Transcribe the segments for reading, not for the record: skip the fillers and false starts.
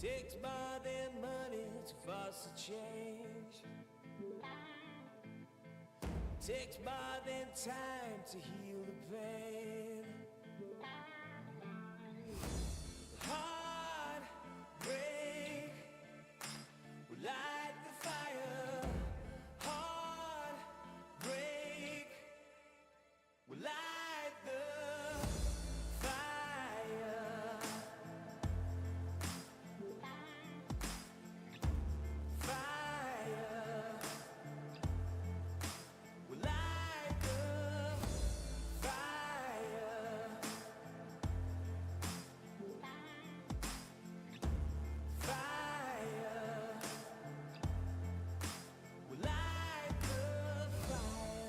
Takes more than money to foster change. Takes more than time to heal the pain. Heartbreak will light the fire. Heartbreak will light the fire. Fire will light the fire. Fire will light the fire.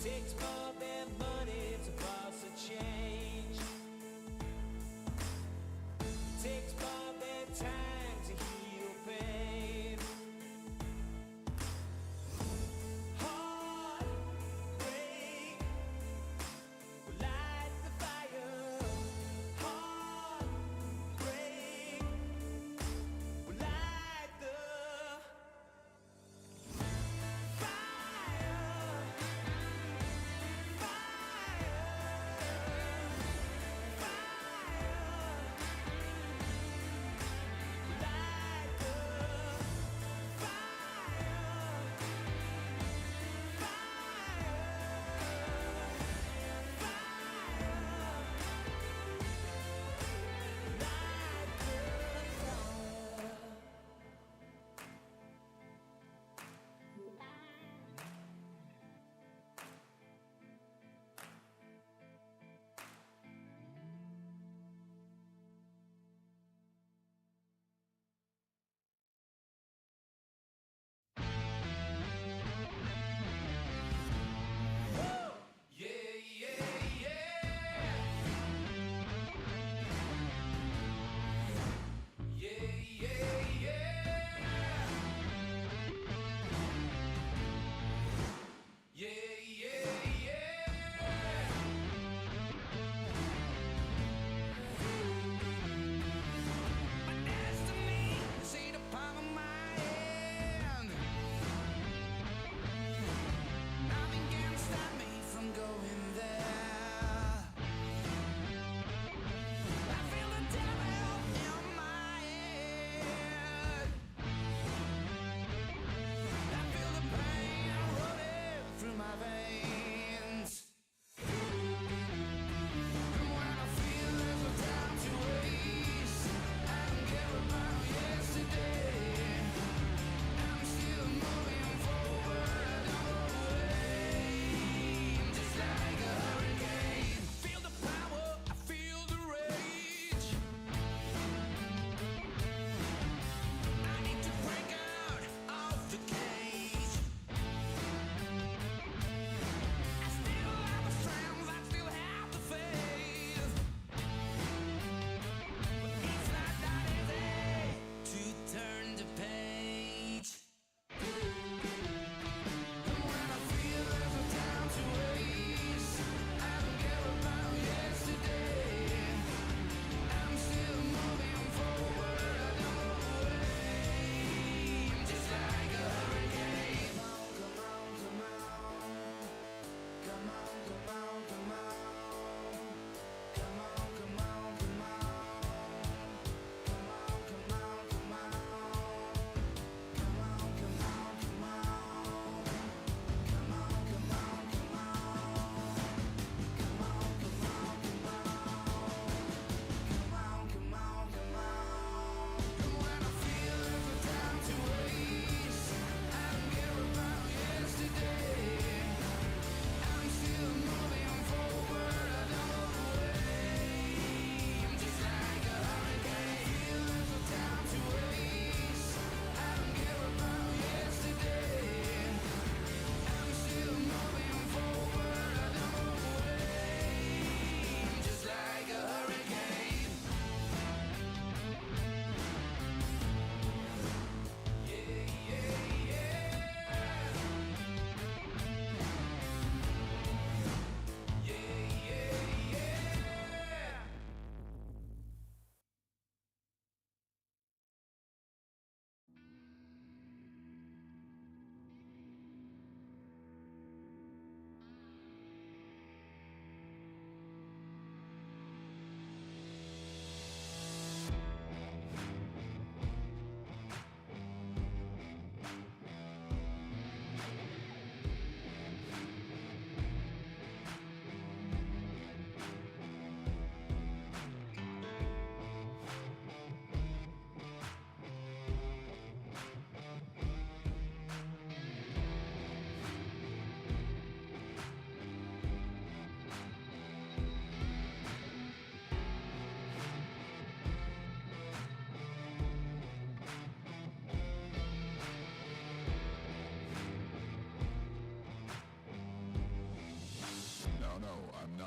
Takes more than money to foster change. Takes more than time to heal pain. Heartbreak will light the fire. Heartbreak will light the fire. Fire.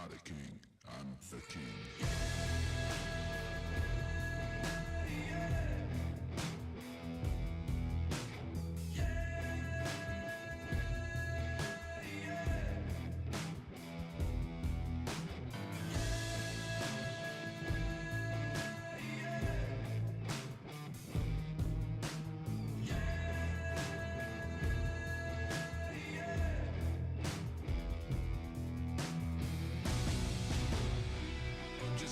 not a king, I'm the king. I'm just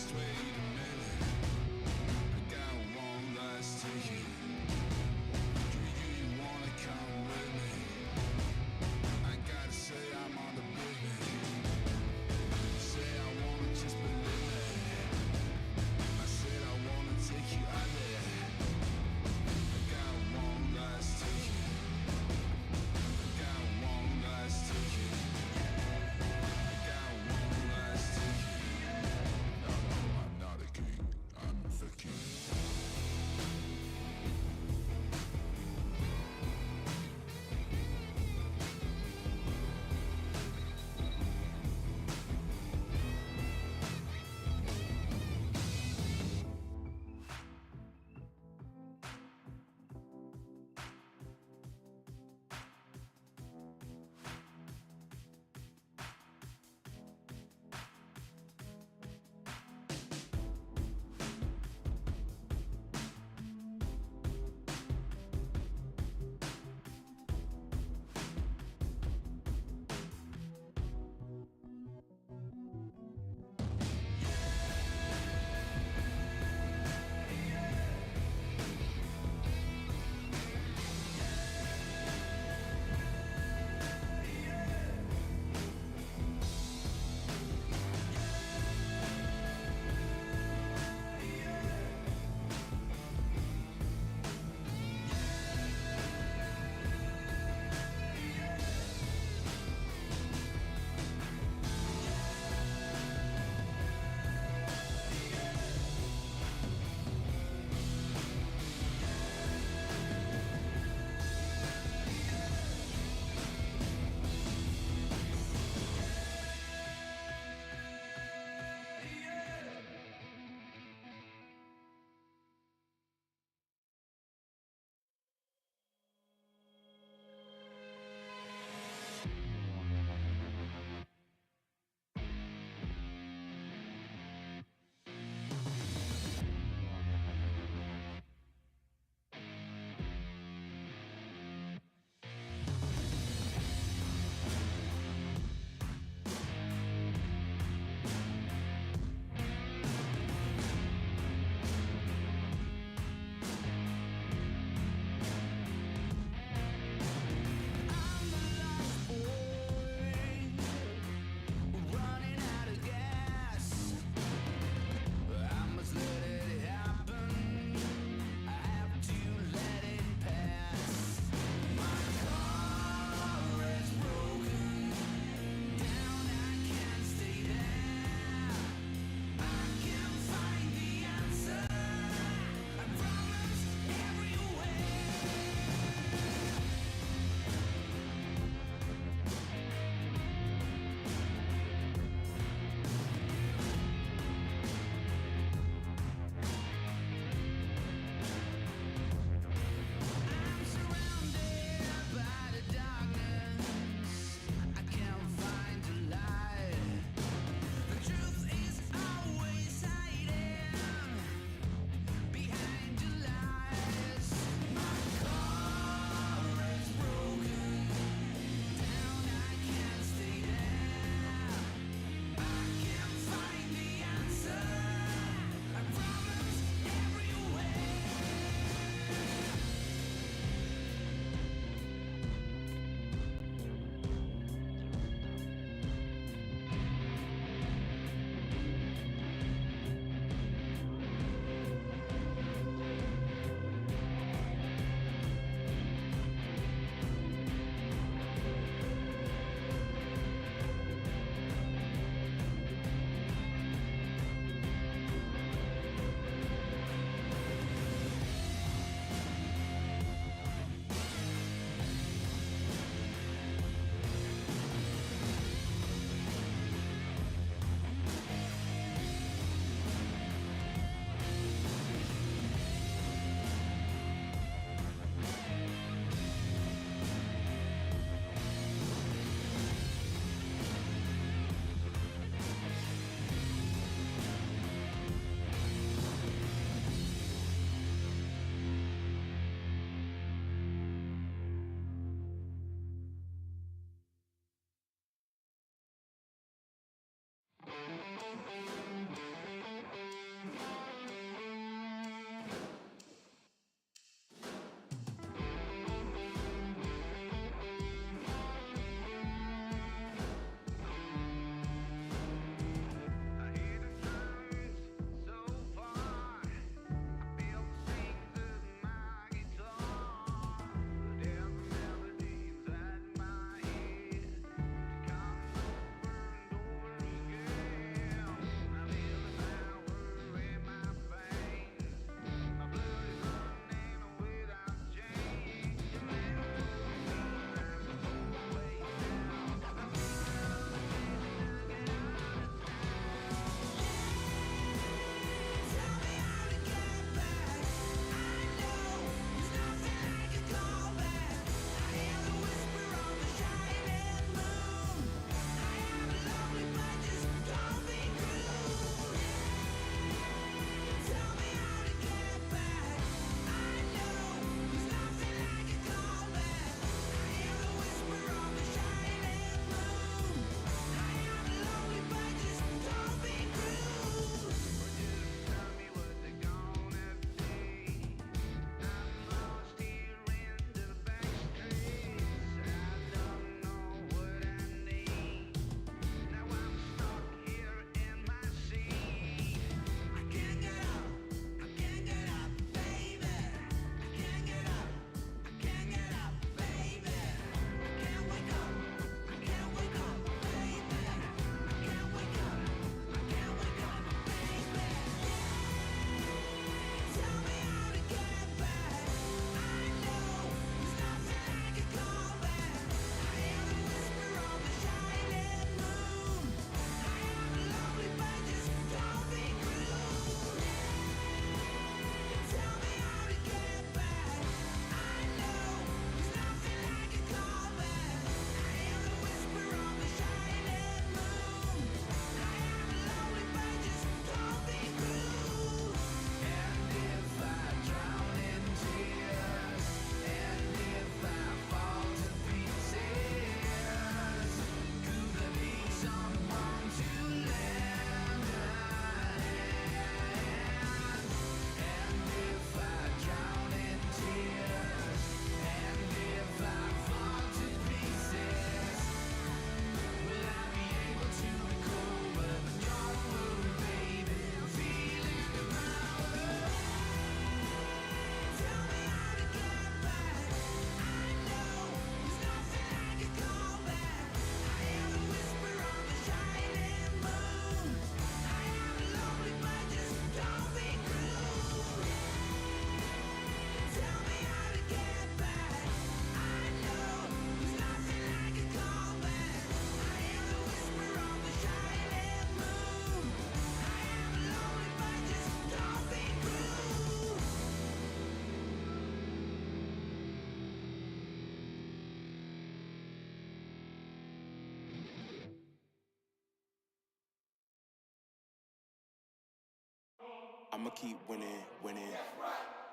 I'ma keep winning, winning.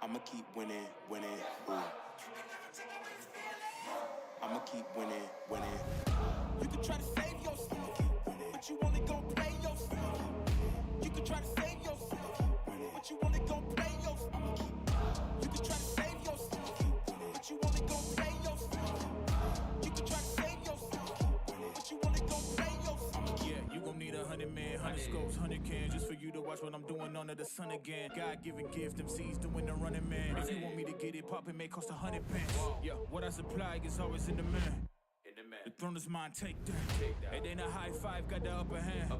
I'ma keep winning, winning. Ooh. I'ma keep winning, winning. You can try to save yourself, but you only gon' play yourself. You can try to save yourself, but you only gon' play yourself. You can try to save yourself, but you only gon' play yourself. You can try to save yourself, but you only gon' play yourself. Yeah, you gon' need 100 men, 100 scopes, 100 cans, just for you to watch what I'm doing under the sun again. God-given gift, MCs doing the running man. If you want me to get it poppin', may cost 100 pence. Yeah, what I supply is always in the man. The throne is mine, take that. It ain't a high five, got the upper hand.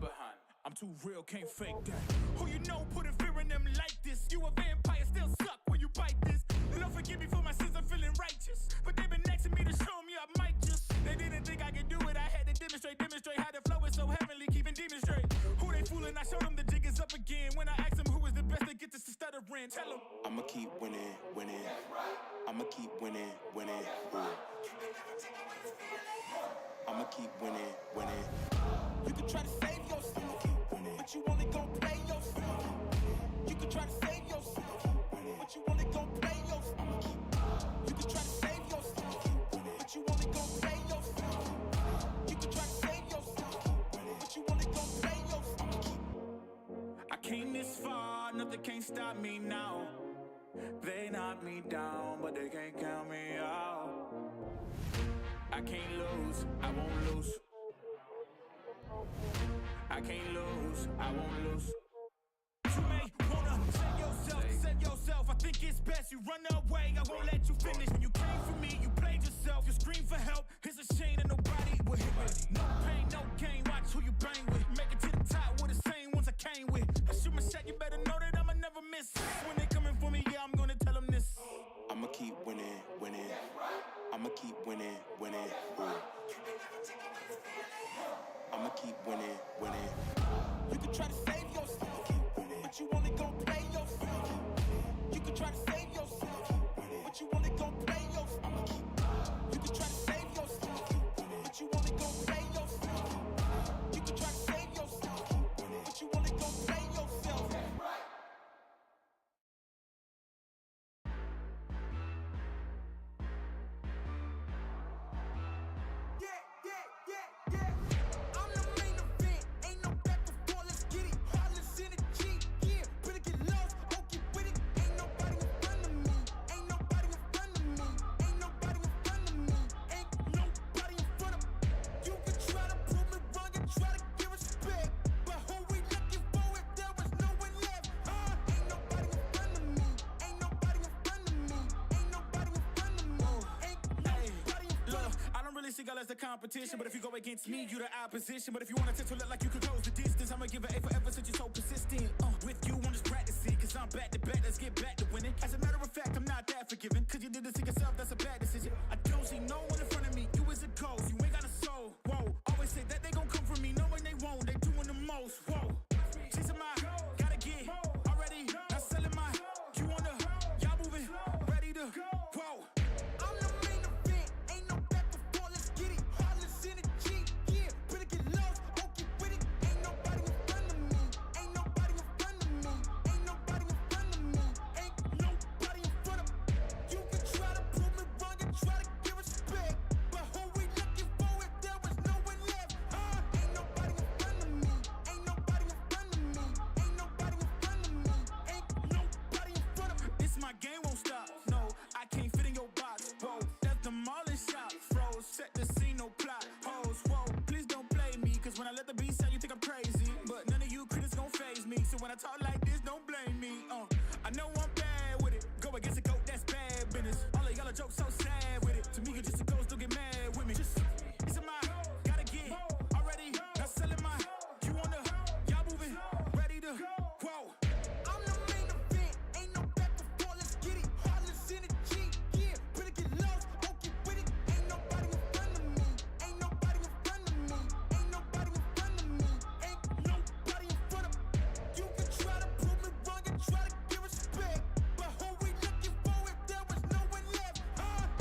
I'm too real, can't fake that. Who you know put a fear in them like this? You a vampire, still suck when you bite this. Lord forgive me for my sins, I'm feeling righteous. But they been next to me to show me I might just. They didn't think I could do it, I had to demonstrate how the flow is so heavenly, keeping demons straight. Who they fooling, I showed them the jig is up again. When I asked them who is the best, they get this to stuttering. Tell them I'ma keep winning, winning. I'ma keep winning, winning. Ooh. I'ma keep winning, winning. You can try to save yourself, but you only gon' play yourself. You can try to save yourself, but you only gon' play yourself. You can try to save yourself, but you only gon' play yourself. You can try to save yourself, but you only gon' play yourself. stop me now. They knock me down, but they can't count me out. I can't lose, I won't lose. I can't lose, I won't lose. You may wanna save yourself. I think it's best you run away. I won't let you finish. When you came for me, you played yourself. You scream for help. It's a shame that nobody will hit me. No pain, no gain. Watch who you bang with. Make it to the top with the same ones I came with. I shoot my shot. You better know that I'ma never miss. When they coming for me, yeah, I'm gonna tell them this. I'ma keep winning, winning. I'ma keep winning, winning. Ooh. I'ma keep winning, winning. You can try to save yourself, but you only gon' play yourself. You can try to save yourself, but you only gon' play yourself. You can try to save yourself, but you only gon' play yourself. You can try to save yourself, but you only gon' play yourself. Yeah. I'm the main event. Ain't no back and forth. Let's get it. Heartless in the G. Yeah, better get lost. Okay, with it. Ain't nobody in front of me. Ain't nobody in front of me. Ain't nobody in front of me. Ain't nobody in front of me. You can try to prove me wrong and try to give respect, but who we looking for if there was no one left? Ain't nobody in front of me. Ain't nobody in front of me. Ain't nobody in front of me. Ain't nobody in front of me. Look, I don't really see y'all as the competition, but if you go against me, you the opposition. But if you want to look like you could close the distance, I'ma give it A forever since you're so persistent. With you, I'm just practicing, cause I'm back to back, let's get back to winning. As a matter of fact, I'm not that forgiving, cause you did this to yourself, that's a bad decision. I don't see no one in front of me, you is a ghost, you ain't got a soul. Whoa, always say that they gon' come for me, knowing they won't, they doing the most. Whoa, chasing my, gotta get, already, not selling my, you on the, y'all moving, ready to, whoa. I'm the main event. Ain't no back and forth. Let's get it. Heartless in the G. Yeah, better get lost. Okay, with it. Ain't nobody in front of me. Ain't nobody in front of me. Ain't nobody in front of me. Ain't nobody in front of me. You can try to prove me wrong and try to give respect, but who we looking for if there was no one left? Ain't nobody in front of me. Ain't nobody in front of me. Ain't nobody in front of me. Ain't nobody in front of me. This my game won't stop. No, I can't fit in your box. Whoa, that's the demolish shop. Froze, set the scene, no plot. Hoes, whoa, please don't play me. Cause when I let the beat sound, you think I'm crazy. But none of you critics gon' phase me. So when I talk like this, don't blame me. I know I'm bad with it. Go against a goat, that's bad business. All of y'all are jokes so sad with it. To me, you're just a ghost, don't get mad with me. Just, it's a my, gotta get, already, not selling my, you on the, y'all moving, ready to, whoa. I'm the main event. Ain't no back and forth. Let's get it. Heartless in the G. Yeah, better get lost. Okay, with it. Ain't nobody in front of me. Ain't nobody in front of me. Ain't nobody in front of me. Ain't nobody in front of me. You can try to prove me wrong and try to give respect, but who we looking for if there was no one left?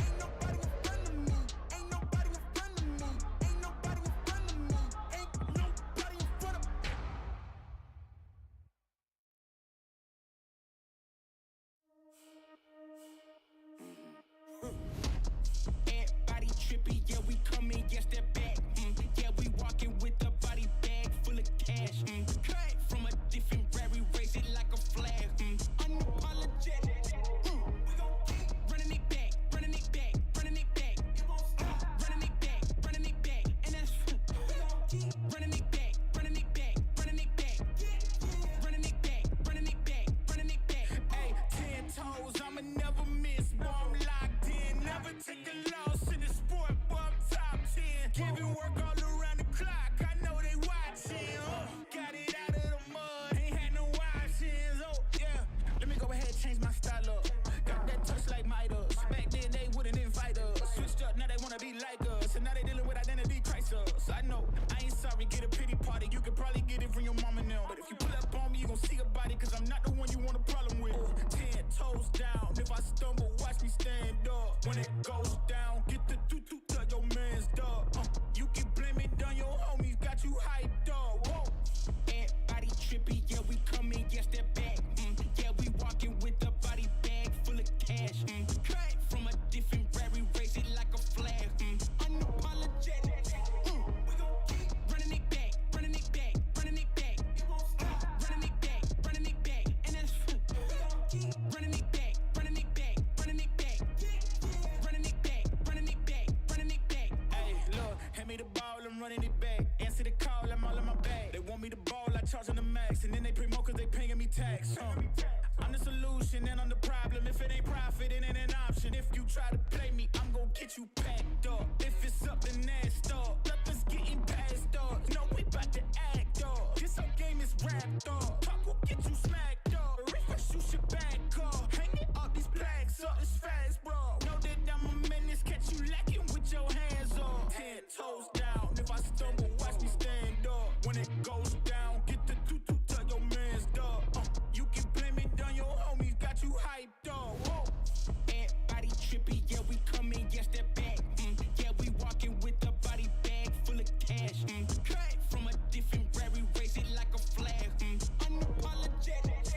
Ain't nobody in front of me. Ain't nobody in front of me. Ain't nobody in front of me. Ain't nobody in front of me. Everybody trippy, yeah, we coming, yes, they're back. Yeah, we walking with a body bag full of cash. Cut from a different rary, raise it like a flag. Unapologetic. We gon' keep running it back, running it back, running it back. It won't stop. Running it back, running it back. And that's we gon' keep running it back, running it back, running it back. Running it back, running it back, running it back. Hey, 10 toes, I'ma never miss. Boy, I'm locked in. Never take a loss in the sport, boy, I'm top 10. Giving work all around the clock. I know they watching. Got it out of the mud. Ain't had no options. Oh, yeah. Let me go ahead and change my style up. Got that touch like Midas. Back then they wouldn't invite us. Switched up, now they wanna be like us. And now they dealing with identity crisis. I know, I ain't sorry, get a pity party. You could probably get it from your mama now. But if you pull up on me, you gon' see a body. Cause I'm not the one you want a problem with. 10 toes down. If I stumble, watch me stand up. When it goes down, get the doo-doo to your man's dog. You can blame it on your homies, got you hyped up. Whoa. Everybody trippy, yeah, we coming, yes, they're back. Yeah, we walking with a body bag full of cash. Cut from a different rary, raise it like a flag. Unapologetic. We gon' keep running it back, running it back, running it back. It won't stop. Running it back, running it back. And that's Want me to ball, I charge on the max. And then they pay more cause they paying me tax. I'm the solution and I'm the problem. If it ain't profit, it ain't an option. If you try to play me, I'm gon' get you packed up. If it's something that's up, nothing's getting passed up. No, we bout to act up. This whole game is wrapped up. Talk will get you smacked up. Refresh, you should back up. Hanging up these plaques up, it's fast, bro. Know that I'm a menace, catch you lacking with your hands up. 10 toes down, if I stumble, watch me stand up. When it goes down, get the tutu, tell your man's dog. You can blame it on your homies, got you hyped up. Whoa. Everybody trippy, yeah, we coming, yes, that back. Yeah, we walking with a body bag full of cash. Cut from a different rary, raise it like a flag. Unapologetic.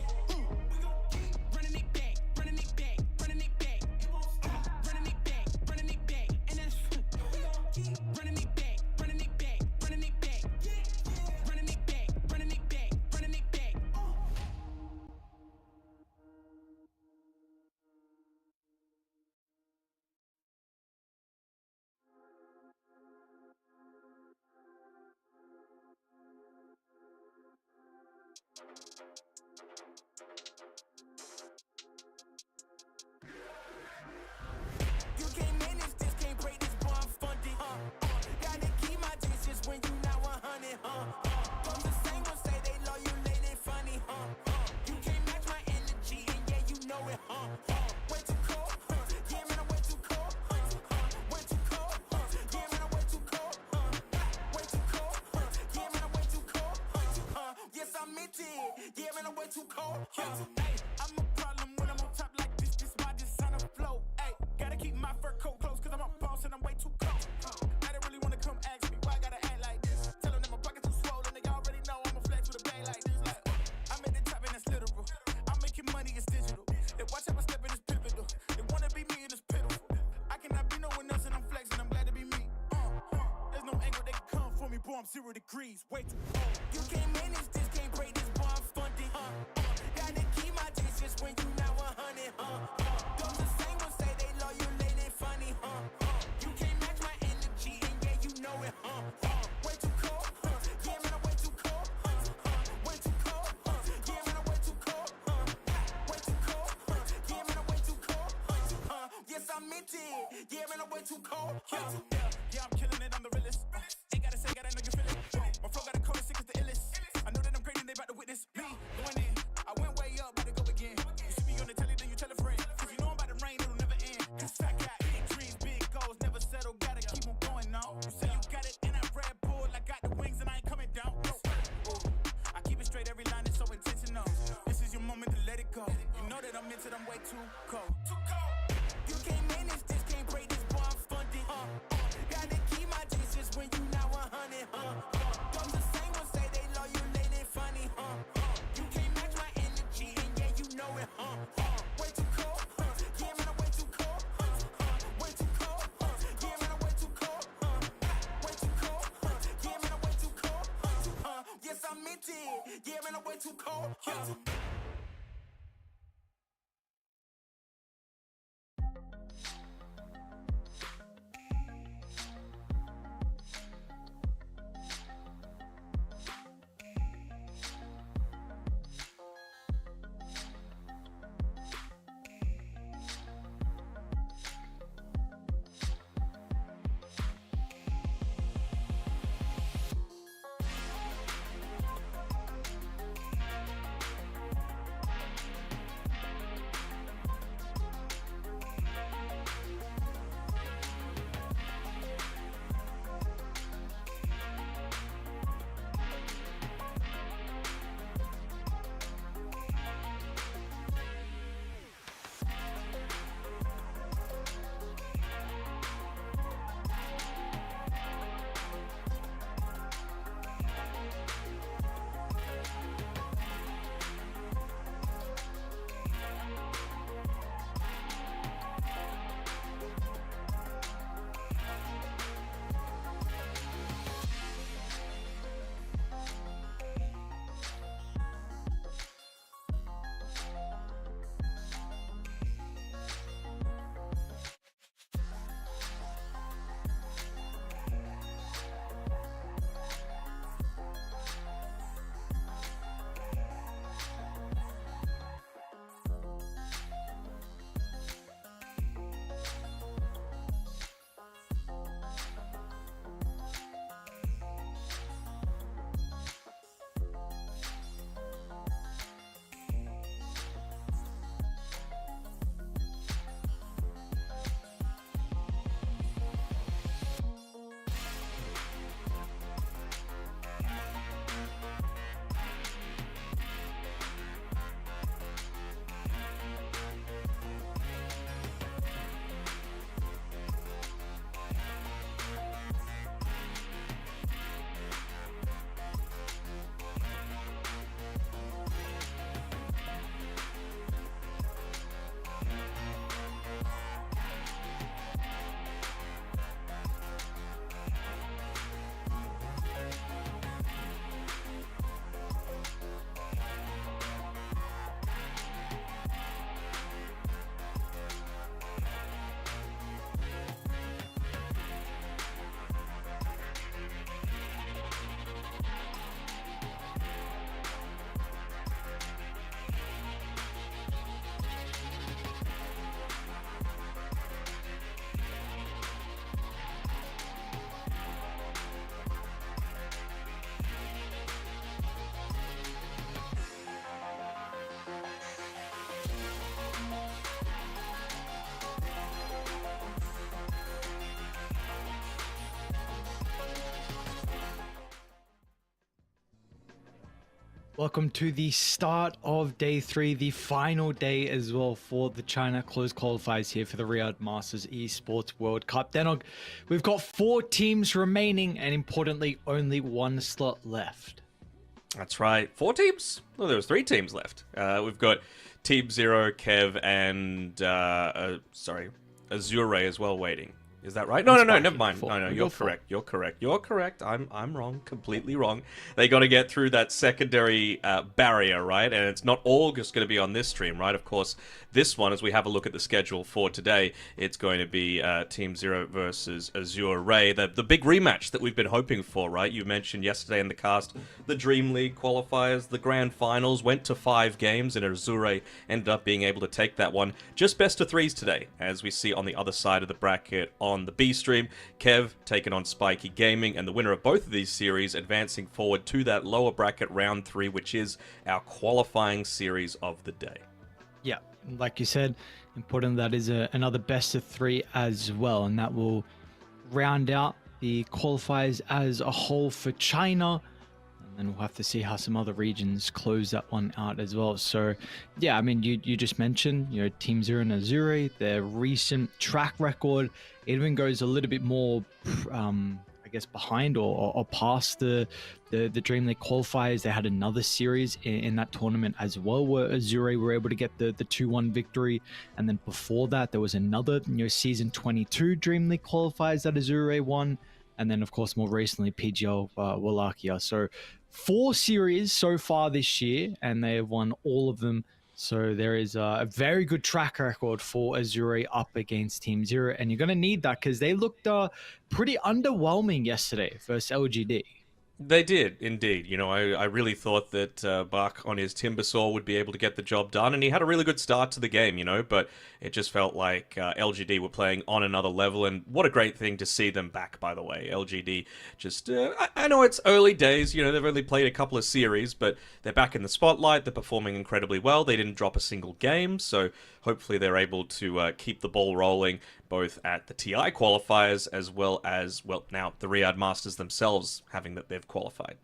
We gon' keep running it back, running it back, running it back. Running it back, running it back. And that's we gon' keep running it back, running it back, running it back. Running it back, running it back, running it back. You can't manage this, can't break this, boy, I'm funded. Gotta keep my distance when you not 100, From the same will say they love you, lady, funny, You can't match my energy, and yeah, you know it, Way too cold, yeah, man, I'm way too cold, Way too cold, yeah, man, I'm way too cold, Way too cold, yeah, man, I'm way too cold, Yes, I meant it, yeah, man, I'm way too cold, Hey, I'm a problem when I'm on top like this my designer flow, Hey, gotta keep my fur coat close, cause I'm a boss and I'm way too cold, I don't really wanna come ask me why I gotta act like this. Tell them that my pocket too swollen, they already know I'ma flex with a bag like this. Like, I'm at the top and that's literal. I'm making money, it's digital. They watch how I step in, it's pivotal. They wanna be me and it's pitiful. I cannot be no one else and I'm flexing, I'm glad to be me. There's no angle they can come for me, boy, I'm 0 degrees. Way too cold. You can't manage this, can't break this, boy, I'm funded. Gotta keep my distance when you not 100, Those the same will say they love you, lady, funny, You can't match my energy, and yeah, you know it, Way too cold, yeah, man, I'm way too cold, Way too cold, yeah, man, I'm way too cold, Way too cold, yeah, man, I'm way too cold, Yes, I meant it, yeah, man, I'm way too cold, Yeah, I'm killing it, I'm the realest. Ain't gotta say, gotta know you feel it. My flow got a cold, sick as the illest. I know that I'm crazy, they about to witness me going in. I went way up, about to go again. You see me on the telly, then you tell a friend. Cause you know I'm about to rain, it'll never end. Cause I got big dreams, big goals, never settle, gotta keep on going now. You say you got it in that Red Bull, I got the wings and I ain't coming down. No. I keep it straight, every line is so intentional. This is your moment to let it go. You know that I'm into them way too cold. Too cold. You can't manage this, can't break this, boy, I'm funded. Gotta keep my distance when you not 100, Those the same will say they love you, lady, funny, You can't match my energy, and yeah, you know it, Way too cold, yeah, man, I'm way too cold, Way too cold, yeah, man, I'm way too cold, Way too cold, yeah, man, I'm way too cold, Yes, I meant it, yeah, man, I'm way too cold, Welcome to the start of day 3, the final day as well for the China closed qualifiers here for the Riyadh Masters Esports World Cup. Then we've got 4 teams remaining and importantly only 1 slot left. That's right. 4 teams? Well, there was 3 teams left. We've got Team Zero, Kev, and Azure as well waiting. Is that right? No, never mind. No, you're correct. You're correct. I'm wrong. Completely wrong. They got to get through that secondary barrier, right? And it's not all just going to be on this stream, right? Of course, this one, as we have a look at the schedule for today, it's going to be Team Zero versus Azure Ray, the big rematch that we've been hoping for, right? You mentioned yesterday in the cast, the Dream League qualifiers, the grand finals, went to 5 games, and Azure ended up being able to take that one. Just best of 3s today, as we see on the other side of the bracket on the B stream. Kev taking on Spiky Gaming, and the winner of both of these series advancing forward to that lower bracket round 3, which is our qualifying series of the day. Yeah, like you said, important that is another best of 3 as well, and that will round out the qualifiers as a whole for China. And we'll have to see how some other regions close that one out as well. So, yeah, I mean, you just mentioned, Team Zero and Azure, their recent track record, it even goes a little bit more, I guess, behind or past the Dream League qualifiers. They had another series in that tournament as well, where Azure were able to get the 2-1 victory. And then before that, there was another, season 22 Dream League qualifiers that Azure won. And then, of course, more recently, PGL Wallachia. So 4 series so far this year, and they have won all of them. So there is a very good track record for Azure up against Team Zero. And you're going to need that because they looked pretty underwhelming yesterday versus LGD. They did, indeed. I really thought that Bach on his Timbersaw would be able to get the job done, and he had a really good start to the game, but it just felt like LGD were playing on another level, and what a great thing to see them back, by the way. LGD just, I know it's early days, they've only played a couple of series, but they're back in the spotlight, they're performing incredibly well, they didn't drop a single game, so hopefully they're able to keep the ball rolling, both at the TI qualifiers as well as, now the Riyadh Masters themselves, having that they've qualified.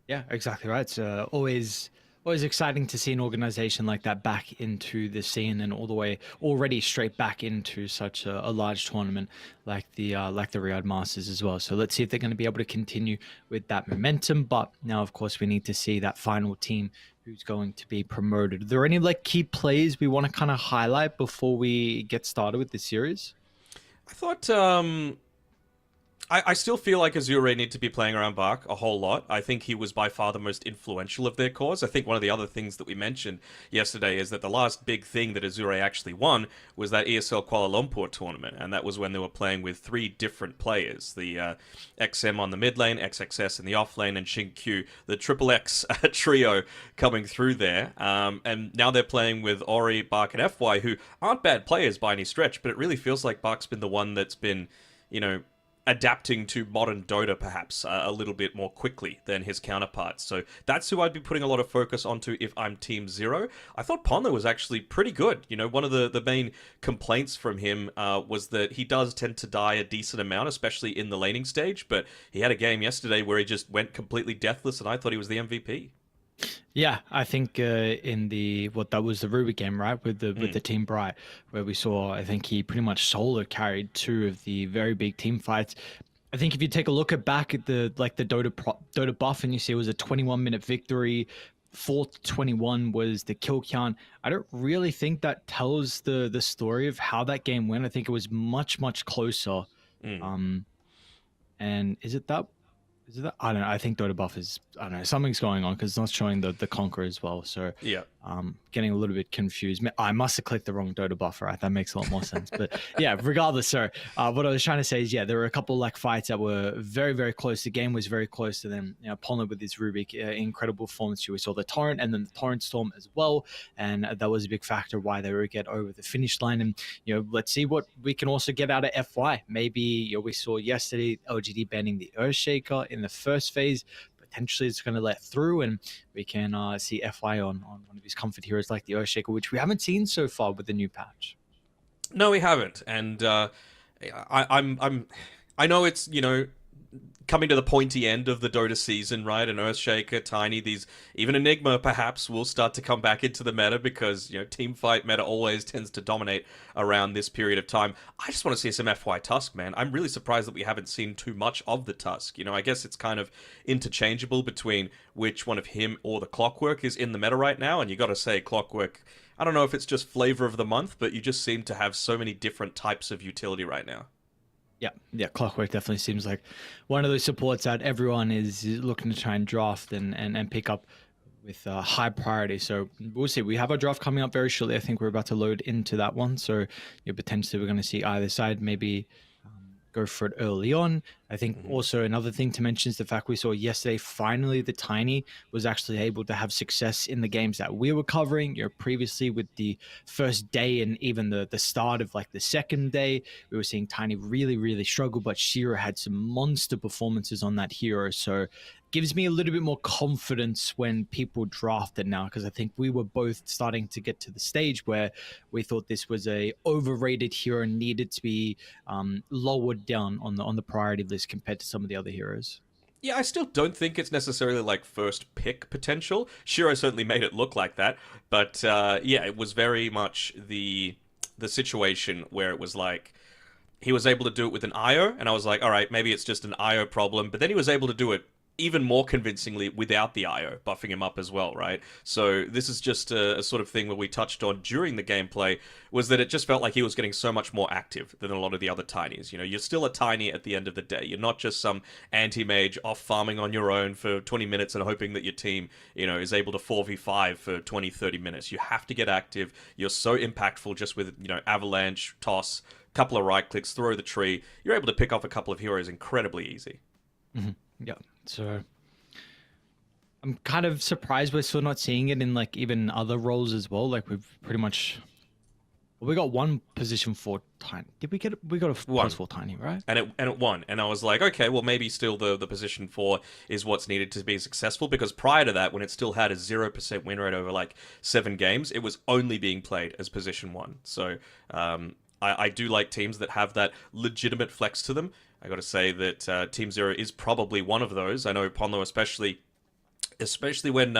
Yeah, exactly right. It's always exciting to see an organization like that back into the scene and all the way already straight back into such a large tournament like the Riyadh Masters as well. So let's see if they're going to be able to continue with that momentum. But now, of course, we need to see that final team who's going to be promoted. Are there any key plays we want to kind of highlight before we get started with the series? I thought, I still feel like Azure need to be playing around Bach a whole lot. I think he was by far the most influential of their cores. I think one of the other things that we mentioned yesterday is that the last big thing that Azure actually won was that ESL Kuala Lumpur tournament, and that was when they were playing with 3 different players. The XM on the mid lane, XXS in the off lane, and Xingqiu, the Triple X trio coming through there. And now they're playing with Ori, Bach, and FY, who aren't bad players by any stretch, but it really feels like Bach's been the one that's been, adapting to modern Dota perhaps a little bit more quickly than his counterparts. So that's who I'd be putting a lot of focus onto if I'm Team Zero. I thought Ponlo was actually pretty good. One of the main complaints from him was that he does tend to die a decent amount, especially in the laning stage, but he had a game yesterday where he just went completely deathless, and I thought he was the MVP. Yeah, I think in that was the Rubik game, right, with the Team Bright, where we saw, I think he pretty much solo carried 2 of the very big team fights. I think if you take a look back at the Dota buff, and you see it was a 21-minute victory, 4-21 was the kill count. I don't really think that tells the story of how that game went. I think it was much closer. And is it that? I don't know. I think Dota buff is, I don't know, something's going on because it's not showing the Conquer as well. So yeah, getting a little bit confused. I must have clicked the wrong Dota buff, right? That makes a lot more sense. But yeah, regardless, sir, what I was trying to say is, yeah, there were a couple fights that were very close. The game was very close to them. Ponlo with his Rubik, incredible performance. We saw the Torrent and then the Torrent Storm as well. And that was a big factor why they were get over the finish line. And, let's see what we can also get out of FY. Maybe, we saw yesterday LGD banning the Earthshaker in the first phase. Potentially it's going to let through, and we can see FY on one of his comfort heroes like the Earthshaker, which we haven't seen so far with the new patch. No, we haven't, and I know it's coming to the pointy end of the Dota season, right? And Earthshaker, Tiny, these, even Enigma perhaps will start to come back into the meta because, team fight meta always tends to dominate around this period of time. I just want to see some FY Tusk, man. I'm really surprised that we haven't seen too much of the Tusk. I guess it's kind of interchangeable between which one of him or the Clockwork is in the meta right now, and you got to say Clockwork, I don't know if it's just flavor of the month, but you just seem to have so many different types of utility right now. Yeah, Clockwork definitely seems like one of those supports that everyone is looking to try and draft and pick up with high priority. So we'll see. We have our draft coming up very shortly. I think we're about to load into that one. So potentially we're going to see either side maybe go for it early on. I think also another thing to mention is the fact we saw yesterday, finally the Tiny was actually able to have success in the games that we were covering. Previously with the first day and even the start of like the second day, we were seeing Tiny really, really struggle, but Shiro had some monster performances on that hero. So gives me a little bit more confidence when people draft it now, because I think we were both starting to get to the stage where we thought this was a overrated hero and needed to be lowered down on the priority list compared to some of the other heroes. Yeah, I still don't think it's necessarily like first pick potential. Shiro certainly made it look like that, but it was very much the situation where it was like he was able to do it with an IO, and I was like, all right, maybe it's just an IO problem, but then he was able to do it even more convincingly without the IO, buffing him up as well, right? So this is just a sort of thing where we touched on during the gameplay, was that it just felt like he was getting so much more active than a lot of the other Tinies. You're still a Tiny at the end of the day. You're not just some anti-mage off farming on your own for 20 minutes and hoping that your team, is able to 4v5 for 20, 30 minutes. You have to get active. You're so impactful just with, avalanche, toss, couple of right clicks, throw the tree. You're able to pick off a couple of heroes incredibly easy. Mm-hmm. Yeah. So I'm kind of surprised we're still not seeing it in like even other roles as well. Like we've pretty much, we got one position 4 Tiny. Did we get it? We got a plus 4 Tiny, right? And it won. And I was like, okay, well maybe still the position 4 is what's needed to be successful, because prior to that, when it still had a 0% win rate over like 7 games, it was only being played as position 1. So I do like teams that have that legitimate flex to them. I got to say that Team Zero is probably one of those. I know Ponlo, especially when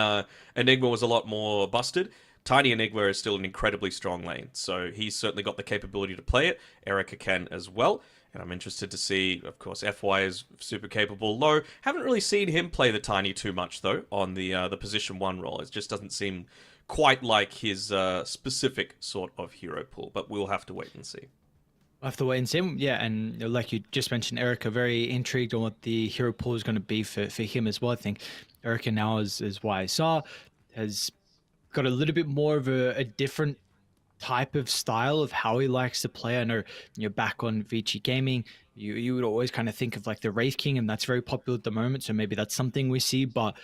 Enigma was a lot more busted. Tiny Enigma is still an incredibly strong lane, so he's certainly got the capability to play it. Erica can as well, and I'm interested to see, of course, FY is super capable. Low, haven't really seen him play the Tiny too much, though, on the position 1 role. It just doesn't seem quite like his specific sort of hero pool, but we'll have to wait and see. We'll have to wait and see. Yeah, and like you just mentioned, Erica, very intrigued on what the hero pool is going to be for him as well. I think Erica now, as what I saw, has got a little bit more of a different type of style of how he likes to play. I know you're back on Vici Gaming. You would always kind of think of like the Wraith King, and that's very popular at the moment. So maybe that's something we see. But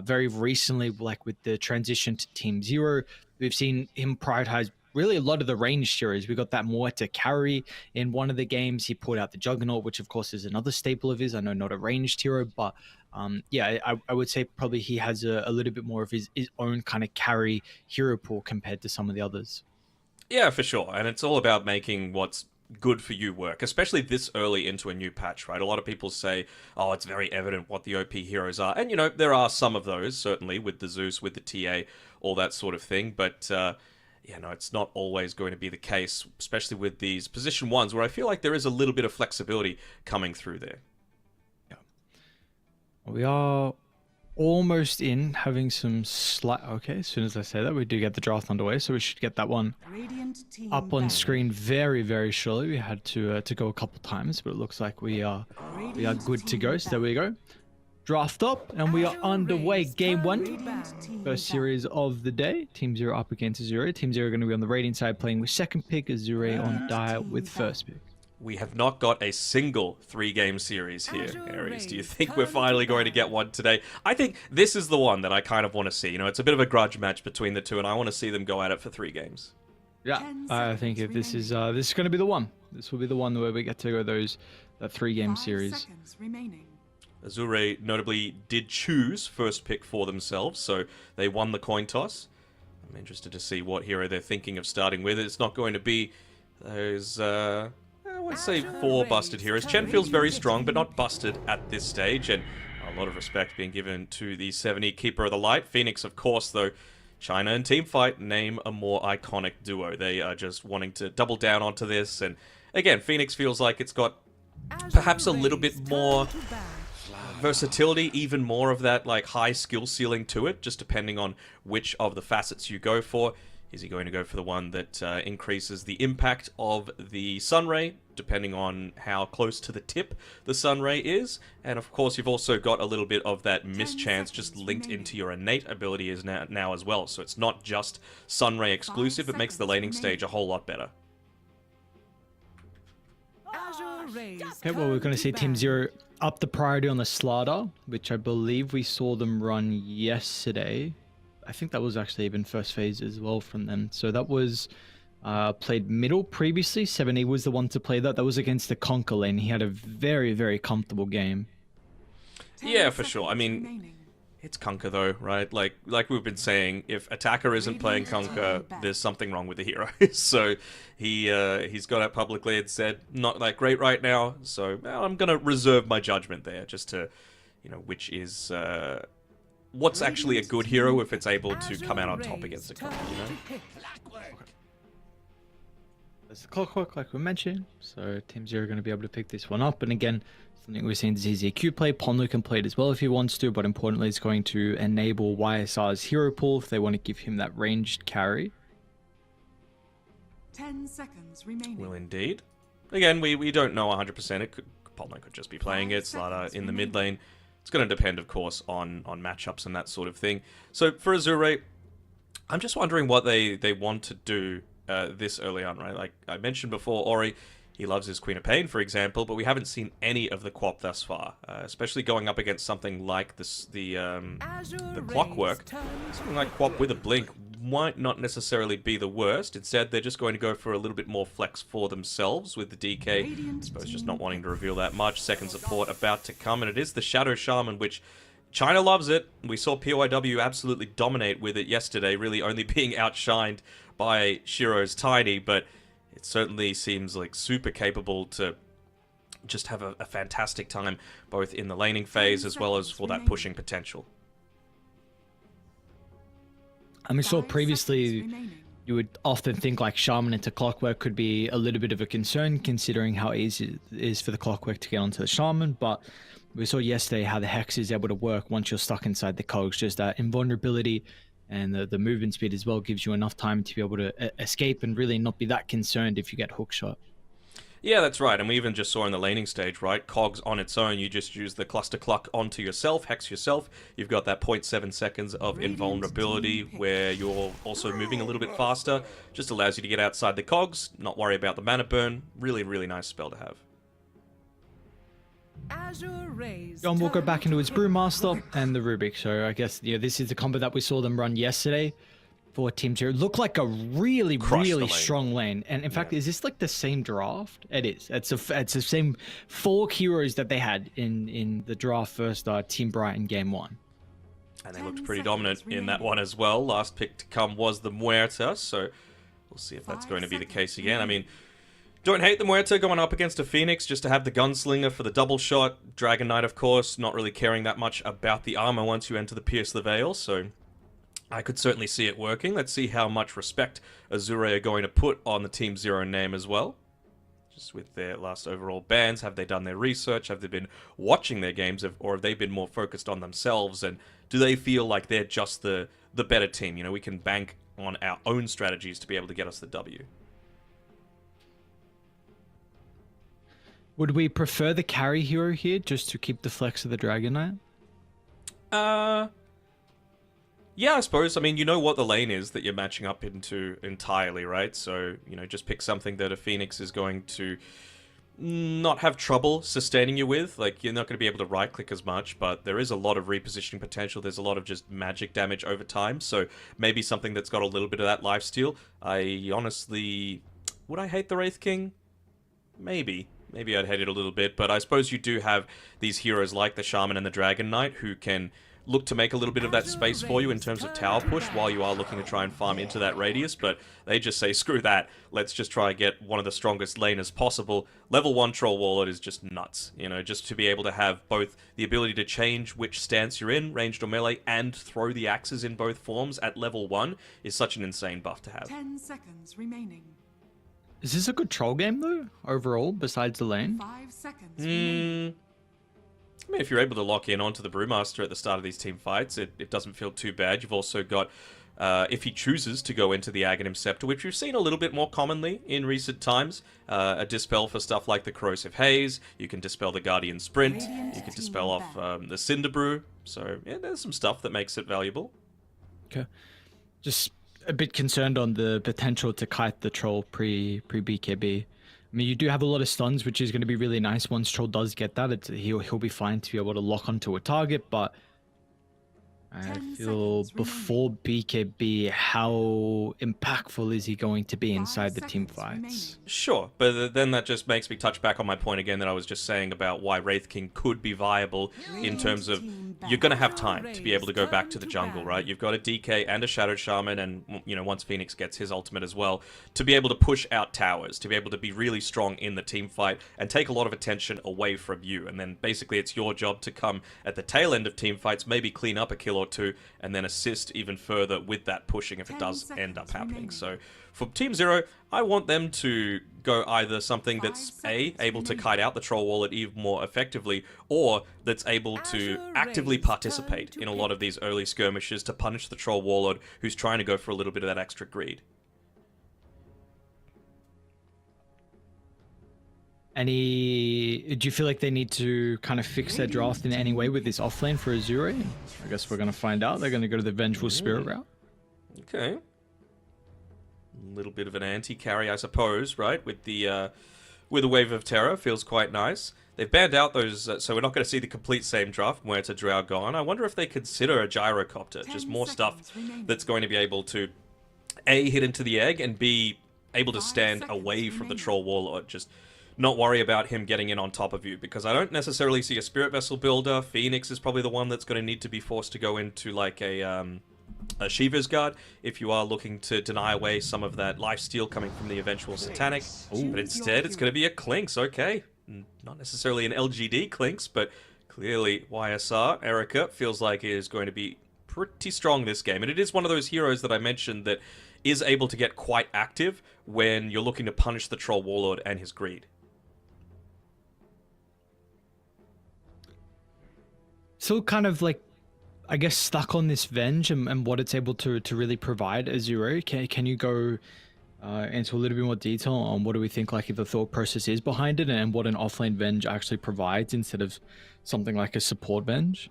very recently, like with the transition to Team Zero, we've seen him prioritize really a lot of the ranged heroes. We got that more to carry in one of the games. He pulled out the Juggernaut, which of course is another staple of his. I know not a ranged hero, but I would say probably he has a little bit more of his own kind of carry hero pool compared to some of the others. Yeah, for sure. And it's all about making what's good for you work, especially this early into a new patch, right? A lot of people say, oh, it's very evident what the OP heroes are. And, there are some of those, certainly, with the Zeus, with the TA, all that sort of thing. But, it's not always going to be the case, especially with these position 1s, where I feel like there is a little bit of flexibility coming through there. Yeah. We are almost in, having some slight... Okay, as soon as I say that, we do get the draft underway, so we should get that one up on screen very, very shortly. We had to go a couple times, but it looks like we are good to go. So there we go. Draft up, and we are underway. Game 1, first series of the day. Team Zero up against Azure. Team Zero going to be on the Radiant side, playing with second pick, Azure on Dire with first pick. We have not got a single 3-game series here, Aries. Do you think we're finally going to get one today? I think this is the one that I kind of want to see. It's a bit of a grudge match between the two, and I want to see them go at it for 3 games. Yeah, I think if this is going to be the one. This will be the one where we get to go that 3-game series. Azure notably did choose first pick for themselves, so they won the coin toss. I'm interested to see what hero they're thinking of starting with. It's not going to be those... would say 4 busted heroes. Chen feels very strong, but not busted at this stage, and a lot of respect being given to the 70 Keeper of the Light. Phoenix, of course, though, China and Teamfight name a more iconic duo. They are just wanting to double down onto this, and again, Phoenix feels like it's got perhaps a little bit more versatility, even more of that like high skill ceiling to it, just depending on which of the facets you go for. Is he going to go for the one that increases the impact of the sunray, depending on how close to the tip the sunray is? And of course, you've also got a little bit of that mischance just linked into your innate ability is now as well. So it's not just sunray exclusive, it makes the laning stage a whole lot better. Okay, well, we're going to see Team Zero up the priority on the Slaughter, which I believe we saw them run yesterday. I think that was actually even first phase as well from them. So that was played middle previously. 70 was the one to play that. That was against the Conquer lane. He had a very, very comfortable game. Yeah, for sure. I mean, it's Conquer though, right? Like we've been saying, if Attacker isn't playing Conquer, there's something wrong with the hero. So he's got it publicly and said, not that great right now. So I'm going to reserve my judgment there just to, which is... what's actually a good hero if it's able to come out on top against the Conquer, There's the Clockwork, like we mentioned. So Team Zero are going to be able to pick this one up. And again, something we're seeing is easier Q play. Ponlu can play it as well if he wants to, but importantly, it's going to enable YSR's hero pool if they want to give him that ranged carry. 10 seconds remaining. Will indeed. Again, we don't know 100%. Ponlu could just be playing it. Slaughter in the mid lane. It's going to depend, of course, on matchups and that sort of thing. So for Azure, I'm just wondering what they want to do this early on, right? Like I mentioned before, Ori, he loves his Queen of Pain, for example, but we haven't seen any of the Quap thus far, especially going up against something like the Clockwork. Something like Quap with a Blink might not necessarily be the worst. Instead, they're just going to go for a little bit more flex for themselves with the DK. I suppose just not wanting to reveal that much. Second support about to come, and it is the Shadow Shaman, which China loves it. We saw PYW absolutely dominate with it yesterday, really only being outshined by Shiro's Tiny, but it certainly seems like super capable to just have a fantastic time, both in the laning phase as well as for that pushing potential. I mean, so previously, you would often think like Shaman into Clockwork could be a little bit of a concern, considering how easy it is for the Clockwork to get onto the Shaman, but we saw yesterday how the Hex is able to work once you're stuck inside the cogs. Just that invulnerability and the movement speed as well gives you enough time to be able to escape and really not be that concerned if you get hookshot. Yeah, that's right, and we even just saw in the laning stage, right? Cogs on its own, you just use the Cluster Cluck onto yourself, Hex yourself. You've got that 0.7 seconds of invulnerability where you're also moving a little bit faster. Just allows you to get outside the Cogs, not worry about the mana burn. Really, really nice spell to have. John will go back into his Brewmaster and the Rubik. So I guess this is the combo that we saw them run yesterday for Team Zero. Looked like a really, really strong lane. And in fact, is this like the same draft? It is. It's the same 4 heroes that they had in the draft first Team Brighton game 1. And they looked pretty dominant in that one as well. Last pick to come was the Muerta, so we'll see if that's going to be the case again. I mean, don't hate the Muerta going up against a Phoenix just to have the Gunslinger for the double shot. Dragon Knight, of course, not really caring that much about the armor once you enter the Pierce the Veil, so I could certainly see it working. Let's see how much respect Azure are going to put on the Team Zero name as well. Just with their last overall bans, have they done their research? Have they been watching their games, or have they been more focused on themselves? And do they feel like they're just the better team? We can bank on our own strategies to be able to get us the W. Would we prefer the carry hero here just to keep the flex of the Dragon Knight? Yeah, I suppose. I mean, you know what the lane is that you're matching up into entirely, right? So, just pick something that a Phoenix is going to not have trouble sustaining you with. Like, you're not going to be able to right-click as much, but there is a lot of repositioning potential. There's a lot of just magic damage over time, so maybe something that's got a little bit of that lifesteal. I honestly... Would I hate the Wraith King? Maybe. Maybe I'd hate it a little bit, but I suppose you do have these heroes like the Shaman and the Dragon Knight who can look to make a little bit of that space for you in terms of tower push while you are looking to try and farm into that radius, but they just say, screw that, let's just try and get one of the strongest laners possible. Level 1 Troll Warlord is just nuts, you know, just to be able to have both the ability to change which stance you're in, ranged or melee, and throw the axes in both forms at level 1 is such an insane buff to have. 10 seconds remaining. Is this a good troll game though, overall, besides the lane? 5 seconds remaining. I mean, if you're able to lock in onto the Brewmaster at the start of these team fights, it doesn't feel too bad. You've also got, if he chooses to go into the Aghanim Scepter, which we've seen a little bit more commonly in recent times, a dispel for stuff like the Corrosive Haze, you can dispel the Guardian Sprint, you can dispel off the Cinder Brew, so yeah, there's some stuff that makes it valuable. Okay. Just a bit concerned on the potential to kite the troll pre-BKB. I mean, you do have a lot of stuns, which is going to be really nice. Once Troll does get that, he'll be fine to be able to lock onto a target, but I feel before BKB, how impactful is he going to be inside the team fights? Sure, but then that just makes me touch back on my point again that I was just saying about why Wraith King could be viable in terms of you're going to have time to be able to go back to the jungle, right? You've got a DK and a Shadow Shaman, and, you know, once Phoenix gets his ultimate as well, to be able to push out towers, to be able to be really strong in the team fight and take a lot of attention away from you. And then basically it's your job to come at the tail end of team fights, maybe clean up a kill or two, and then assist even further with that pushing if it does end up happening. So for Team Zero, I want them to go either something that's able to kite out the Troll Wallet even more effectively, or that's able to actively participate in a lot of these early skirmishes to punish the Troll Warlord who's trying to go for a little bit of that extra greed. Do you feel like they need to kind of fix their draft in any way with this offlane for Azure? I guess we're going to find out. They're going to go to the Vengeful Spirit route. Okay. A little bit of an anti-carry, I suppose, right? With the Wave of Terror, feels quite nice. They've banned out those, so we're not going to see the complete same draft where it's a Drow gone. I wonder if they consider a Gyrocopter, just more stuff that's going to be able to, A, hit into the egg, and B, able to stand away from the Troll Warlord, just not worry about him getting in on top of you, because I don't necessarily see a Spirit Vessel builder. Phoenix is probably the one that's going to need to be forced to go into like a Shiva's Guard if you are looking to deny away some of that lifesteal coming from the eventual Satanic. But instead, it's going to be a Clinks, okay. Not necessarily an LGD Clinks, but clearly YSR, Erica, feels like it is going to be pretty strong this game. And it is one of those heroes that I mentioned that is able to get quite active when you're looking to punish the Troll Warlord and his greed. Still kind of like, I guess, stuck on this Venge and what it's able to really provide Azure. Can you go into a little bit more detail on what do we think like the thought process is behind it and what an offlane Venge actually provides instead of something like a support Venge?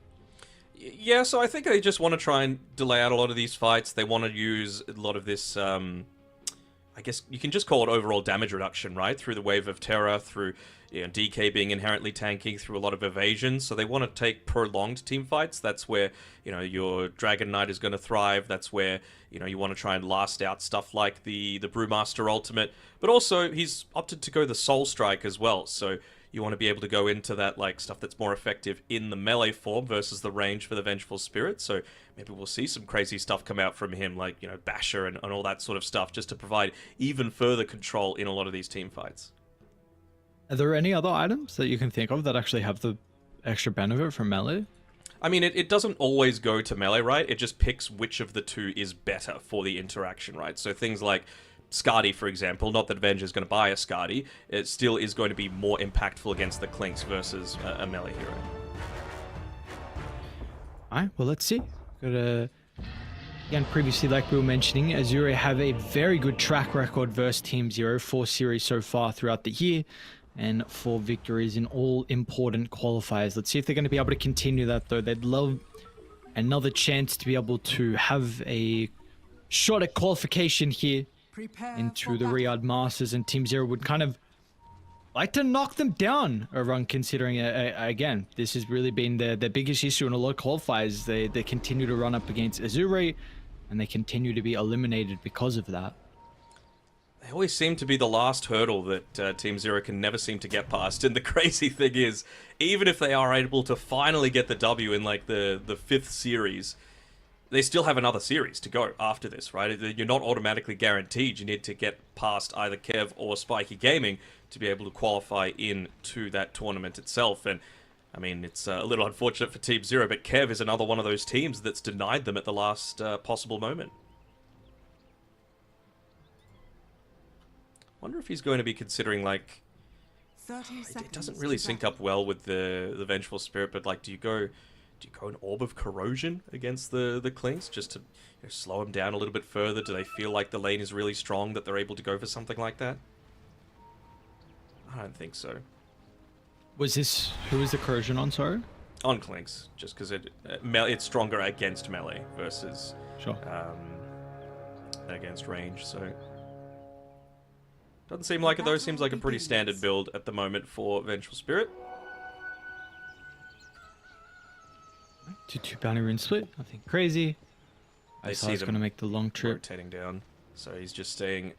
Yeah, so I think they just want to try and delay out a lot of these fights. They want to use a lot of this, I guess you can just call it overall damage reduction, right? Through the Wave of Terror, through DK being inherently tanky, through a lot of evasion. So they want to take prolonged team fights. That's where, your Dragon Knight is going to thrive. That's where, you want to try and last out stuff like the Brewmaster ultimate. But also, he's opted to go the Soul Strike as well. So you want to be able to go into that like stuff that's more effective in the melee form versus the range for the Vengeful Spirit. So maybe we'll see some crazy stuff come out from him, like, Basher and all that sort of stuff, just to provide even further control in a lot of these team fights. Are there any other items that you can think of that actually have the extra benefit from melee? I mean, it doesn't always go to melee, right? It just picks which of the two is better for the interaction, right? So things like Skadi, for example, not that Venge is going to buy a Skadi, it still is going to be more impactful against the Clinks versus a melee hero. Alright, well, let's see. Again, previously, like we were mentioning, Azure have a very good track record versus Team Zero, 4 series so far throughout the year, and 4 victories in all important qualifiers. Let's see if they're going to be able to continue that, though. They'd love another chance to be able to have a shot at qualification here into the Riyadh Masters, and Team Zero would kind of like to knock them down around, considering, again, this has really been their biggest issue in a lot of qualifiers. They continue to run up against Azure, and they continue to be eliminated because of that. They always seem to be the last hurdle that Team Zero can never seem to get past. And the crazy thing is, even if they are able to finally get the W in like the 5th series, they still have another series to go after this, right? You're not automatically guaranteed. You need to get past either Kev or Spiky Gaming to be able to qualify into that tournament itself. And I mean, it's a little unfortunate for Team Zero, but Kev is another one of those teams that's denied them at the last possible moment. Wonder if he's going to be considering, like, 30 seconds. it doesn't really sync up well with the Vengeful Spirit, but like, do you go an Orb of Corrosion against the Clinks just to slow them down a little bit further? Do they feel like the lane is really strong that they're able to go for something like that? I don't think so. Who was the corrosion on, sorry? On Clinks, just because it's stronger against melee versus Sure. against range, so... Doesn't seem like it though, seems like a pretty standard build at the moment for Vengeful Spirit. 2-2 bounty rune split, nothing crazy. I see He's them going to make the long trip. rotating down, so he's just staying,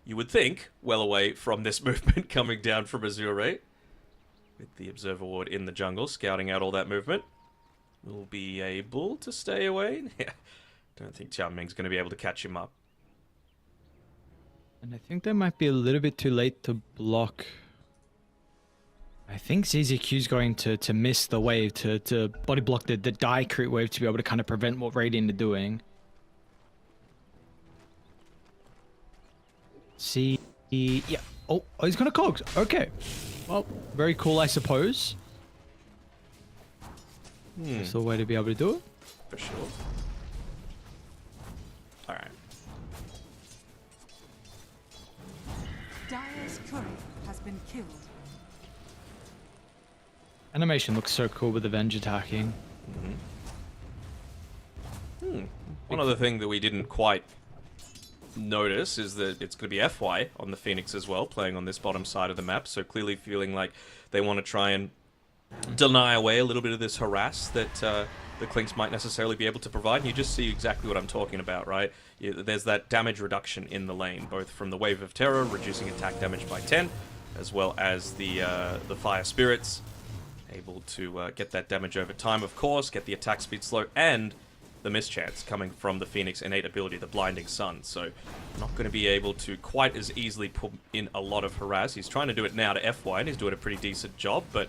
you would think, well away from this movement coming down from Azure, with the Observer Ward in the jungle, scouting out all that movement. Will be able to stay away. Yeah, don't think Tianming's going to be able to catch him up. And I think they might be a little bit too late to block. I think ZZQ's going to miss the wave, to body block the die crit wave to be able to kind of prevent what Radiant are doing. See, yeah. Oh, he's gonna cogs. Okay. Well, very cool, I suppose. That's the way to be able to do it. For sure. Alright. Dire's turret has been killed. Animation looks so cool with Avenge attacking. One other thing that we didn't quite notice is that it's going to be FY on the Phoenix as well, playing on this bottom side of the map, so clearly feeling like they want to try and deny away a little bit of this harass that the Clinks might necessarily be able to provide. And you just see exactly what I'm talking about, right? There's that damage reduction in the lane, both from the Wave of Terror, reducing attack damage by 10, as well as the Fire Spirits, able to get that damage over time, of course, get the attack speed slow, and the mischance coming from the Phoenix innate ability, the Blinding Sun. So not going to be able to quite as easily put in a lot of harass. He's trying to do it now to FY, and he's doing a pretty decent job, but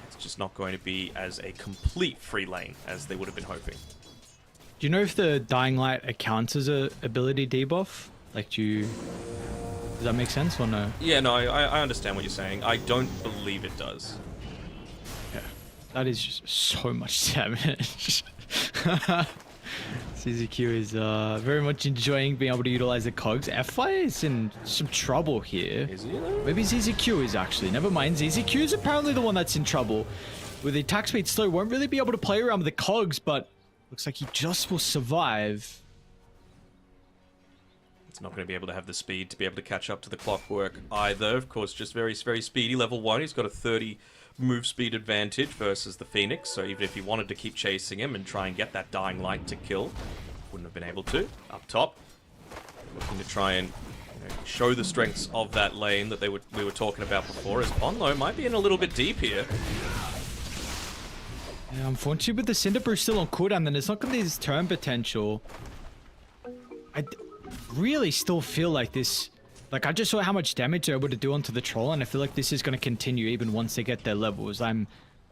it's just not going to be as a complete free lane as they would have been hoping. Do you know if the Dying Light accounts as a ability debuff? Like, does that make sense or no? Yeah, no, I understand what you're saying. I don't believe it does. Yeah. That is just so much damage. CZQ is very much enjoying being able to utilize the cogs. FY is in some trouble here. Is he though? Maybe ZZQ is actually. Never mind. ZZQ is apparently the one that's in trouble. With the attack speed slow, won't really be able to play around with the cogs, but looks like he just will survive. It's not going to be able to have the speed to be able to catch up to the clockwork either. Of course, just very, very speedy. Level 1, he's got a 30 move speed advantage versus the Phoenix, so even if he wanted to keep chasing him and try and get that Dying Light to kill, wouldn't have been able to. Up top, looking to try and show the strengths of that lane that we were talking about before, as Bonlo might be in a little bit deep here. Yeah, unfortunately, with the Cinder Brew still on cooldown, then it's not going to be his turn potential. I really still feel like this... Like, I just saw how much damage they're able to do onto the troll, and I feel like this is going to continue even once they get their levels. I'm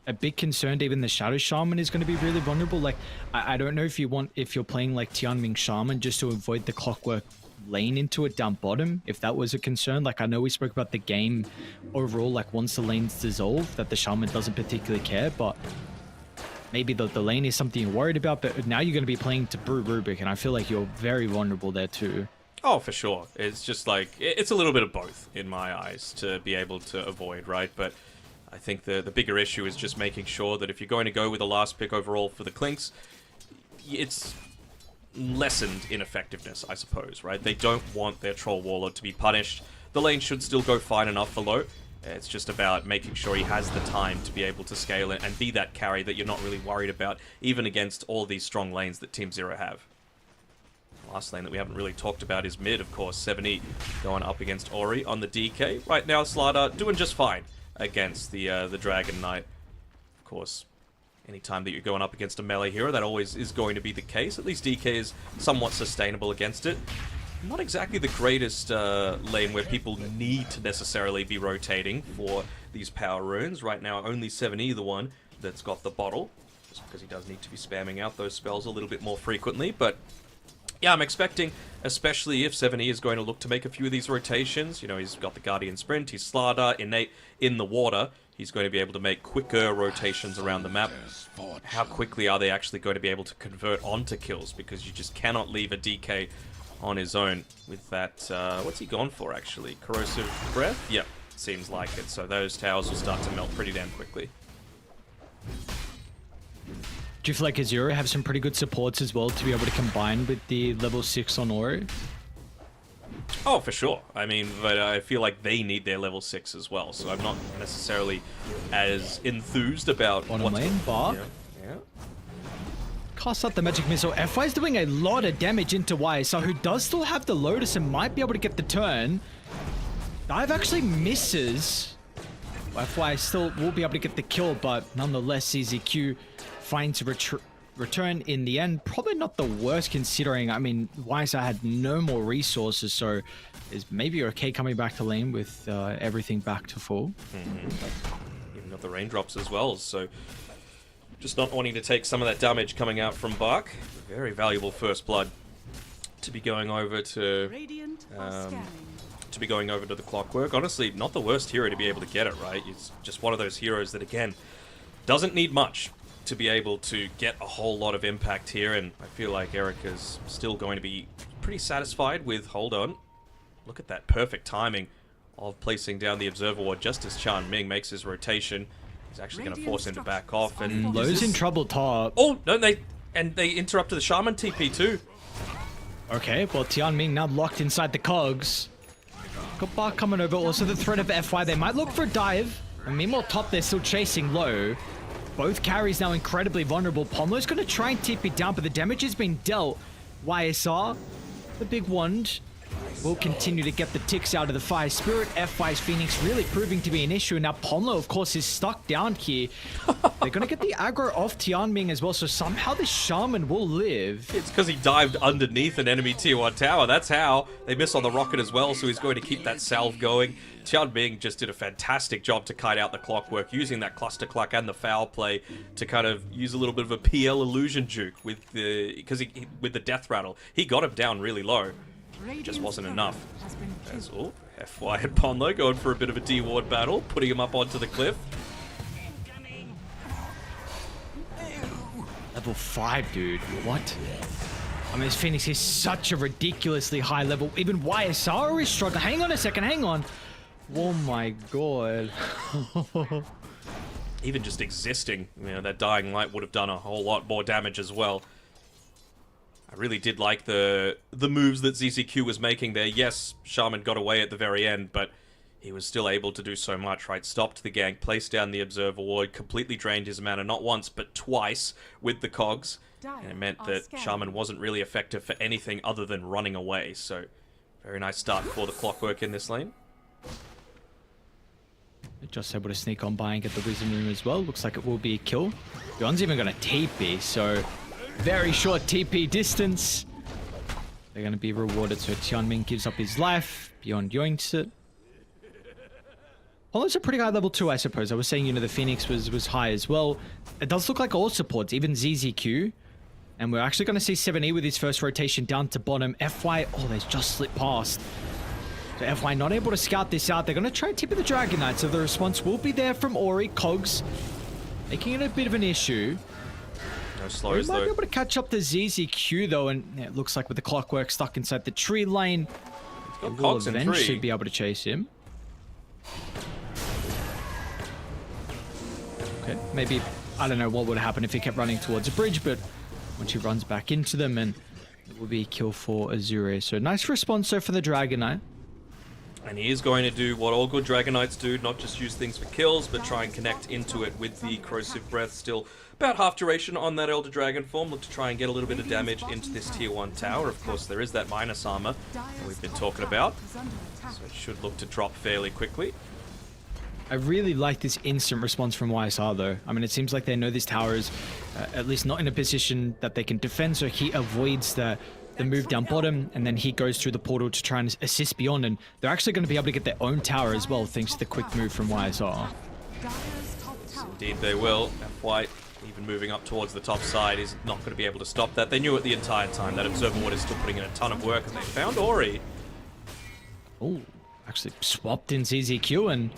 a bit concerned even the Shadow Shaman is going to be really vulnerable. Like, I don't know if you're playing like Tianming Shaman just to avoid the clockwork lane into it down bottom, if that was a concern. Like, I know we spoke about the game overall, like once the lane's dissolved, that the Shaman doesn't particularly care, but maybe the lane is something you're worried about, but now you're going to be playing to Brew Rubik, and I feel like you're very vulnerable there too. Oh, for sure. It's just like, it's a little bit of both in my eyes to be able to avoid, right? But I think the bigger issue is just making sure that if you're going to go with the last pick overall for the Clinks, it's lessened in effectiveness, I suppose, right? They don't want their Troll Warlord to be punished. The lane should still go fine enough for low. It's just about making sure he has the time to be able to scale it and be that carry that you're not really worried about, even against all these strong lanes that Team Zero have. Last lane that we haven't really talked about is mid, of course. 7E going up against Ori on the DK. Right now, Slardar doing just fine against the Dragon Knight. Of course, anytime that you're going up against a melee hero, that always is going to be the case. At least DK is somewhat sustainable against it. Not exactly the greatest lane where people need to necessarily be rotating for these power runes. Right now, only 7E the one that's got the bottle, just because he does need to be spamming out those spells a little bit more frequently. But yeah, I'm expecting, especially if 7E is going to look to make a few of these rotations. You know, he's got the Guardian Sprint, he's Slardar, Innate in the water. He's going to be able to make quicker rotations around the map. How quickly are they actually going to be able to convert onto kills? Because you just cannot leave a DK on his own with that. What's he gone for, actually? Corrosive Breath? Yep, seems like it. So those towers will start to melt pretty damn quickly. Do you feel like Azura have some pretty good supports as well to be able to combine with the level 6 on Ori? Oh, for sure. I mean, but I feel like they need their level 6 as well, so I'm not necessarily as enthused about Bottom lane, Bark. Yeah. Cast out the magic missile. FY is doing a lot of damage into YSR, who does still have the Lotus and might be able to get the turn. Dive actually misses. FY still will be able to get the kill, but nonetheless, CZQ finds a return in the end. Probably not the worst considering, I mean, YSR had no more resources, so is maybe okay coming back to lane with everything back to full. Even got the raindrops as well, so just not wanting to take some of that damage coming out from Bark. Very valuable first blood to be going over to Radiant are scanning. the Clockwork. Honestly, not the worst hero to be able to get it, right? It's just one of those heroes that, again, doesn't need much to be able to get a whole lot of impact here, and I feel like Erica's still going to be pretty satisfied with, hold on, look at that perfect timing of placing down the Observer Ward just as Chan Ming makes his rotation. He's actually going to force him to back off, and Lowe's in trouble top. oh, no, they interrupted the Shaman TP too. Okay, well, Tian Ming now locked inside the cogs. Got Bark coming over, also the threat of FY. They might look for a dive, and meanwhile top they're still chasing low. Both carries now incredibly vulnerable. Pomlo's going to try and TP down, but the damage has been dealt. YSR, the big wand, will continue to get the ticks out of the Fire Spirit. FY's Phoenix really proving to be an issue. Now Pomlo, of course, is stuck down here. They're going to get the aggro off Tianming as well, so somehow the Shaman will live. It's because he dived underneath an enemy tier 1 tower. That's how. They miss on the rocket as well, so he's going to keep that salve going. Tian Ming just did a fantastic job to kite out the Clockwork, using that cluster cluck and the foul play to kind of use a little bit of a PL illusion juke with the with the death rattle. He got him down really low. Just wasn't enough. As, oh, FY and Ponlo going for a bit of a D-Ward battle, putting him up onto the cliff. Level 5, dude. What? I mean, this Phoenix is such a ridiculously high level. Even YSR is struggling. Hang on a second, hang on. Oh my god. Even just existing, you know, that Dying Light would have done a whole lot more damage as well. I really did like the moves that ZZQ was making there. Yes, Shaman got away at the very end, but he was still able to do so much, right? Stopped the gank, placed down the Observer Ward, completely drained his mana, not once, but twice with the cogs. And it meant that Shaman wasn't really effective for anything other than running away. So, very nice start for the Clockwork in this lane. Just able to sneak on by and get the Wisdom Room as well. Looks like it will be a kill. Beyond's even going to TP, so very short TP distance. They're going to be rewarded, so Tianming gives up his life. Beyond yoinks it. Well, it's a pretty high level too, I suppose. I was saying, you know, the Phoenix was high as well. It does look like all supports, even ZZQ. And we're actually going to see 7E with his first rotation down to bottom. FY, oh, they just slipped past. So FY not able to scout this out. They're going to try and tip the Dragon Knight, so the response will be there from Ori. Cogs making it a bit of an issue. No slows, We might though. be able to catch up to ZZQ, though, and yeah, it looks like with the Clockwork stuck inside the tree lane, Got will Cogs in eventually 3. be able to chase him. Okay, maybe, I don't know what would happen if he kept running towards a bridge, but once he runs back into them, and it will be a kill for Azure. So nice response though for the Dragon Knight. And he is going to do what all good Dragon Knights do, not just use things for kills, but try and connect into it with the Corrosive Breath. Still about half duration on that Elder Dragon form. Look to try and get a little bit of damage into this tier 1 tower. Of course, there is that minus armor that we've been talking about, so it should look to drop fairly quickly. I really like this instant response from YSR though. I mean, it seems like they know this tower is at least not in a position that they can defend, so he avoids the move down bottom, and then he goes through the portal to try and assist beyond, and they're actually going to be able to get their own tower as well, thanks to the quick move from YSR. Indeed they will. White, even moving up towards the top side, is not going to be able to stop that. They knew it the entire time. That Observer Ward is still putting in a ton of work, and they found Ori. Oh, actually swapped in ZZQ, and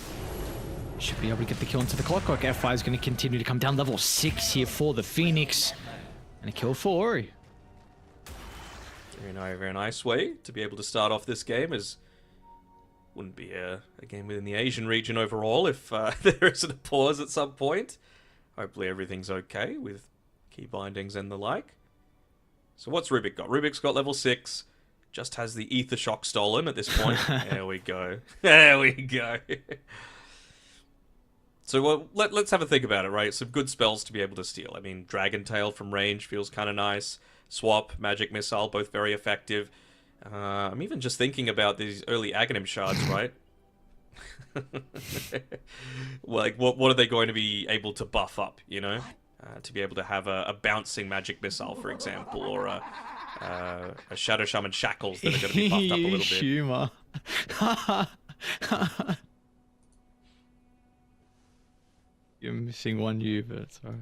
should be able to get the kill into the clockwork. F5 is going to continue to come down. Level 6 here for the Phoenix, and a kill for Ori. Very nice way to be able to start off this game, as wouldn't be a game within the Asian region overall if there isn't a pause at some point. Hopefully everything's okay with key bindings and the like. So what's Rubik got? Rubik's got level 6, just has the Ether Shock stolen at this point. There we go. There we go. So well, let's have a think about it, right? Some good spells to be able to steal. I mean, Dragon Tail from range feels kind of nice. Swap, Magic Missile, both very effective. I'm even just thinking about these early Aghanim shards, right? Like, what are they going to be able to buff up, you know? To be able to have a bouncing Magic Missile, for example, or a Shadow Shaman Shackles that are going to be buffed up a little bit. Humor. You're missing one U, but it's alright.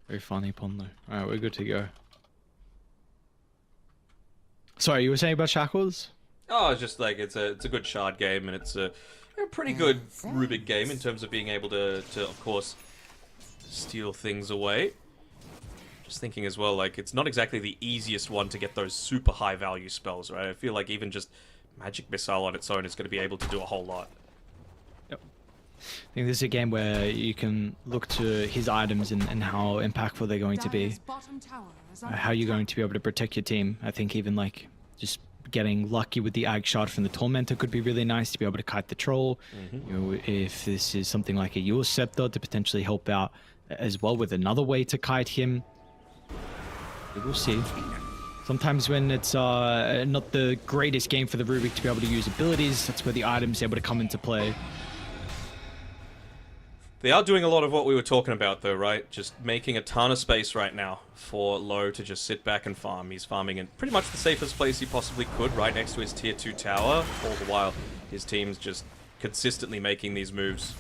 Very funny pun though. Alright, we're good to go. Sorry, you were saying about Shackles? Oh, it's just like it's a good shard game, and it's a pretty good Rubik game in terms of being able to of course steal things away. Just thinking as well, like, it's not exactly the easiest one to get those super high value spells, right? I feel like even just Magic Missile on its own is going to be able to do a whole lot. Yep. I think this is a game where you can look to his items and how impactful they're going to be. How you're going to be able to protect your team. I think even like just getting lucky with the Ag Shard from the Tormentor could be really nice to be able to kite the Troll. You know, if this is something like a Yule Scepter to potentially help out as well with another way to kite him. We will see. Sometimes when it's not the greatest game for the Rubik to be able to use abilities, that's where the item's able to come into play. They are doing a lot of what we were talking about though, right? Just making a ton of space right now for Low to just sit back and farm. He's farming in pretty much the safest place he possibly could, right next to his tier 2 tower. All the while, his team's just consistently making these moves.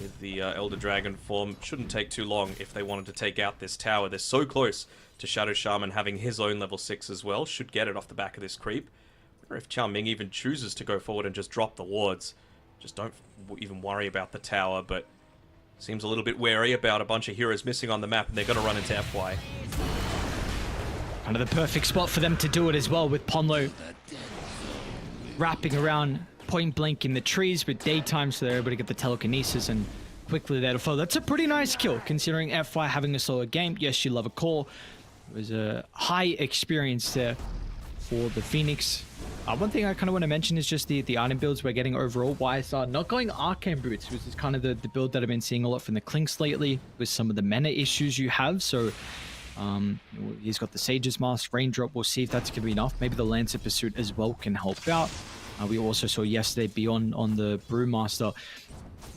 With the Elder Dragon form, shouldn't take too long if they wanted to take out this tower. They're so close to Shadow Shaman having his own level 6 as well. Should get it off the back of this creep. I wonder if Chao Ming even chooses to go forward and just drop the wards. Just don't even worry about the tower, but seems a little bit wary about a bunch of heroes missing on the map, and they're going to run into FY. Kind of the perfect spot for them to do it as well, with Ponlo wrapping around point blank in the trees with daytime, so they're able to get the telekinesis and quickly there to follow. That's a pretty nice kill, considering FY having a slower game. Yes, you love a call. It was a high experience there for the Phoenix. One thing I kind of want to mention is just the item builds we're getting overall. YSR not going Arcane Boots, which is kind of the build that I've been seeing a lot from the Clinks lately with some of the mana issues you have. So he's got the Sage's Mask, Raindrop. We'll see if that's going to be enough. Maybe the Lancer Pursuit as well can help out. We also saw yesterday Beyond on the Brewmaster.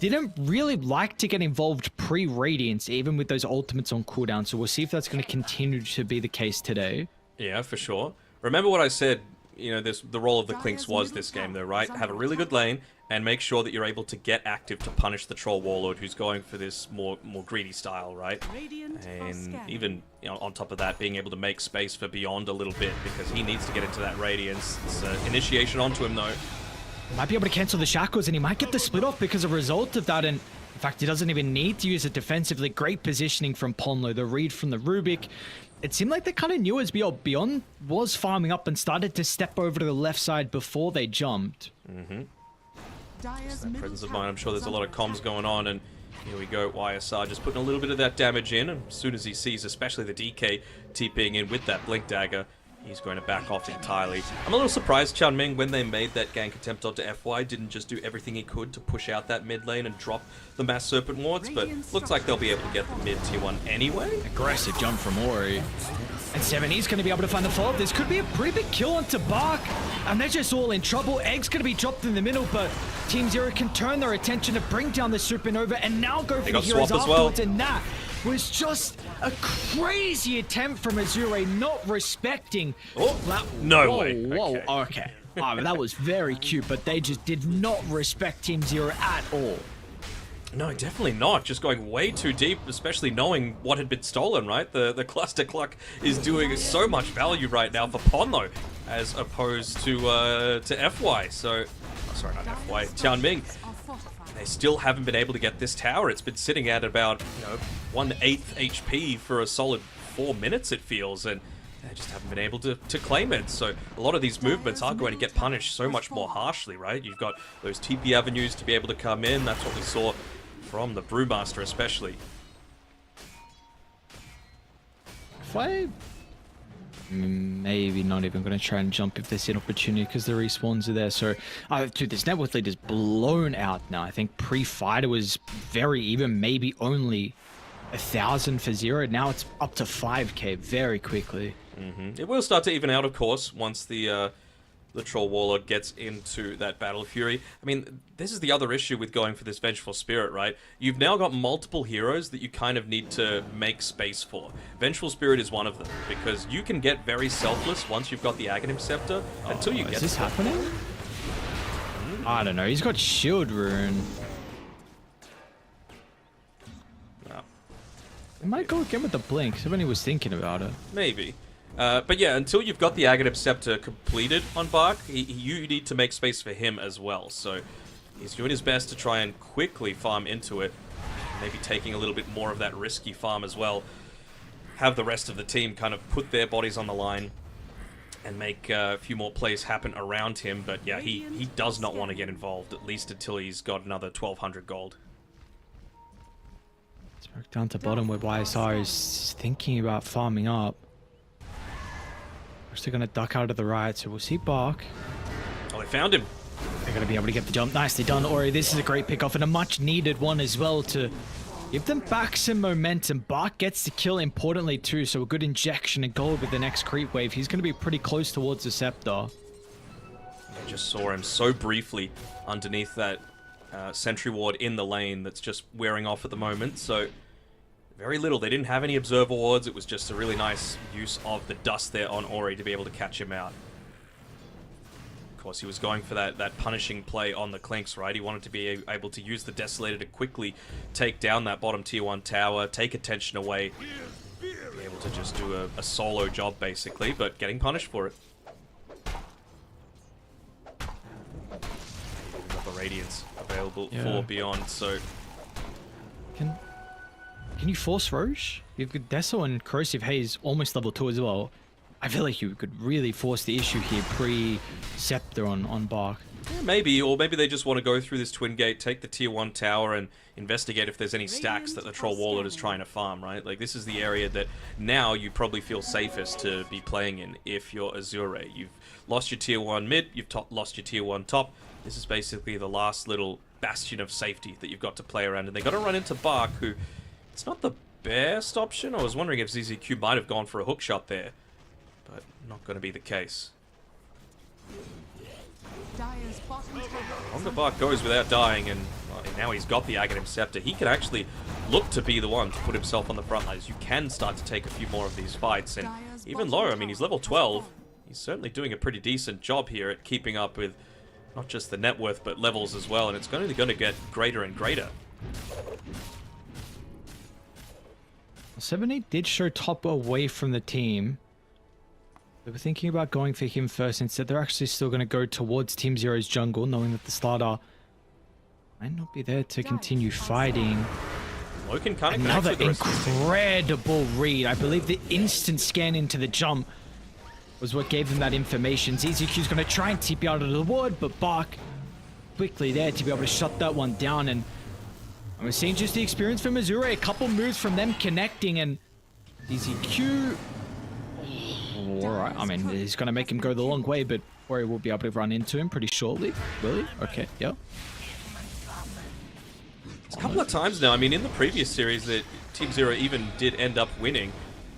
Didn't really like to get involved pre-Radiance, even with those ultimates on cooldown. So we'll see if that's going to continue to be the case today. Yeah, for sure. Remember what I said, you know, the role of the Clinks was this game though, right? Have a really good lane and make sure that you're able to get active to punish the Troll Warlord who's going for this more greedy style, right? And even, you know, on top of that, being able to make space for Beyond a little bit because he needs to get into that Radiance. It's initiation onto him though. Might be able to cancel the shackles and he might get the split off because of a result of that. And in fact, he doesn't even need to use it defensively. Great positioning from Ponlo, the read from the Rubik. It seemed like they kind of knew as Beyond was farming up and started to step over to the left side before they jumped. That presence of mind, I'm sure there's a lot of comms going on, and Here we go, YSR just putting a little bit of that damage in, and as soon as he sees especially the DK TPing in with that Blink Dagger, he's going to back off entirely. I'm a little surprised Chanming, when they made that gank attempt onto FY, didn't just do everything he could to push out that mid lane and drop the Mass Serpent wards, but looks like they'll be able to get the mid tier 1 anyway. Aggressive jump from Ori. And 70's going to be able to find the follow-up. This could be a pretty big kill onto Bark. And they're just all in trouble. Egg's going to be dropped in the middle, but Team Zero can turn their attention to bring down the Supernova and now go for the heroes afterwards. And that was just a crazy attempt from Azure, not respecting. Oh, no way. Whoa, okay. That was very cute, but they just did not respect Team Zero at all. No, definitely not. Just going way too deep, especially knowing what had been stolen, right? The Cluster Cluck is doing so much value right now for Pono, as opposed to FY. So, sorry, not FY, Tianming. They still haven't been able to get this tower. It's been sitting at about, 1/8 HP for a solid 4 minutes, it feels, and they just haven't been able to claim it. So a lot of these movements are going to get punished so much more harshly, right? You've got those TP avenues to be able to come in. That's what we saw from the Brewmaster especially. If I maybe not even going to try and jump if there's an opportunity because the respawns are there. So, dude, this net worth lead is blown out now. I think pre-fight it was very even, maybe only 1,000 for Zero. Now it's up to 5k very quickly. It will start to even out, of course, once the Troll Warlord gets into that Battle Fury. I mean, this is the other issue with going for this Vengeful Spirit, right? You've now got multiple heroes that you kind of need to make space for. Vengeful Spirit is one of them, because you can get very selfless once you've got the Aghanim Scepter, until you get... Is this happening? I don't know, he's got Shield Rune. No. It might go again with the Blink, somebody was thinking about it. Maybe. But yeah, until you've got the Aghanim Scepter completed on Bark, you need to make space for him as well. So he's doing his best to try and quickly farm into it. Maybe taking a little bit more of that risky farm as well. Have the rest of the team kind of put their bodies on the line and make a few more plays happen around him. But yeah, he does not want to get involved, at least until he's got another 1,200 gold. It's back down to bottom where YSR is thinking about farming up. They're going to duck out of the right, so we'll see Bark. Oh, they found him. They're going to be able to get the jump. Nicely done, Ori. This is a great pick-off and a much-needed one as well to give them back some momentum. Bark gets the kill importantly too, so a good injection of gold with the next creep wave. He's going to be pretty close towards the Scepter. I just saw him so briefly underneath that sentry ward in the lane that's just wearing off at the moment, so... Very little. They didn't have any observer wards. It was just a really nice use of the dust there on Ori to be able to catch him out. Of course, he was going for that punishing play on the Clinks, right? He wanted to be able to use the Desolator to quickly take down that bottom tier 1 tower, take attention away, be able to just do a solo job, basically, but getting punished for it. We've got the Radiance available for Beyond, so... Can you force Roche? You've got Deso and Corrosive Haze almost level 2 as well. I feel like you could really force the issue here pre-Scepter on Bark. Yeah, maybe, or maybe they just want to go through this Twin Gate, take the tier 1 tower and investigate if there's any stacks that the Troll Warlord is trying to farm, right? Like, this is the area that now you probably feel safest to be playing in if you're Azure. You've lost your tier 1 mid, you've lost your tier 1 top. This is basically the last little bastion of safety that you've got to play around, and they got to run into Bark, who... It's not the best option. I was wondering if ZZQ might have gone for a hook shot there, but not going to be the case. On the Bark goes without dying, and now he's got the Aghanim Scepter. He can actually look to be the one to put himself on the front lines. You can start to take a few more of these fights, and even low, I mean, he's level 12. He's certainly doing a pretty decent job here at keeping up with not just the net worth, but levels as well, and it's only going to get greater and greater. 7-8 did show top away from the team. They were thinking about going for him first. Instead, they're actually still going to go towards Team Zero's jungle, knowing that the starter might not be there to continue fighting. Loken can't Another incredible read. I believe the instant scan into the jump was what gave them that information. ZZQ's going to try and TP out of the ward, but Bark quickly there to be able to shut that one down. And And we're seeing just the experience from Azure. A couple moves from them connecting, and DZQ. Oh, all right. I mean, he's going to make him go the long way, but Warrior will be able to run into him pretty shortly. Will he? Okay, yeah. A couple of times now. I mean, in the previous series that Team Zero even did end up winning.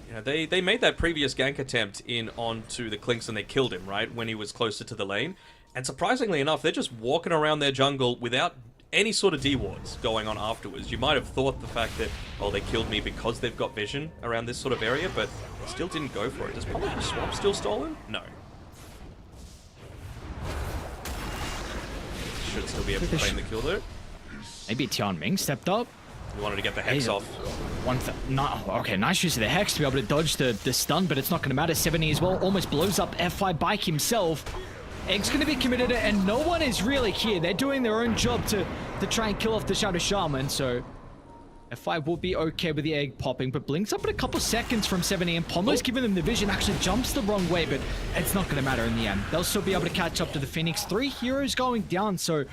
You know, they made that previous gank attempt in onto the Clinks and they killed him, right, when he was closer to the lane. And surprisingly enough, they're just walking around their jungle without any sort of D-wards going on afterwards. You might have thought the fact that, oh, they killed me because they've got vision around this sort of area, but they still didn't go for it. Does Pomlo's swap still stolen? No. Should still be able to claim the kill there. Maybe Tian Ming stepped up. We wanted to get the Hex off. Okay, nice use of the Hex to be able to dodge the stun, but it's not going to matter. 70 as well, almost blows up F5 by himself. Egg's going to be committed, and no one is really here. They're doing their own job to try and kill off the Shadow Shaman, so F5 will be okay with the Egg popping, but blinks up in a couple seconds from 70, and Pomlo's giving them the vision, actually jumps the wrong way, but it's not going to matter in the end. They'll still be able to catch up to the Phoenix. 3 heroes going down, so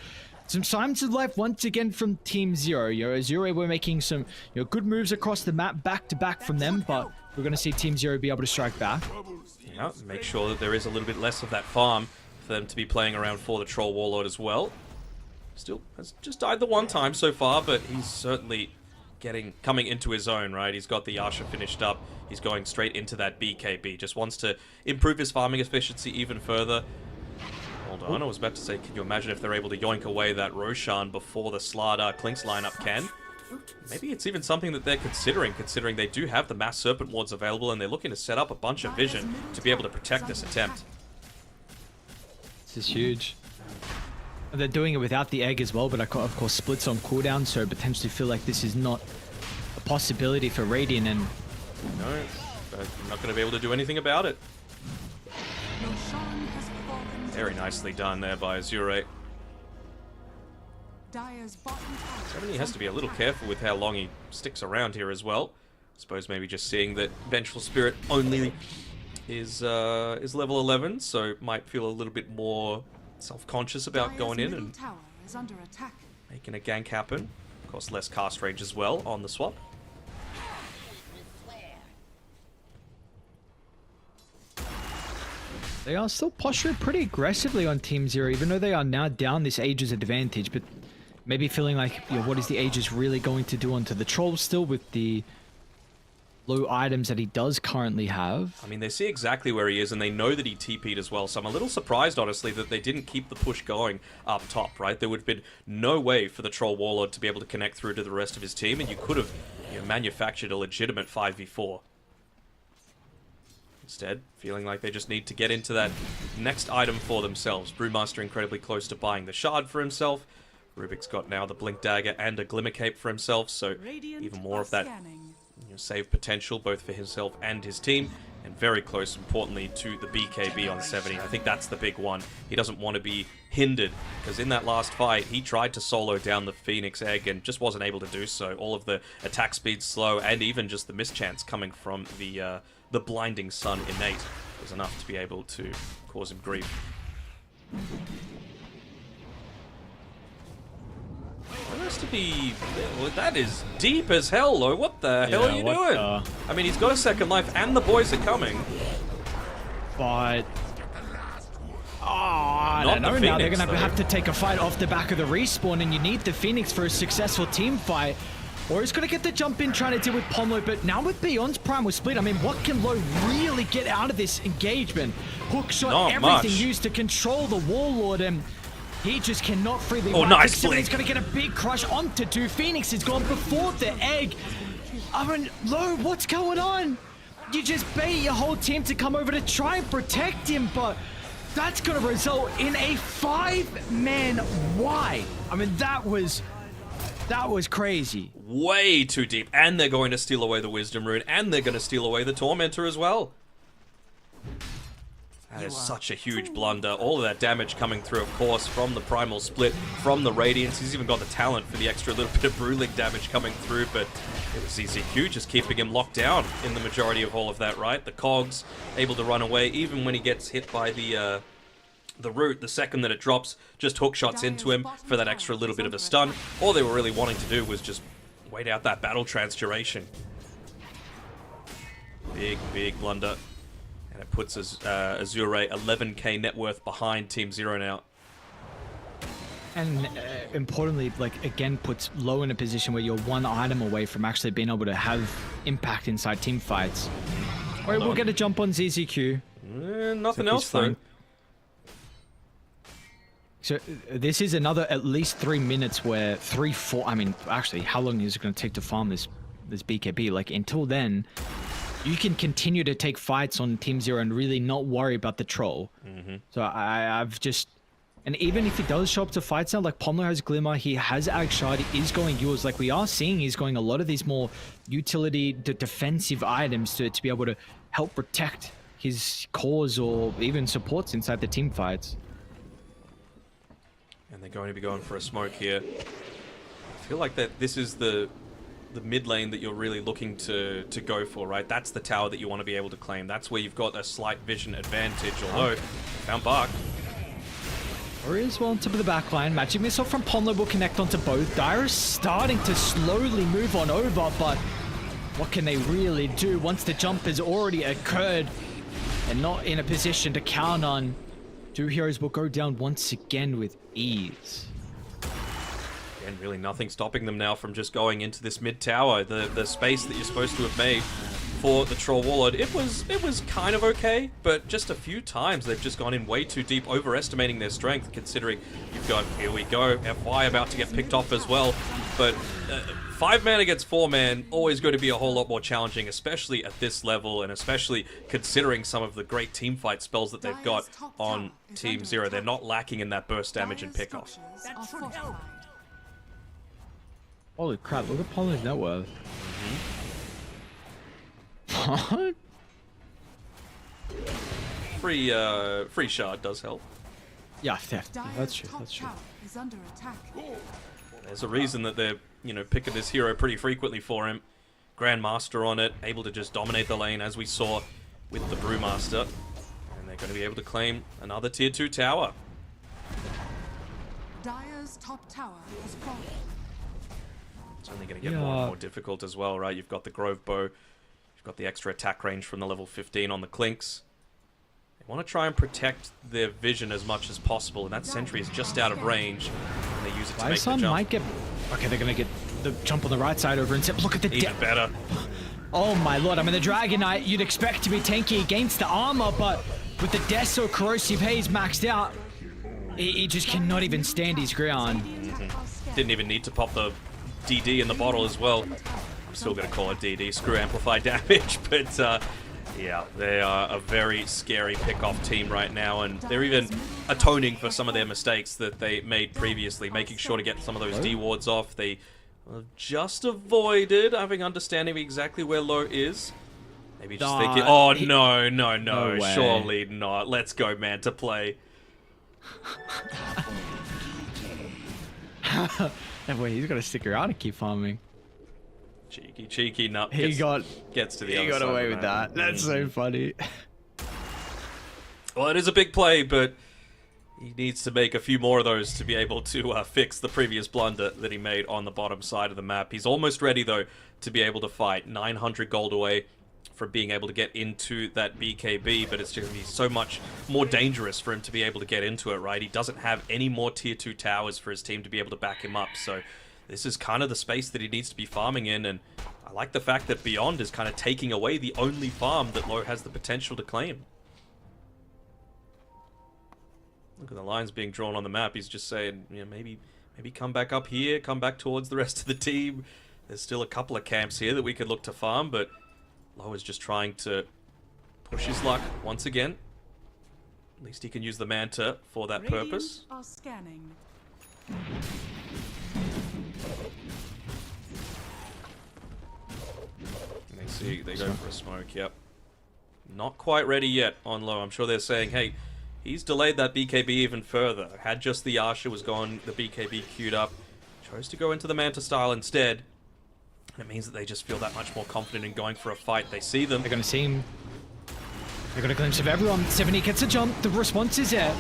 some signs of life once again from Team Zero. Azure were making some good moves across the map back to back from them, but we're going to see Team Zero be able to strike back. Yeah, make sure that there is a little bit less of that farm for them to be playing around for the Troll Warlord as well. Still has just died the one time so far, but he's certainly coming into his own, right? He's got the Yasha finished up. He's going straight into that BKB. Just wants to improve his farming efficiency even further. Hold on, I was about to say, can you imagine if they're able to yoink away that Roshan before the Slardar Clinks lineup can? Maybe it's even something that they're considering they do have the Mass Serpent Wards available and they're looking to set up a bunch of vision to be able to protect this attempt. This is huge. And they're doing it without the Egg as well, but of course splits on cooldown, so potentially feel like this is not a possibility for Radiant, and no, they're not going to be able to do anything about it. Very nicely done there by Azure. 70 has to be a little careful with how long he sticks around here as well. I suppose maybe just seeing that Vengeful Spirit only is level 11, so might feel a little bit more self-conscious about going in and making a gank happen. Of course, less cast range as well on the swap. They are still posturing pretty aggressively on Team Zero, even though they are now down this Aegis advantage, but maybe feeling like, what is the Aegis really going to do onto the Troll still with the low items that he does currently have. I mean, they see exactly where he is, and they know that he TP'd as well, so I'm a little surprised, honestly, that they didn't keep the push going up top, right? There would have been no way for the Troll Warlord to be able to connect through to the rest of his team, and you could have manufactured a legitimate 5v4. Instead, feeling like they just need to get into that next item for themselves. Brewmaster incredibly close to buying the Shard for himself. Rubik's got now the Blink Dagger and a Glimmer Cape for himself, so even more of that save potential both for himself and his team. And very close, importantly, to the BKB on 70. I think that's the big one. He doesn't want to be hindered, because in that last fight, he tried to solo down the Phoenix Egg and just wasn't able to do so. All of the attack speed slow, and even just the mischance coming from the Blinding Sun innate was enough to be able to cause him grief. That has to be... Well, that is deep as hell, though. What the hell are you doing? I mean, he's got a second life, and the boys are coming. But... I don't know. Now they're going to have to take a fight off the back of the respawn, and you need the Phoenix for a successful team fight. Or he's going to get the jump in trying to deal with Pomlo, but now with Beyond's Primal Split, I mean, what can Low really get out of this engagement? Hook shot, not everything much. used to control the Warlord, and he just cannot freely Oh, nice blink. He's going to get a big crush onto 2. Phoenix is gone before the Egg. I mean, Low, what's going on? You just bait your whole team to come over to try and protect him, but that's going to result in a 5-man Y. I mean, that was crazy. Way too deep. And they're going to steal away the Wisdom Rune, and they're going to steal away the Tormentor as well. That is such a huge blunder. All of that damage coming through, of course, from the Primal Split, from the Radiance. He's even got the talent for the extra little bit of Brewling damage coming through, but it was ZZQ just keeping him locked down in the majority of all of that, right? The Cogs able to run away, even when he gets hit by the the root, the second that it drops, just hook shots into him for that extra little bit of a stun. All they were really wanting to do was just wait out that battle trance duration. Big blunder. And it puts Azure 11k net worth behind Team Zero now. And importantly, like, again, puts Low in a position where you're one item away from actually being able to have impact inside team fights. Alright, we'll get a jump on ZZQ. Nothing else, though. So this is another at least 3 minutes where 3-4. I mean, actually, how long is it going to take to farm this BKB? Like, until then, you can continue to take fights on Team Zero and really not worry about the troll. So I've just, and even if he does show up to fights now, like Pomler has Glimmer, he has Agshard, he is going yours. Like we are seeing, he's going a lot of these more utility, defensive items to be able to help protect his cause or even supports inside the team fights. And they're going to be going for a smoke here. I feel like that this is the mid lane that you're really looking to go for, right? That's the tower that you want to be able to claim. That's where you've got a slight vision advantage, although found Bark. Warriors well on top of the back line. Magic Missile from Ponlo will connect onto both. Dyra's starting to slowly move on over, but what can they really do once the jump has already occurred and not in a position to count on? Two heroes will go down once again with ease. And really nothing stopping them now from just going into this mid tower. The space that you're supposed to have made for the Troll Warlord, it was kind of okay, but just a few times they've just gone in way too deep, overestimating their strength, considering you've got, here we go, FY about to get picked off as well. But 5-man against 4-man, always going to be a whole lot more challenging, especially at this level, and especially considering some of the great team fight spells that they've got on Team Zero. They're not lacking in that burst damage and pickoff. Holy crap, look at Ponlo's net worth. What? Free shard does help. Yeah, that's true, that's true. Is under attack. There's a reason that they're, picking this hero pretty frequently for him. Grandmaster on it, able to just dominate the lane as we saw with the Brewmaster. And they're going to be able to claim another tier 2 tower. Dire's top tower has fallen. It's only going to get more and more difficult as well, right? You've got the Grove Bow. You've got the extra attack range from the level 15 on the Clinks. They want to try and protect their vision as much as possible, and that sentry is just out of range. And they use it to make the jump. Might get... Okay, they're going to get the jump on the right side over and zip. Look at the even better. Oh my lord, I mean the Dragon Knight, you'd expect to be tanky against the armor, but with the Death so Corrosive Haze maxed out, he just cannot even stand his ground. Didn't even need to pop the DD in the bottle as well. I'm still going to call it DD, screw amplified damage, but yeah, they are a very scary pick-off team right now, and they're even atoning for some of their mistakes that they made previously, making sure to get some of those D wards off. They just avoided having understanding of exactly where Low is. Maybe just thinking, oh no, surely not. Let's go, man, to play. Wait, he's got to stick around and keep farming. Cheeky nut. Gets to the other side. He got away with that. That's so funny. Well, it is a big play, but he needs to make a few more of those to be able to fix the previous blunder that he made on the bottom side of the map. He's almost ready, though, to be able to fight. 900 gold away from being able to get into that BKB, but it's going to be so much more dangerous for him to be able to get into it, right? He doesn't have any more tier 2 towers for his team to be able to back him up, so this is kind of the space that he needs to be farming in, and I like the fact that Beyond is kind of taking away the only farm that Low has the potential to claim. Look at the lines being drawn on the map. He's just saying, maybe come back up here, come back towards the rest of the team. There's still a couple of camps here that we could look to farm, but Low is just trying to push his luck once again. At least he can use the Manta for that purpose. Are scanning. They go for a smoke, yep. Not quite ready yet on Low. I'm sure they're saying, hey, he's delayed that BKB even further. Had just the Asha was gone, the BKB queued up. Chose to go into the Manta style instead. And it means that they just feel that much more confident in going for a fight. They see them. They're going to see him. They got a glimpse of everyone. 70 gets a jump. The response is there.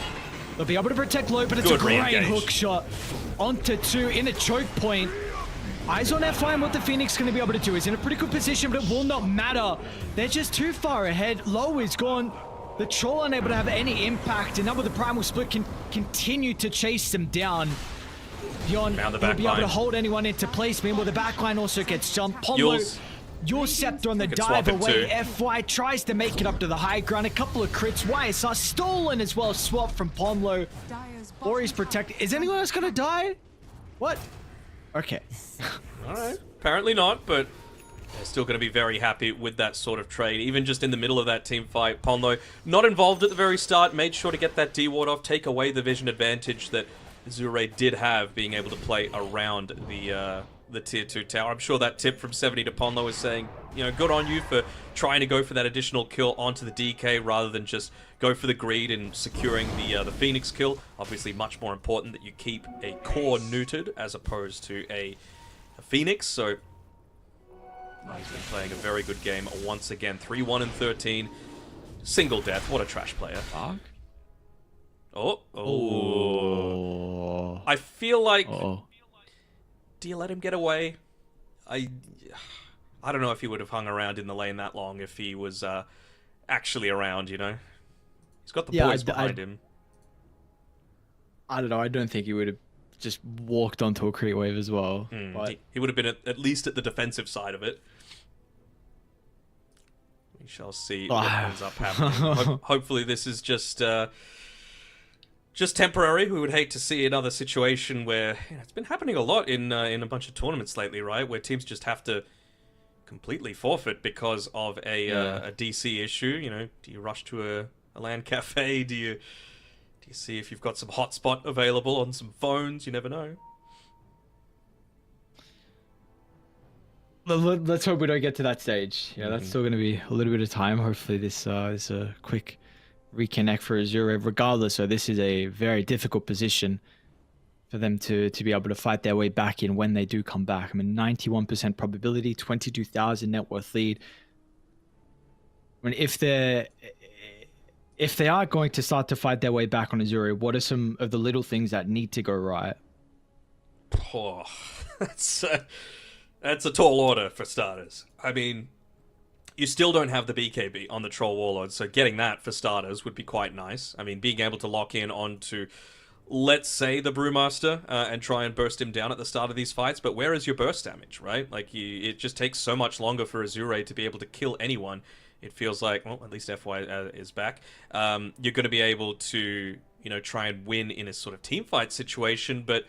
They'll be able to protect low, but it's Good a great re-engage. hook shot onto 2 in a choke point. Eyes on F1 and what the Phoenix going to be able to do. He's in a pretty good position, but it will not matter. They're just too far ahead. Low is gone. The Troll unable to have any impact, and now with the Primal Split can continue to chase them down. Beyond, Found the he'll be able to backline. hold anyone into place. Meanwhile, the backline also gets jumped. Yules. Your Scepter on the Can dive swap him away. too. FY tries to make it up to the high ground. A couple of crits. YSR stolen as well. Swap from Pomlo. Dire's Or he's bottom protected. tower Is anyone else going to die? What? Okay. All right. Apparently not, but they're still going to be very happy with that sort of trade. Even just in the middle of that team fight, Ponlo not involved at the very start, made sure to get that D-ward off, take away the vision advantage that Zure did have, being able to play around the tier 2 tower. I'm sure that tip from 70 to Ponlo is saying, you know, good on you for trying to go for that additional kill onto the DK rather than just go for the greed and securing the Phoenix kill. Obviously, much more important that you keep a core neutered as opposed to a Phoenix. So he's been playing a very good game once again. 3-1 and 13. Single death. What a trash player. Oh. I feel like... Do you let him get away? I don't know if he would have hung around in the lane that long if he was actually around, you know? He's got the boys behind him. I don't know. I don't think he would have just walked onto a crit wave as well. But He would have been at least at the defensive side of it. We shall see what ends up happening. Hopefully this is just temporary. We would hate to see another situation where, you know, it's been happening a lot in a bunch of tournaments lately, right? Where teams just have to completely forfeit because of a DC issue. You know, do you rush to a LAN cafe? Do you see if you've got some hotspot available on some phones? You never know. let's hope we don't get to that stage. Yeah, that's still going to be a little bit of time. Hopefully this is a quick reconnect for Azure. Regardless, so this is a very difficult position for them to be able to fight their way back in when they do come back. I mean, 91% probability, 22,000 net worth lead. I mean, if they are going to start to fight their way back on Azure, what are some of the little things that need to go right? Oh, that's a tall order for starters. I mean, you still don't have the BKB on the Troll Warlord, so getting that for starters would be quite nice. I mean, being able to lock in onto, let's say, the Brewmaster and try and burst him down at the start of these fights, but where is your burst damage, right? Like, it just takes so much longer for Azure to be able to kill anyone. It feels like, well, at least FY is back. You're going to be able to, you know, try and win in a sort of team fight situation, but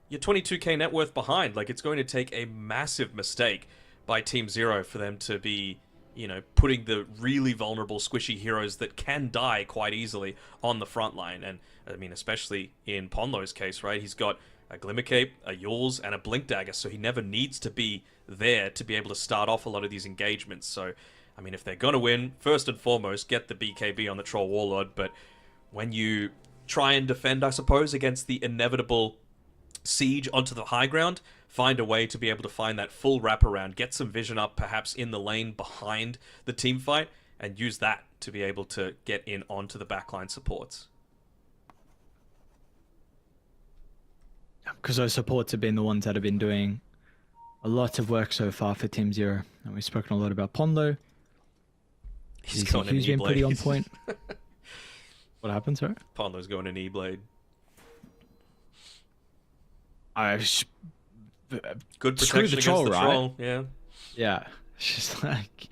you're 22k net worth behind. Like, it's going to take a massive mistake by Team Zero for them to be, you know, putting the really vulnerable, squishy heroes that can die quite easily on the front line. And, I mean, especially in Ponlo's case, right? He's got a Glimmer Cape, a Yules, and a Blink Dagger, so he never needs to be there to be able to start off a lot of these engagements. So, I mean, if they're going to win, first and foremost, get the BKB on the Troll Warlord. But when you try and defend, I suppose, against the inevitable siege onto the high ground, find a way to be able to find that full wraparound, get some vision up perhaps in the lane behind the team fight, and use that to be able to get in onto the backline supports. Because those supports have been the ones that have been doing a lot of work so far for Team Zero. And we've spoken a lot about Ponlo. He's going an been pretty on E-Blade. point. What happened, sir? Ponlo's going an E-Blade. Good Screw protection the troll, against the right? troll, yeah. Yeah, it's just like,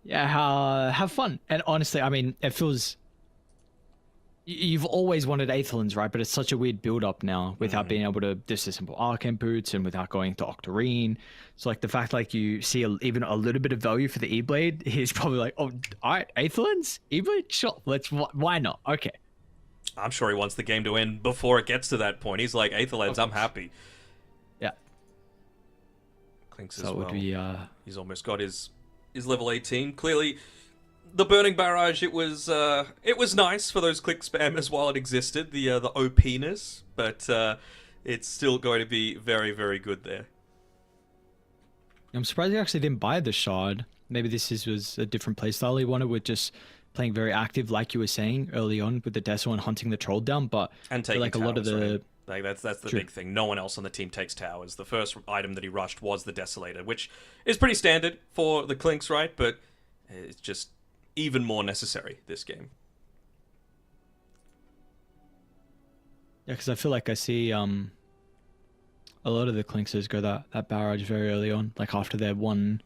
yeah, have fun. And honestly, I mean, it feels. You've always wanted Aethelins, right? But it's such a weird build-up now without being able to disassemble Arcane Boots and without going to Octarine. So, like, the fact, like, you see even a little bit of value for the E-Blade, he's probably like, oh, all right, Aethelins? E-Blade? Sure, why not? Okay. I'm sure he wants the game to end before it gets to that point. He's like, Aethelins, I'm happy. Yeah. Clinks So as it well. would be, He's almost got his level 18. Clearly, the Burning Barrage, it was nice for those click spammers while it existed, the OP-ness, but it's still going to be very, very good there. I'm surprised he actually didn't buy the shard. Maybe this was a different playstyle he wanted with just playing very active, like you were saying early on with the Deso and hunting the troll down. But And I feel taking like a lot of towers, the right? Like that's the True. big thing. No one else on the team takes towers. The first item that he rushed was the Desolator, which is pretty standard for the Clinks, right? But it's just even more necessary this game. yeah, because I feel like I see a lot of the Clinksers go that barrage very early on, like after their one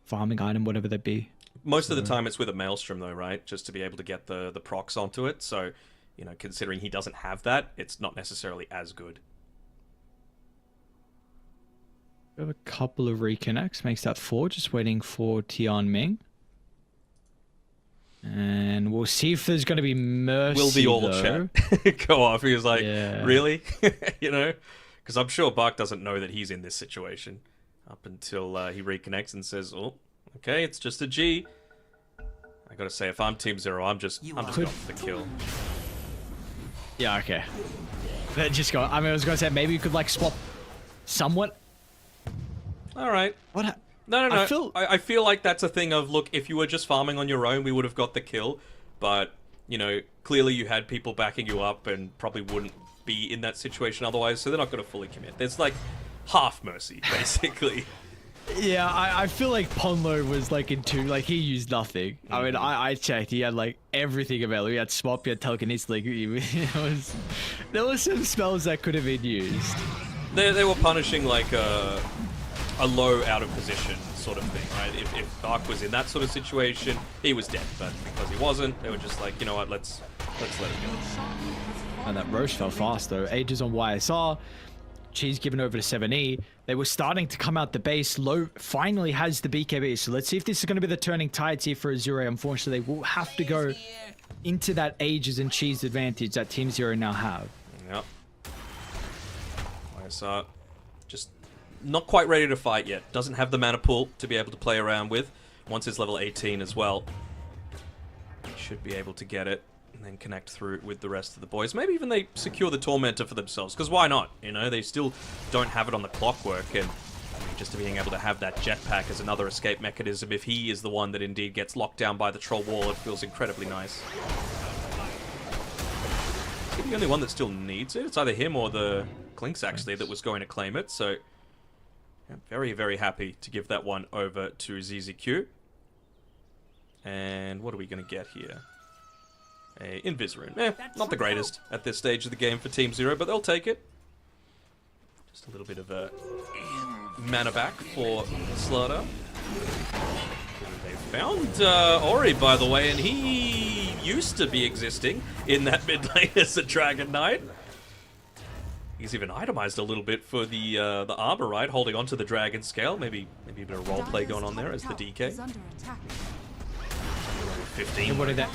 farming item, whatever that be. Most of the time it's with a Maelstrom, though, right? Just to be able to get the procs onto it. So, you know, considering he doesn't have that, it's not necessarily as good. We have a couple of reconnects, makes that 4. Just waiting for Tian Ming. And we'll see if there's going to be mercy. Will the all though. chat go off? He was like, Yeah. really? You know? Because I'm sure Bark doesn't know that he's in this situation up until he reconnects and says, oh, okay, it's just a G. I gotta say, if I'm Team Zero, I'm just going for the kill. Yeah, okay. Then just go. I mean, I was going to say maybe you could like swap somewhat. All right. What? No. I I feel like that's a thing of, look, if you were just farming on your own, we would have got the kill. But, you know, clearly you had people backing you up and probably wouldn't be in that situation otherwise, so they're not going to fully commit. There's like half mercy, basically. Yeah, I feel like Ponlo was like in 2, like he used nothing. I mean, I checked, he had like everything available. He had swap, he had telekinesis, like there was some spells that could have been used. They were punishing like a low out of position sort of thing, right? If Dark was in that sort of situation, he was dead. But because he wasn't, they were just like, you know what, let's let it go. And that Roche fell fast though. Ages on YSR. Cheese given over to 7E. They were starting to come out the base. Low finally has the BKB. So let's see if this is going to be the turning tides here for Azure. Unfortunately, they will have to go into that Ages and Cheese advantage that Team Zero now have. Yep. YSR just not quite ready to fight yet. Doesn't have the mana pool to be able to play around with. Once it's level 18 as well, he should be able to get it and then connect through with the rest of the boys. Maybe even they secure the Tormentor for themselves, because why not? You know, they still don't have it on the clockwork, and I mean, just being able to have that jetpack as another escape mechanism, if he is the one that indeed gets locked down by the troll wall, it feels incredibly nice. Is he the only one that still needs it? It's either him or the Clinks, actually, that was going to claim it, so I'm very, very happy to give that one over to ZZQ. And what are we going to get here? A Invis Rune. Not the greatest at this stage of the game for Team Zero, but they'll take it. Just a little bit of a mana back for Slaughter. They found Ori, by the way, and he used to be existing in that mid lane as a Dragon Knight. He's even itemized a little bit for the armor, right? Holding onto the Dragon Scale. Maybe a bit of roleplay going on there as the DK. 15. What did that?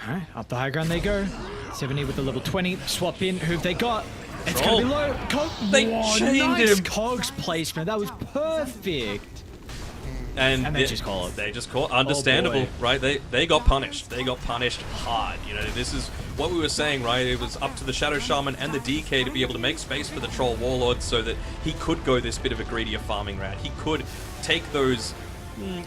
Alright, up the high ground they go. 70 with the level 20. Swap in. Who've they got? It's gonna be low. They chained nice him. Cogs placement. That was perfect. And they just call it. They just call it. Understandable, boy. right? They got punished. They got punished hard. You know, this is what we were saying, right? It was up to the Shadow Shaman and the DK to be able to make space for the Troll Warlord so that he could go this bit of a greedier farming route. He could take those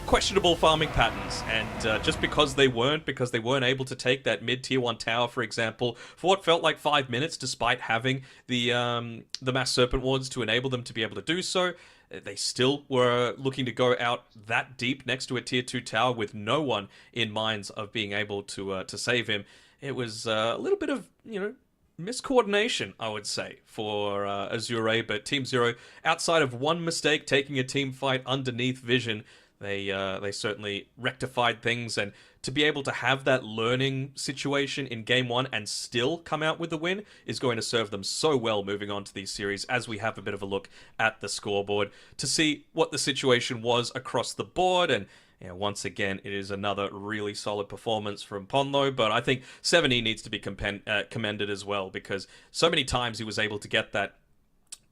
questionable farming patterns, and just because they weren't able to take that mid-tier 1 tower, for example, for what felt like 5 minutes, despite having the Mass Serpent Wards to enable them to be able to do so, they still were looking to go out that deep next to a tier 2 tower with no one in minds of being able to save him. It was a little bit of, you know, miscoordination, I would say, for Azure, but Team Zero, outside of one mistake, taking a team fight underneath Vision, they certainly rectified things, and to be able to have that learning situation in Game 1 and still come out with the win is going to serve them so well moving on to these series as we have a bit of a look at the scoreboard to see what the situation was across the board. And once again, it is another really solid performance from Ponlo, but I think 7E needs to be commended as well, because so many times he was able to get that.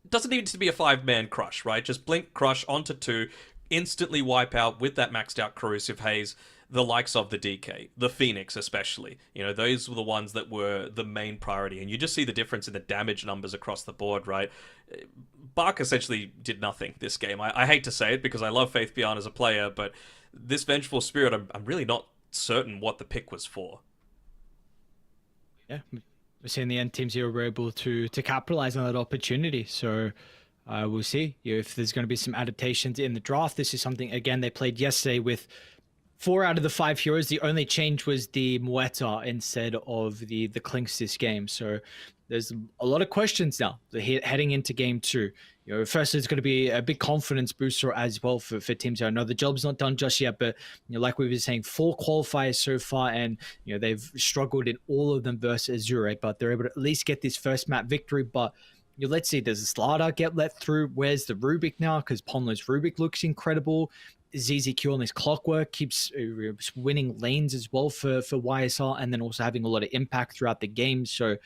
Doesn't need to be a 5-man crush, right? Just blink, crush onto 2, instantly wipe out with that maxed out corrosive haze the likes of the DK, the Phoenix especially. You know, those were the ones that were the main priority, and you just see the difference in the damage numbers across the board, right? Bark essentially did nothing this game. I hate to say it because I love Faith Beyond as a player, but this Vengeful Spirit, I'm really not certain what the pick was for. Yeah, we're seeing the end Team Zero were able to capitalize on that opportunity. So we'll see if there's going to be some adaptations in the draft. This is something, again, they played yesterday with 4 out of the 5 heroes. The only change was the Mueta instead of the Clinks this game. So there's a lot of questions now heading into game 2. First, it's going to be a big confidence booster as well for Team Zero. I know the job's not done just yet, but like we were saying, 4 qualifiers so far, and they've struggled in all of them versus Azure, but they're able to at least get this first map victory. But let's see, does the Slaughter get let through? Where's the Rubik now? Because Ponlo's Rubik looks incredible. ZZQ on his clockwork keeps winning lanes as well for YSL, and then also having a lot of impact throughout the game. So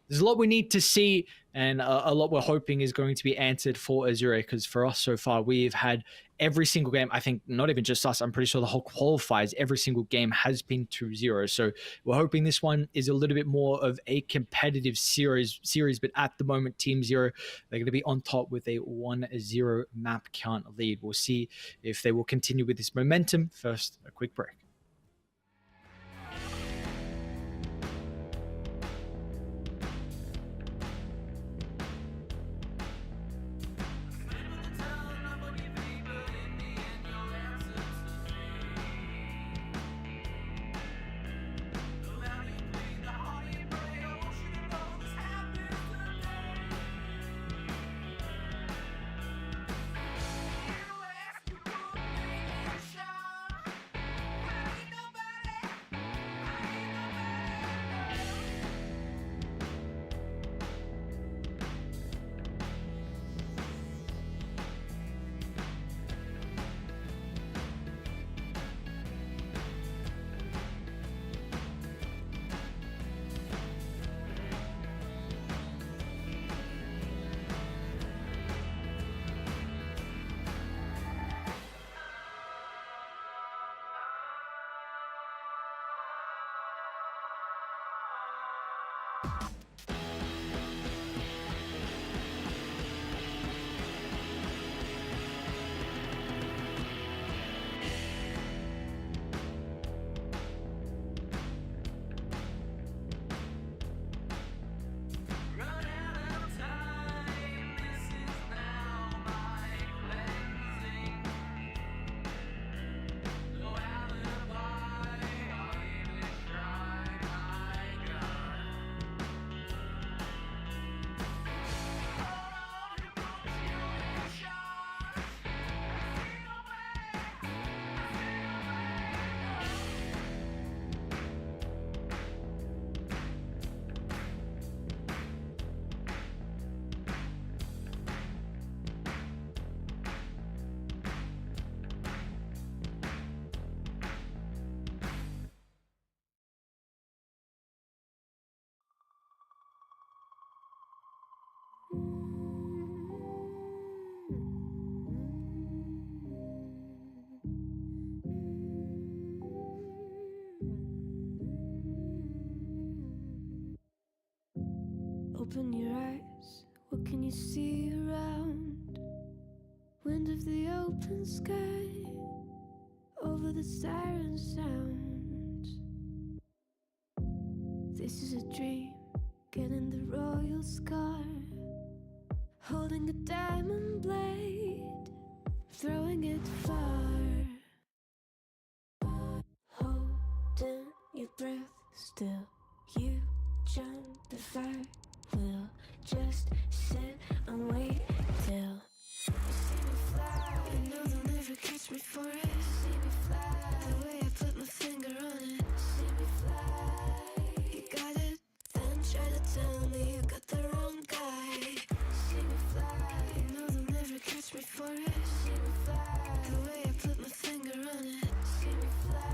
there's a lot we need to see, and a lot we're hoping is going to be answered for Azure, because for us so far, we've had every single game, I think not even just us, I'm pretty sure the whole qualifiers, every single game has been 2-0. So we're hoping this one is a little bit more of a competitive series, but at the moment, Team Zero, they're going to be on top with a 1-0 map count lead. We'll see if they will continue with this momentum. First, a quick break. Open your eyes, what can you see around? Wind of the open sky, over the siren sounds. This is a dream, getting the royal scar, holding a diamond blade, throwing it far. Holding your breath still, you jump the fire. We'll just sit and wait till you see me fly. You know they'll never catch me for it. See me fly, the way I put my finger on it. See me fly, you got it, then try to tell me you got the wrong guy. See me fly, you know they'll never catch me for it. See me fly, the way I put my finger on it. See me fly,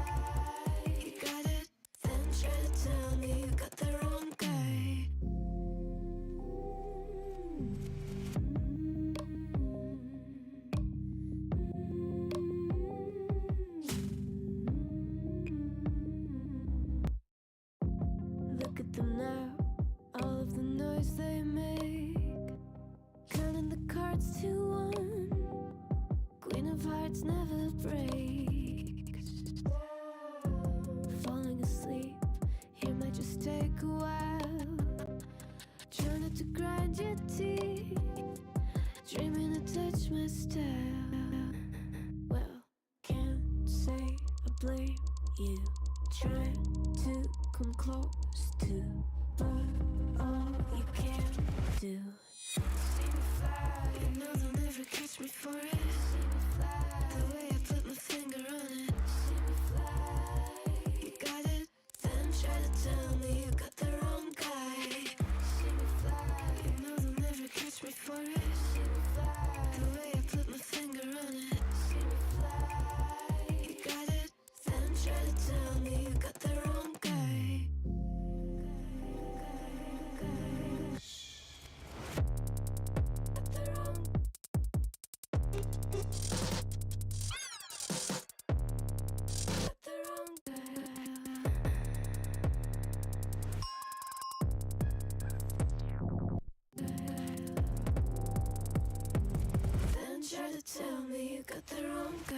you got it, then try to tell me you got the wrong guy. blame you. Trying to come close to, but all you can do. See me fly, you know they'll never catch me for it. See me fly, the way I put my finger on it. See me fly, you got it, then try to tell me you got the wrong guy. See me fly, you know they'll never catch me for it. See me fly, the way I put my finger on it. See me fly, you got it, then try to tell me you got the wrong guy. Then try to tell me you got the wrong guy.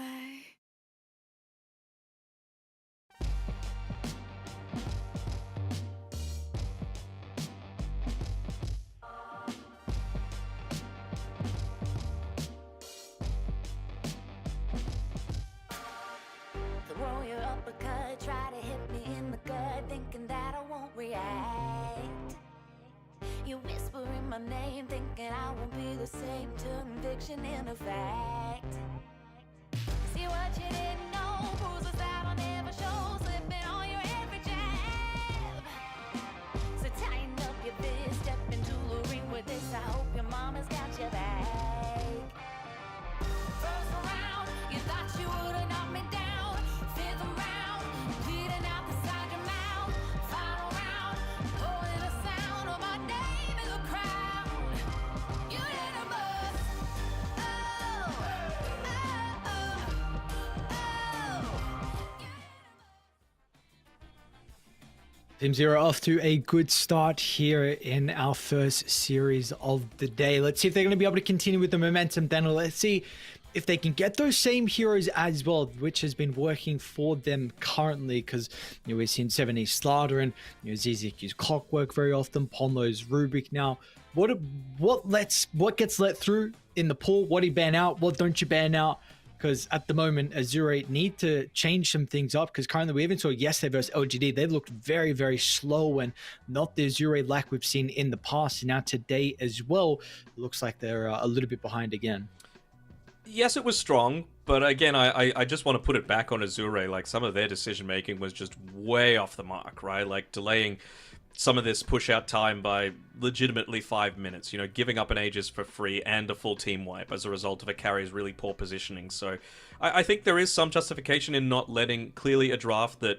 Throw your uppercut, try to hit me in the gut, thinking that I won't react. You whispering my name, thinking I won't be the same. Turn fiction into fact. See what you didn't know, bruises that I'll never show, slipping on your every jab. So tighten up your fist, step into the ring with this. I hope your mama's got your back. First round, you thought you would've knocked me down. Fifth round, bleeding out the side of your mouth. Final round, holding the sound of my name in the crowd. You did a bust. Oh, oh, oh, oh. Team Zero off to a good start here in our first series of the day. Let's see if they're going to be able to continue with the momentum. Then let's see if they can get those same heroes as well, which has been working for them currently, because we've seen 70 Slaughter and Zizek use Clockwork very often, Ponlo's Rubik. Now, what gets let through in the pool? What do you ban out? What don't you ban out? Because at the moment, Azure need to change some things up, because currently we even saw yesterday versus LGD, they looked very, very slow and not the Azure like we've seen in the past. And now today as well, it looks like they're a little bit behind again. Yes, it was strong, but again, I just want to put it back on Azure. Like, some of their decision making was just way off the mark, right? Like, delaying some of this push out time by legitimately 5 minutes, giving up an Aegis for free and a full team wipe as a result of a carrier's really poor positioning. So I think there is some justification in not letting clearly a draft that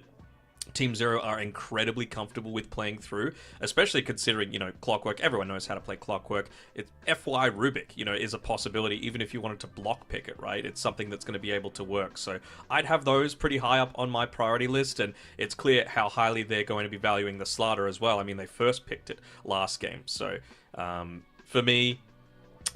Team Zero are incredibly comfortable with playing through, especially considering, Clockwork. Everyone knows how to play Clockwork. It's FY Rubik, is a possibility, even if you wanted to block pick it, right? It's something that's going to be able to work. So I'd have those pretty high up on my priority list, and it's clear how highly they're going to be valuing the Slaughter as well. I mean, they first picked it last game. So for me,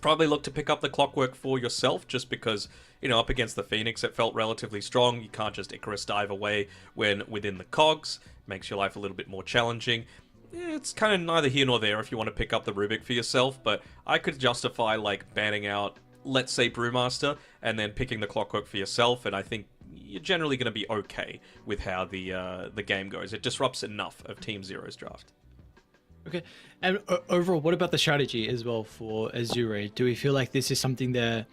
probably look to pick up the Clockwork for yourself, just because, up against the Phoenix, it felt relatively strong. You can't just Icarus dive away when within the cogs. Makes your life a little bit more challenging. It's kind of neither here nor there if you want to pick up the Rubik for yourself, but I could justify, like, banning out, let's say, Brewmaster, and then picking the Clockwork for yourself, and I think you're generally going to be okay with how the game goes. It disrupts enough of Team Zero's draft. Okay, and overall, what about the strategy as well for Azure? Do we feel like this is something that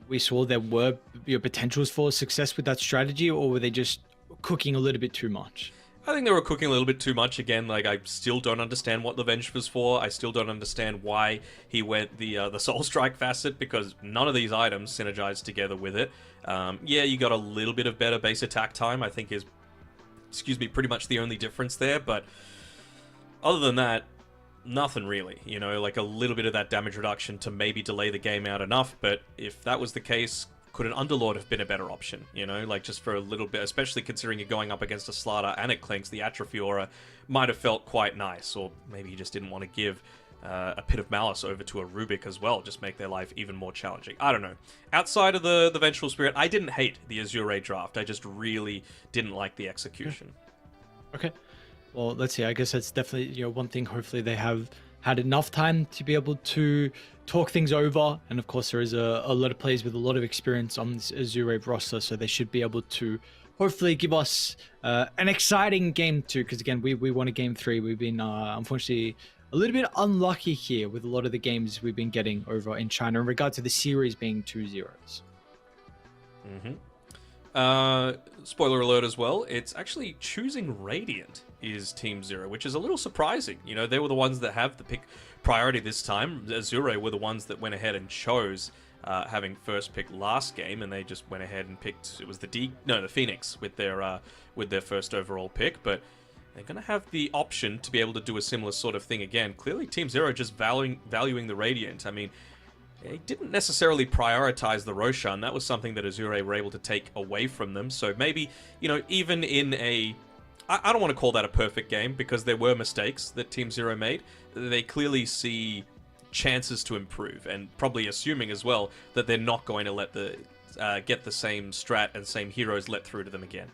we saw there were potentials for success with that strategy, or were they just cooking a little bit too much? I think they were cooking a little bit too much. Again, like, I still don't understand what the Venge was for. I still don't understand why he went the Soul Strike facet, because none of these items synergized together with it. Yeah, you got a little bit of better base attack time, I think is, pretty much the only difference there, but other than that, nothing really, like a little bit of that damage reduction to maybe delay the game out enough, but if that was the case, could an Underlord have been a better option, like just for a little bit, especially considering you're going up against a Slaughter and it clinks, the Atrophy Aura might have felt quite nice, or maybe you just didn't want to give a Pit of Malice over to a Rubik as well, just make their life even more challenging. I don't know. Outside of the Vengeful Spirit, I didn't hate the Azure draft, I just really didn't like the execution. Okay. Well, let's see. I guess that's definitely one thing. Hopefully, they have had enough time to be able to talk things over. And of course, there is a lot of players with a lot of experience on this Azure roster, so they should be able to hopefully give us an exciting game 2, because again, we won a game 3. We've been unfortunately a little bit unlucky here with a lot of the games we've been getting over in China in regard to the series being 2-0s. Spoiler alert as well, it's actually choosing Radiant is Team Zero, which is a little surprising. You know, they were the ones that have the pick priority this time. Azure were the ones that went ahead and chose having first pick last game, and they just went ahead and picked, it was the Phoenix with their first overall pick, but they're going to have the option to be able to do a similar sort of thing again. Clearly, Team Zero just valuing the Radiant. I mean, they didn't necessarily prioritize the Roshan. That was something that Azure were able to take away from them. So maybe, you know, even in a... I don't want to call that a perfect game, because there were mistakes that Team Zero made. They clearly see chances to improve, and probably assuming as well that they're not going to let get the same strat and same heroes let through to them again.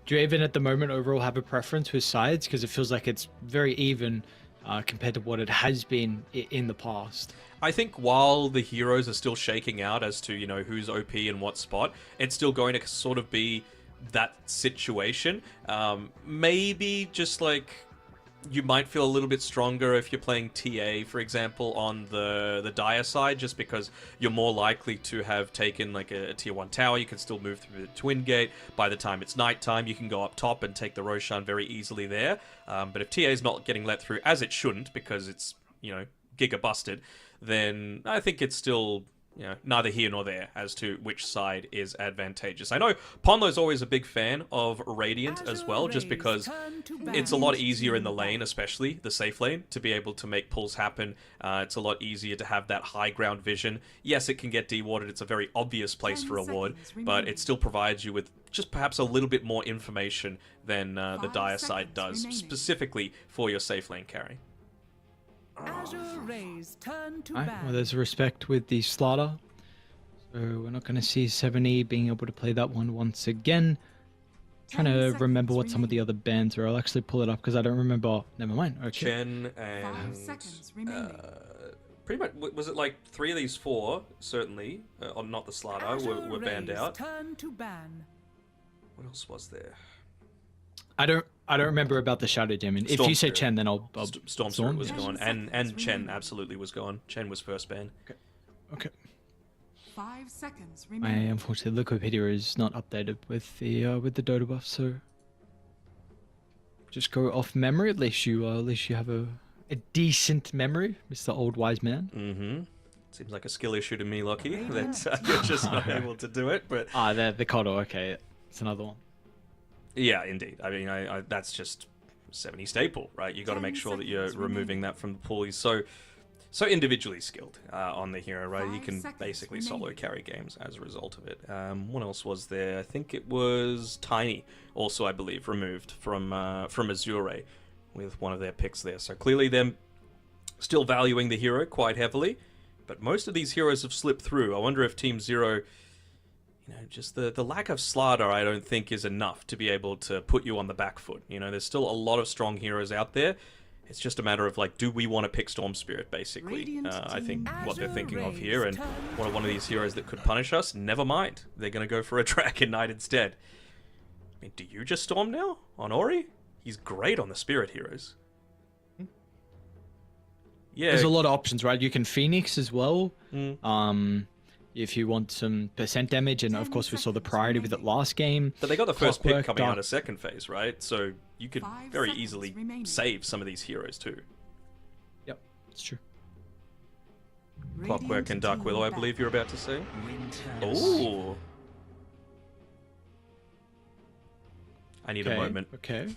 Do you even at the moment overall have a preference with sides? Because it feels like it's very even compared to what it has been in the past. I think while the heroes are still shaking out as to, you know, who's OP in what spot, it's still going to sort of be that situation. Maybe just like you might feel a little bit stronger if you're playing TA, for example, on the Dire side, just because you're more likely to have taken like a tier 1 tower. You can still move through the Twin Gate. By the time it's nighttime, you can go up top and take the Roshan very easily there. But if TA is not getting let through, as it shouldn't, because it's, you know, giga busted, then I think it's still, you know, neither here nor there as to which side is advantageous. I know Ponlo's always a big fan of Radiant as well, just because it's a lot easier in the lane, especially the safe lane, to be able to make pulls happen. It's a lot easier to have that high ground vision. Yes, it can get dewarded. It's a very obvious place for a ward, but it still provides you with just perhaps a little bit more information than the Dire side does, specifically for your safe lane carry. Alright, well, there's respect with the slaughter, so we're not going to see 70 being able to play that one once again. Trying to remember what some of the other bands are. I'll actually pull it up because I don't remember. Never mind. Okay. Chen and pretty much, was it like 3 of these 4 certainly, not the slaughter, were banned out. What else was there? I don't remember about the Shadow Demon. If you say Chen, then I'll Storm Spirit was gone, and Chen absolutely was gone. Chen was first ban. Okay. 5 seconds My remaining. unfortunately Wikipedia is not updated with the Dota buff, so just go off memory. At least you have a decent memory, Mr. Old Wise Man. Mm-hmm. Seems like a skill issue to me, Lucky, that you're just not able to do it. But the Kodo. Okay, it's another one. Yeah, indeed. I mean, I that's just 70 staple, right? You got to make sure that you're removing that from the pool. He's so individually skilled on the hero, right? He can basically solo carry games as a result of it. What else was there? I think it was Tiny, also I believe removed from Azure with one of their picks there. So clearly them still valuing the hero quite heavily, but most of these heroes have slipped through. I wonder if Team Zero, you know, just the lack of slaughter, I don't think is enough to be able to put you on the back foot. You know, there's still a lot of strong heroes out there. It's just a matter of, like, do we want to pick Storm Spirit, basically? I think what they're thinking of here, and one of these heroes that could punish us, never mind. They're going to go for a Dragon Knight instead. I mean, do you just Storm now on Ori? He's great on the Spirit heroes. Yeah. There's a lot of options, right? You can Phoenix as well. If you want some percent damage, and of course we saw the priority with it last game. But they got the first pick Clockwork, coming out of second phase, right? So you could 5 very seconds easily remaining. save some of these heroes too. Yep, it's true. Clockwork and Dark Willow, I believe you're about to say. Oh. I need a moment. Okay.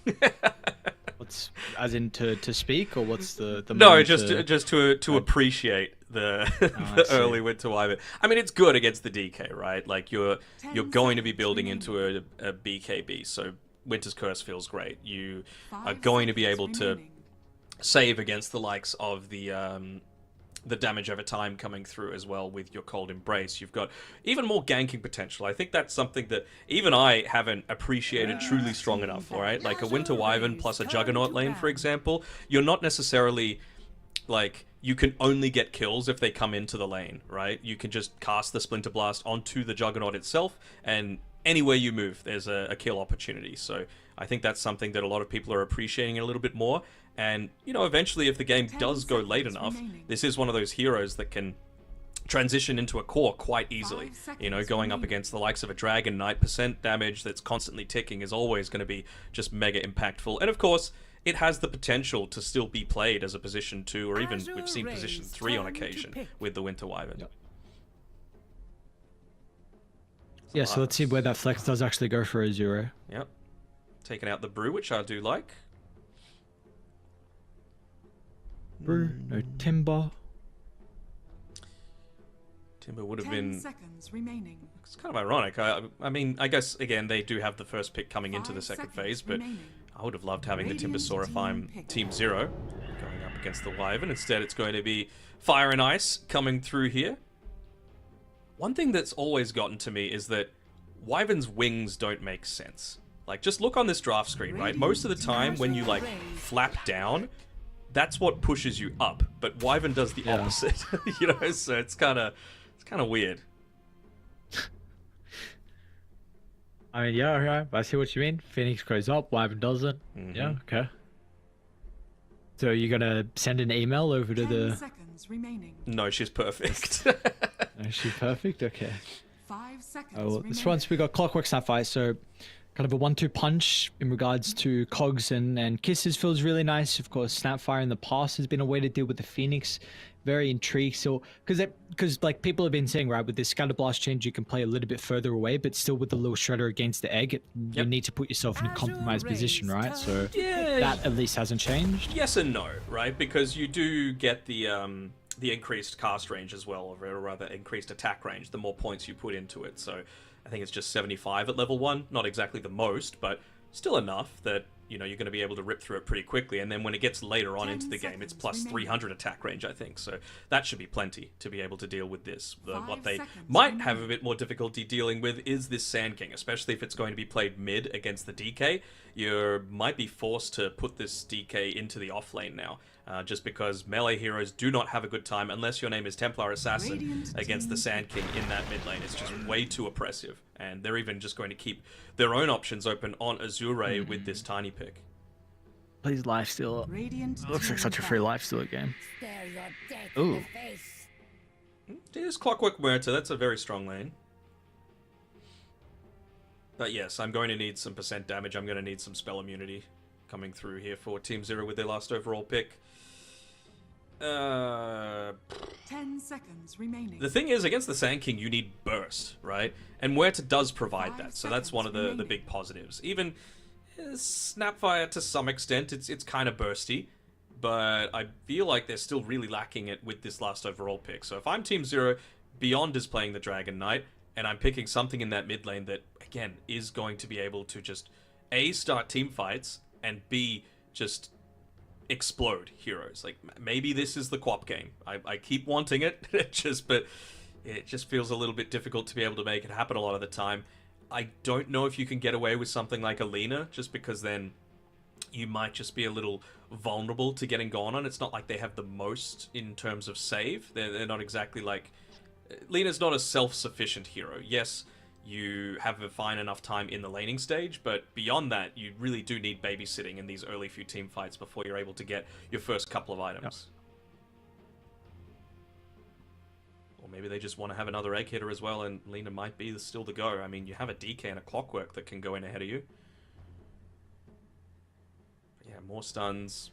What's as in to speak, or what's the No, moment just to appreciate the, the early Winter Wyvern. I mean, it's good against the DK, right? Like you're going to be building into a BKB, so Winter's Curse feels great. You are going to be able to save against the likes of the damage over time coming through as well with your Cold Embrace. You've got even more ganking potential. I think that's something that even I haven't appreciated truly strong enough, alright? Like a Winter Wyvern plus a Juggernaut lane, for example, you're not necessarily, like, you can only get kills if they come into the lane, right? You can just cast the Splinter Blast onto the Juggernaut itself, and anywhere you move, there's a kill opportunity. So I think that's something that a lot of people are appreciating a little bit more. And, you know, eventually if the game does go late enough, this is one of those heroes that can transition into a core quite easily. You know, going up against the likes of a Dragon Knight, percent damage that's constantly ticking is always going to be just mega impactful. And of course, it has the potential to still be played as a position 2, or even we've seen position 3 on occasion with the Winter Wyvern. Yeah, so let's see where that flex does actually go for Azure. Yep. Taking out the Brew, which I do like. Brew, no Timber. Timber would have 10 been... seconds remaining. It's kind of ironic. I mean, I guess, again, they do have the first pick coming into the 5 second seconds phase, but remaining. I would have loved having the Radiant Timbersaur if I'm team pick. Team 0 going up against the Wyvern. Instead, it's going to be Fire and Ice coming through here. One thing that's always gotten to me is that Wyvern's wings don't make sense. Like, just look on this draft screen, right? Most of the time, when you, like, flap down, that's what pushes you up. But Wyvern does the opposite, you know? So it's kind of weird. I mean, yeah, I see what you mean. Phoenix goes up, Wyvern doesn't. Yeah, okay. So you're gonna send an email over to 10 the... seconds remaining. No, she's perfect. Is she perfect? Okay. 5 seconds Oh, well, remaining. this one's we got Clockwork Sapphire, so kind of a 1-2 punch in regards to cogs and kisses feels really nice. Of course, Snapfire in the past has been a way to deal with the Phoenix. Very intrigued, so because like people have been saying, right, with this Scatter Blast change, you can play a little bit further away, but still with the little shredder against the egg, you need to put yourself in a compromised position, right? So that at least hasn't changed. Yes and no, right? Because you do get the increased cast range as well, or rather increased attack range, the more points you put into it. So I think it's just 75 at level 1, not exactly the most, but still enough that, you know, you're going to be able to rip through it pretty quickly. And then when it gets later on into the game, it's plus 300 attack range, I think. So that should be plenty to be able to deal with this. What they might have a bit more difficulty dealing with is this Sand King, especially if it's going to be played mid against the DK. You might be forced to put this DK into the off lane now. Just because melee heroes do not have a good time unless your name is Templar Assassin against the Sand King in that mid lane. It's just way too oppressive. And they're even just going to keep their own options open on Azure with this tiny pick. Please lifesteal. Radiant Looks like such a free lifesteal game. Stare your death Ooh. in the face. There's Clockwork Muerta, that's a very strong lane. But yes, I'm going to need some percent damage. I'm going to need some spell immunity coming through here for Team 0 with their last overall pick. 10 seconds remaining. The thing is, against the Sand King, you need burst, right? And Muerta does provide that, so that's one of the big positives. Even Snapfire, to some extent, it's kind of bursty, but I feel like they're still really lacking it with this last overall pick. So if I'm Team 0, Beyond is playing the Dragon Knight, and I'm picking something in that mid lane that, again, is going to be able to just, A, start team fights, and B, just explode heroes. Like, maybe this is the Quap game. I keep wanting it, but it just feels a little bit difficult to be able to make it happen a lot of the time. I don't know if you can get away with something like Alina, just because then you might just be a little vulnerable to getting gone on. It's not like they have the most in terms of save. They're not exactly like... Lena's not a self-sufficient hero. Yes, you have a fine enough time in the laning stage, but beyond that, you really do need babysitting in these early few team fights before you're able to get your first couple of items. Yep. Or maybe they just want to have another egg hitter as well, and Lena might be still the go. I mean, you have a DK and a Clockwork that can go in ahead of you. But yeah, more stuns,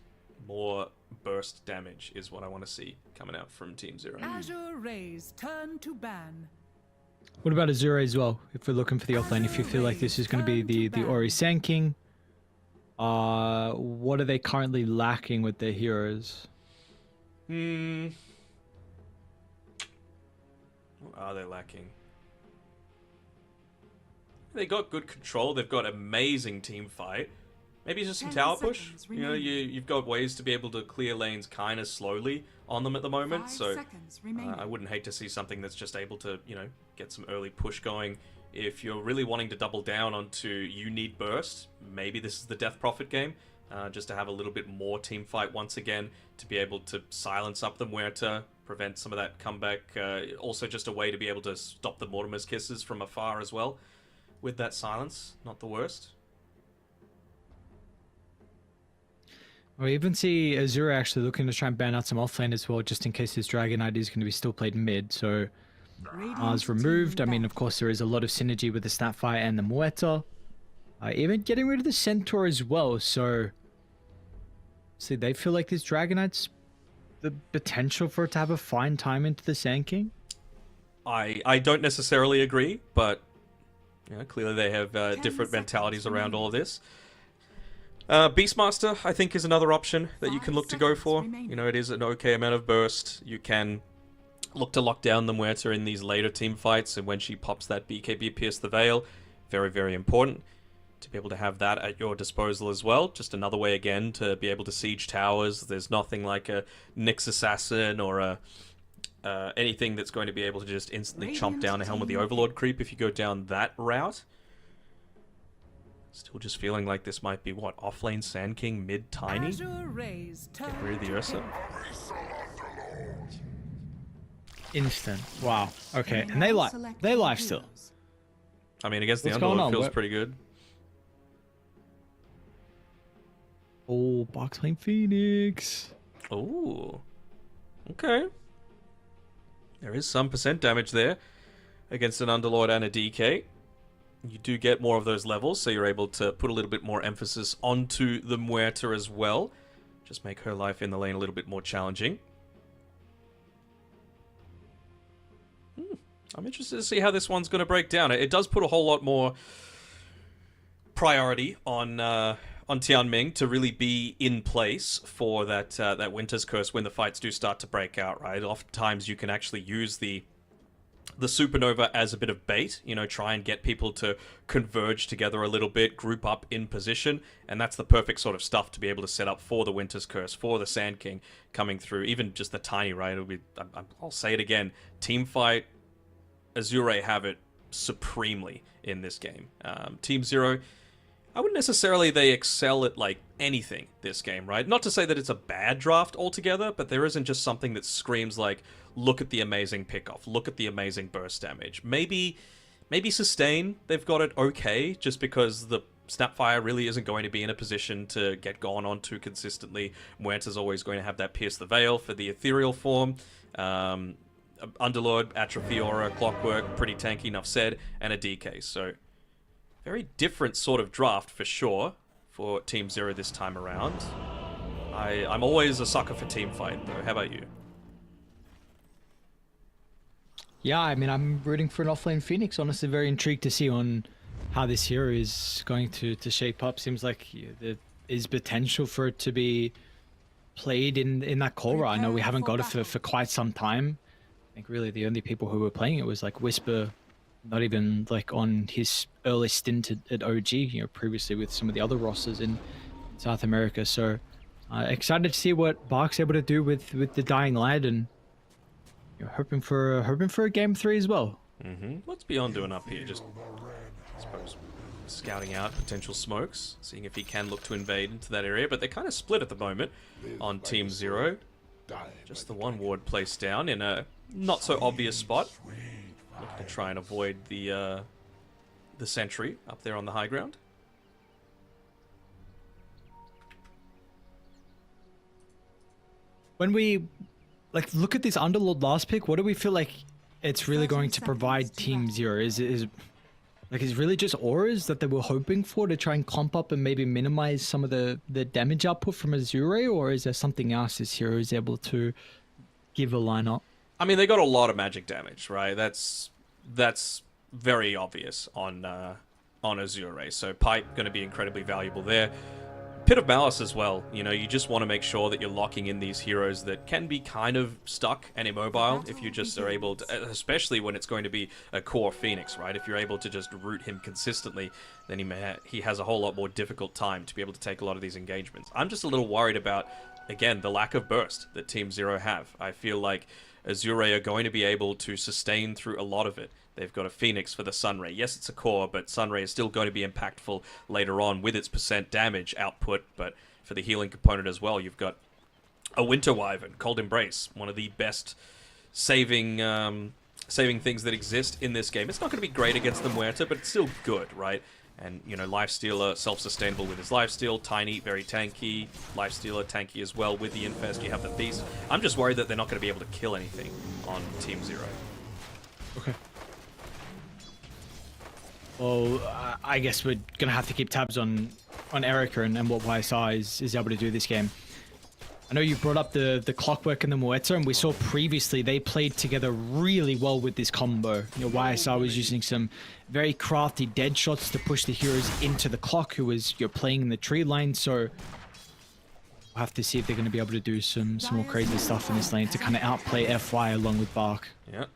more burst damage is what I want to see coming out from Team 0. Azure Rays turn to ban. What about Azure as well? If we're looking for the offlane, if you feel like this is going to be the Ori Sand King, what are they currently lacking with their heroes? What are they lacking? They got good control. They've got amazing team fight. Maybe just some 10 tower push. seconds You know, remaining. you've got ways to be able to clear lanes kind of slowly on them at the moment. 5 So seconds remaining. I wouldn't hate to see something that's just able to, you know, get some early push going. If you're really wanting to double down onto you need burst, maybe this is the Death Prophet game. Just to have a little bit more team fight once again, to be able to silence up the Muerta, prevent some of that comeback. Also just a way to be able to stop the Mortimer's Kisses from afar as well. with that silence. Not the worst. We even see Azura actually looking to try and ban out some offlane as well, just in case his Dragon ID is going to be still played mid. So Mars removed. I mean, of course, there is a lot of synergy with the Snapfire and the Muerta. Even getting rid of the Centaur as well. So, see, they feel like this Dragonite's the potential for it to have a fine time into the Sand King. I don't necessarily agree, but clearly they have different mentalities around all of this. Beastmaster, I think, is another option that you can look to go for. It is an okay amount of burst. You can look to lock down the Muerta in these later team fights, and when she pops that BKB Pierce the Veil, very, very important to be able to have that at your disposal as well. Just another way, again, to be able to siege towers. There's nothing like a Nyx Assassin or a anything that's going to be able to just instantly chomp down a Helm of the Overlord creep if you go down that route. Still just feeling like this might be, what, offlane Sand King mid tiny? Get rid of the Ursa. Instant. Wow. Okay. And they live still. I mean, against the What's going Underlord on? feels pretty good. Oh, Boxplane Phoenix. Ooh. Okay. There is some percent damage there against an Underlord and a DK. You do get more of those levels, so you're able to put a little bit more emphasis onto the Muerta as well. Just make her life in the lane a little bit more challenging. I'm interested to see how this one's going to break down. It does put a whole lot more priority on Tianming to really be in place for that Winter's Curse when the fights do start to break out, right? Oftentimes you can actually use the Supernova as a bit of bait, try and get people to converge together a little bit, group up in position, and that's the perfect sort of stuff to be able to set up for the Winter's Curse, for the Sand King coming through, even just the tiny, right? It'll be, I'll say it again, team fight, Azure have it supremely in this game. Team Zero, I wouldn't necessarily they excel at like anything this game, right? Not to say that it's a bad draft altogether, but there isn't just something that screams like, look at the amazing pickoff, look at the amazing burst damage. Maybe sustain, they've got it okay, just because the Snapfire really isn't going to be in a position to get gone on too consistently. Muerta's always going to have that Pierce the Veil for the ethereal form. Underlord, Atrophy Aura, Clockwork, pretty tanky, enough said, and a DK. So, very different sort of draft for sure for Team Zero this time around. I'm always a sucker for team fight, though. How about you? Yeah, I mean, I'm rooting for an offlane Phoenix. Honestly, very intrigued to see on how this hero is going to shape up. Seems like there is potential for it to be played in that Korra. I know we haven't got it for quite some time. I think really the only people who were playing it was like Whisper, not even like on his early stint at OG, previously with some of the other rosters in South America. So excited to see what Bark's able to do with the Dying Lad, and hoping for a game 3 as well. What's Beyond doing up here? Just, I suppose, scouting out potential smokes, seeing if he can look to invade into that area, but they're kind of split at the moment on Team Zero. Just the one ward placed down in a not so obvious spot. Looking to try and avoid the sentry up there on the high ground. When we look at this Underlord last pick, what do we feel like it's really going to provide Team Zero? Is really just auras that they were hoping for to try and clump up and maybe minimize some of the damage output from Azure, or is there something else this hero is able to give a lineup? I mean, they got a lot of magic damage, right? That's very obvious on Azure. So Pipe going to be incredibly valuable there. Pit of Malice as well. You just want to make sure that you're locking in these heroes that can be kind of stuck and immobile if you just are able to, especially when it's going to be a core Phoenix, right? If you're able to just root him consistently, then he has a whole lot more difficult time to be able to take a lot of these engagements. I'm just a little worried about, again, the lack of burst that Team Zero have. I feel like Azure are going to be able to sustain through a lot of it. They've got a Phoenix for the Sunray. Yes, it's a core, but Sunray is still going to be impactful later on with its percent damage output, but for the healing component as well, you've got a Winter Wyvern, Cold Embrace, one of the best saving saving things that exist in this game. It's not going to be great against the Muerta, but it's still good, right? And, you know, Lifestealer, self-sustainable with his Lifesteal, Tiny, very tanky, Lifestealer, tanky as well. With the Infest, you have the Beast. I'm just worried that they're not going to be able to kill anything on Team Zero. Okay. Well, I guess we're going to have to keep tabs on Erica and what YSR is able to do this game. I know you brought up the Clockwork and the Muerta, and we saw previously they played together really well with this combo. You know, YSR was using some very crafty dead shots to push the heroes into the Clock, who was playing in the tree line. So we'll have to see if they're going to be able to do some more crazy stuff in this lane to kind of outplay FY along with Bark. Yeah.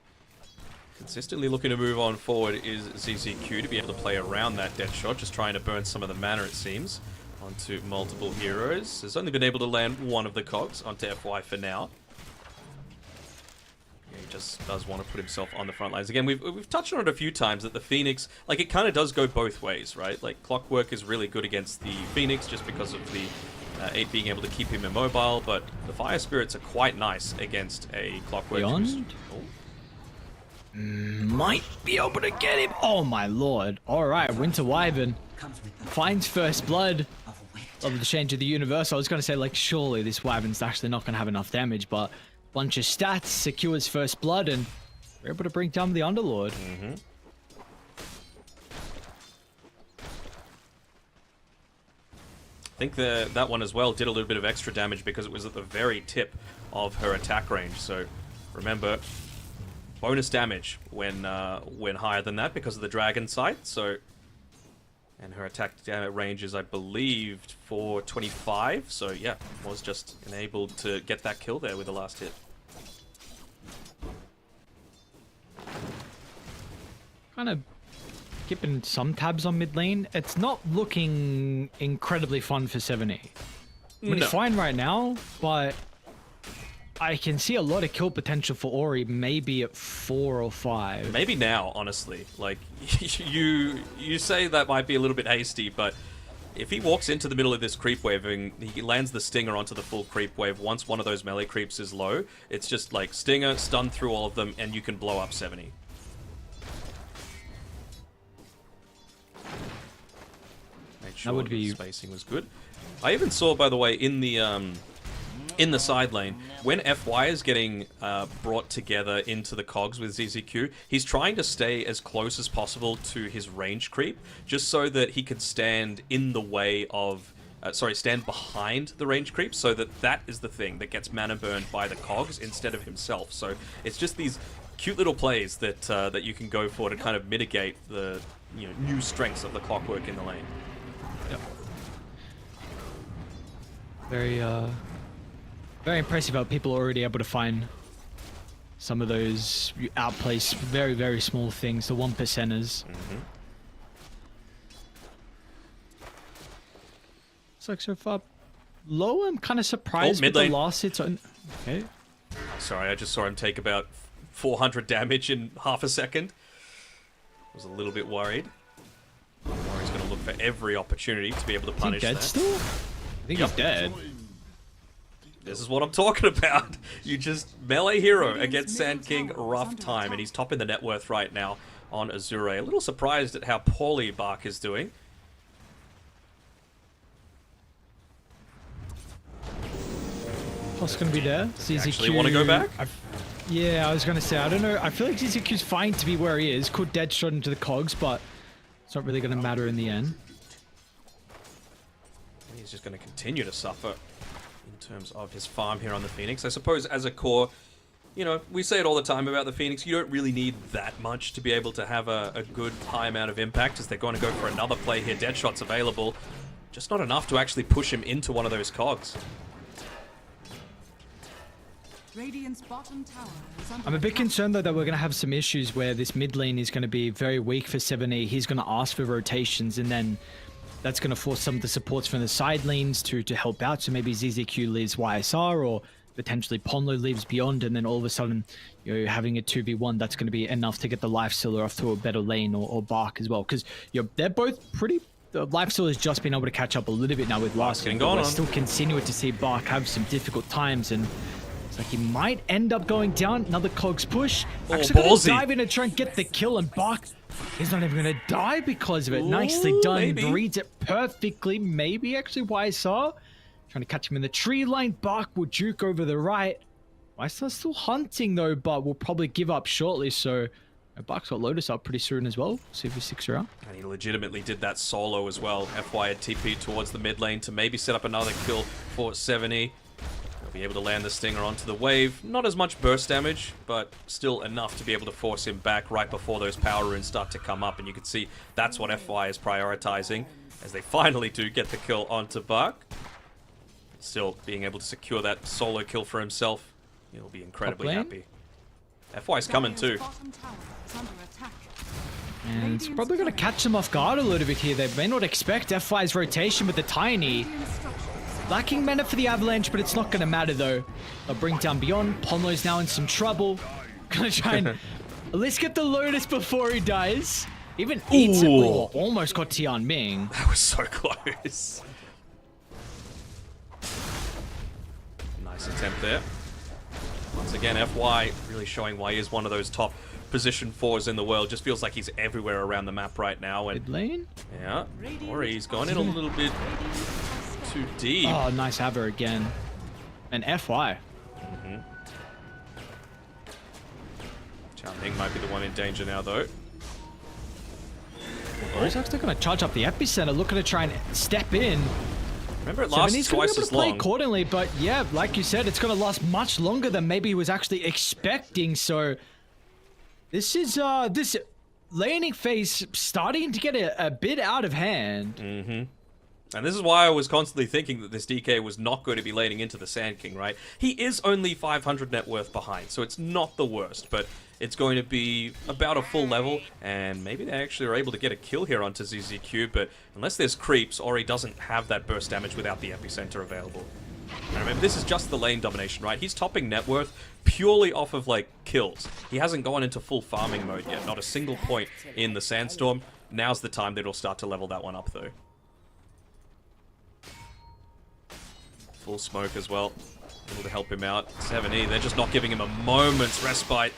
Consistently looking to move on forward is ZZQ to be able to play around that dead shot, just trying to burn some of the mana, it seems, onto multiple heroes. Has only been able to land one of the cogs onto FY for now. Yeah, he just does want to put himself on the front lines. Again, we've touched on it a few times that the Phoenix, like, it kind of does go both ways, right? Like, Clockwork is really good against the Phoenix just because of the 8 being able to keep him immobile, but the Fire Spirits are quite nice against a Clockwork. Beyond? Might be able to get him. Oh my lord. Alright, Winter Wyvern finds first blood. Of the change of the universe. I was going to say, like, surely this Wyvern's actually not going to have enough damage, but bunch of stats, secures first blood, and we're able to bring down the Underlord. Mm-hmm. I think that one as well did a little bit of extra damage because it was at the very tip of her attack range. So remember, bonus damage when higher than that because of the dragon sight. So, and her attack range is, I believe, 425. So yeah, was just enabled to get that kill there with the last hit. Kind of keeping some tabs on mid lane. It's not looking incredibly fun for 7E. I mean, No. it's fine right now, but I can see a lot of kill potential for Ori, maybe at 4 or 5. Maybe now, honestly. Like, you say that might be a little bit hasty, but if he walks into the middle of this creep wave and he lands the Stinger onto the full creep wave, once one of those melee creeps is low, it's just like Stinger, stun through all of them, and you can blow up 70. Make sure That would be... the spacing was good. I even saw, by the way, in the side lane, when FY is getting brought together into the cogs with ZZQ, he's trying to stay as close as possible to his range creep, just so that he can stand in the way of... stand behind the range creep, so that is the thing that gets mana burned by the cogs instead of himself. So it's just these cute little plays that that you can go for to kind of mitigate the new strengths of the Clockwork in the lane. Yep. Very impressive how people are already able to find some of those outplace very, very small things, the 1%ers. It's like so far low. I'm kind of surprised with the last hits on. Okay. Sorry, I just saw him take about 400 damage in half a second. I was a little bit worried. He's going to look for every opportunity to be able to punish that. Is he dead still? I think he's dead. This is what I'm talking about. You just melee hero against Sand King, rough time, and he's topping the net worth right now on Azure. A little surprised at how poorly Bark is doing. What's going to be there? ZZQ. Actually want to go back? Yeah, I was going to say, I don't know. I feel like ZZQ's fine to be where he is. Could dead shot into the cogs, but it's not really going to matter in the end. He's just going to continue to suffer in terms of his farm here on the Phoenix. I suppose as a core, we say it all the time about the Phoenix, you don't really need that much to be able to have a good high amount of impact, as they're going to go for another play here. Deadshot's available. Just not enough to actually push him into one of those cogs. Radiant's bottom tower is under I'm a bit attack. concerned though that we're going to have some issues where this mid lane is going to be very weak for 7E. He's going to ask for rotations, and then that's going to force some of the supports from the side lanes to help out. So maybe ZZQ leaves YSR, or potentially Ponlo leaves Beyond, and then all of a sudden having a 2v1, that's going to be enough to get the Lifestealer off to a better lane, or Bark as well. Because they're both pretty... The Lifestealer's just been able to catch up a little bit now with last game, but we're still continuing to see Bark have some difficult times, and it's like he might end up going down. Another Cogs push. Oh, Actually gonna ballsy. dive in and try and get the kill, and Bach is not even gonna die because of it. Nicely Ooh, done. maybe. Reads it perfectly. Maybe actually YSR. Trying to catch him in the tree line. Bach will juke over the right. YSR's still hunting though, but will probably give up shortly. So Bach's got Lotus up pretty soon as well. See if he sticks around. And he legitimately did that solo as well. FY had TP towards the mid lane to maybe set up another kill for 70. He'll be able to land the Stinger onto the wave. Not as much burst damage, but still enough to be able to force him back right before those power runes start to come up. And you can see that's what FY is prioritizing as they finally do get the kill onto Bach. Still being able to secure that solo kill for himself. He'll be incredibly happy. FY's coming too. And it's probably going to catch them off guard a little bit here. They may not expect FY's rotation with the Tiny. Lacking mana for the Avalanche, but it's not going to matter though. They'll bring down Beyond. Ponlo's now in some trouble. Gonna try and at least get the Lotus before he dies. Even eats it. Oh, almost got Tian Ming. That was so close. Nice attempt there. Once again, FY really showing why he is one of those top position 4s in the world. Just feels like he's everywhere around the map right now. And Mid lane? yeah, or he's gone in a little bit too deep. Oh, nice Haver again. And FY. Chao Ming might be the one in danger now, though. Or he's actually going to charge up the epicenter, looking to try and step in. Remember, it lasts twice as long. Play accordingly, but yeah, like you said, it's going to last much longer than maybe he was actually expecting. So this is this laning phase starting to get a bit out of hand. And this is why I was constantly thinking that this DK was not going to be laning into the Sand King, right? He is only 500 net worth behind, so it's not the worst, but it's going to be about a full level, and maybe they actually are able to get a kill here onto ZZQ, but unless there's creeps, Ori doesn't have that burst damage without the epicenter available. And remember, this is just the lane domination, right? He's topping net worth purely off of, like, kills. He hasn't gone into full farming mode yet, not a single point in the Sandstorm. Now's the time that he'll start to level that one up, though. Full smoke as well, able to help him out. 7E, they're just not giving him a moment's respite.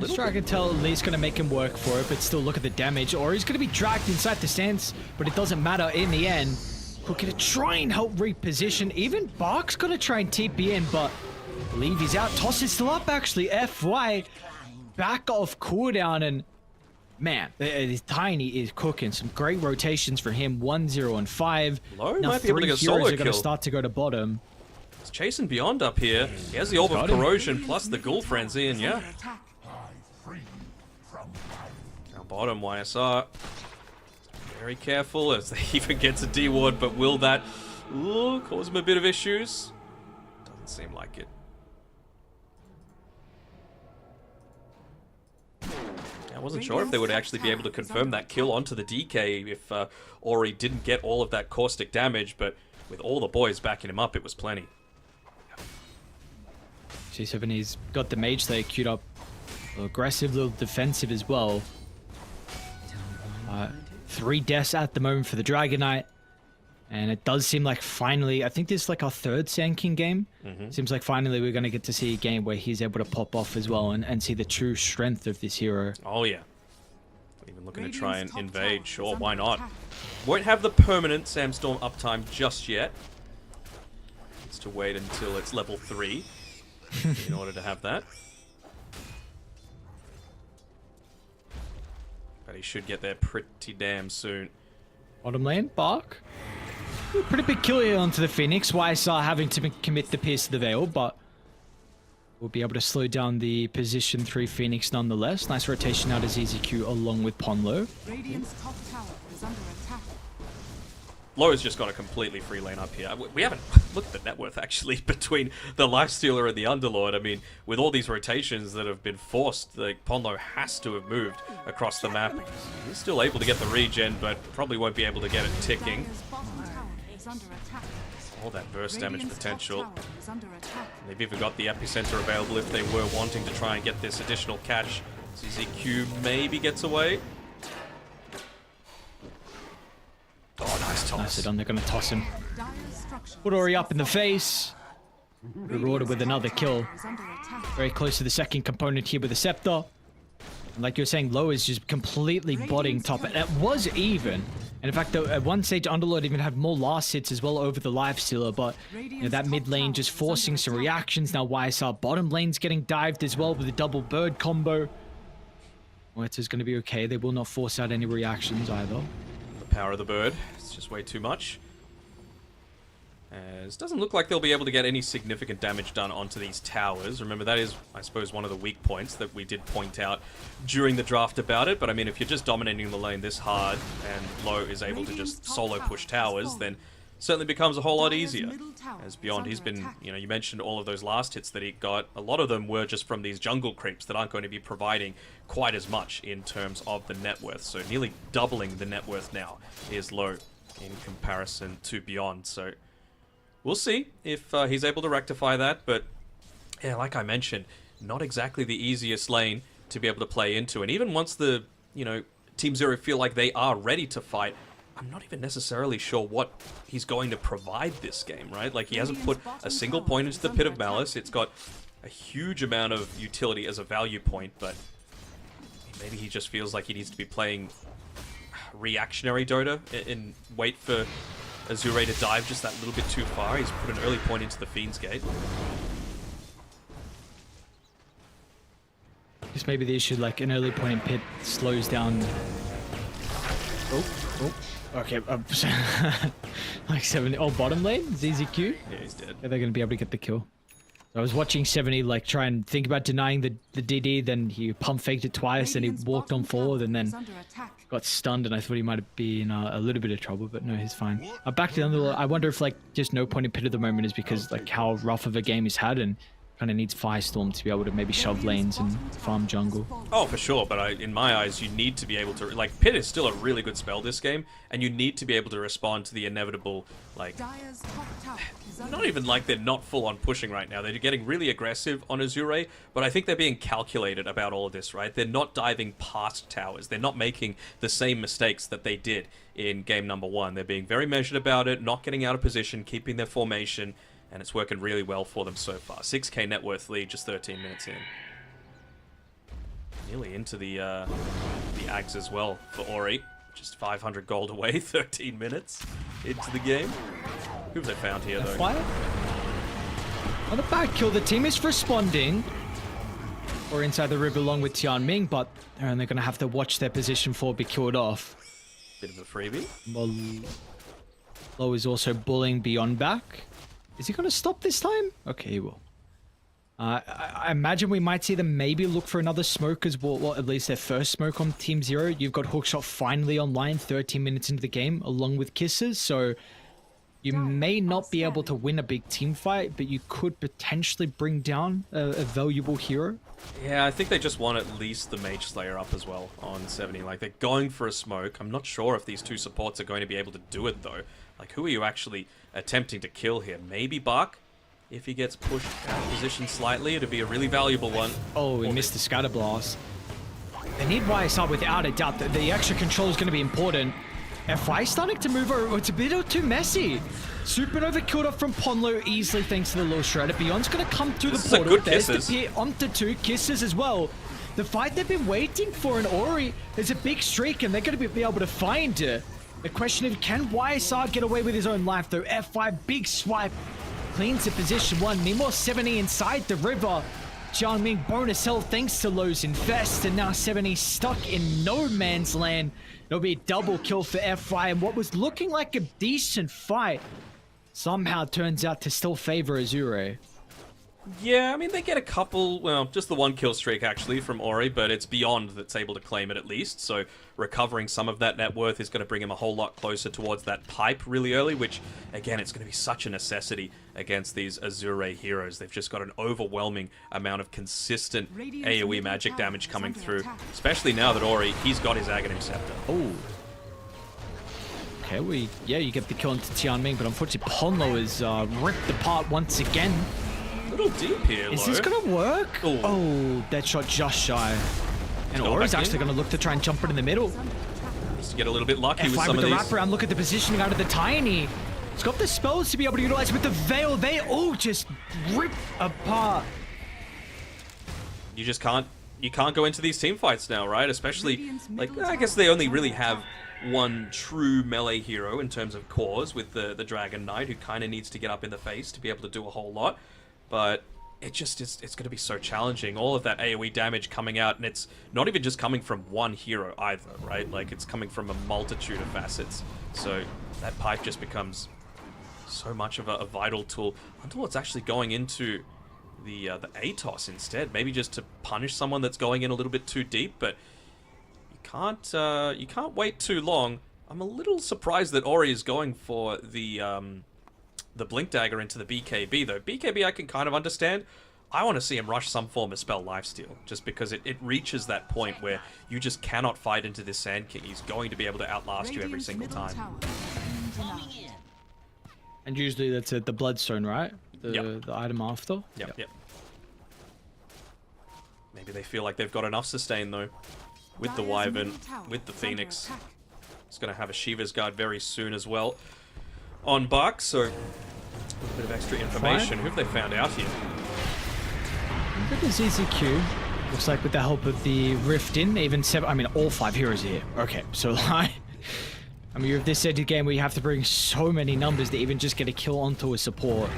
This Dragon Tail at least going to make him work for it, but still look at the damage. Or he's going to be dragged inside the stands, but it doesn't matter in the end. We're going to try and help reposition. Even Bach's going to try and TP in, but I believe he's out. Toss is still up, actually. FY back off cooldown, and man, Tiny is cooking. Some great rotations for him. 1, 0, and 5. Low now might be able to get a solo heroes are going to kill. start to go to bottom. He's chasing Beyond up here. He has the Orb of Corrosion plus the Ghoul Frenzy, and yeah. Now bottom, YSR. Very careful as he even gets a D-Ward, but will that cause him a bit of issues? Doesn't seem like it. I wasn't sure if they would actually be able to confirm that kill onto the DK if Ori didn't get all of that caustic damage, but with all the boys backing him up, it was plenty. G7, he's got the Mage Slayer queued up. A little aggressive, a little defensive as well. 3 deaths at the moment for the Dragon Knight. And it does seem like finally, I think this is like our 3rd Sand King game. Seems like finally we're going to get to see a game where he's able to pop off as well and see the true strength of this hero. Oh yeah. Even looking to try and invade, sure, why not? Won't have the permanent Sandstorm uptime just yet. Needs to wait until it's level 3 in order to have that. But he should get there pretty damn soon. Bottom lane, Bark. Pretty big kill here onto the Phoenix. YSR having to commit the Pierce of the Veil, but we'll be able to slow down the position 3 Phoenix nonetheless. Nice rotation out of ZZQ along with Ponlo. Radiant's top tower is under attack. Lowe's just got a completely free lane up here. We haven't looked at the net worth, actually, between the Lifestealer and the Underlord. I mean, with all these rotations that have been forced, Ponlo has to have moved across the map. He's still able to get the regen, but probably won't be able to get it ticking. Dire's bottom tower is under attack. All that burst damage Radiant's potential. top tower is under attack. They've even got the epicenter available if they were wanting to try and get this additional catch. ZZQ maybe gets away. Oh, nice toss. Nice it on, they're going to toss him. Dire's structures Put Ori up in the face. rewarded with another kill. Is under attack. Very close to the second component here with the Scepter. And like you're saying, Low is just completely botting top. And it was even. And in fact, at one stage, Underlord even had more last hits as well over the life stealer. But you know, that mid lane just forcing some reactions. Now YSR bottom lane's getting dived as well with a double bird combo. Moeta's going to be okay. They will not force out any reactions either. The power of the bird. It's just way too much. As doesn't look like they'll be able to get any significant damage done onto these towers. Remember, that is, I suppose, one of the weak points that we did point out during the draft about it. But I mean, if you're just dominating the lane this hard and Low is able to just solo push towers, then certainly becomes a whole lot easier. As Beyond, he's been, you know, you mentioned all of those last hits that he got. A lot of them were just from these jungle creeps that aren't going to be providing quite as much in terms of the net worth. So nearly doubling the net worth now is Low in comparison to Beyond. So we'll see if he's able to rectify that, but yeah, like I mentioned, not exactly the easiest lane to be able to play into. And even once the, you know, Team Zero feel like they are ready to fight, I'm not even necessarily sure what he's going to provide this game, right? Like, he hasn't put a single point into the Pit of Malice. It's got a huge amount of utility as a value point, but maybe he just feels like he needs to be playing reactionary Dota and wait for Azure to dive just that little bit too far. He's put an early point into the Fiend's Gate. Just maybe the issue, like an early point in pit slows down. Oh. Okay, like 70. Oh, bottom lane? ZZQ? Yeah, he's dead. Yeah, they're going to be able to get the kill. So I was watching 70 like try and think about denying the DD, then he pump faked it twice, and he walked on forward, and then got stunned, and I thought he might be in a little bit of trouble, but no, he's fine. Back to the Underlord. I wonder if like just no point in pit at the moment is because like how rough of a game he's had, and kind of needs Firestorm to be able to maybe shove lanes and farm jungle. Oh, for sure, but in my eyes, you need to be able to... Like, Pit is still a really good spell this game, and you need to be able to respond to the inevitable, like... Not even like they're not full-on pushing right now. They're getting really aggressive on Azure, but I think they're being calculated about all of this, right? They're not diving past towers. They're not making the same mistakes that they did in game number 1. They're being very measured about it, not getting out of position, keeping their formation, and it's working really well for them so far. 6k net worth lead, just 13 minutes in. Nearly into the Ags as well for Ori. Just 500 gold away, 13 minutes into the game. Who have they found here, though? Fire? On the back kill, the team is responding. Or inside the river along with Tianming, but they're only going to have to watch their position for be killed off. Bit of a freebie. Well, Low is also bullying Beyond back. Is he going to stop this time? Okay, he will. I imagine we might see them maybe look for another smoke as well, or at least their first smoke on Team Zero. You've got Hookshot finally online 13 minutes into the game, along with Kisses, so you may not be able to win a big team fight, but you could potentially bring down a valuable hero. Yeah, I think they just want at least the Mage Slayer up as well on 70. Like, they're going for a smoke. I'm not sure if these two supports are going to be able to do it, though. Like, who are you actually attempting to kill here? Maybe Bark? If he gets pushed out of position slightly, it'd be a really valuable one. Oh, he missed the Scatter Blast. They need YSR without a doubt. The extra control is going to be important. FY starting to move over. It's a bit too messy. Supernova killed off from Ponlo easily thanks to the low shredder. Beyond's going to come through the portal. Good There's Kisses. the peer onto 2 Kisses as well. The fight they've been waiting for in Ori is a big streak, and they're going to be able to find it. The question is, can YSR get away with his own life though? FY, big swipe. Cleans the position 1. Meanwhile, 70 inside the river. Jiangming bonus health thanks to Low's Infest, and now 70 stuck in no man's land. It'll be a double kill for FY, and what was looking like a decent fight somehow turns out to still favor Azure. Yeah, I mean, they get a couple, well, just the 1 kill streak, actually, from Ori, but it's Beyond that's able to claim it at least, so recovering some of that net worth is going to bring him a whole lot closer towards that pipe really early, which, again, it's going to be such a necessity against these Azure heroes. They've just got an overwhelming amount of consistent AoE magic damage coming through, especially now that Ori, he's got his Aghanim Scepter. Oh. Okay, yeah, you get the kill into Tianming, but unfortunately Ponlo is ripped apart once again. A little deep here, Is this gonna work? Ooh. Oh, that shot just shy. And Aura's actually gonna look to try and jump it in the middle. Just to get a little bit lucky with FY some with of the these. wraparound, look at the positioning out of the Tiny. He's got the spells to be able to utilize with the Veil. They all just rip apart. You just can't go into these team fights now, right? Especially, like, I guess they only really have one true melee hero in terms of cores with the Dragon Knight, who kind of needs to get up in the face to be able to do a whole lot. But it's going to be so challenging. All of that AoE damage coming out, and it's not even just coming from one hero either, right? Like, it's coming from a multitude of facets. So that pipe just becomes so much of a vital tool until it's actually going into the ATOS instead. Maybe just to punish someone that's going in a little bit too deep, but you can't wait too long. I'm a little surprised that Ori is going for the Blink Dagger into the BKB, though. BKB I can kind of understand. I want to see him rush some form of spell lifesteal, just because it reaches that point where you just cannot fight into this Sand King. He's going to be able to outlast you every single time. And usually that's the Bloodstone, right? The item after? Yep. Maybe they feel like they've got enough sustain, though. With the Wyvern, with the Phoenix. He's going to have a Shiva's Guard very soon as well on Buck, so a little bit of extra information. Who have they found out here? Look at the ZZQ. Looks like with the help of the Rift in, even seven, I mean, all 5 heroes are here. Okay, so like, I mean, you're of this set of game where you have to bring so many numbers to even just get a kill onto a support.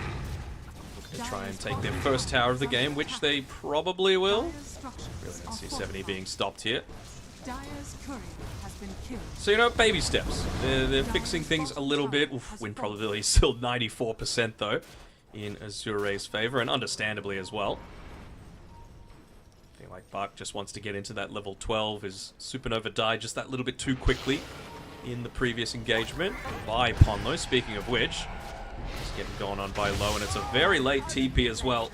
Looking to try and take their first tower of the game, which they probably will. Really don't see 70 being stopped here. So, you know, baby steps. They're fixing things a little bit. Oof, win probability is still 94% though, in Azure's favor, and understandably as well. I feel like Buck just wants to get into that level 12. His Supernova died just that little bit too quickly in the previous engagement by Ponlo. Speaking of which, it's getting going on by low, and it's a very late TP as well.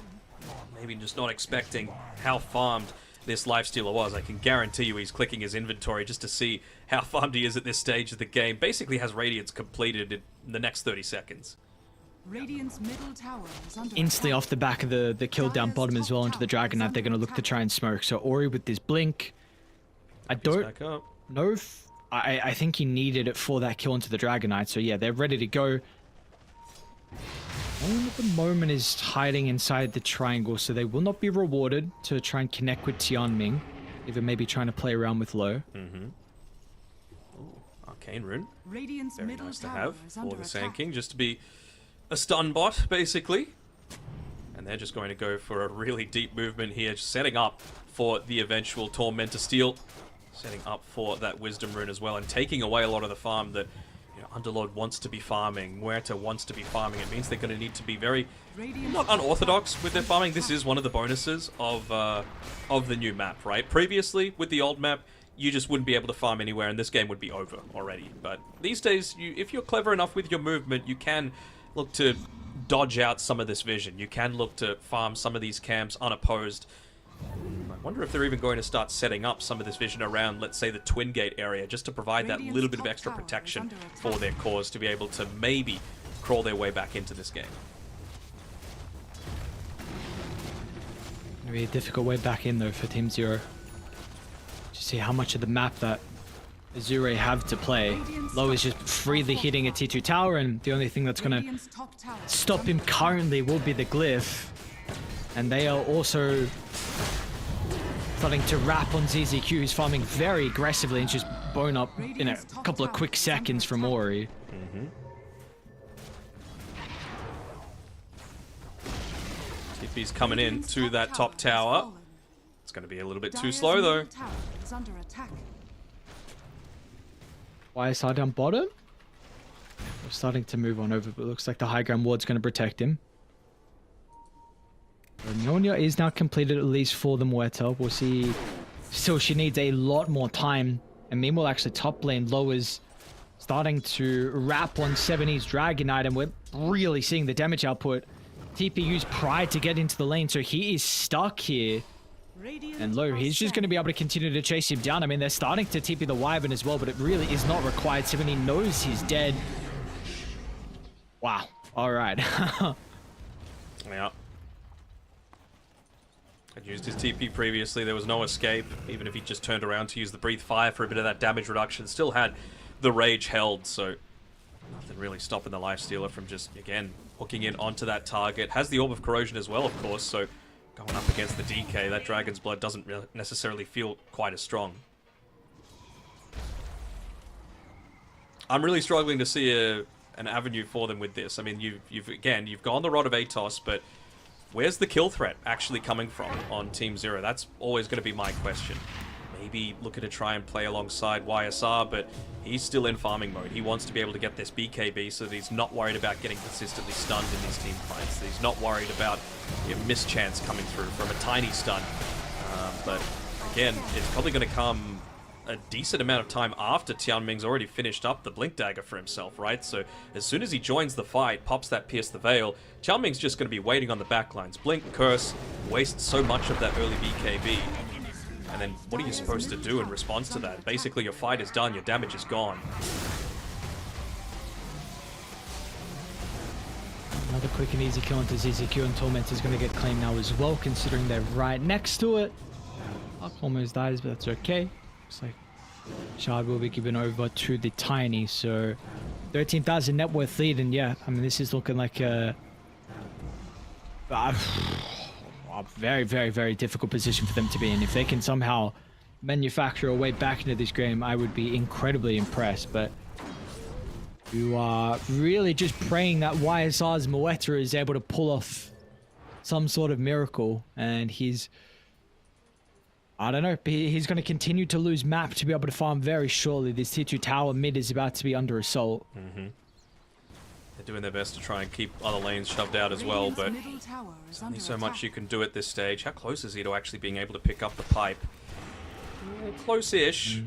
Maybe just not expecting how farmed this Lifestealer was. I can guarantee you he's clicking his inventory just to see how farmed he is at this stage of the game. Basically has Radiance completed in the next 30 seconds. Radiant's middle tower is under Instantly attack. off the back of the kill down bottom as well into the Dragon Knight, they're going to look to try and smoke. So Ori with this blink. I don't know if... I think he needed it for that kill into the Dragon Knight. So yeah, they're ready to go. Only at the moment is hiding inside the triangle, so they will not be rewarded to try and connect with Tianming. Even maybe trying to play around with low. Arcane Rune. Radiant's Very middle nice to tower have is for under the Sand attack. King, just to be a stun bot, basically. And they're just going to go for a really deep movement here, just setting up for the eventual Tormentor Steel. Setting up for that Wisdom Rune as well, and taking away a lot of the farm that Underlord wants to be farming, Muerta wants to be farming. It means they're going to need to be very, not unorthodox with their farming. This is one of the bonuses of the new map, right? Previously, with the old map, you just wouldn't be able to farm anywhere, and this game would be over already. But these days, if you're clever enough with your movement, you can look to dodge out some of this vision. You can look to farm some of these camps unopposed. I wonder if they're even going to start setting up some of this vision around, let's say, the Twin Gate area, just to provide that little bit of extra protection for their cores to be able to maybe crawl their way back into this game. Gonna be a difficult way back in though for Team Zero. To see how much of the map that Azure have to play. Low is just freely hitting a T2 tower, and the only thing that's gonna Radiant's top tower is stop him currently will be the glyph. And they are also starting to wrap on ZZQ, who's farming very aggressively and just bone up in a couple of quick seconds from Ori. TP's coming in to that top tower. It's going to be a little bit too slow though. middle tower is under attack. YSR down bottom. We're starting to move on over, but it looks like the high ground ward's going to protect him. Nyonya is now completed, at least for the Muerta. We'll see. Still, she needs a lot more time. And meanwhile, actually, top lane, Low is starting to wrap on 70's Dragon Knight, and we're really seeing the damage output. TP used Pride to get into the lane, so he is stuck here. And Low, he's just going to be able to continue to chase him down. I mean, they're starting to TP the Wyvern as well, but it really is not required. 70 knows he's dead. Wow. All right. Yeah. Had used his TP previously, there was no escape. Even if he just turned around to use the Breathe Fire for a bit of that damage reduction, still had the Rage held, so Nothing really stopping the Lifestealer from just, again, hooking in onto that target. Has the Orb of Corrosion as well, of course, so going up against the DK, that Dragon's Blood doesn't necessarily feel quite as strong. I'm really struggling to see an avenue for them with this. I mean, you've gone the Rod of Atos, but where's the kill threat actually coming from on Team Zero? That's always going to be my question. Maybe looking to try and play alongside YSR, but he's still in farming mode. He wants to be able to get this BKB so that he's not worried about getting consistently stunned in these team fights. That he's not worried about mischance coming through from a tiny stun. But again, it's probably going to come a decent amount of time after Tianming's already finished up the Blink Dagger for himself, right? So as soon as he joins the fight, pops that Pierce the Veil, Tianming's just going to be waiting on the backlines. Blink, Curse, waste so much of that early BKB. And then what are you supposed to do in response to that? Basically, your fight is done, your damage is gone. Another quick and easy kill into ZZQ, and Torment is going to get claimed now as well, considering they're right next to it. Arc almost dies, but that's okay. Looks like Shard will be given over to the Tiny, so 13,000 net worth lead, and yeah, I mean, this is looking like a very, very, very difficult position for them to be in. If they can somehow manufacture a way back into this game, I would be incredibly impressed, but you are really just praying that YSR's Moeta is able to pull off some sort of miracle, and I don't know, he's going to continue to lose map to be able to farm very shortly. This tier 2 tower mid is about to be under assault. They're doing their best to try and keep other lanes shoved out as well, but there's only so much you can do at this stage. How close is he to actually being able to pick up the pipe? Close-ish.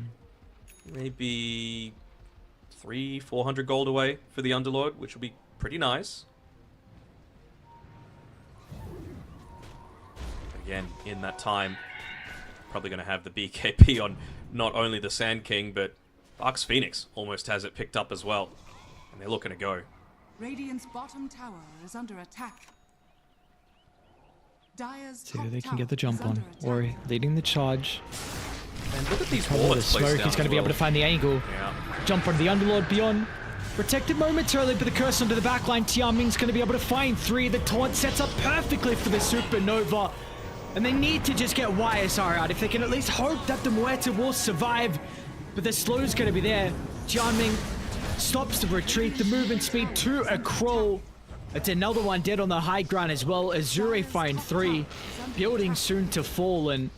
Maybe 300-400 gold away for the Underlord, which will be pretty nice. Again, in that time, probably going to have the BKB on not only the Sand King, but Arc's Phoenix almost has it picked up as well. And they're looking to go. Radiant's bottom tower is under attack. Dire's See who top they can tower get the jump is on. under attack. Ori leading the charge. And look at these The wards placed smoke, down he's going to as be able well. to find the angle. Yeah. Jump on the Underlord beyond. Protected momentarily, but the curse onto the backline. Tianming's going to be able to find 3. The taunt sets up perfectly for the Supernova. And they need to just get YSR out. If they can at least hope that the Moeta will survive. But the slow's going to be there. Tianming stops the retreat. The movement speed to a crawl. It's another one dead on the high ground as well. Azure find 3. Building soon to fall. And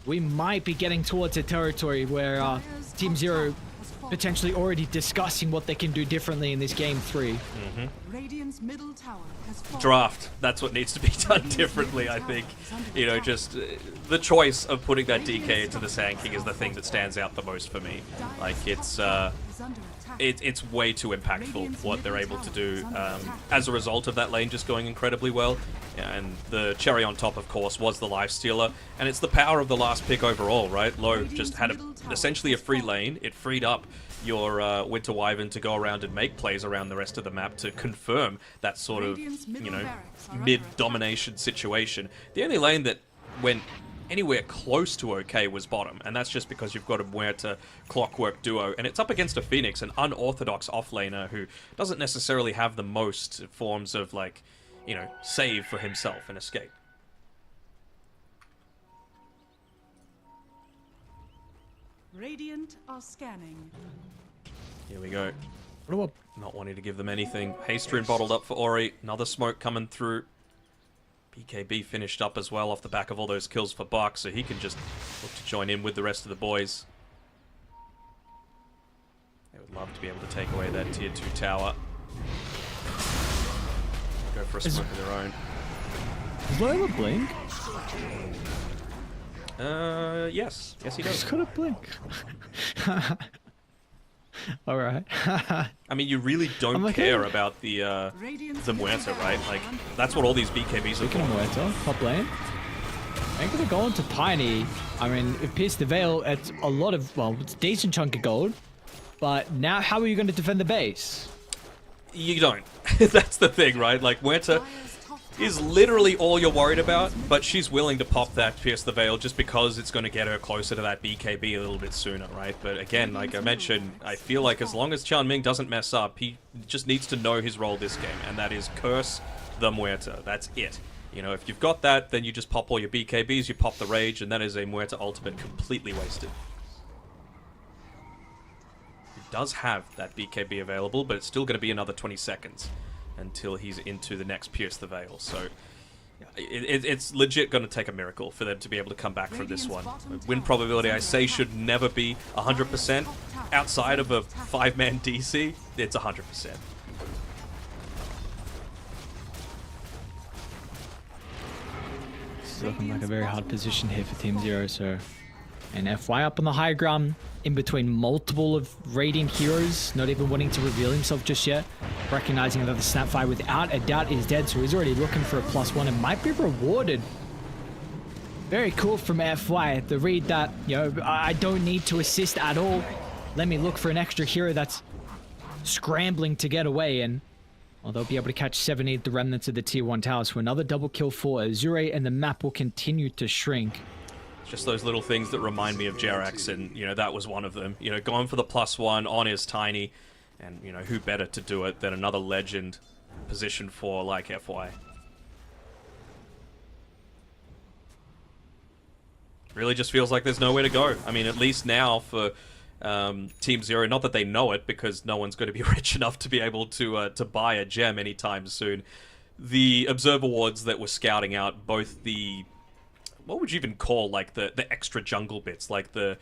we might be getting towards a territory where Team Zero potentially already discussing what they can do differently in this game 3. Radiant's middle tower has fallen. Draft. That's what needs to be done differently, I think. You know, just the choice of putting that DK into the Sand King is the thing that stands out the most for me. Like, it's way too impactful what they're able to do as a result of that lane just going incredibly well. Yeah, and the cherry on top, of course, was the Lifestealer, and it's the power of the last pick overall, right? Low just had essentially a free lane. It freed up your Winter Wyvern to go around and make plays around the rest of the map to confirm that sort of, you know, mid-domination situation. The only lane that went anywhere close to okay was bottom, and that's just because you've got a Muerta Clockwork duo, and it's up against a Phoenix, an unorthodox offlaner who doesn't necessarily have the most forms of, like, you know, save for himself and escape. Radiant are scanning. Here we go. Not wanting to give them anything. Haste Rune bottled up for Ori. Another smoke coming through. BKB finished up as well off the back of all those kills for Buck, so he can just look to join in with the rest of the boys. They would love to be able to take away that tier 2 tower. Go for a smoke of their own. Is Lola blink? Yes. Yes, he does. He's got a blink. Alright. I mean, you really don't care about the Muerta, right? Like, that's what all these BKBs are Speaking of for. Muerta, top lane. I'm gonna go into Tiny. I mean, if Pierce the Veil, it's a lot of, well, it's a decent chunk of gold. But now, how are you going to defend the base? You don't. That's the thing, right? Like, Muerta, is literally all you're worried about, but she's willing to pop that Pierce the Veil just because it's going to get her closer to that BKB a little bit sooner, right? But again, like I mentioned, I feel like as long as Qianming doesn't mess up, he just needs to know his role this game, and that is curse the Muerta. That's it. You know, if you've got that, then you just pop all your BKBs, you pop the Rage, and that is a Muerta ultimate completely wasted. He does have that BKB available, but it's still going to be another 20 seconds until he's into the next Pierce the Veil. So it's legit going to take a miracle for them to be able to come back from this one. Win probability, I say, should never be 100%. Outside of a 5-man DC, it's 100%. It's looking like a very hard position here for Team Zero. So, and FY up on the high ground, in between multiple of Radiant heroes, not even wanting to reveal himself just yet, recognizing that the Snapfire without a doubt is dead, so he's already looking for a +1 and might be rewarded. Very cool from FY, the read that, you know, I don't need to assist at all. Let me look for an extra hero that's scrambling to get away, and well, they'll be able to catch 70 the remnants of the Tier 1 towers. So another double kill for Azure, and the map will continue to shrink. Just those little things that remind me of Jerax, and, you know, that was one of them. You know, going for the +1 on his Tiny, and, you know, who better to do it than another legend position 4 like FY. Really just feels like there's nowhere to go. I mean, at least now for Team Zero, not that they know it, because no one's going to be rich enough to be able to buy a gem anytime soon. The Observer wards that were scouting out both the... what would you even call, like, the extra jungle bits, like the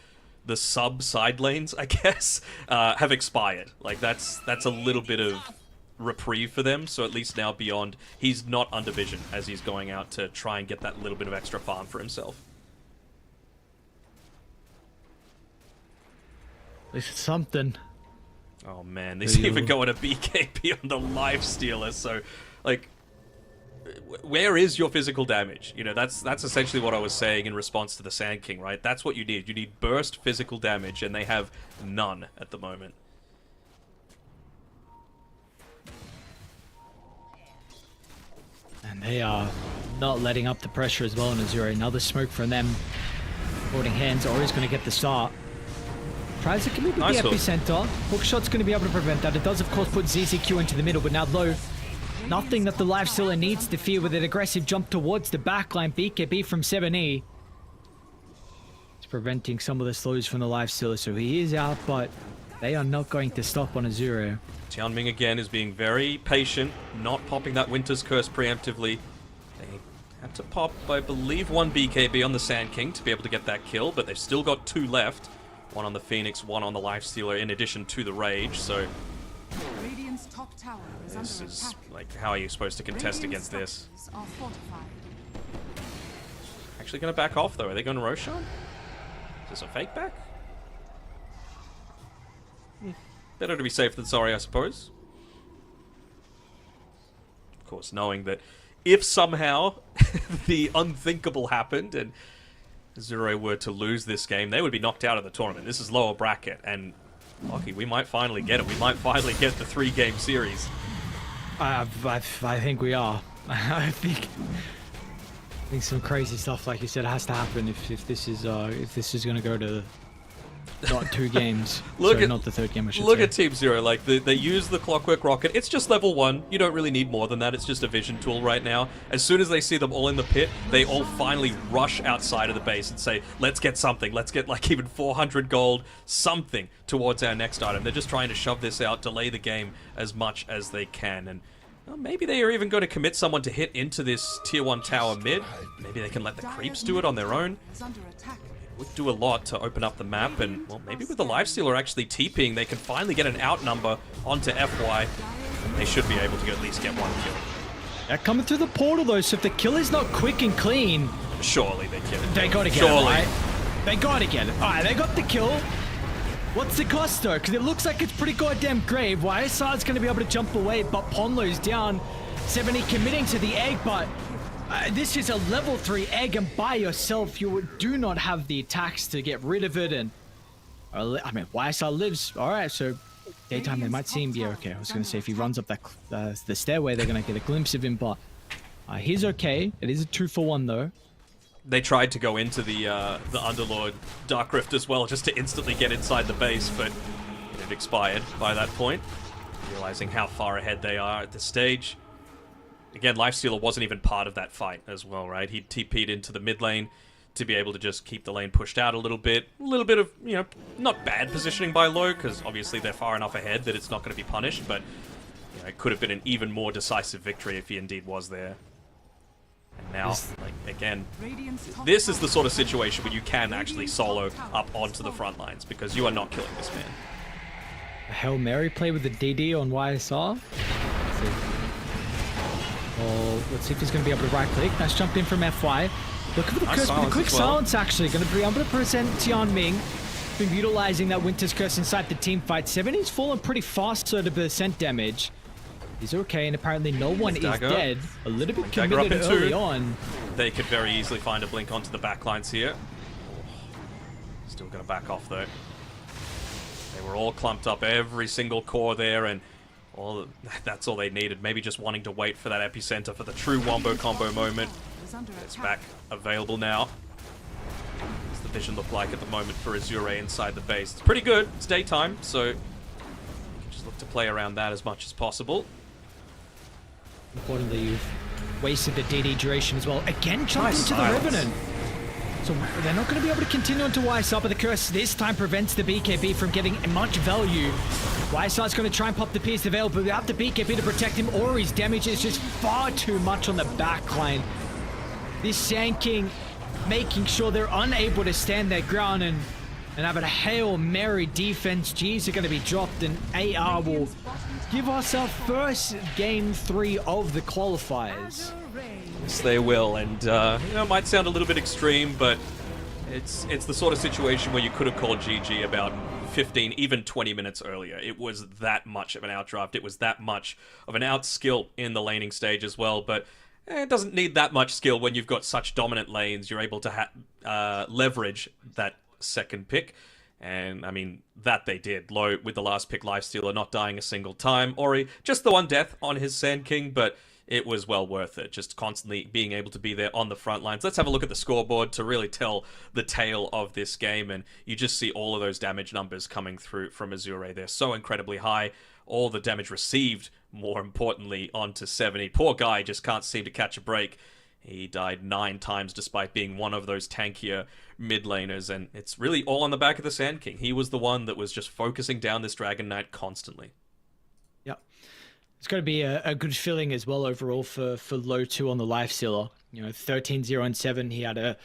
side lanes, I guess, have expired. Like, that's a little bit of reprieve for them, so at least now Beyond, he's not under vision as he's going out to try and get that little bit of extra farm for himself. This is something. Oh man, there's even going to BKB on the Life Stealer, so, like... where is your physical damage? You know, that's essentially what I was saying in response to the Sand King, right? That's what you need. You need burst physical damage, and they have none at the moment. And they are not letting up the pressure as well in Azure. Another smoke from them. Holding hands. Ori's going to get the start. Tries to commit with Nice the hook. epicenter. Hookshot's going to be able to prevent that. It does, of course, put ZZQ into the middle, but now low. Nothing that the Life Stealer needs to fear with an aggressive jump towards the backline. BKB from 7E. It's preventing some of the slows from the Life Stealer, so he is out, but they are not going to stop on Azure. Qianming again is being very patient, not popping that Winter's Curse preemptively. They had to pop, I believe, 1 BKB on the Sand King to be able to get that kill, but they've still got 2 left. 1 on the Phoenix, 1 on the Life Stealer, in addition to the Rage, so... Radiant's top tower is this under is, attack. like, how are you supposed to contest against this? Structures are fortified. Actually going to back off, though. Are they going to Roshan? Is this a fake back? Better to be safe than sorry, I suppose. Of course, knowing that if somehow the unthinkable happened and Zero were to lose this game, they would be knocked out of the tournament. This is lower bracket, and lucky, we might finally get it. We might finally get the 3-game series. I think we are. I think some crazy stuff, like you said, has to happen if this is going to go to not 2 games. Not the 3rd game, I should say. Look at Team Zero. Like, they use the Clockwork Rocket. It's just level 1. You don't really need more than that. It's just a vision tool right now. As soon as they see them all in the pit, they all finally rush outside of the base and say, let's get something. Let's get, like, even 400 gold, something towards our next item. They're just trying to shove this out, delay the game as much as they can. And well, maybe they are even going to commit someone to hit into this Tier 1 tower mid. Maybe they can let the creeps do it on their own. Is under attack. Would do a lot to open up the map, and well, maybe with the Life Stealer actually TPing, they can finally get an outnumber onto FY. They should be able to at least get 1 kill. They're coming through the portal though, so if the kill is not quick and clean, Surely they get it. they gotta get it, right? They gotta get it. Alright, they got the kill. What's the cost though? Because it looks like it's pretty goddamn grave. YSR's gonna be able to jump away, but Ponlo's down. 70 committing to the egg, but this is a level 3 egg, and by yourself, you do not have the attacks to get rid of it. And I mean, YSR lives. All right, so daytime they might see him be okay. I was going to say if he runs up that the stairway, they're going to get a glimpse of him, but He's okay. It is a 2-for-1 though. They tried to go into the Underlord Dark Rift as well, just to instantly get inside the base, but it had expired by that point. Realizing how far ahead they are at this stage. Again, Lifestealer wasn't even part of that fight as well, right? He TP'd into the mid lane to be able to just keep the lane pushed out a little bit. A little bit of, you know, not bad positioning by Low, because obviously they're far enough ahead that it's not going to be punished, but you know, it could have been an even more decisive victory if he indeed was there. And now, like, again, this is the sort of situation where you can actually solo up onto the front lines, because you are not killing this man. A Hail Mary play with the DD on YSR. Let's see if he's going to be able to right click. Nice jump in from FY. Look for the curse, but a quick silence actually. Going to be able to present Tianming. Been utilizing that Winter's Curse inside the team fight. 70's fallen pretty fast so to percent damage. He's okay, and apparently no one is dead. A little bit committed early on. They could very easily find a blink onto the backlines here. Still going to back off though. They were all clumped up, every single core there, and that's all they needed. Maybe just wanting to wait for that epicenter for the true wombo combo moment. It's back available now. What's the vision look like at the moment for Azure inside the base? It's pretty good. It's daytime, so you can just look to play around that as much as possible. Importantly, you've wasted the DD duration as well. Again, jumped into the Revenant. So they're not going to be able to continue on to YSR, but the curse this time prevents the BKB from getting much value. YSR's going to try and pop the Pierce the Veil, but without the BKB to protect him, Ori's damage is just far too much on the backline. This Sand King making sure they're unable to stand their ground and have a Hail Mary defense. G's are going to be dropped, and AR will give us our first game 3 of the qualifiers. Yes, they will, and you know, it might sound a little bit extreme, but it's the sort of situation where you could have called GG about 15, even 20 minutes earlier. It was that much of an outdraft. It was that much of an outskill in the laning stage as well, but it doesn't need that much skill when you've got such dominant lanes. You're able to leverage that second pick, and I mean, that they did. Low with the last pick, Lifestealer not dying a single time. Ori, just the one death on his Sand King, but it was well worth it, just constantly being able to be there on the front lines. Let's have a look at the scoreboard to really tell the tale of this game, and you just see all of those damage numbers coming through from Azure. They're so incredibly high. All the damage received, more importantly, onto 70. Poor guy just can't seem to catch a break. He died 9 times despite being one of those tankier mid laners, and it's really all on the back of the Sand King. He was the one that was just focusing down this Dragon Knight constantly. It's going to be a good feeling as well overall for Low 2 on the Lifestealer. You know, 13-0-7. He had a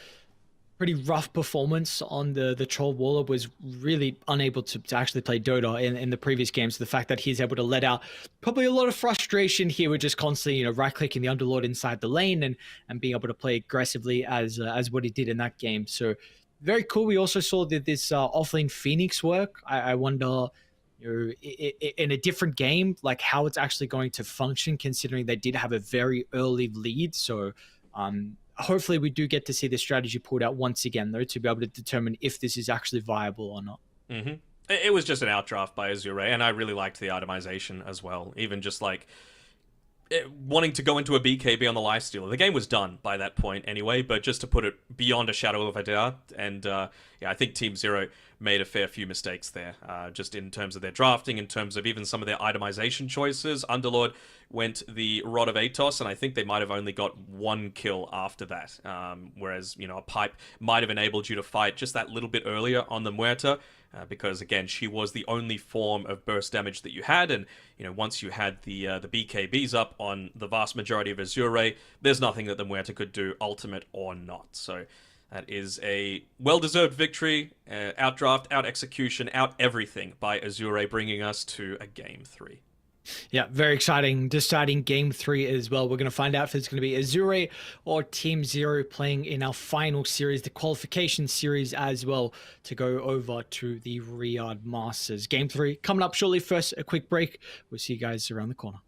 pretty rough performance on the Troll Waller, was really unable to actually play Dota in the previous games. The fact that he's able to let out probably a lot of frustration here with just constantly, you know, right-clicking the Underlord inside the lane and being able to play aggressively as what he did in that game. So very cool. We also saw this offlane Phoenix work. I wonder, in a different game, like how it's actually going to function, considering they did have a very early lead. So hopefully we do get to see the strategy pulled out once again, though, to be able to determine if this is actually viable or not. Mm-hmm. It was just an outdraft by Azure, and I really liked the itemization as well. Even just like wanting to go into a BKB on the Lifestealer. The game was done by that point anyway, but just to put it beyond a shadow of a doubt, and yeah, I think Team Zero made a fair few mistakes there, just in terms of their drafting, in terms of even some of their itemization choices. Underlord went the Rod of Atos, and I think they might have only got 1 kill after that, whereas, you know, a pipe might have enabled you to fight just that little bit earlier on the Muerta, because again, she was the only form of burst damage that you had, and you know, once you had the BKBs up on the vast majority of Azure, there's nothing that the Muerta could do, ultimate or not. So that is a well-deserved victory, outdraft, out-execution, out-everything by Azure, bringing us to a Game 3. Yeah, very exciting. Deciding Game 3 as well. We're going to find out if it's going to be Azure or Team Zero playing in our final series, the qualification series as well, to go over to the Riyadh Masters. Game 3 coming up shortly. First, a quick break. We'll see you guys around the corner.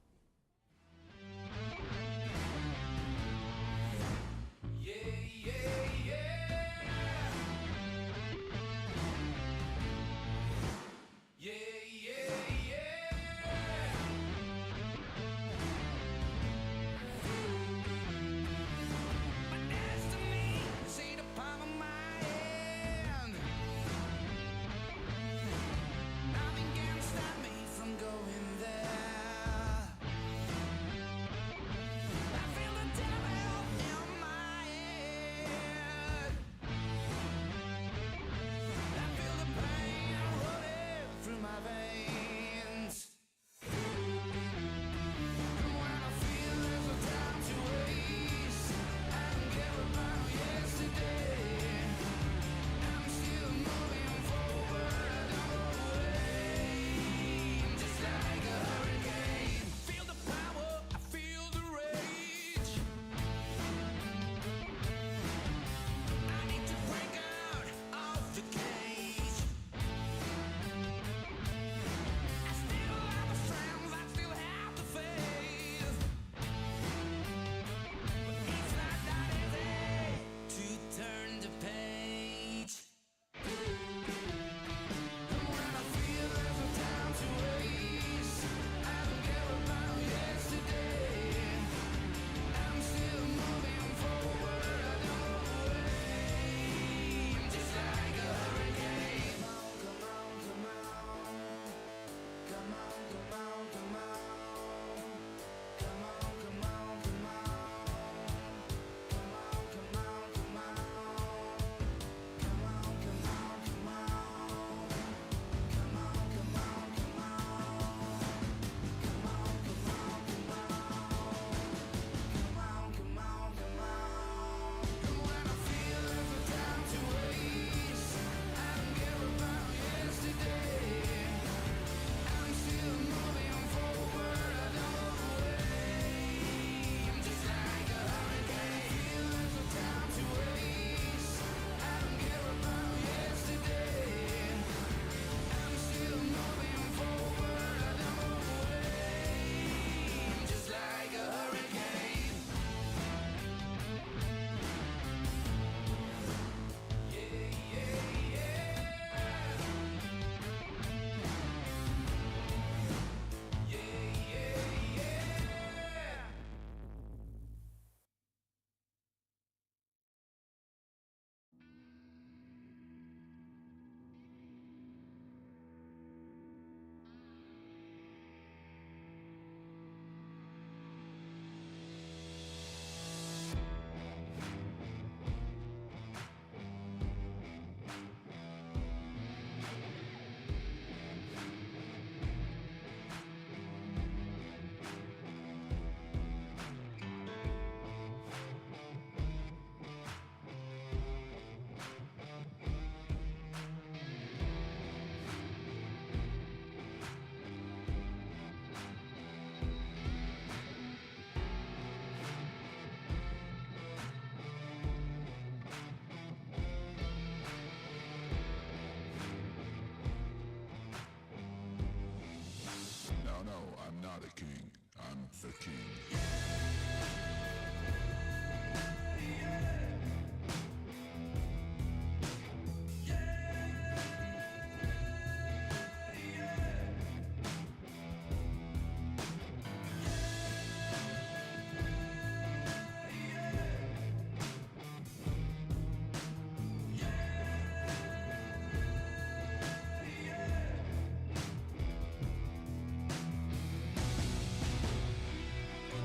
not a king, I'm the king.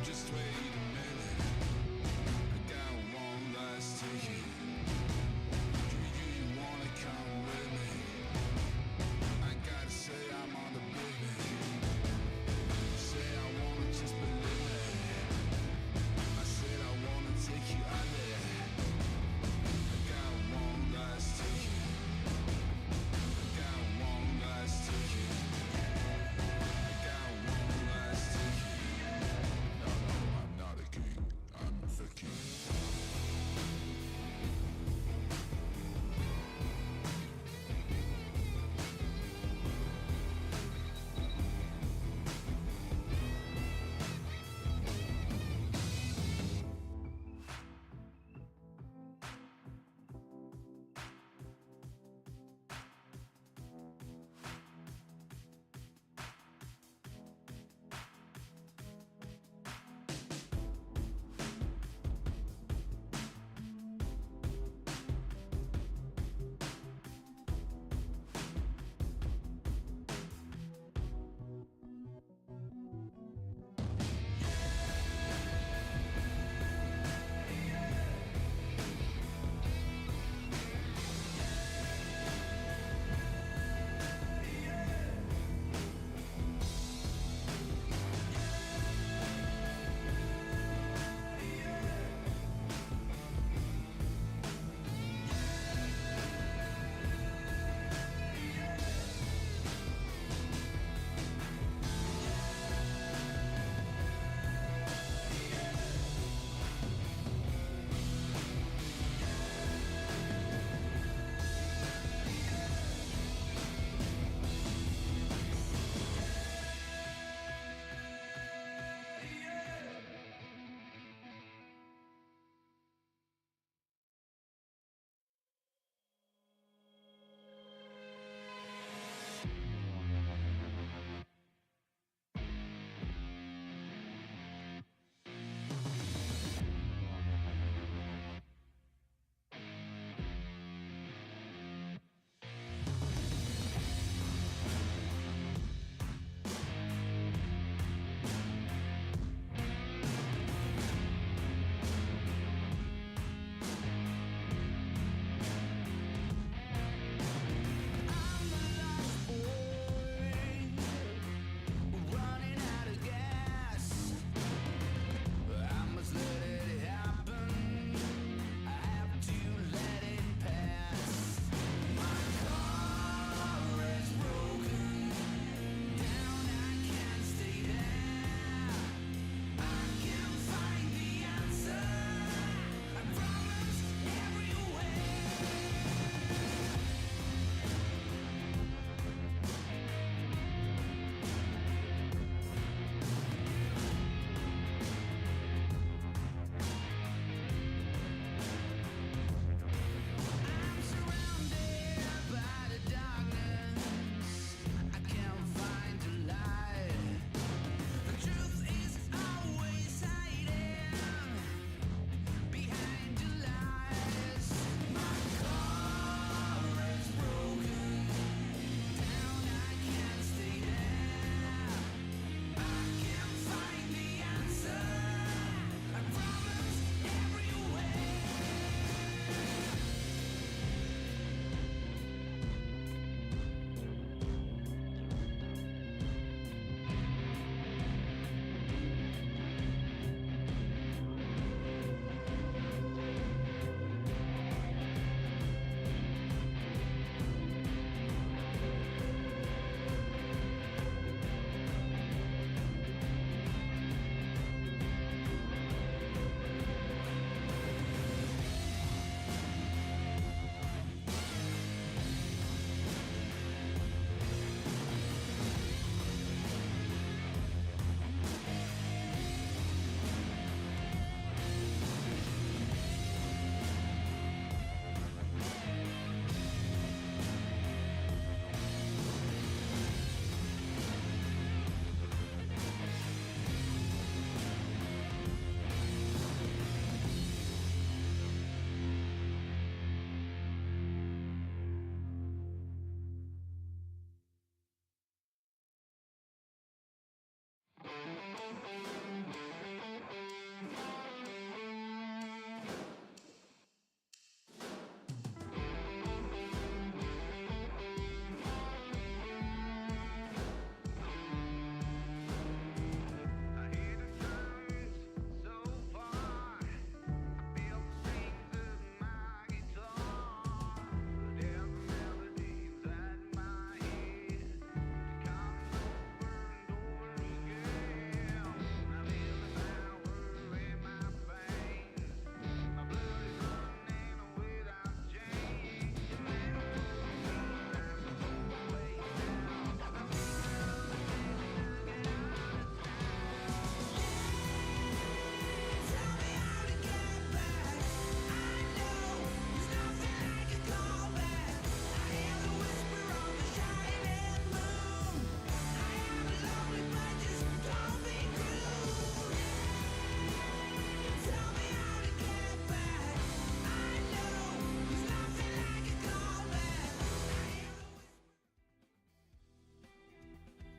Just wait a minute. I got one last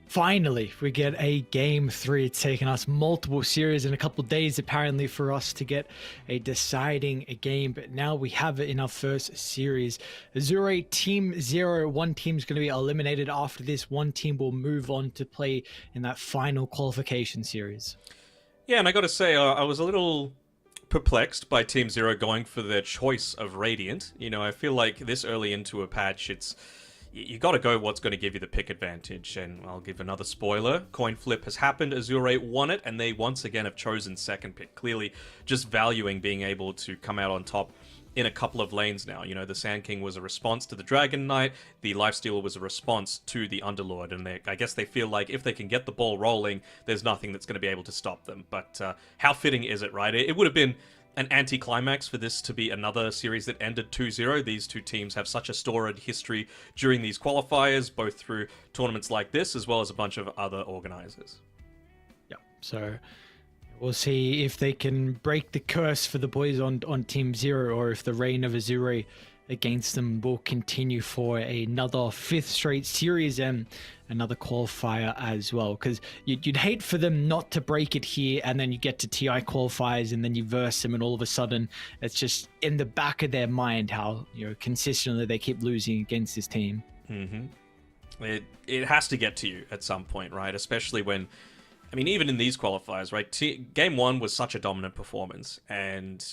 Finally, we get a game 3. It's taken us multiple series and a couple days apparently for us to get a deciding game, but now we have it in our first series. Azure Team 0, one team's going to be eliminated after this. One team will move on to play in that final qualification series. Yeah, and I got to say, I was a little perplexed by Team 0 going for their choice of Radiant. You know, I feel like this early into a patch, you got to go what's going to give you the pick advantage, and I'll give another spoiler. Coin flip has happened, Azure won it, and they once again have chosen second pick, clearly just valuing being able to come out on top in a couple of lanes now. You know, the Sand King was a response to the Dragon Knight, the Lifestealer was a response to the Underlord, and I guess they feel like if they can get the ball rolling, there's nothing that's going to be able to stop them. But how fitting is it, right? It would have been an anticlimax for this to be another series that ended 2-0. These two teams have such a storied history during these qualifiers, both through tournaments like this as well as a bunch of other organizers. Yeah, so we'll see if they can break the curse for the boys on Team 0, or if the reign of Azure against them will continue for another 5th straight series and another qualifier as well, because you'd hate for them not to break it here, and then you get to TI qualifiers and then you verse them, and all of a sudden it's just in the back of their mind how, you know, consistently they keep losing against this team. It has to get to you at some point, right? Especially when, I mean, even in these qualifiers, right? Game 1 was such a dominant performance, and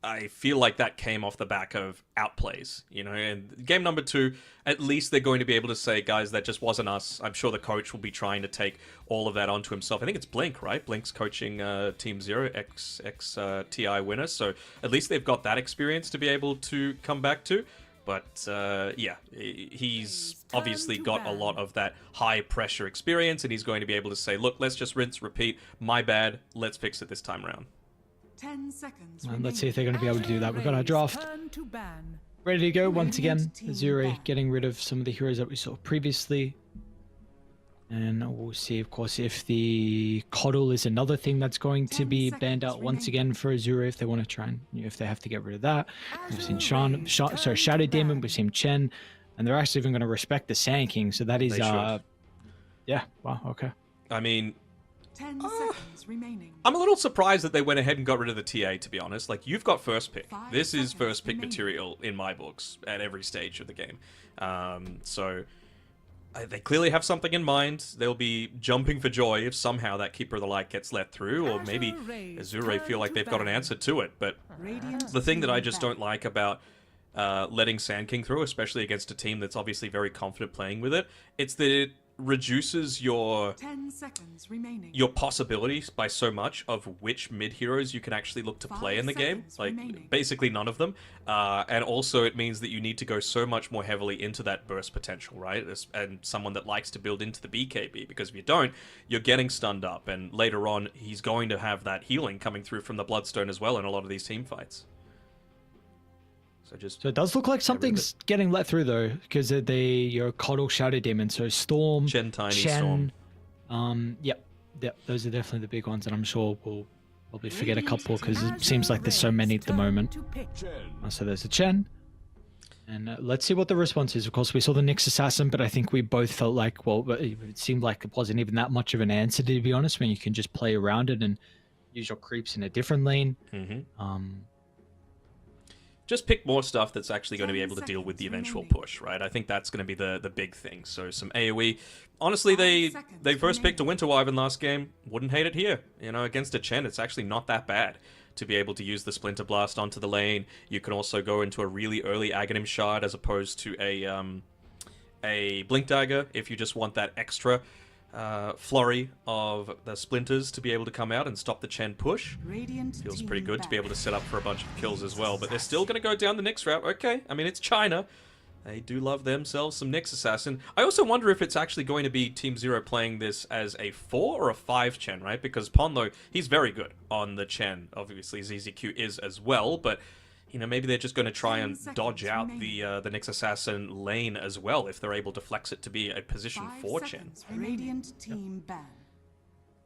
I feel like that came off the back of outplays, you know, and game number 2, at least they're going to be able to say, guys, that just wasn't us. I'm sure the coach will be trying to take all of that onto himself. I think it's Blink, right? Blink's coaching Team 0, ex-TI winner, so at least they've got that experience to be able to come back to. But yeah, he's obviously got a lot of that high pressure experience, and he's going to be able to say, look, let's just rinse, repeat, my bad, let's fix it this time around. 10 seconds. And let's see if they're going to be able to do that. We've got our draft ready to go once again. Azure getting rid of some of the heroes that we saw previously. And we'll see, of course, if the Coddle is another thing that's going to be banned out once again for Azure, if they want to try and, you know, if they have to get rid of that. We've seen Shadow Demon, we've seen Chen, and they're actually even going to respect the Sand King. So that is, yeah, wow, okay. I mean, 10 seconds remaining. I'm a little surprised that they went ahead and got rid of the TA, to be honest. Like, you've got first pick. This is first pick material in my books at every stage of the game. So they clearly have something in mind. They'll be jumping for joy if somehow that Keeper of the Light gets let through, or maybe Azure feel like they've got an answer to it. But the thing that I just don't like about letting Sand King through, especially against a team that's obviously very confident playing with it, it's that it reduces your 10 seconds remaining. Your possibilities by so much of which mid heroes you can actually look to play in the game. Like, basically none of them. And also it means that you need to go so much more heavily into that burst potential, right? And someone that likes to build into the BKB, because if you don't, you're getting stunned up, and later on he's going to have that healing coming through from the Bloodstone as well in a lot of these team fights. So it does look like something's getting let through, though, because of your Coddle, Shadow Demon. So Storm, Chen, Storm. Yep, those are definitely the big ones, and I'm sure we'll probably forget a couple because it seems like there's so many at the moment. So there's a Chen. And let's see what the response is. Of course, we saw the Nyx Assassin, but I think we both felt like, well, it seemed like it wasn't even that much of an answer, to be honest, when you can just play around it and use your creeps in a different lane. Just pick more stuff that's actually going to be 10 able to deal with the seconds eventual remaining. push, right? I think that's going to be the big thing. So some AoE. Honestly, 5 they seconds first picked a remaining. Winter Wyvern last game. Wouldn't hate it here. You know, against a Chen, it's actually not that bad to be able to use the Splinter Blast onto the lane. You can also go into a really early Aghanim Shard as opposed to a Blink Dagger if you just want that extra flurry of the splinters to be able to come out and stop the Chen push. Radiant Feels team pretty good to be back. able to set up for a bunch of kills as well, but they're still going to go down the Nyx route. Okay, I mean, it's China. They do love themselves some Nyx Assassin. I also wonder if it's actually going to be Team Zero playing this as a 4 or a 5 Chen, right? Because Pon, though, he's very good on the Chen. Obviously, ZZQ is as well, but, you know, maybe they're just going to try 10 and seconds dodge out remaining. the Nyx Assassin lane as well if they're able to flex it to be a position 5 for Chen. seconds remaining. Radiant team ban.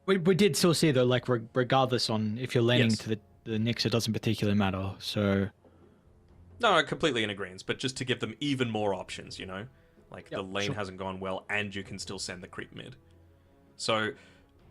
We did still see, though, like, regardless on if you're laning Yes. to the Nyx, it doesn't particularly matter. So, No, I'm completely in agreement, but just to give them even more options, you know? Like, the Yep, lane sure. hasn't gone well, and you can still send the creep mid. So,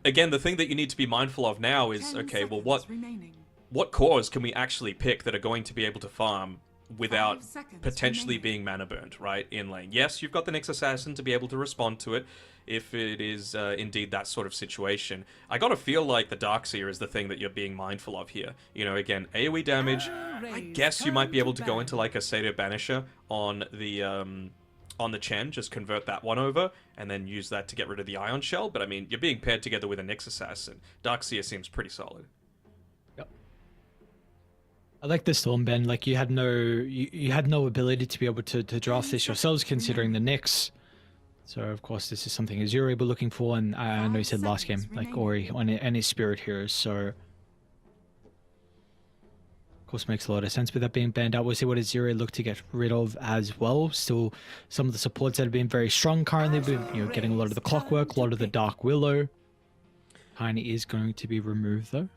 again, the thing that you need to be mindful of now is, 10 okay, well, seconds remaining. what cores can we actually pick that are going to be able to farm without 5 seconds potentially remaining. being mana burned, right, in lane? Yes, you've got the Nyx Assassin to be able to respond to it if it is indeed that sort of situation. I gotta feel like the Darkseer is the thing that you're being mindful of here. You know, again, AoE damage, I guess you might be able to go into like a Satyr Banisher on the Chen, just convert that one over, and then use that to get rid of the Ion Shell, but I mean, you're being paired together with a Nyx Assassin. Darkseer seems pretty solid. yep. I like the Storm, Ben. Like, you had no ability to be able to draft this yourselves, considering the Nyx. So, of course, this is something Azure were looking for, and I know you 5 said last game, seconds like Ori and his Spirit Heroes, so... Of course, makes a lot of sense with that being banned out. We'll see what Azure look to get rid of as well. Still, some of the supports that have been very strong currently, but, you know, getting a lot of the Clockwork, a lot of the Dark Willow. Kinda is going to be removed, though.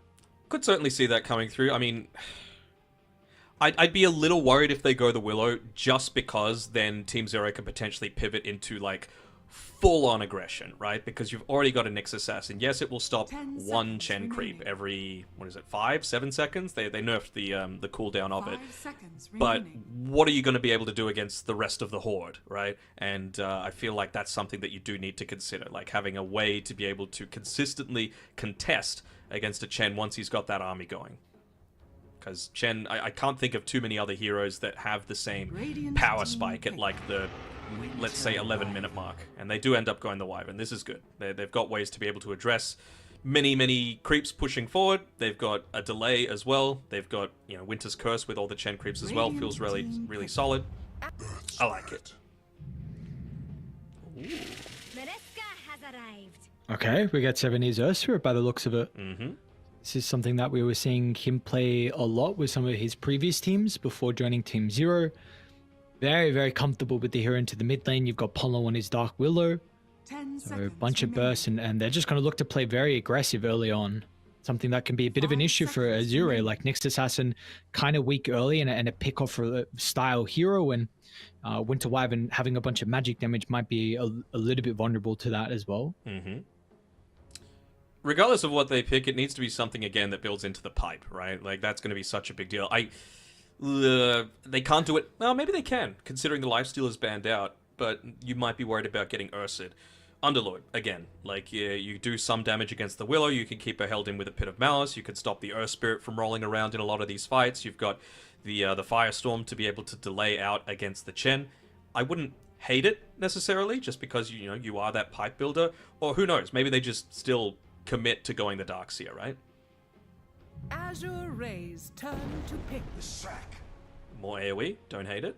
Could certainly see that coming through. I mean, I'd be a little worried if they go the Willow, just because then Team Zero can potentially pivot into, like, full-on aggression, right? Because you've already got a Nyx Assassin. Yes, it will stop 10 one seconds Chen creep remaining. every, 7 seconds? They nerfed the cooldown of it. 5 seconds But remaining. what are you going to be able to do against the rest of the Horde, right? And I feel like that's something that you do need to consider, like having a way to be able to consistently contest against a Chen once he's got that army going. Because Chen, I can't think of too many other heroes that have the same Radiant power team spike at pick. like the, let's say, 11-minute mark. And they do end up going the Wyvern. This is good. They've got ways to be able to address many creeps pushing forward. They've got a delay as well. They've got, you know, Winter's Curse with all the Chen creeps as well. Radiant Feels really team pick. solid. I like it. Mereska has arrived. Okay, we get 70's Ursula by the looks of it. Mm-hmm. This is something that we were seeing him play a lot with some of his previous teams before joining Team Zero. Very comfortable with the hero into the mid lane. You've got Polo on his Dark Willow. 10 So a seconds bunch of remaining. bursts, and they're just going to look to play very aggressive early on. Something that can be a bit of an 5 issue for seconds Azure. remaining. Like Nyx Assassin, kind of weak early and a pick off style hero, and Winter Wyvern having a bunch of magic damage might be a little bit vulnerable to that as well. Mm-hmm. Regardless of what they pick, it needs to be something, again, that builds into the pipe, right? Like, that's going to be such a big deal. They can't do it. Well, maybe they can, considering the lifesteal is banned out, but you might be worried about getting Ursid. Underlord, again. Like, yeah, you do some damage against the Willow, you can keep her held in with a Pit of Malice, you can stop the Earth Spirit from rolling around in a lot of these fights, you've got the Firestorm to be able to delay out against the Chen. I wouldn't hate it, necessarily, just because, you know, you are that pipe builder, or who knows, maybe they just still commit to going the Darkseer, right? Azure Ray's turn to pick. More AoE, don't hate it.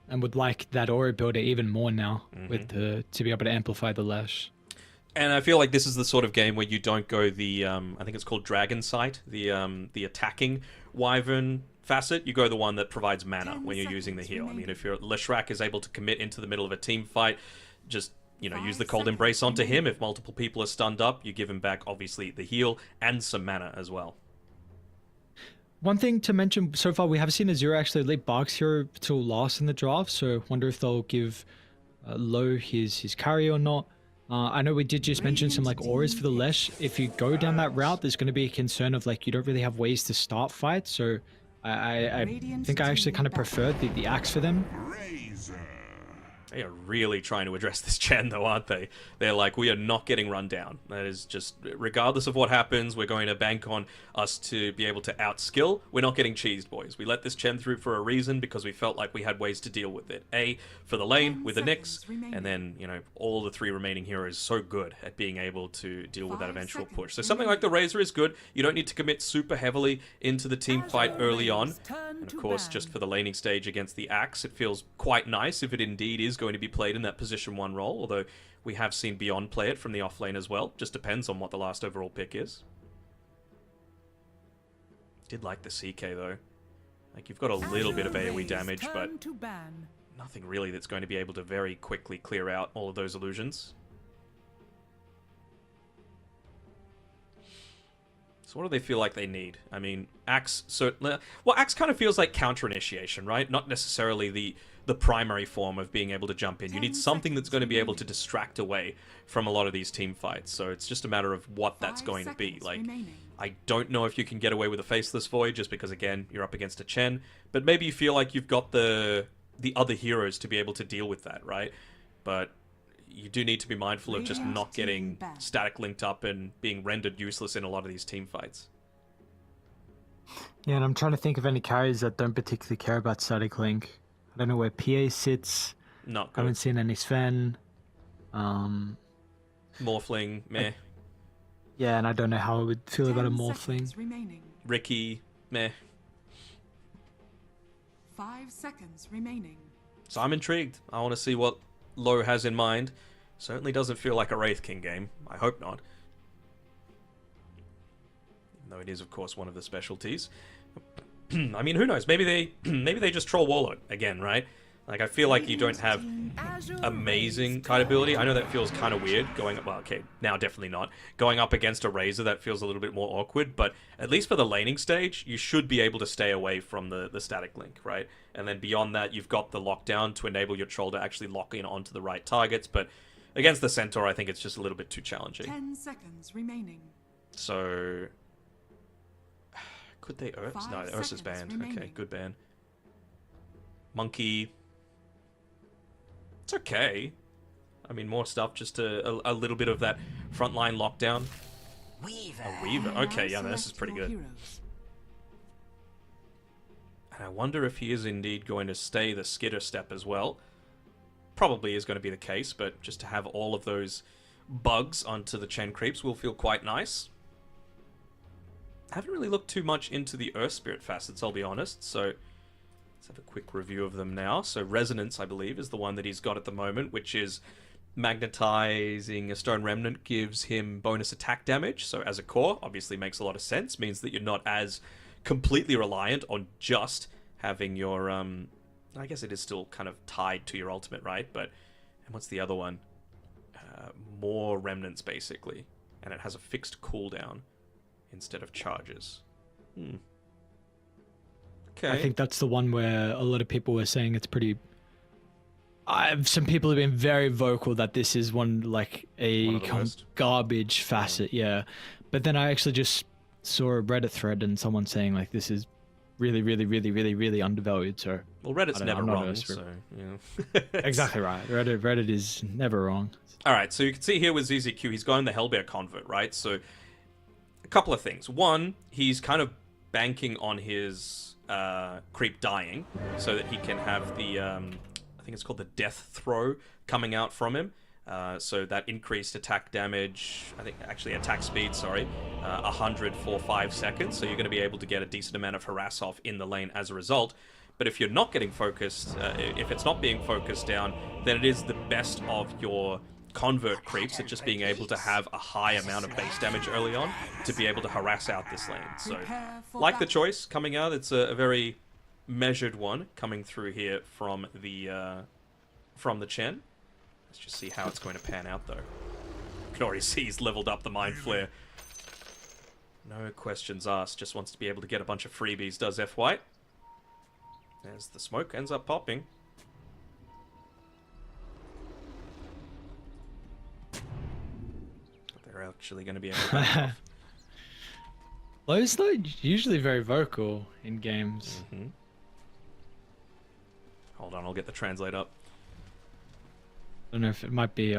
And would like that aura builder even more now with to be able to amplify the lash. And I feel like this is the sort of game where you don't go the, I think it's called Dragon Sight, the attacking Wyvern facet. You go the one that provides mana 10 when you're using the seconds heal. I mean, remaining. if your Leshrac is able to commit into the middle of a team fight, just, you know, 5 use the Cold seconds Embrace onto him. remaining. If multiple people are stunned up, you give him back, obviously, the heal and some mana as well. One thing to mention so far, we have seen Azura actually lead Bark's hero till last in the draft, so wonder if they'll give Low his carry or not. I know we did just mention some like auras for the Lesh. If you go down that route, there's going to be a concern of like you don't really have ways to start fights, so I think I actually kind of prefer the axe for them. They are really trying to address this Chen, though, aren't they? They're like, we are not getting run down. That is just, regardless of what happens, we're going to bank on us to be able to outskill. We're not getting cheesed, boys. We let this Chen through for a reason because we felt like we had ways to deal with it. A, for the lane with the Nyx, and then, you know, all the 3 remaining heroes so good at being able to deal with that eventual push. So something like the Razor is good. You don't need to commit super heavily into the team fight early on. And of course, just for the laning stage against the Axe, it feels quite nice if it indeed is going to be played in that position 1 role, although we have seen Beyond play it from the off lane as well. Just depends on what the last overall pick is. Did like the CK though. Like, you've got a little bit of AoE damage, but nothing really that's going to be able to very quickly clear out all of those illusions. So what do they feel like they need? I mean, Axe certainly... Well, Axe kind of feels like counter-initiation, right? Not necessarily the primary form of being able to jump in. You need something that's going to be able to distract away from a lot of these team fights. So it's just a matter of what that's going to be. Like, I don't know if you can get away with a Faceless Void just because, again, you're up against a Chen. But maybe you feel like you've got the other heroes to be able to deal with that, right? But you do need to be mindful of just not getting static linked up and being rendered useless in a lot of these team fights. Yeah, and I'm trying to think of any carries that don't particularly care about static link. I don't know where PA sits. Not good. I haven't seen any Sven. Morphling, meh. Yeah, and I don't know how I would feel about a Morphling. Ricky, meh. 5 seconds remaining. So I'm intrigued. I want to see what Low has in mind. Certainly doesn't feel like a Wraith King game. I hope not. Even though it is, of course, one of the specialties. I mean, who knows? Maybe they just troll Warlord again, right? Like, I feel like you don't have amazing kite ability. I know that feels kind of weird going up. Well, okay, now definitely not. Going up against a Razor, that feels a little bit more awkward. But at least for the laning stage, you should be able to stay away from the static link, right? And then beyond that, you've got the lockdown to enable your troll to actually lock in onto the right targets. But against the Centaur, I think it's just a little bit too challenging. 10 seconds remaining. So... Could they Urs? No, Urs is banned. Okay, good ban. Monkey... It's okay. I mean, more stuff, just a little bit of that frontline lockdown. A Weaver. Okay, yeah, this is pretty good. And I wonder if he is indeed going to stay the skitter step as well. Probably is going to be the case, but just to have all of those bugs onto the Chen creeps will feel quite nice. I haven't really looked too much into the Earth Spirit facets, I'll be honest, so... Let's have a quick review of them now. So Resonance, I believe, is the one that he's got at the moment, which is magnetizing a Stone Remnant gives him bonus attack damage. So as a core, obviously makes a lot of sense. Means that you're not as completely reliant on just having your... I guess it is still kind of tied to your ultimate, right? But and what's the other one? More Remnants, basically. And it has a fixed cooldown instead of charges. Okay. I think that's the one where a lot of people were saying it's pretty... some people have been very vocal that this is one, like, a garbage facet, yeah. But then I actually just saw a Reddit thread and someone saying, like, this is really, really, really, really, really undervalued, so... Well, Reddit's never wrong, so, you know. Exactly right. Reddit is never wrong. Alright, so you can see here with ZZQ, he's going the Hellbear convert, right? So, a couple of things. One, he's kind of banking on his... creep dying, so that he can have the, I think it's called the Death Throw coming out from him. So that increased attack damage, I think actually attack speed, sorry, 100 for 5 seconds. So you're going to be able to get a decent amount of harass off in the lane as a result. But if you're not getting focused, if it's not being focused down, then it is the best of your convert creeps at just being able to have a high amount of base damage early on to be able to harass out this lane. So, like the choice coming out, it's a very measured one coming through here from the Chen. Let's just see how it's going to pan out, though. You can already see he's leveled up the Mind Flare. No questions asked. Just wants to be able to get a bunch of freebies, does F-White. As the smoke ends up popping. But they're actually going to be able to back off. Lowe's not usually very vocal in games. Hold on, I'll get the translate up. I don't know if it might be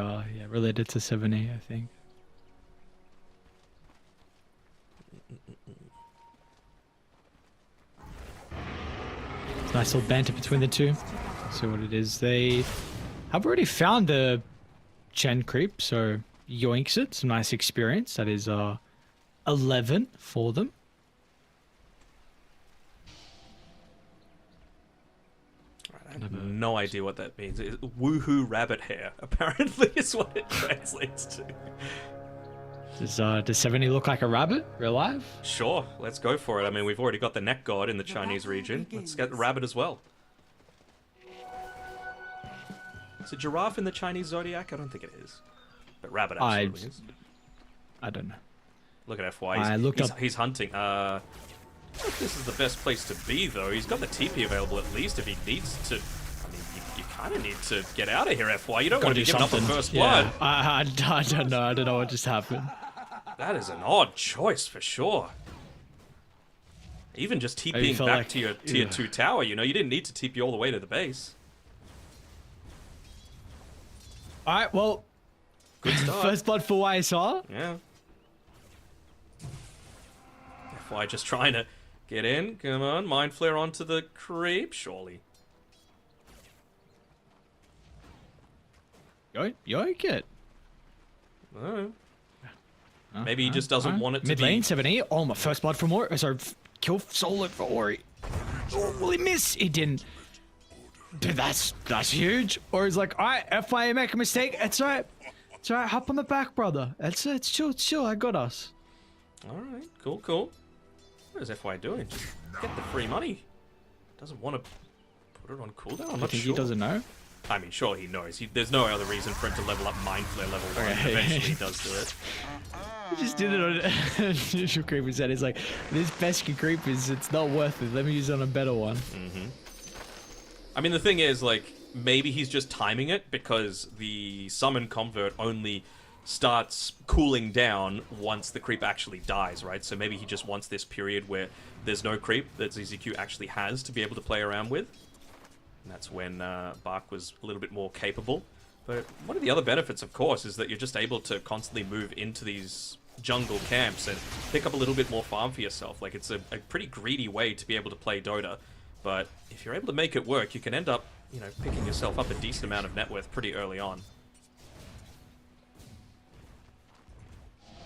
related to 70, I think. It's nice little banter between the two. See what it is. They have already found the Chen creep, so yoinks it. Some nice experience. That is 11 for them. I have no idea what that means. Woohoo rabbit hair, apparently, is what it translates to. Does 70 look like a rabbit? Real life? Sure, let's go for it. I mean, we've already got the neck god in the Chinese region. Let's get the rabbit as well. Is it giraffe in the Chinese zodiac? I don't think it is. But rabbit absolutely is. I don't know. Look at FY. He's hunting. I think this is the best place to be, though. He's got the TP available at least if he needs to. I mean, you kind of need to get out of here, FY. You don't want to be giving up the first blood. I don't know. I don't know what just happened. That is an odd choice for sure. Even just TPing back like, to your tier 2 tower, you know, you didn't need to TP all the way to the base. Alright, well, good start. First blood for YSR. Yeah. FY just trying to get in. Come on, Mind Flare onto the creep, surely. Yoink it. Oh. Maybe he just doesn't want it to Mid be... lane, 70. Oh, my first blood from Ori. Sorry, kill solo for Ori. Oh, will he miss? He didn't. Dude, that's huge. Ori's like, alright, FY make a mistake. It's alright. It's alright, hop on the back, brother. It's chill, I got us. Alright, cool. What is FY doing? Just get the free money. Doesn't want to put it on cooldown? I'm not think sure. he doesn't know? I mean, sure he knows. There's no other reason for him to level up Mind Flare level 1. Eventually he does do it. He just did it on initial creeper set. He's like, this pesky creep it's not worth it. Let me use it on a better one. I mean, the thing is, like, maybe he's just timing it because the summon convert only starts cooling down once the creep actually dies, right? So maybe he just wants this period where there's no creep that ZZQ actually has to be able to play around with. And that's when Bark was a little bit more capable. But one of the other benefits, of course, is that you're just able to constantly move into these jungle camps and pick up a little bit more farm for yourself. Like, it's a pretty greedy way to be able to play Dota. But if you're able to make it work, you can end up, you know, picking yourself up a decent amount of net worth pretty early on.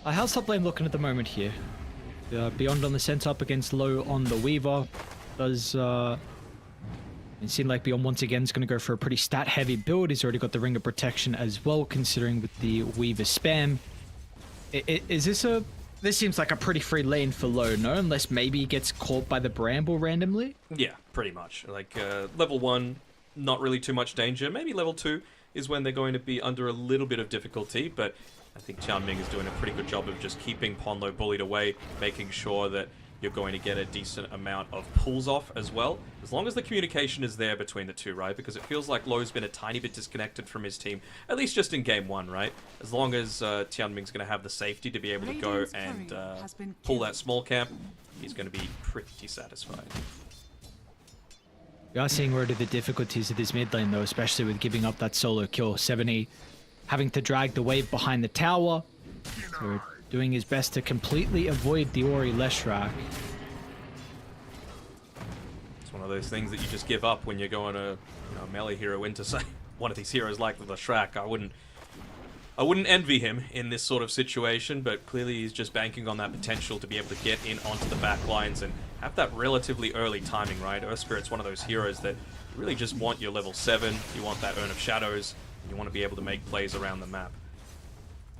How's top lane looking at the moment here? Beyond on the center up against Low on the Weaver. Does it seemed like Beyond once again is going to go for a pretty stat-heavy build. He's already got the Ring of Protection as well, considering with the Weaver spam. Is this a... This seems like a pretty free lane for Low, no? Unless maybe he gets caught by the Bramble randomly? Yeah, pretty much. Like, level 1, not really too much danger. Maybe level 2 is when they're going to be under a little bit of difficulty, but I think Tianming is doing a pretty good job of just keeping Ponlo bullied away, making sure that you're going to get a decent amount of pulls off as well, as long as the communication is there between the two, right? Because it feels like Low's been a tiny bit disconnected from his team, at least just in game 1, right? As long as Tianming's going to have the safety to be able to go and pull that small camp, he's going to be pretty satisfied. We are seeing already the difficulties of this mid lane, though, especially with giving up that solo kill. 70 having to drag the wave behind the tower. So doing his best to completely avoid the Ori Leshrac. It's one of those things that you just give up when you're going to, melee hero into, say, one of these heroes like the Leshrac. I wouldn't envy him in this sort of situation, but clearly he's just banking on that potential to be able to get in onto the back lines and have that relatively early timing, right? Earth Spirit's one of those heroes that you really just want your level 7, you want that Urn of Shadows, and you want to be able to make plays around the map.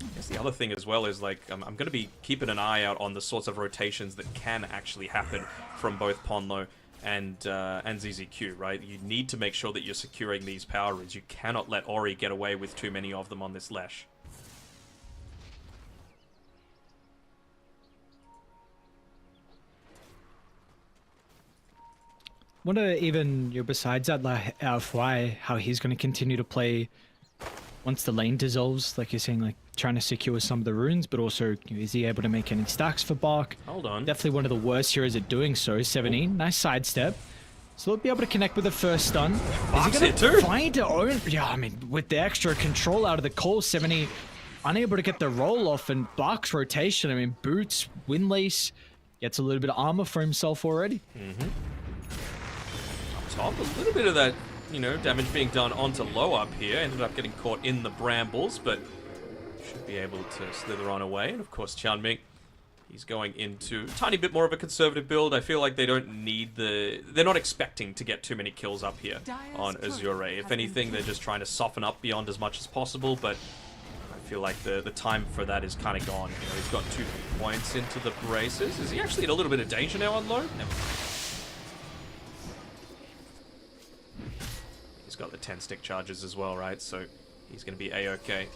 I guess the other thing as well is, like, I'm going to be keeping an eye out on the sorts of rotations that can actually happen from both Ponlo and ZZQ, right? You need to make sure that you're securing these power reads. You cannot let Ori get away with too many of them on this Lesh. wonder even besides that, like FY, how he's going to continue to play once the lane dissolves. Like you're saying, like trying to secure some of the runes, but also is he able to make any stacks for Bark? Hold on. Definitely one of the worst heroes at doing so. 17, nice sidestep. So they'll be able to connect with the first stun. Is he going to find to own? Yeah, I mean, with the extra control out of the call, 70 unable to get the roll off, and Bark's rotation. I mean, boots, windlace, gets a little bit of armor for himself already. Top, a little bit of that, you know, damage being done onto low up here. Ended up getting caught in the brambles, but should be able to slither on away. And of course, Chanming, he's going into a tiny bit more of a conservative build. I feel like they don't need they're not expecting to get too many kills up here on Azure. If anything, they're just trying to soften up Beyond as much as possible, but I feel like the time for that is kind of gone. You know, he's got 2 points into the braces. Is he actually in a little bit of danger now on low? No. He's got the 10 stick charges as well, right? So he's going to be A-okay.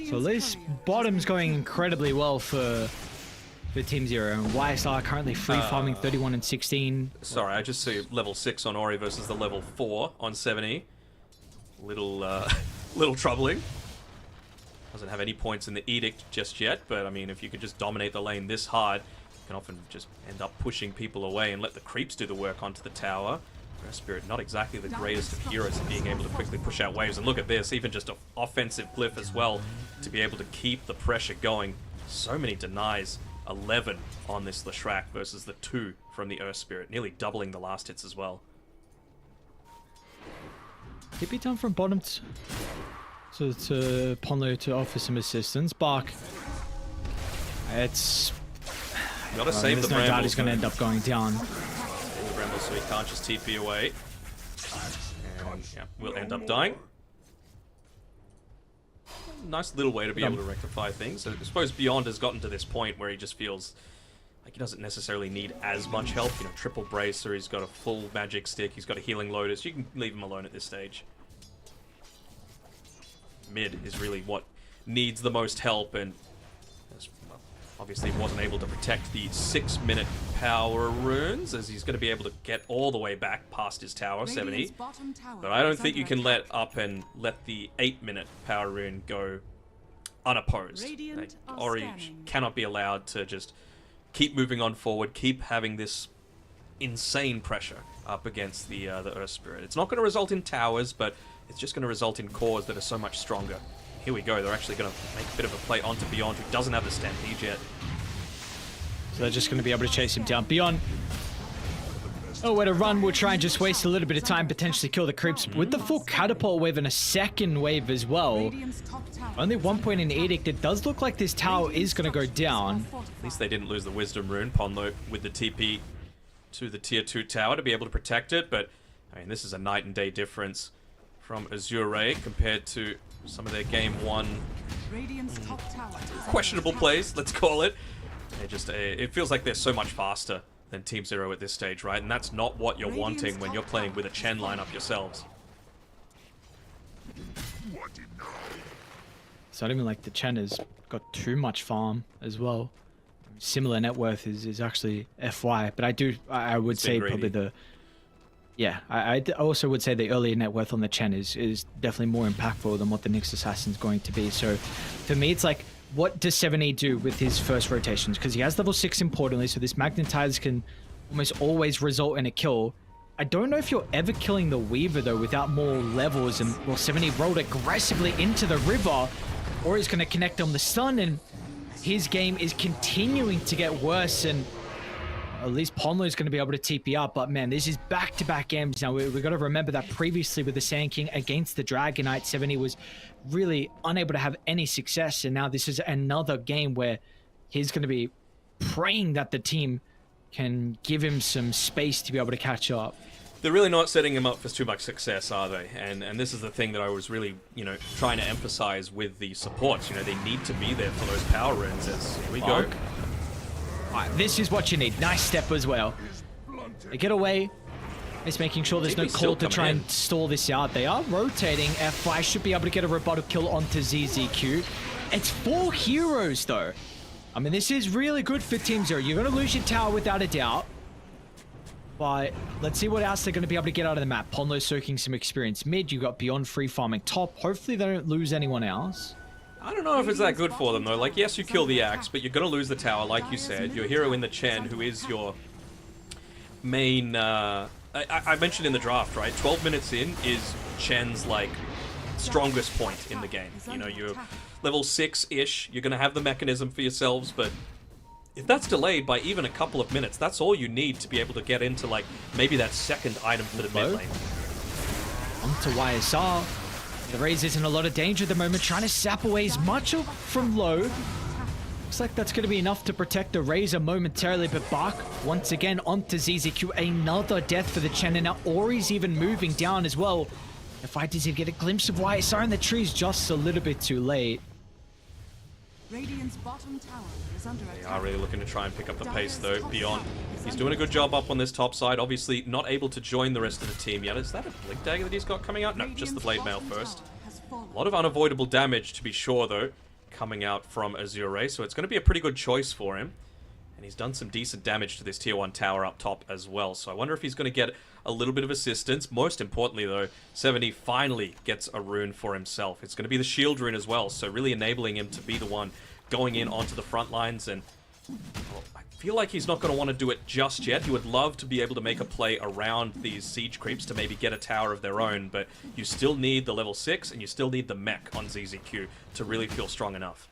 So at least bottom's going incredibly well for Team Zero, and YSR currently free farming 31 and 16. Sorry, I just see level 6 on Ori versus the level 4 on 70. Little troubling. Doesn't have any points in the Edict just yet, but I mean, if you could just dominate the lane this hard, you can often just end up pushing people away and let the creeps do the work onto the tower. Spirit, not exactly the greatest of heroes at being able to quickly push out waves. And look at this, even just an offensive glyph as well, to be able to keep the pressure going. So many denies. 11 on this Leshrac versus the 2 from the Earth Spirit, nearly doubling the last hits as well. TP down from bottom to Ponlo to offer some assistance. Bark. It's... Gotta save the There's no doubt brambles. he's going to end up going down. The brambles, so he can't just TP away. And yeah, we'll end up dying. Nice little way to be able to rectify things. I suppose Beyond has gotten to this point where he just feels like he doesn't necessarily need as much help. You know, triple bracer, he's got a full magic stick, he's got a healing lotus. You can leave him alone at this stage. Mid is really what needs the most help, and obviously wasn't able to protect the 6-minute power runes, as he's going to be able to get all the way back past his tower, 70. But I don't think you can let up and let the 8-minute power rune go unopposed. Like, Ori cannot be allowed to just keep moving on forward, keep having this insane pressure up against the Earth Spirit. It's not going to result in towers, but it's just going to result in cores that are so much stronger. Here we go, they're actually going to make a bit of a play onto Beyond, who doesn't have the Stampede yet. So they're just going to be able to chase him down. Beyond. Oh, where to run, we'll try and just waste a little bit of time, potentially kill the creeps. With the full catapult wave and a second wave as well. Only 1 point in Edict. It does look like this tower is going to go down. At least they didn't lose the Wisdom Rune. Ponlo with the TP to the Tier 2 tower to be able to protect it. But, I mean, this is a night and day difference from Azure compared to some of their Game 1 questionable plays, let's call it. They just, it feels like they're so much faster than Team Zero at this stage, right? And that's not what you're wanting when you're playing with a Chen lineup yourselves. It's not even like the Chen has got too much farm as well. Similar net worth is actually FY, but I would say probably the... Yeah, I also would say the earlier net worth on the Chen is definitely more impactful than what the Nyx Assassin's going to be. So for me, it's like, what does 7E do with his first rotations? Because he has level 6 importantly, so this Magnetize can almost always result in a kill. I don't know if you're ever killing the Weaver though without more levels, and well, 7E rolled aggressively into the river, or he's going to connect on the stun, and his game is continuing to get worse, and at least Ponlo is going to be able to TP up, but man, this is back-to-back games. Now, we've got to remember that previously with the Sand King against the Dragon Knight, 70 was really unable to have any success, and now this is another game where he's going to be praying that the team can give him some space to be able to catch up. They're really not setting him up for too much success, are they? And this is the thing that I was really, you know, trying to emphasize with the supports. You know, they need to be there for those power runes. As here we go. Alright, this is what you need. Nice step as well. They get away. It's making sure there's no call to try and stall this out. They are rotating. F5 should be able to get a rebuttal kill onto ZZQ. It's 4 heroes though. I mean, this is really good for Team Zero. You're going to lose your tower without a doubt. But let's see what else they're going to be able to get out of the map. Ponlo soaking some experience mid. You got Beyond free farming top. Hopefully they don't lose anyone else. I don't know if it's that good for them, though. Like, yes, you kill the Axe, but you're going to lose the tower, like you said. Your hero in the Chen, who is your main... I mentioned in the draft, right? 12 minutes in is Chen's, like, strongest point in the game. You know, you're level 6-ish. You're going to have the mechanism for yourselves, but if that's delayed by even a couple of minutes, that's all you need to be able to get into, like, maybe that second item for the mid lane. Onto YSR. The Raze is in a lot of danger at the moment, trying to sap away as much from low. Looks like that's going to be enough to protect the Razor momentarily, but Bach once again onto ZZQ. Another death for the Chen, and now Ori's even moving down as well. The fight doesn't get a glimpse of YSR in the trees just a little bit too late. Radiant's bottom tower is under attack. They are really looking to try and pick up the pace, though. Beyond, he's doing a good job up on this top side. Obviously, not able to join the rest of the team yet. Is that a Blink Dagger that he's got coming out? No, just the Blade Mail first. A lot of unavoidable damage, to be sure, though, coming out from Azure, so it's going to be a pretty good choice for him. And he's done some decent damage to this tier 1 tower up top as well, so I wonder if he's going to get a little bit of assistance. Most importantly, though, 70 finally gets a rune for himself. It's going to be the shield rune as well, so really enabling him to be the one going in onto the front lines. And well, I feel like he's not going to want to do it just yet. He would love to be able to make a play around these siege creeps to maybe get a tower of their own, but you still need the level 6 and you still need the mech on ZZQ to really feel strong enough.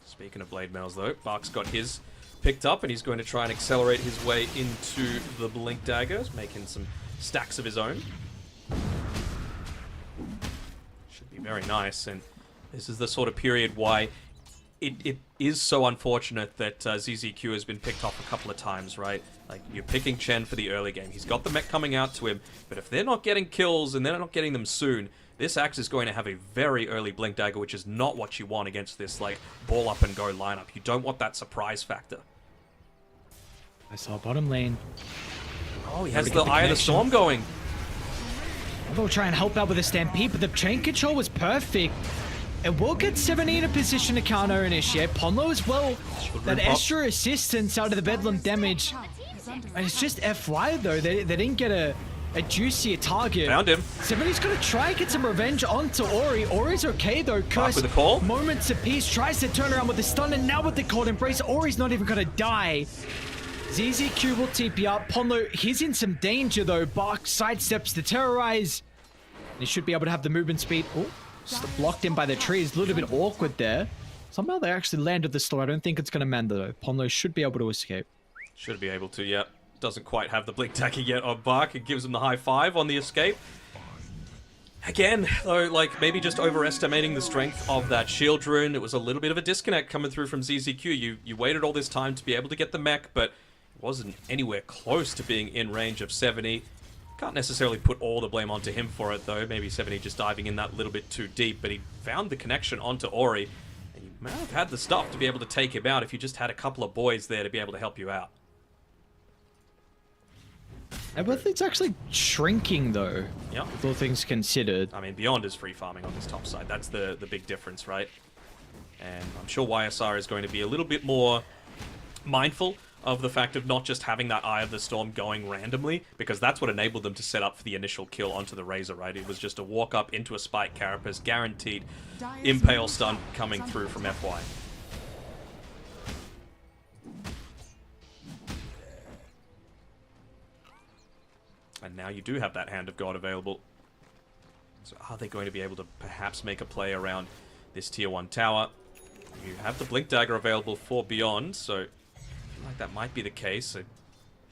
Speaking of blade mails, though, Bach's got his picked up, and he's going to try and accelerate his way into the Blink Daggers, making some stacks of his own. Should be very nice, and this is the sort of period why it is so unfortunate that ZZQ has been picked off a couple of times, right? Like, you're picking Chen for the early game. He's got the mech coming out to him, but if they're not getting kills and they're not getting them soon, this Axe is going to have a very early Blink Dagger, which is not what you want against this, like, ball up and go lineup. You don't want that surprise factor. I saw bottom lane. Oh, he has the Eye of the Storm going. They'll try and help out with a Stampede, but the chain control was perfect. And we'll get 70 in a position to counter initiate. Ponlo as well. That extra assistance out of the Bedlam damage. And it's just FY though. They didn't get a juicier target. Found him. 70's gonna try and get some revenge onto Ori. Ori's okay though. Curse with the call. Moments of peace. Tries to turn around with the stun, and now with the cold embrace, Ori's not even gonna die. ZZQ will TP up. Ponlo, he's in some danger though. Bach sidesteps to terrorize. And he should be able to have the movement speed. Oh, blocked in by the trees. A little bit awkward there. Somehow they actually landed the slow. I don't think it's going to mend though. Ponlo should be able to escape. Should be able to, yeah. Doesn't quite have the Blink Dagger yet on Bach. It gives him the high five on the escape. Again, though, like, maybe just overestimating the strength of that shield rune. It was a little bit of a disconnect coming through from ZZQ. You waited all this time to be able to get the mech, but it wasn't anywhere close to being in range of 70. Can't necessarily put all the blame onto him for it, though. Maybe 70 just diving in that little bit too deep, but he found the connection onto Ori, and you may have had the stuff to be able to take him out if you just had a couple of boys there to be able to help you out. It's actually shrinking, though. Yeah. With all things considered. I mean, Beyond is free farming on this top side. That's the big difference, right? And I'm sure YSR is going to be a little bit more mindful of the fact of not just having that Eye of the Storm going randomly, because that's what enabled them to set up for the initial kill onto the Razor, right? It was just a walk up into a Spike Carapace, guaranteed Impale stun coming through from FY. And now you do have that Hand of God available. So are they going to be able to perhaps make a play around this tier 1 tower? You have the Blink Dagger available for Beyond, so I feel like that might be the case. I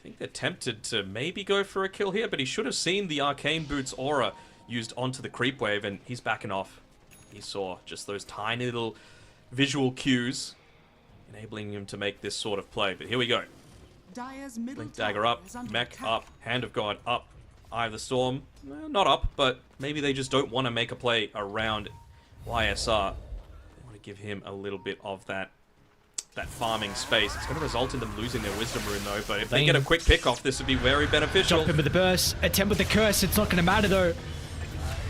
think they're tempted to maybe go for a kill here, but he should have seen the Arcane Boots aura used onto the creep wave, and he's backing off. He saw just those tiny little visual cues enabling him to make this sort of play. But here we go. Blink Dagger up, mech up, Hand of God up, Eye of the Storm, not up, but maybe they just don't want to make a play around YSR. They want to give him a little bit of that that farming space. It's going to result in them losing their Wisdom Rune, though. But if they Lane. get a quick pick off, this would be very beneficial. Jump in with the burst, attempt with the curse. It's not going to matter though.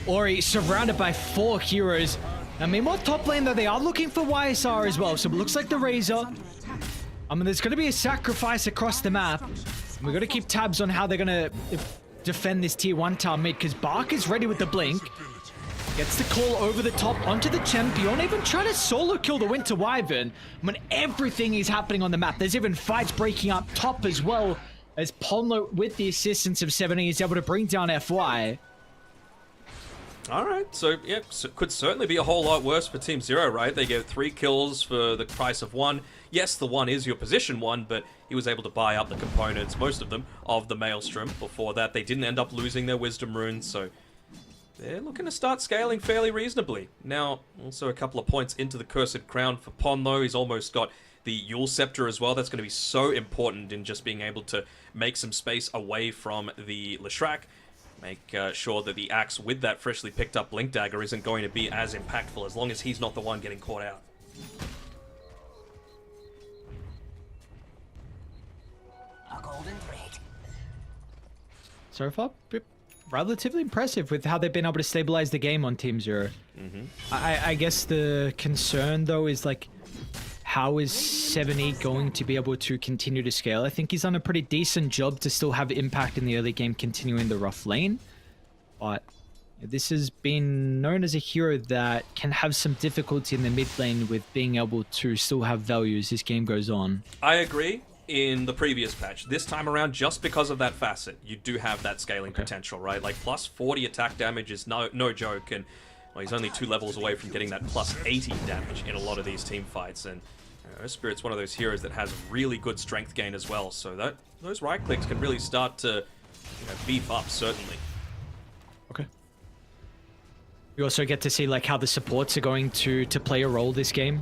Ori surrounded by 4 heroes. I mean, more top lane though, they are looking for YSR as well. So it looks like the Razor. I mean, there's going to be a sacrifice across the map. We've got to keep tabs on how they're going to defend this tier 1 tower mid, because Bark is ready with the blink. Gets the call over the top onto the champion, even trying to solo kill the Winter Wyvern when everything is happening on the map. There's even fights breaking up top as well, as Ponlo, with the assistance of 70, is able to bring down FY. Alright, so yeah, could certainly be a whole lot worse for Team Zero, right? They get 3 kills for the price of 1. Yes, the 1 is your position 1, but he was able to buy up the components, most of them, of the Maelstrom. Before that, they didn't end up losing their Wisdom Runes, so they're looking to start scaling fairly reasonably. Now, also a couple of points into the Cursed Crown for Pon, though. He's almost got the Yule Scepter as well. That's going to be so important in just being able to make some space away from the Leshrac. Make sure that the axe with that freshly picked up Blink Dagger isn't going to be as impactful, as long as he's not the one getting caught out. A golden thread. So far, relatively impressive with how they've been able to stabilize the game on Team Zero. I guess the concern though is like, how is 70 going to be able to continue to scale? I think he's done a pretty decent job to still have impact in the early game, continuing the rough lane. But this has been known as a hero that can have some difficulty in the mid lane with being able to still have value as this game goes on. I agree. In the previous patch, this time around, just because of that facet, you do have that scaling potential, right? Like plus 40 attack damage is no joke, and well, he's only 2 levels away from getting that plus 80 damage in a lot of these team fights. And Spirit's one of those heroes that has really good strength gain as well, so that those right clicks can really start to beef up, certainly. Okay. We also get to see like how the supports are going to play a role this game.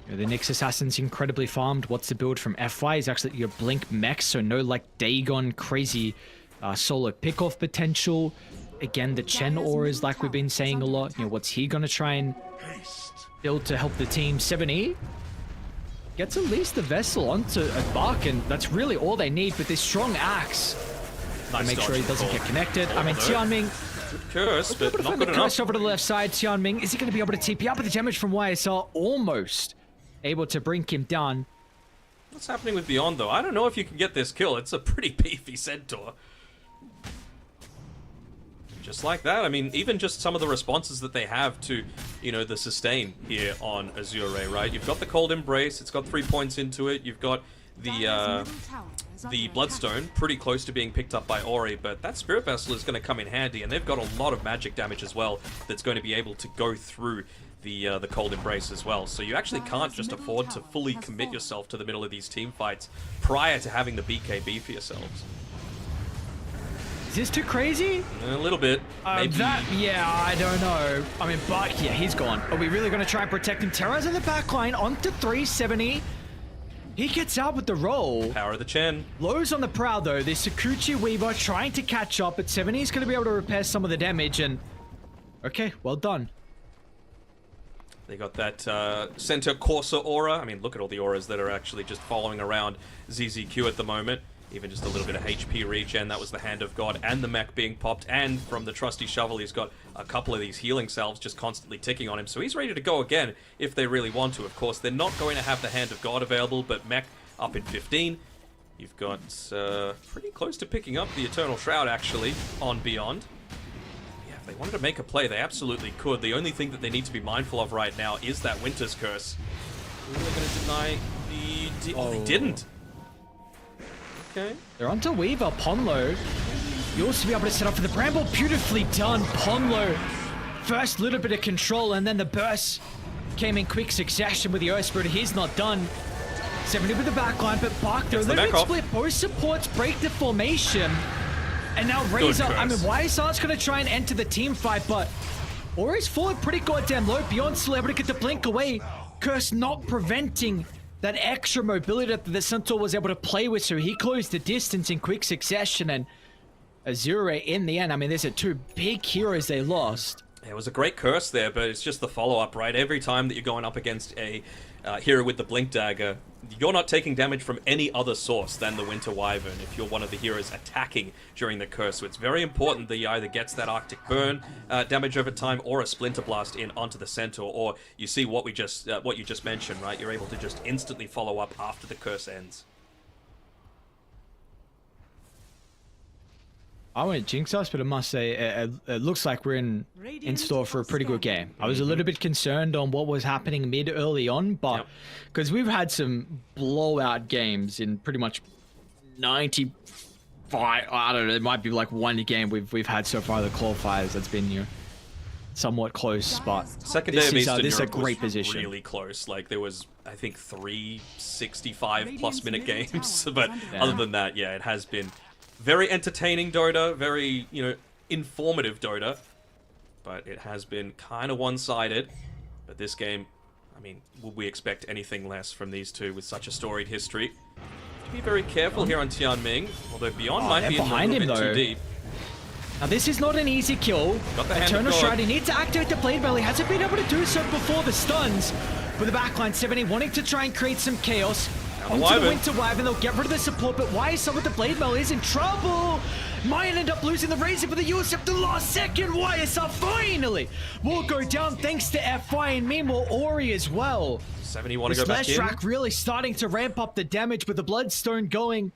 The Nyx Assassin's incredibly farmed. What's the build from FY is actually your Blink mech, so no like Dagon crazy solo pickoff potential. Again, the Chen auras, like we've been saying a lot. What's he gonna try and build to help the team? 70 gets at least the vessel onto a Bark, and that's really all they need with this strong axe. Nice Make sure he doesn't get connected. I mean, Tianming. Good curse, but not good Curse enough. over to the left side. Tianming, is he going to be able to TP up with the damage from YSR? Almost able to bring him down. What's happening with Beyond, though? I don't know if you can get this kill. It's a pretty beefy Centaur. Just like that. I mean, even just some of the responses that they have to, the sustain here on Azure, right? You've got the Cold Embrace. It's got 3 points into it. You've got the Bloodstone pretty close to being picked up by Ori, but that Spirit Vessel is going to come in handy, and they've got a lot of magic damage as well that's going to be able to go through the Cold Embrace as well. So you actually can't just afford to fully commit yourself to the middle of these team fights prior to having the BKB for yourselves. Is this too crazy? A little bit. Maybe. I don't know. I mean, Bark, yeah, he's gone. Are we really going to try and protect him? Terra's in the back line, onto 370. He gets out with the roll. Power of the Chen. Lowe's on the prowl, though. This Sakuchi Weaver trying to catch up, but 70 is going to be able to repair some of the damage, and okay, well done. They got that Center Corsa aura. I mean, look at all the auras that are actually just following around ZZQ at the moment. Even just a little bit of HP regen. That was the Hand of God and the mech being popped. And from the trusty shovel, he's got a couple of these healing salves just constantly ticking on him. So he's ready to go again if they really want to. Of course, they're not going to have the Hand of God available, but mech up in 15. You've got pretty close to picking up the Eternal Shroud, actually, on Beyond. Yeah, if they wanted to make a play, they absolutely could. The only thing that they need to be mindful of right now is that Winter's Curse. Are they going to deny the... Oh, they didn't. Okay. They're onto Weaver, Ponlo. You also be able to set up for the Bramble. Beautifully done, Ponlo. First little bit of control, and then the burst came in quick succession with the Earth Spirit. He's not done. 70 with the backline, but Bark, though, little bit split. Both supports break the formation. And now Razor, I mean, YSR's going to try and enter the team fight, but Ori's falling pretty goddamn low. Beyond still able to get the blink away. Curse not preventing that extra mobility that the Centaur was able to play with, so he closed the distance in quick succession, and Azure in the end, I mean, these are 2 big heroes they lost. Yeah, it was a great curse there, but it's just the follow-up, right? Every time that you're going up against a hero with the Blink Dagger, you're not taking damage from any other source than the Winter Wyvern if you're one of the heroes attacking during the curse. So it's very important that you either gets that Arctic Burn damage over time, or a Splinter Blast in onto the Centaur, or you see what you just mentioned, right? You're able to just instantly follow up after the curse ends. I won't jinx us, but I must say it looks like we're in store for a pretty good game. I was a little bit concerned on what was happening mid early on, but because we've had some blowout games in pretty much 95. I don't know. It might be like one game we've had so far the qualifiers that's been somewhat close, but Second day of Eastern this is a Europe great was position. really close. Like there was, I think, 3 65+ minute games, but other than that, yeah, it has been very entertaining Dota, very, informative Dota, but it has been kind of one-sided. But this game, I mean, would we expect anything less from these two with such a storied history? Be very careful here on Tianming, although Beyond might be a little bit too deep. Now this is not an easy kill. Got the hand Eternal of God. Stride, he needs to activate the Blade Belly. Hasn't been able to do so before the stuns. With the backline 70 wanting to try and create some chaos. Onto the Wyvern. Winter Wyvern, they'll get rid of the support, but why is someone with the Blade Belly is in trouble? Might end up losing the Razor for the USF the last second. YSR finally will go down thanks to FI, and meanwhile Ori as well. 70 want to go back in. Track really starting to ramp up the damage with the Bloodstone going,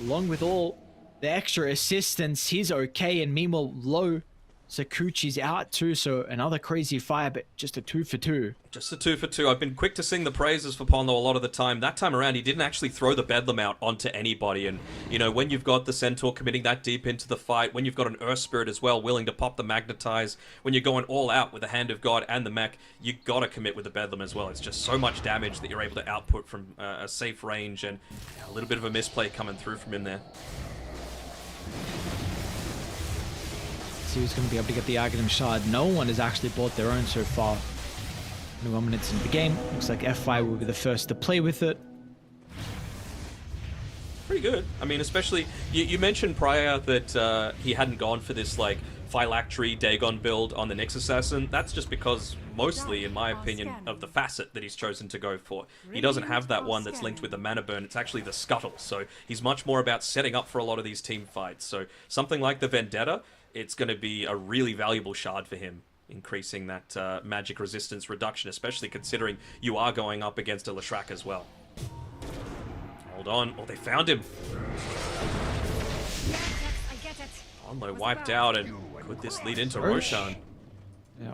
along with all the extra assistance. He's okay, and meanwhile low Sakuchi's out too, so another crazy fire, but just a 2 for 2. Just a 2 for 2. I've been quick to sing the praises for Pondo a lot of the time. That time around, he didn't actually throw the Bedlam out onto anybody. And, when you've got the Centaur committing that deep into the fight, when you've got an Earth Spirit as well, willing to pop the Magnetize, when you're going all out with the Hand of God and the mech, you gotta commit with the Bedlam as well. It's just so much damage that you're able to output from a safe range, and a little bit of a misplay coming through from him there. See who's going to be able to get the Aghanim Shard. No one has actually bought their own so far. 21 minutes into the game. Looks like FI will be the first to play with it. Pretty good. I mean, especially, you mentioned prior that he hadn't gone for this, Phylactery Dagon build on the Nyx Assassin. That's just because, mostly, in my opinion, of the facet that he's chosen to go for. He doesn't have that one that's linked with the Mana Burn. It's actually the Scuttle. So he's much more about setting up for a lot of these team fights. So something like the Vendetta, it's going to be a really valuable shard for him, increasing that magic resistance reduction, especially considering you are going up against a Leshrac as well. Hold on. Oh, they found him. Onlo wiped out, and could this lead into Roshan? Yeah.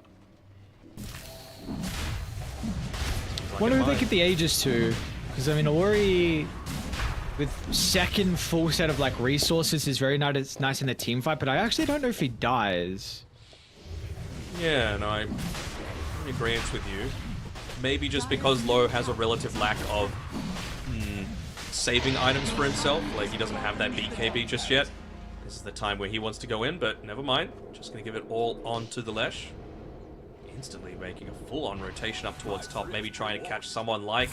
Wonder if they get the Aegis too, because I mean Ori with second full set of resources is very nice in the team fight, but I actually don't know if he dies. Yeah, no, I'm in agreement with you. Maybe just because Low has a relative lack of saving items for himself, he doesn't have that BKB just yet. This is the time where he wants to go in, but never mind. Just going to give it all onto the Lesh. Instantly making a full-on rotation up towards top, maybe trying to catch someone like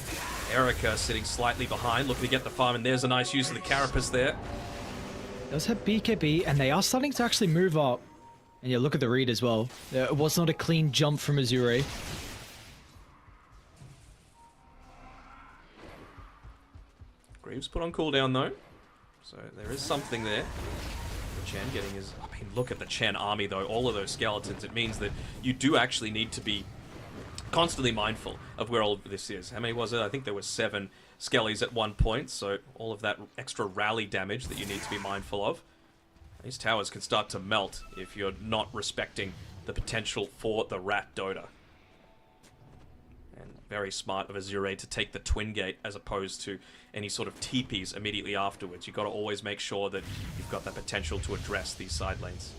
Erica sitting slightly behind, looking to get the farm, and there's a nice use of the Carapace there. Does have BKB, and they are starting to actually move up. And yeah, look at the read as well. It was not a clean jump from Azure. Greaves put on cooldown though, so there is something there. Chen getting his... I mean, look at the Chen army, though. All of those skeletons. It means that you do actually need to be constantly mindful of where all of this is. How many was it? I think there were 7 skellies at one point, so all of that extra rally damage that you need to be mindful of. These towers can start to melt if you're not respecting the potential for the Rat Dota. And very smart of Azure to take the Twin Gate as opposed to any sort of TPs immediately afterwards. You've got to always make sure that you've got that potential to address these side lanes.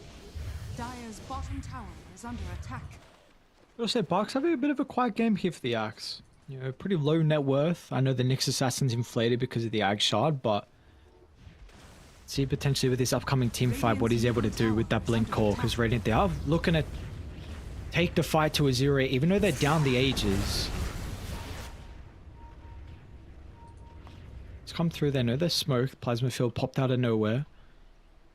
Dire's bottom tower is under attack. I'll say Barks having a bit of a quiet game here for the Axe. Pretty low net worth. I know the Nyx Assassin's inflated because of the Ag Shard, but see potentially with this upcoming team fight what he's able to do with that Blink Core, because Radiant, they are looking to take the fight to Azure, even though they're down the Ages. It's come through there, no, there's smoke. Plasma field popped out of nowhere.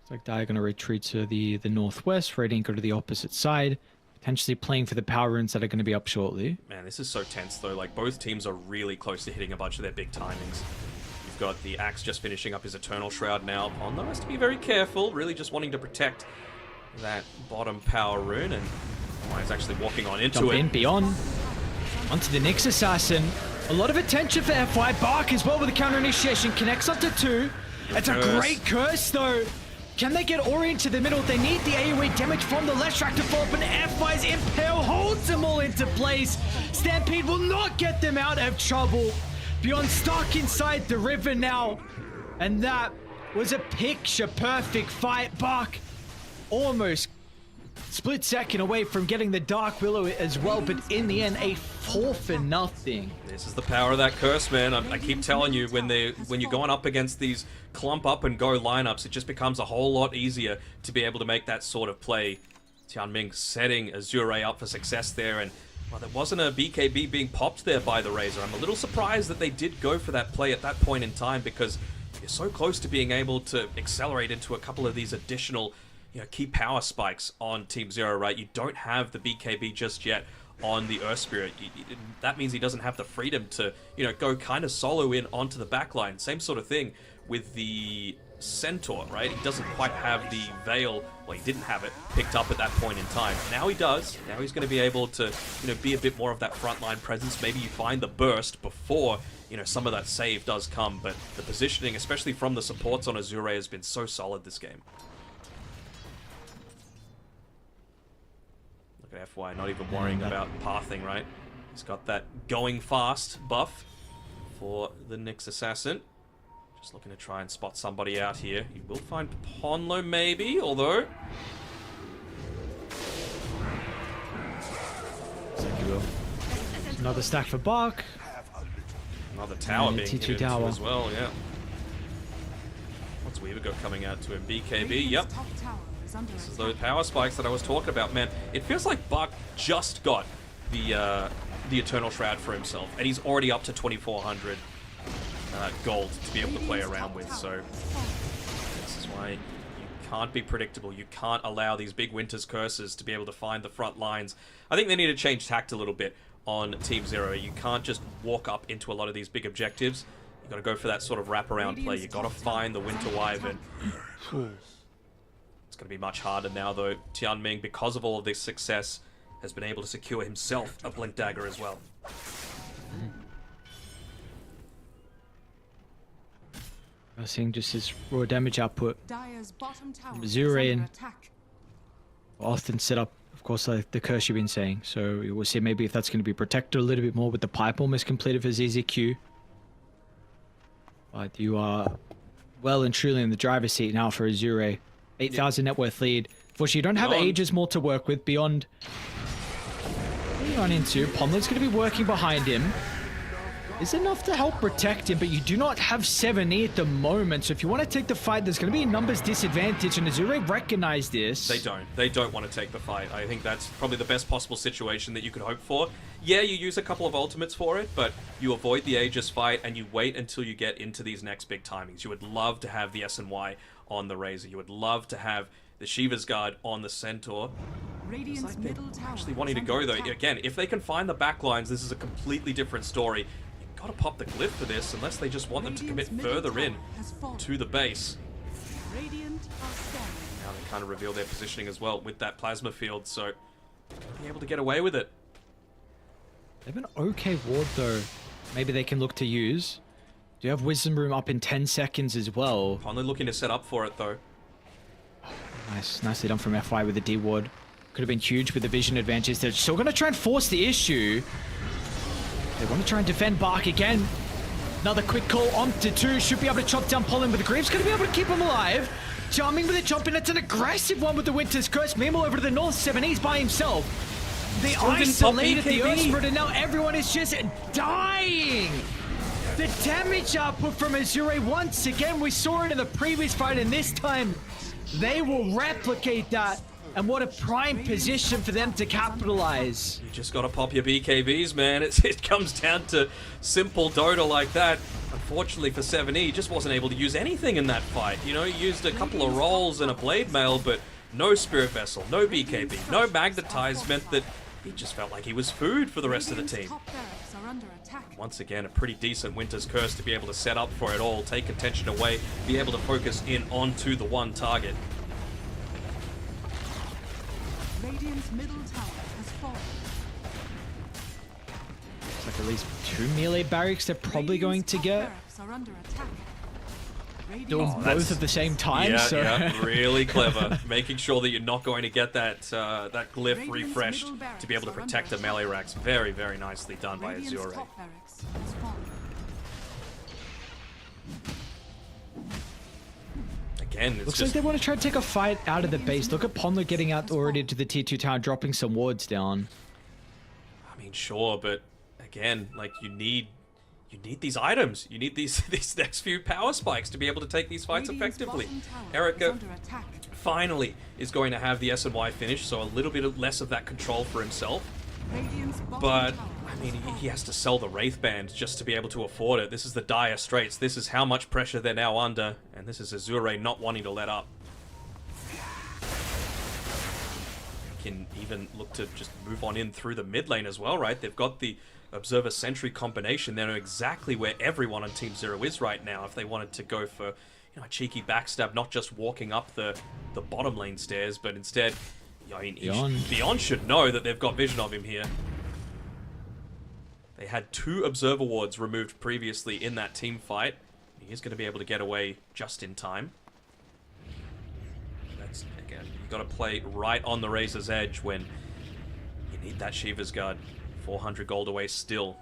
It's like they're going to retreat to the northwest. Radiant go to the opposite side. potentially playing for the power runes that are going to be up shortly. Man, this is so tense though. Like, both teams are really close to hitting a bunch of their big timings. You've got the Axe just finishing up his Eternal Shroud now. Pondo has to be very careful, really just wanting to protect that bottom power rune, and he's actually walking on into Jump it. in, beyond. Onto the Nyx Assassin. A lot of attention for FY. Bark as well with the counter initiation. Connects up to 2. It's a great curse though. Can they get Ori into the middle? They need the AoE damage from the left track to fall, but FY's Impale holds them all into place. Stampede will not get them out of trouble. Beyond stuck inside the river now. And that was a picture perfect fight. Bark almost split second away from getting the Dark Willow as well, but in the end, a 4-0. This is the power of that curse, man. I keep telling you, when you're going up against these clump up and go lineups, it just becomes a whole lot easier to be able to make that sort of play. Tianming setting Azure up for success there, and well, there wasn't a BKB being popped there by the Razor. I'm a little surprised that they did go for that play at that point in time, because you're so close to being able to accelerate into a couple of these additional, key power spikes on Team Zero, right? You don't have the BKB just yet on the Earth Spirit. That means he doesn't have the freedom to, go kind of solo in onto the backline. Same sort of thing with the Centaur, right? He doesn't quite have the Veil, well, he didn't have it picked up at that point in time. Now he does. Now he's going to be able to, be a bit more of that frontline presence. Maybe you find the burst before, some of that save does come, but the positioning, especially from the supports on Azure, has been so solid this game. FY not even worrying about pathing, right? He's got that going fast buff for the Nyx Assassin. Just looking to try and spot somebody out here. You will find Ponlo maybe, although... Another stack for Bark. Another tower being hit into tower as well, yeah. What's Weaver got coming out to him? BKB, yep. This is those power spikes that I was talking about, man. It feels like Buck just got the Eternal Shroud for himself, and he's already up to 2,400 gold to be able to play around with. So this is why you can't be predictable. You can't allow these big Winter's Curses to be able to find the front lines. I think they need to change tact a little bit on Team Zero. You can't just walk up into a lot of these big objectives. You got to go for that sort of wraparound play. You got to find the Winter Wyvern. It's going to be much harder now, though. Tianming, because of all of this success, has been able to secure himself a Blink Dagger as well. We're seeing just his raw damage output. Azure and Austin set up, of course, like the curse you've been saying. So we'll see maybe if that's going to be protected a little bit more with the pipe almost completed for ZZQ. But you are well and truly in the driver's seat now for Azure. 8,000 net worth lead. Unfortunately, you don't have Aegis more to work with beyond. What do you run into? Pomlet's going to be working behind him. Is enough to help protect him, but you do not have 7E at the moment. So if you want to take the fight, there's going to be a numbers disadvantage, and Azure recognize this. They don't want to take the fight. I think that's probably the best possible situation that you could hope for. Yeah, you use a couple of ultimates for it, but you avoid the Aegis fight and you wait until you get into these next big timings. You would love to have the SNY on the Razor. You would love to have the Shiva's Guard on the Centaur. It's like they're actually wanting to go, though. Again, if they can find the backlines, this is a completely different story. You've got to pop the glyph for this, unless they just want them to commit further in to the base. Now they kind of reveal their positioning as well with that plasma field, so they'll be able to get away with it. They have an okay ward, though. Maybe they can look to use. Do you have Wisdom Room up in 10 seconds as well? Only looking to set up for it, though. Nice. Nicely done from FY with the D ward. Could have been huge with the vision advantage. They're still going to try and force the issue. They want to try and defend Bark again. Another quick call onto 2. Should be able to chop down Pollen, but the Greaves going to be able to keep him alive. Charming with a jump in. It's an aggressive one with the Winter's Curse. Meanwhile, over to the north, 7E's by himself. They isolated the Earth Spirit, and now everyone is just dying. The damage output from Azure, once again, we saw it in the previous fight, and this time they will replicate that. And what a prime position for them to capitalize. You just gotta pop your BKBs, man. It comes down to simple Dota like that. Unfortunately for 7E, he just wasn't able to use anything in that fight. You know, he used a couple of rolls and a blade mail, but no Spirit Vessel, no BKB, no Magnetize meant that he just felt like he was food for the rest of the Radiant's team. top barracks are under attack. Once again, a pretty decent Winter's Curse to be able to set up for it all, take attention away, be able to focus in onto the one target. Radiant's middle tower has fallen. It's like at least 2 melee barracks they're probably going Radiant's to top get. barracks are under attack. Doing Radiant's both at the same time, Yeah, so yeah, really clever. Making sure that you're not going to get that that glyph Radiant's refreshed middle to be able to barracks are protect the under melee racks. Very, very nicely done by Radiant's Azure. top barracks has fallen. Again, it's looks just like they want to try to take a fight out of the base. Look at Pondler getting out already to the tier 2 tower, dropping some wards down. I mean, sure, but again, like you need these items. You need these these next few power spikes to be able to take these fights Radiant's effectively. bottom tower is Erica under attack. finally is going to have the S&Y finish, so a little bit less of that control for himself. Radiant's bottom But tower I has mean, fallen. he has to sell the Wraith Band just to be able to afford it. This is the dire straits. This is how much pressure they're now under, and this is Azure not wanting to let up. Can even look to just move on in through the mid lane as well, right? They've got the Observer Sentry combination. They know exactly where everyone on Team Zero is right now if they wanted to go for, you know, a cheeky backstab, not just walking up the bottom lane stairs, but instead, I mean, Beyond should know that they've got vision of him here. They had 2 Observer wards removed previously in that team fight. He's going to be able to get away just in time. That's, again, you got to play right on the razor's edge when you need that Shiva's Guard. 400 gold away still.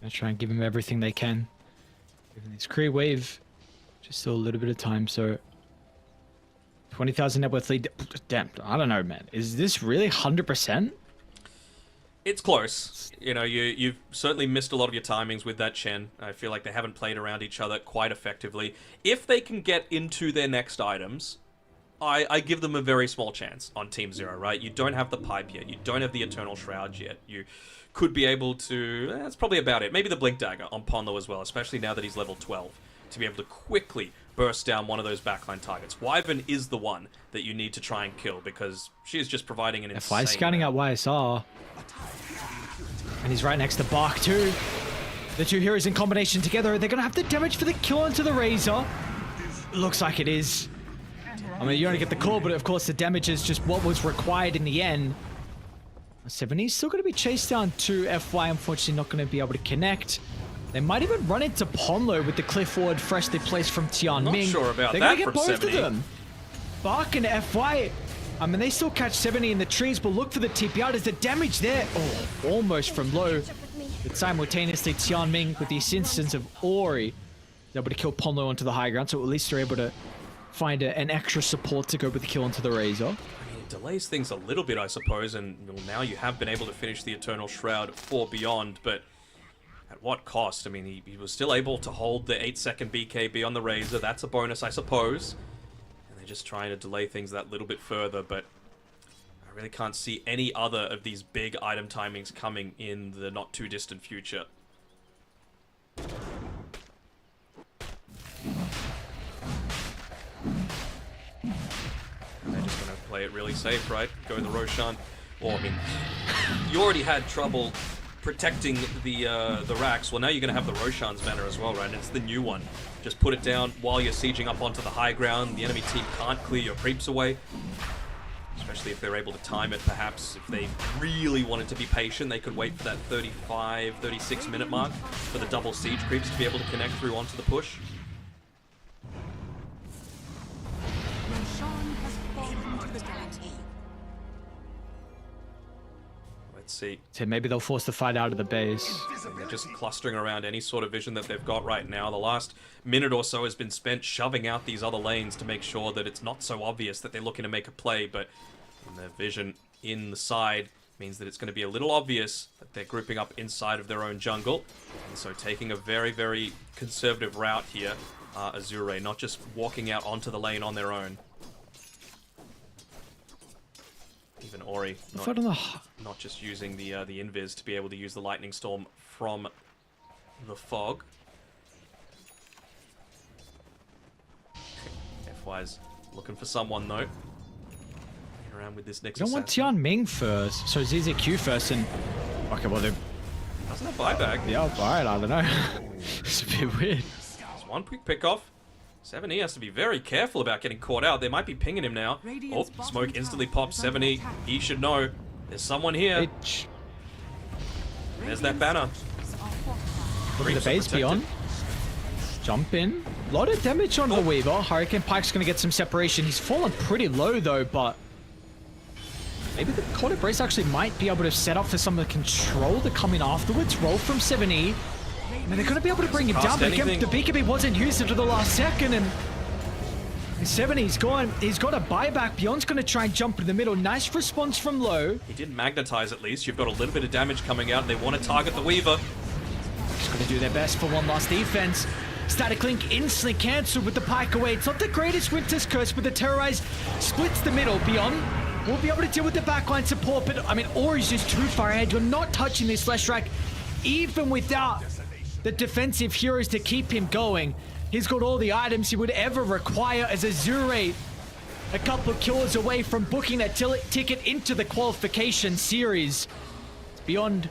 Gonna try and give him everything they can. Giving this Kree wave just still a little bit of time, so 20,000 net worth lead. Damn, I don't know, man. Is this really 100%? It's close. You know, you've certainly missed a lot of your timings with that Chen. I feel like they haven't played around each other quite effectively. If they can get into their next items, I give them a very small chance on Team Zero, right? You don't have the pipe yet. You don't have the Eternal Shroud yet. You could be able to... that's probably about it. Maybe the Blink Dagger on Pondlo as well, especially now that he's level 12, to be able to quickly burst down one of those backline targets. Wyvern is the one that you need to try and kill because she is just providing an insane... FY scouting out YSR. And he's right next to Bark too. The two heroes in combination together. They're going to have the damage for the kill onto the Razor. Looks like it is. I mean, you only get the core, but of course the damage is just what was required in the end. 70's still going to be chased down to FY. Unfortunately, not going to be able to connect. They might even run into Ponlo with the cliff forward freshly placed from Tian Ming. Not sure about They're that going to get from both 70. of them. Bark and FY. I mean, they still catch 70 in the trees, but look for the TP out. There's the damage there. Oh, almost from low. But simultaneously, Tian Ming with this instance of Ori is able to kill Ponlo onto the high ground, so at least they're able to find an extra support to go with the kill onto the Razor. I mean, it delays things a little bit, I suppose, and well, now you have been able to finish the Eternal Shroud for Beyond, but at what cost? I mean, he was still able to hold the 8-second BKB on the Razor. That's a bonus, I suppose. And they're just trying to delay things that little bit further, but I really can't see any other of these big item timings coming in the not-too-distant future. They're just going to play it really safe, right? Go the Roshan. Well, I mean, you already had trouble protecting the racks. Well, now you're going to have the Roshan's banner as well, right? And it's the new one. Just put it down while you're sieging up onto the high ground. The enemy team can't clear your creeps away. Especially if they're able to time it, perhaps. If they really wanted to be patient, they could wait for that 35, 36 minute mark for the double siege creeps to be able to connect through onto the push. Roshan has fallen to the ground. Let's see. So maybe they'll force the fight out of the base. They're just clustering around any sort of vision that they've got right now. The last minute or so has been spent shoving out these other lanes to make sure that it's not so obvious that they're looking to make a play, but their vision in the side means that it's going to be a little obvious that they're grouping up inside of their own jungle. And so taking a very, very conservative route here, Azure, not just walking out onto the lane on their own. Even Ori, not just using the invis to be able to use the lightning storm from the fog. Qualifiers looking for someone though. Around with this next. You don't want assassin. Tian Ming first, so ZZQ first, and okay, well then. Doesn't have buyback. Yeah, alright, I don't know. It's a bit weird. There's one quick pick off. 7E has to be very careful about getting caught out. They might be pinging him now. Oh, smoke instantly pops. 7E. He should know. There's someone here. There's that banner. Look at the base beyond. Jump in. A lot of damage on the Weaver. Hurricane Pike's going to get some separation. He's fallen pretty low though, but maybe the Quarter Brace actually might be able to set up for some of the control to come in afterwards. Roll from 7E. I mean, they're going to be able to bring him down, but again, the BKB wasn't used until the last second, and 7E's gone. He's got a buyback. Beyond's going to try and jump in the middle. Nice response from low. He did magnetize at least. You've got a little bit of damage coming out. They want to target the Weaver. Just going to do their best for one last defense. Static Link instantly cancelled with the Pike away. It's not the greatest Winter's Curse, but the Terrorize splits the middle. Beyond will be able to deal with the backline support, but I mean, Ori's just too far ahead. You're not touching this Leshrac, even without the defensive heroes to keep him going. He's got all the items he would ever require as Azure a couple of kills away from booking that ticket into the qualification series. Beyond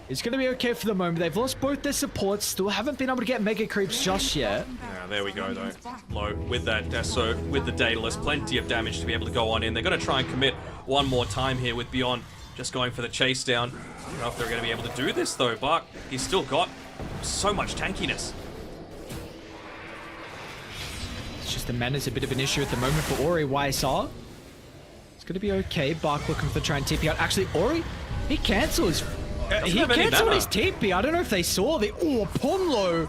is going to be okay for the moment. They've lost both their supports, still haven't been able to get mega creeps just yet. Yeah, there we go though. Low with that Deso, with the Daedalus, plenty of damage to be able to go on in. They're going to try and commit one more time here with Beyond just going for the chase down. I don't know if they're going to be able to do this though, but he's still got so much tankiness. It's just the mana's a bit of an issue at the moment for Ori. YSR, it's going to be okay. Bark looking for try and TP out. Actually, Ori, he cancels. He cancelled his TP. I don't know if they saw the... Oh, upon Low.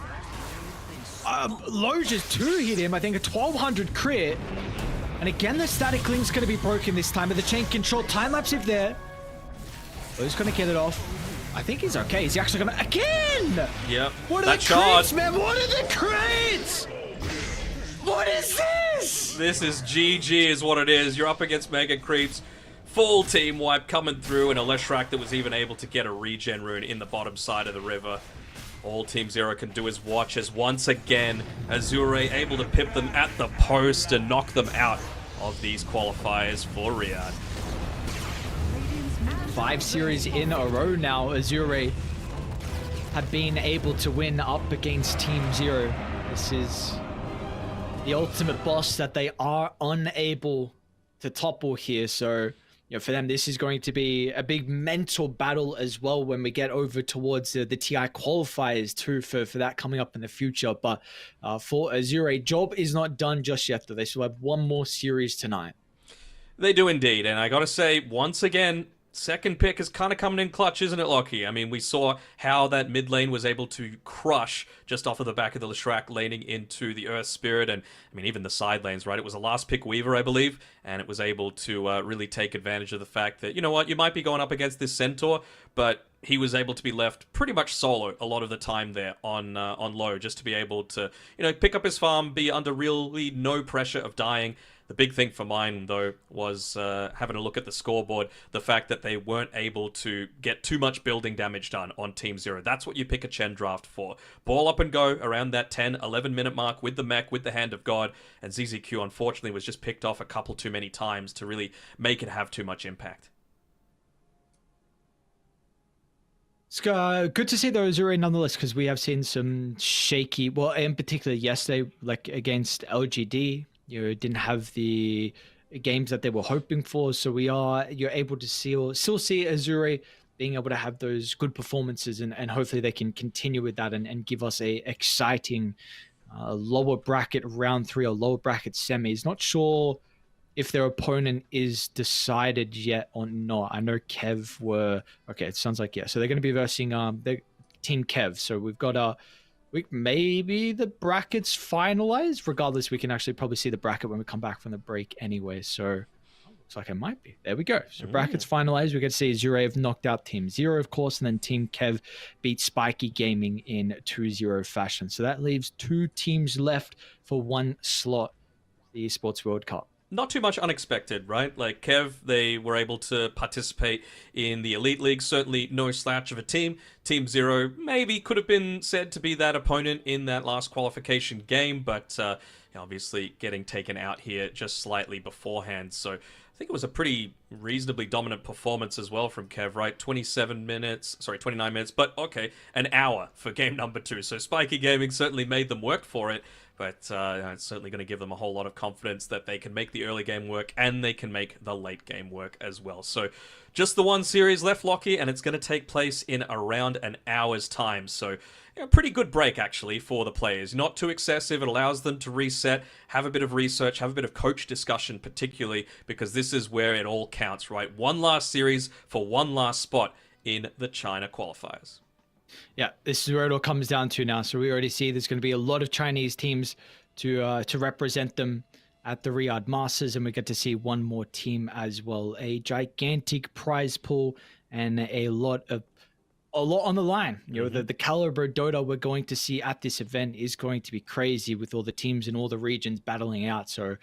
Low just 2 hit him. I think a 1200 crit. And again, the Static Link's going to be broken this time. But the chain control time-lapse if there. Low's going to get it off. I think he's okay. Is he actually going to... Again! Yep. What are the crits, man? What are the crits? What is this? This is GG is what it is. You're up against Mega Creeps. Full team wipe coming through, and a Leshrac that was even able to get a regen rune in the bottom side of the river. All Team Zero can do is watch as once again Azure able to pip them at the post and knock them out of these qualifiers for Riyadh. 5 series in a row now, Azure have been able to win up against Team Zero. This is the ultimate boss that they are unable to topple here, so you know, for them, this is going to be a big mental battle as well when we get over towards the TI qualifiers too for that coming up in the future. But for Azure, job is not done just yet, though. They still have one more series tonight. They do indeed, and I gotta say, once again, second pick is kind of coming in clutch, isn't it, Lockie? I mean, we saw how that mid lane was able to crush just off of the back of the Leshrac laning into the Earth Spirit, and I mean, even the side lanes, right? It was a last pick Weaver, I believe, and it was able to really take advantage of the fact that, you know what, you might be going up against this Centaur, but he was able to be left pretty much solo a lot of the time there on low, just to be able to, you know, pick up his farm, be under really no pressure of dying. The big thing for mine, though, was having a look at the scoreboard, the fact that they weren't able to get too much building damage done on Team Zero. That's what you pick a Chen draft for. Ball up and go around that 10, 11-minute mark with the mech, with the Hand of God, and ZZQ, unfortunately, was just picked off a couple too many times to really make it have too much impact. It's good to see those Azure nonetheless, because we have seen some shaky, well, in particular yesterday, like against LGD, you know, didn't have the games that they were hoping for. So you're able to still see Azure being able to have those good performances, and hopefully they can continue with that and give us a exciting lower bracket round 3 or lower bracket semis. Not sure if their opponent is decided yet or not. I know Kev were... Okay, it sounds like, yeah. So they're going to be versing the Team Kev. So we've got maybe the brackets finalized. Regardless, we can actually probably see the bracket when we come back from the break anyway. So looks like it might be. There we go. So brackets finalized. We get to see Azure have knocked out Team Zero, of course, and then Team Kev beat Spiky Gaming in 2-0 fashion. So that leaves 2 teams left for 1 slot, the Esports World Cup. not too much unexpected, right? Like Kev, they were able to participate in the Elite League. Certainly no slouch of a team. Team Zero maybe could have been said to be that opponent in that last qualification game, but obviously getting taken out here just slightly beforehand. So I think it was a pretty reasonably dominant performance as well from Kev, right? 29 minutes, but okay, an hour for game number 2. So Spiky Gaming certainly made them work for it, but it's certainly going to give them a whole lot of confidence that they can make the early game work and they can make the late game work as well. So just the one series left, Lockie, and it's going to take place in around an hour's time. So pretty good break, actually, for the players. Not too excessive. It allows them to reset, have a bit of research, have a bit of coach discussion, particularly because this is where it all counts, right? One last series for one last spot in the China qualifiers. Yeah, this is where it all comes down to now. So we already see there's going to be a lot of Chinese teams to represent them at the Riyadh Masters, and we get to see one more team as well. A gigantic prize pool and a lot on the line. You know, the caliber Dota we're going to see at this event is going to be crazy with all the teams in all the regions battling out. So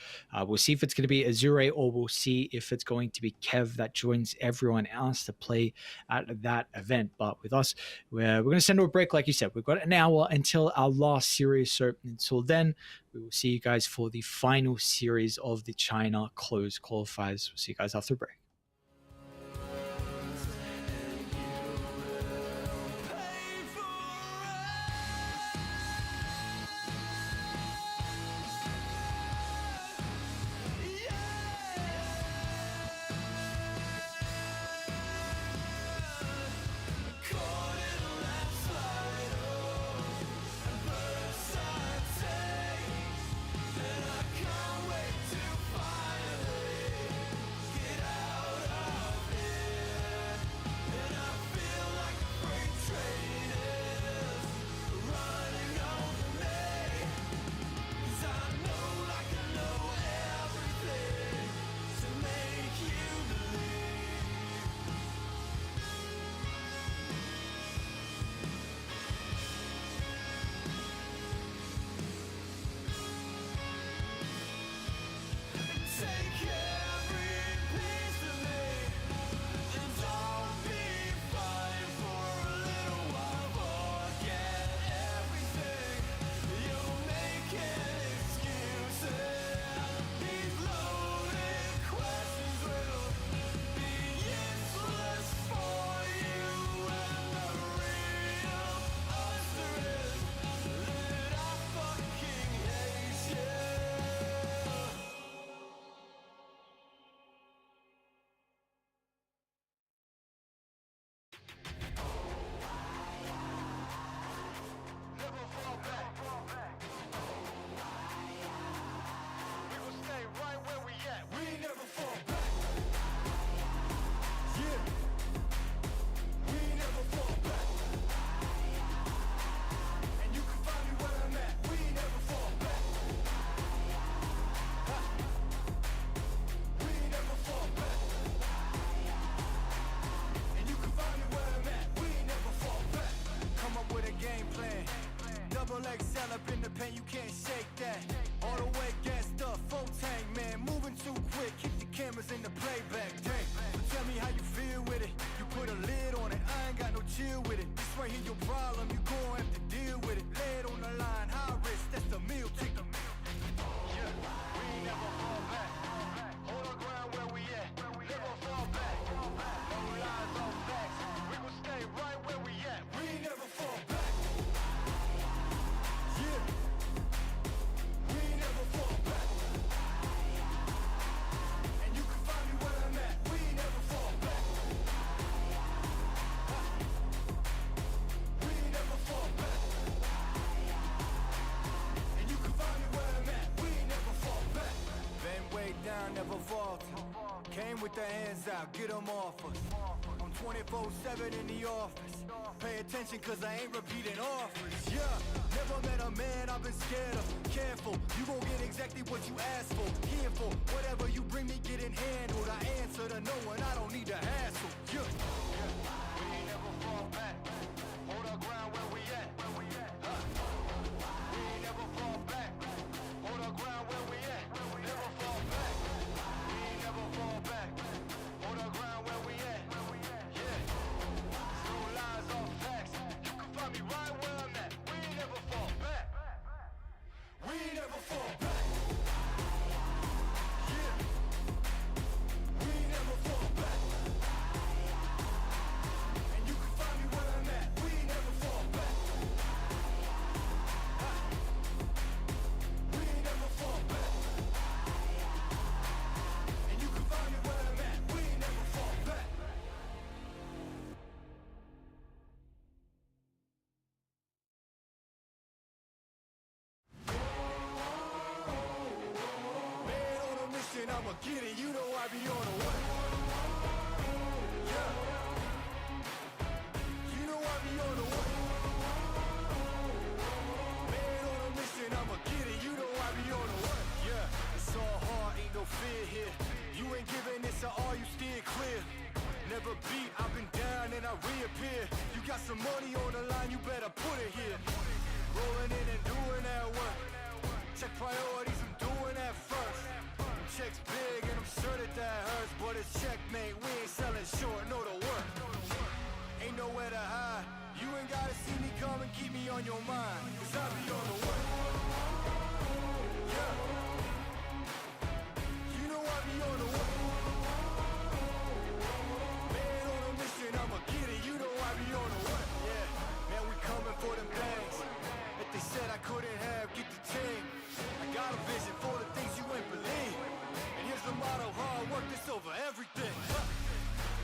we'll see if it's going to be Azure or we'll see if it's going to be Kev that joins everyone else to play at that event. But with us, we're going to send to a break. Like you said, we've got an hour until our last series. So until then, we will see you guys for the final series of the China closed qualifiers. We'll see you guys after the break. Excel up in the pen, you can't shake that. All the way gassed up, full tank, man. Moving too quick, keep the cameras in the playback. Dang, so tell me how you feel with it. You put a lid on it, I ain't got no chill with it. This right here your problem, you gon' have to deal with it. Lay it on the line, high risk, that's the meal ticket. Yeah, we ain't never fall back. Hold our ground where we at. Never fall back. No lies, no facts. We gon' stay right where we at. We ain't never fall back. Never falter. Came with the hands out, get them off us. I'm 24/7 in the office. Pay attention cause I ain't repeating offers. Yeah, never met a man I've been scared of. Careful, you gon' get exactly what you asked for. Here for whatever you bring me getting handled. I answer to no one, I don't need a hassle. Yeah, we ain't never fall back. Hold our ground where we at. We ain't never fall back. Hold our ground where we at. Never fall back. right where I'm at. We ain't never fall back. We ain't never fall back. Yeah. We ain't never fall back. And you can find me where I'm at. We ain't never fall back. We ain't never fall back. And you can find me where I'm at. We ain't never fall back. Man on a mission, I'ma get it. You know I be on the way. Yeah. You know I be on the way. Man on a mission, I'ma get it. You know I be on the way. Yeah. It's all hard, ain't no fear here. You ain't giving this to all, you steer clear. Never beat, I've been down and I reappear. You got some money on the line, you better put it here. Rolling in and doing that work. Check priorities, I'm doing that first. Checks big and I'm sure that hurts. But it's checkmate, we ain't selling short, know the work. Ain't nowhere to hide. You ain't gotta see me come and keep me on your mind. Cause I be on the way. Yeah. You know I be on the way. Man on a mission, I'ma get it. You know I be on the way. Yeah. Man, we coming for them things that they said I couldn't have. Get the team. I got a vision for the things you ain't believe. And here's the motto: hard work, this over everything.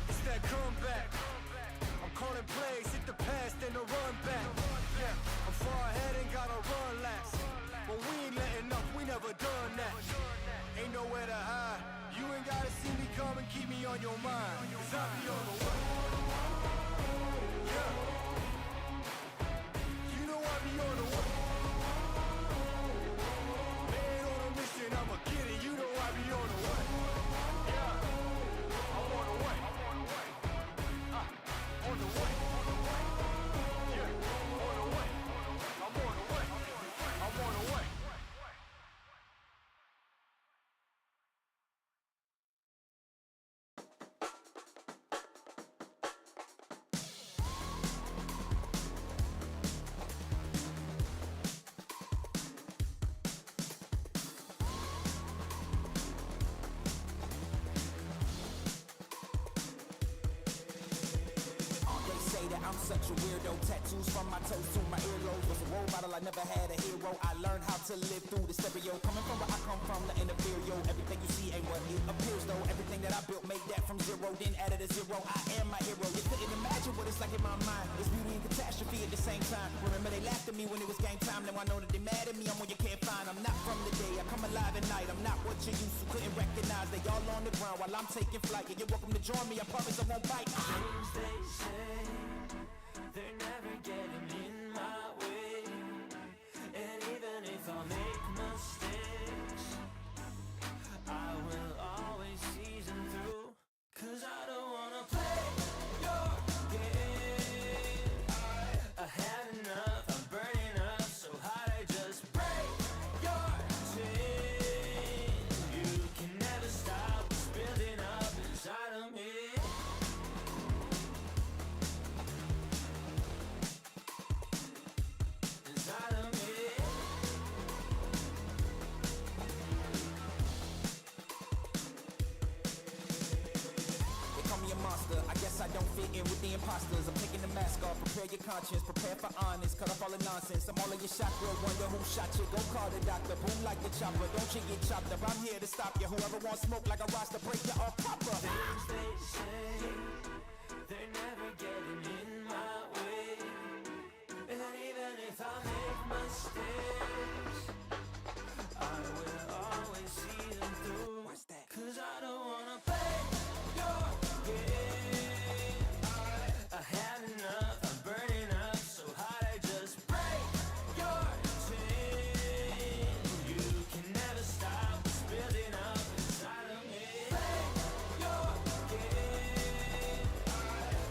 It's that comeback. I'm calling plays, hit the pass, then the run back. Yeah, I'm far ahead and gotta run last. But we ain't letting up, we never done that. Ain't nowhere to hide. You ain't gotta see me come and keep me on your mind. Cause I be on the way. Yeah. You know I be on the way. Man on a mission, I'ma get it. You know I be on the way. Yeah. I'm on the way. On the way. Yeah. On the way. I'm on the way. I'm on the way. They say that I'm such a weirdo. Tattoos from my toes to my earlobes. Was a role model, I never had a hero. I learned how to live through the stereo. Coming from where I come from, the inferior. Everything you see ain't what it appears though. Everything that I built, made that from zero, then added a zero. I am my hero. You couldn't imagine what it's like in my mind. It's beauty and catastrophe at the same time. Remember they laughed at me when it was game time. Now I know that they mad at me. I'm what you can't find. I'm not from the day. I come alive at night. I'm not what you used to. Couldn't recognize. They all on the ground while I'm taking flight. And you're welcome to join me. I promise I won't bite. Things they say, they're never getting in my way. And even if I make mistakes, I will always see them through. Cause I don't wanna play your game. I had enough, I'm burning up so hot I just break your chain. You can never stop what's building up inside of me. Inside of me. They call me a monster. I guess I don't fit in with the imposters. I'm taking the mask off. Prepare your conscience. Prepare for honest. Cut off all the nonsense. I'm all of your shot. Girl, wonder who shot you. Go call the doctor. Boom like the chopper. Don't you get chopped up. I'm here to stop you. Whoever wants smoke like a roster, break you off proper. Things they say, they're never getting in my way. And even if I make mistakes, I will always see them through. Cause I don't wanna play your game. I had enough, I'm burning up so hot I just break your chain. You can never stop what's building up inside of me. Play your game.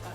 I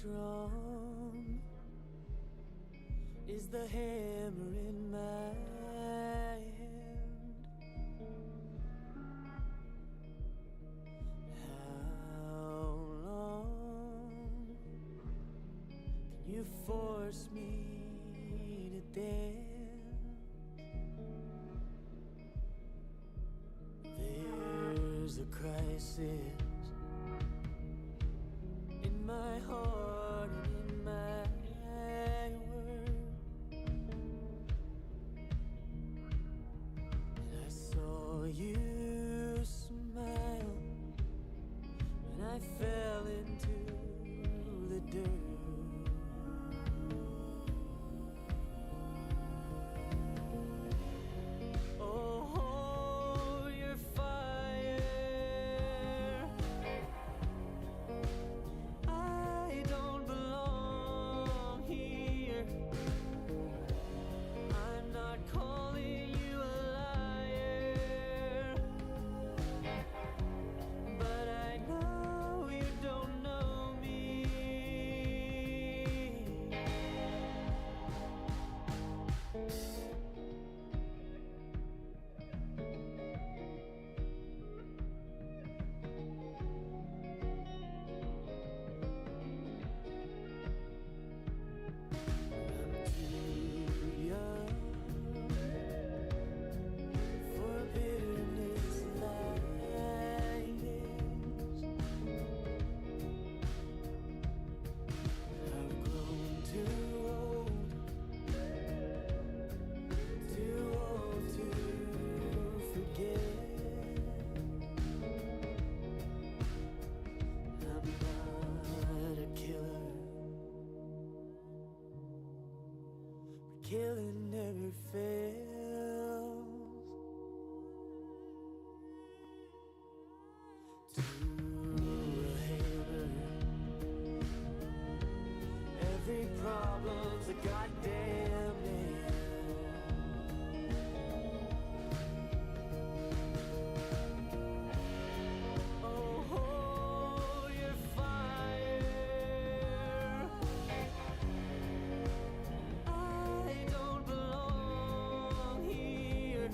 strong is the hammer in my hand. How long can you force me to dance? There's a crisis in my heart and in my words, and I saw you smile when I fell into the dirt. Oh, your fire, I don't belong here. I'm not calling you a liar, but I know you don't know me. I'm too young for bitterness like this. I've grown too old to forget. I'm not a killer, but killing never fails. To a hammer, every problem's a goddamn nail. Oh, your fire, I don't belong here.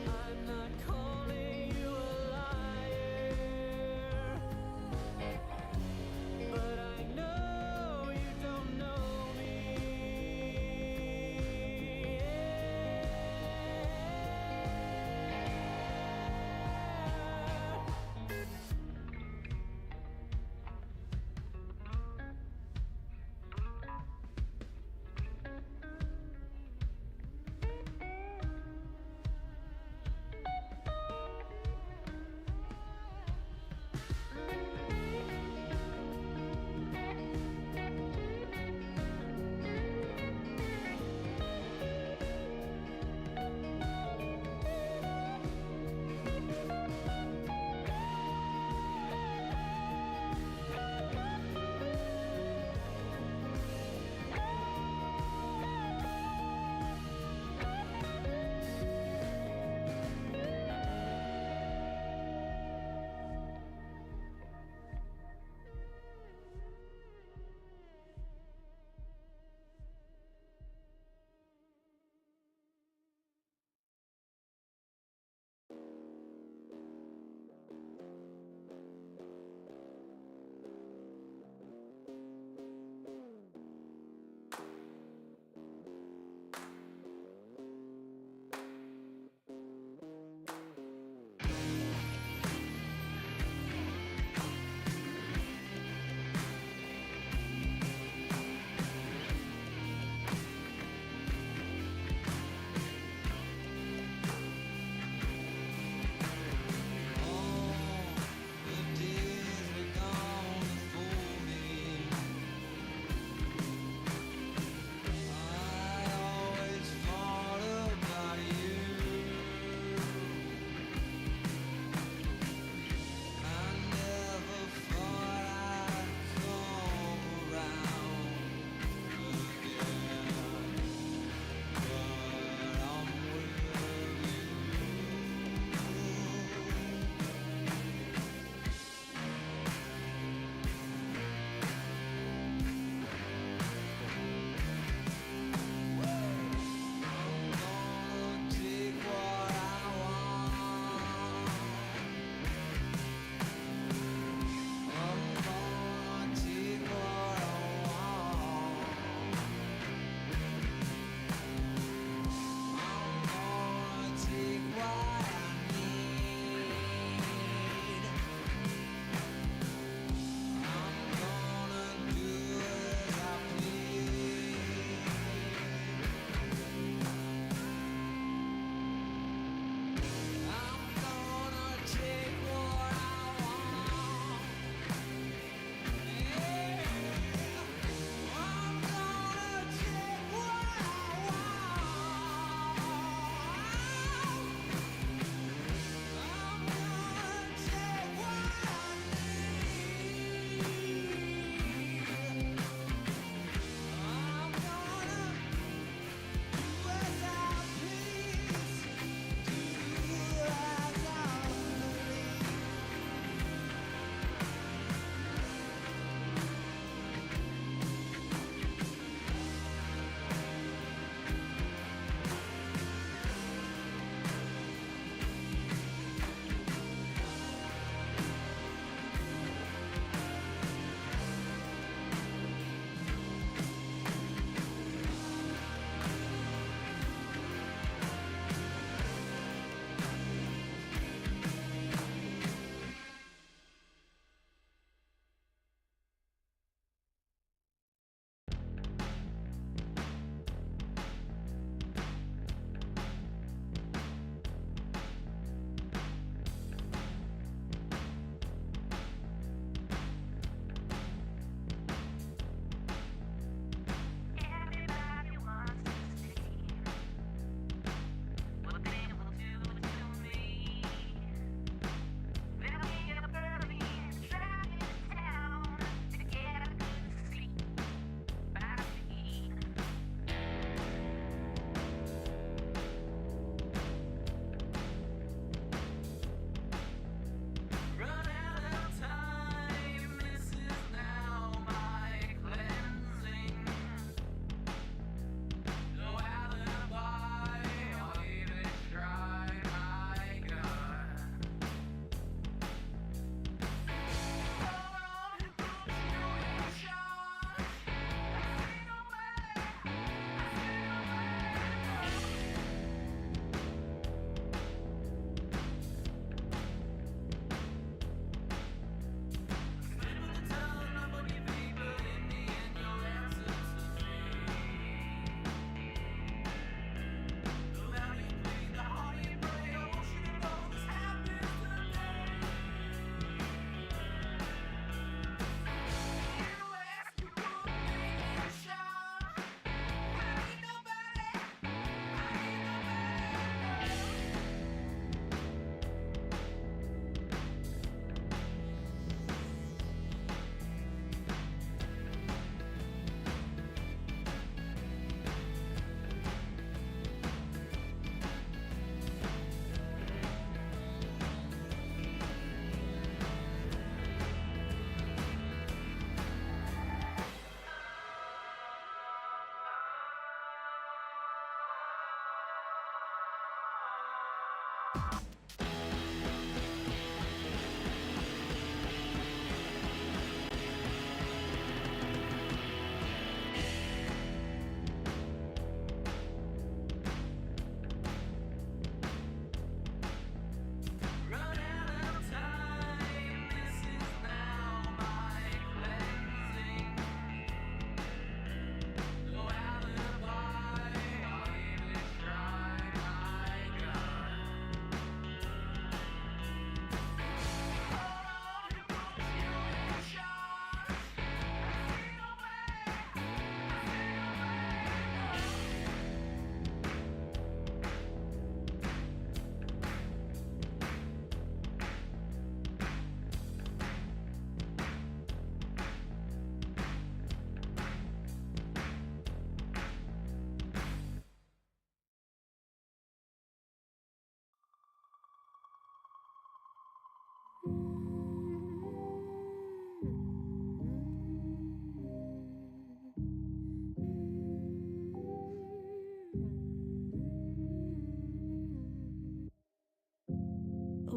I'm not calling you a liar, but I know you don't know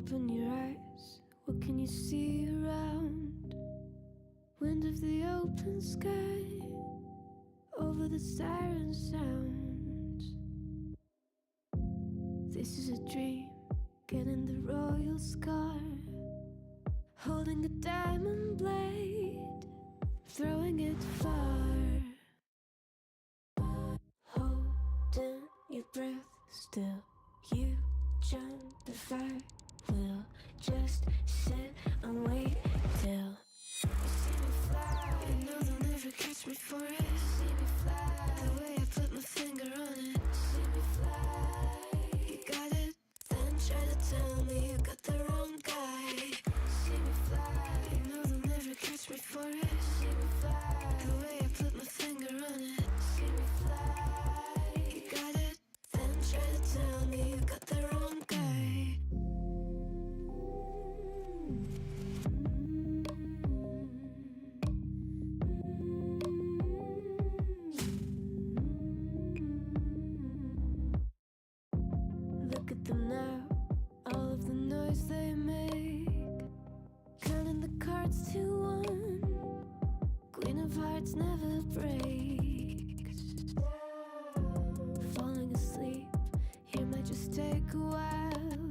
Open your eyes, what can you see around? Wind of the open sky, over the siren sounds. This is a dream, getting the royal scar, holding a diamond blade, throwing it far. Holding your breath still, you jump the fire. We'll just sit and wait till you see me fly. You know they'll never catch me for it. See me fly, the way I put my finger on it. See me fly, you got it, then try to tell me you got the wrong guy. See me fly, you know they'll never catch me for it. See me fly, the way I put my finger on it. See me fly, you got it, then try to tell me you got the wrong guy. Look at them now, all of the noise they make, counting the cards to one. Queen of hearts never breaks. Falling asleep here might just take a while.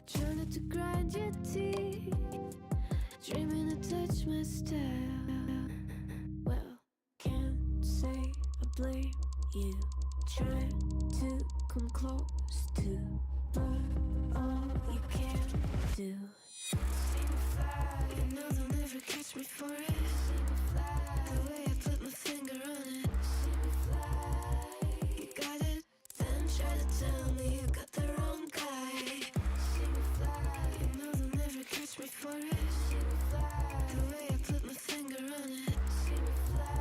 Try not to grind your teeth, dreaming to touch my style. Well, can't say I blame you. Try to come close to, but all you can do. See me fly, you know they'll never catch me for it. See me fly, the way I put my finger on it. See me fly, you got it, then try to tell me you got the wrong guy. See me fly, you know they'll never catch me for it. See me fly, the way I put my finger on it. See me fly,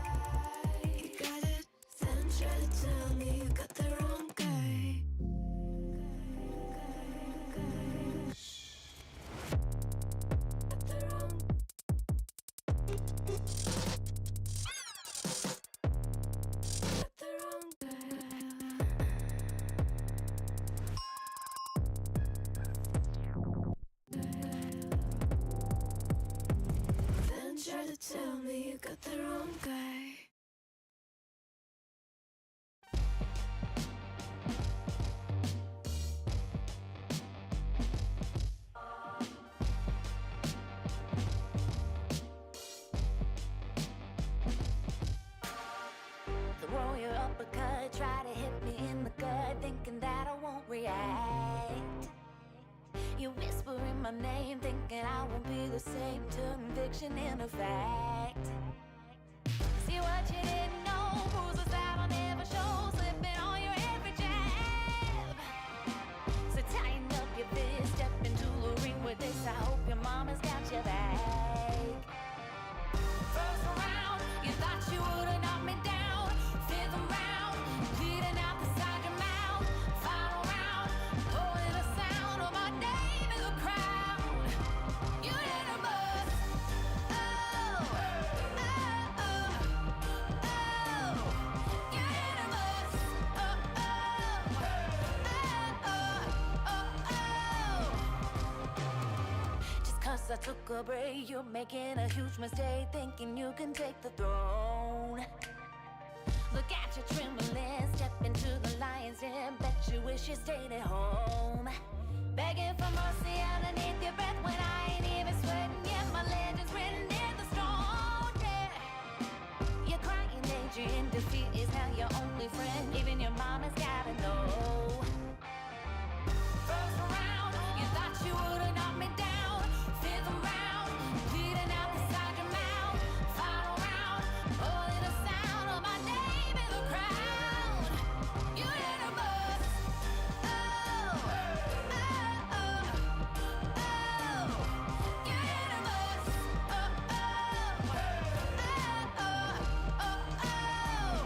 you got it, then try to tell me you got the wrong guy. Got the wrong. Got the wrong guy. Then try to tell me you got the wrong guy. Throw your uppercut, try to hit me in the gut, thinking that I won't react. You whisper in my name, thinking I won't be the same. Turn fiction into fact. See what you didn't know, bruises that I'll never show, slipping on your every jab. So tighten up your fist, step into the ring with this. I hope your mama's got your back. First round, you thought you would've knocked me down. Fifth round, bleeding out the side of your mouth. Final round, pulling the sound of my name in the crowd. You didn't bust. Oh, oh, oh, oh. You didn't bust. Oh, oh, oh, oh, oh. Just 'cause I took a break, you're making a huge mistake, thinking you can take the throne. Look at you trembling, step into the lion's den. Bet you wish you stayed at home. Begging for mercy underneath your breath when I ain't even sweating yet. My legend's written in the stone, yeah. You're crying danger in defeat is now your only friend. Even your mama's gotta know. First round, you thought you would've knocked me down. Fifth round, bleeding out the side of your mouth. Final round, pulling the sound of my name in the crowd. You didn't bust. Oh, oh, oh, oh. You didn't bust. Oh, oh, oh, oh, oh, oh.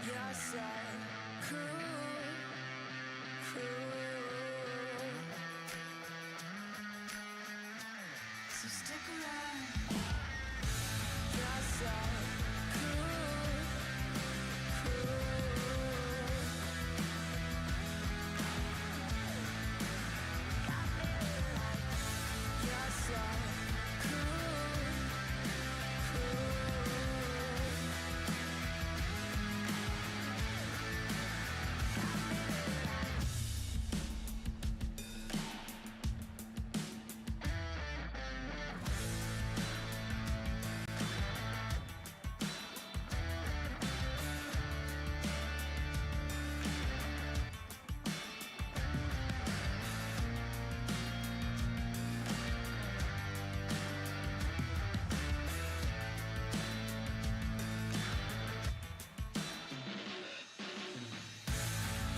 You're so cool, cool. So stick around. You're so cool, cool. You're so cool, cool.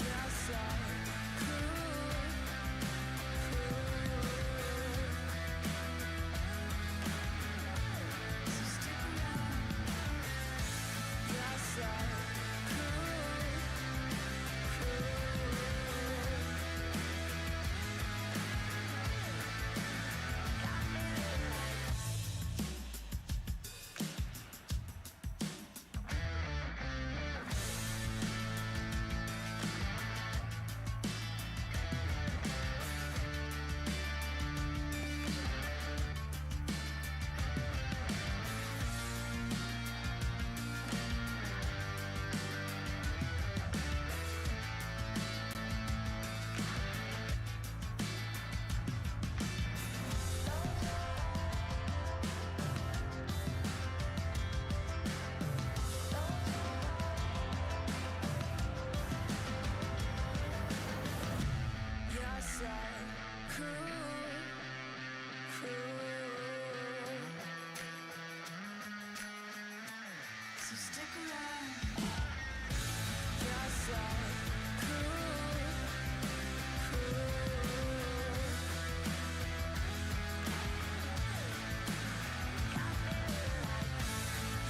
You're so cool, cool. So stick around. You're so cool, cool. You're so cool, cool. So stick around. You're so cool, cool.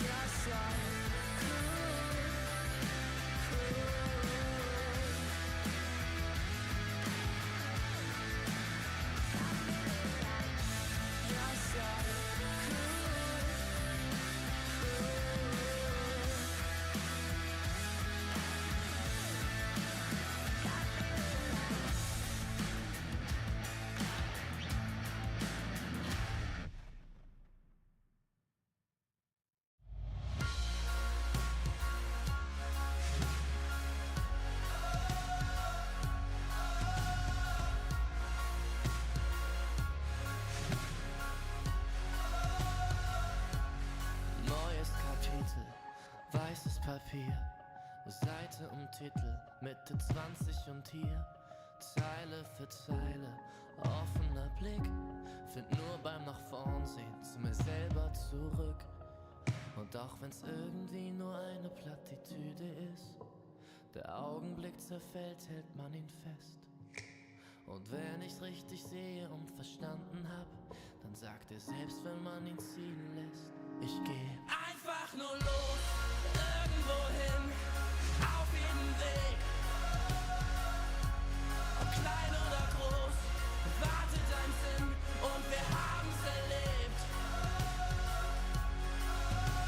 You're so cool, cool. You're so Neues Kapitel, weißes Papier, Seite um Titel, Mitte 20 und hier, Zeile für Zeile, offener Blick, find nur beim nach vorn sehen zu mir selber zurück. Und auch wenn's irgendwie nur eine Plattitüde ist, der Augenblick zerfällt, hält man ihn fest. Und wenn ich's richtig sehe und verstanden hab, dann sagt er selbst, wenn man ihn ziehen lässt, ich geh Einfach nur los, irgendwo hin, auf jeden Weg. Ob klein oder groß, wartet ein Sinn und wir haben's erlebt.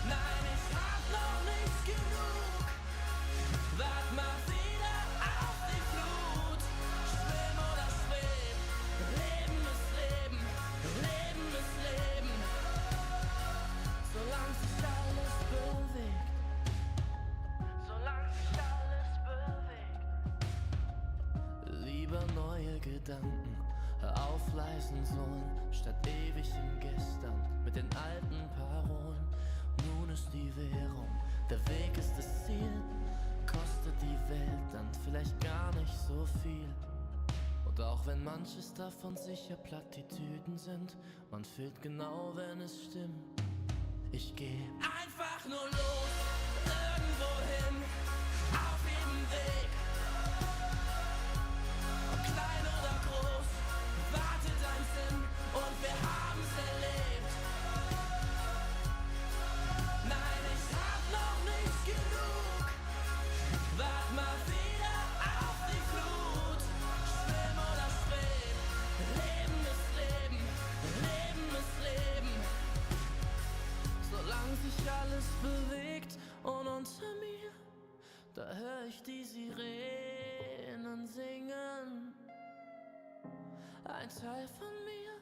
Nein, ich hab noch nicht genug. Wart mal wieder auf die Flut. Schwimm oder schweb, Leben ist Leben, Leben ist Leben. Solange sich alles bewegt, solange sich alles bewegt. lieber neue Gedanken aufleisen sollen, statt ewig im Gestern mit den alten Parolen. Nun ist die Währung, der Weg ist das Ziel, kostet die Welt dann vielleicht gar nicht so viel. Und auch wenn manches davon sicher Plattitüden sind, man fühlt genau, wenn es stimmt. Ich geh Einfach nur los, irgendwo hin, auf jedem Weg. Ob klein oder groß, wartet ein Sinn und wir haben's erlebt. Nein, ich hab noch nicht genug. Da hör ich die Sirenen singen. Ein Teil von mir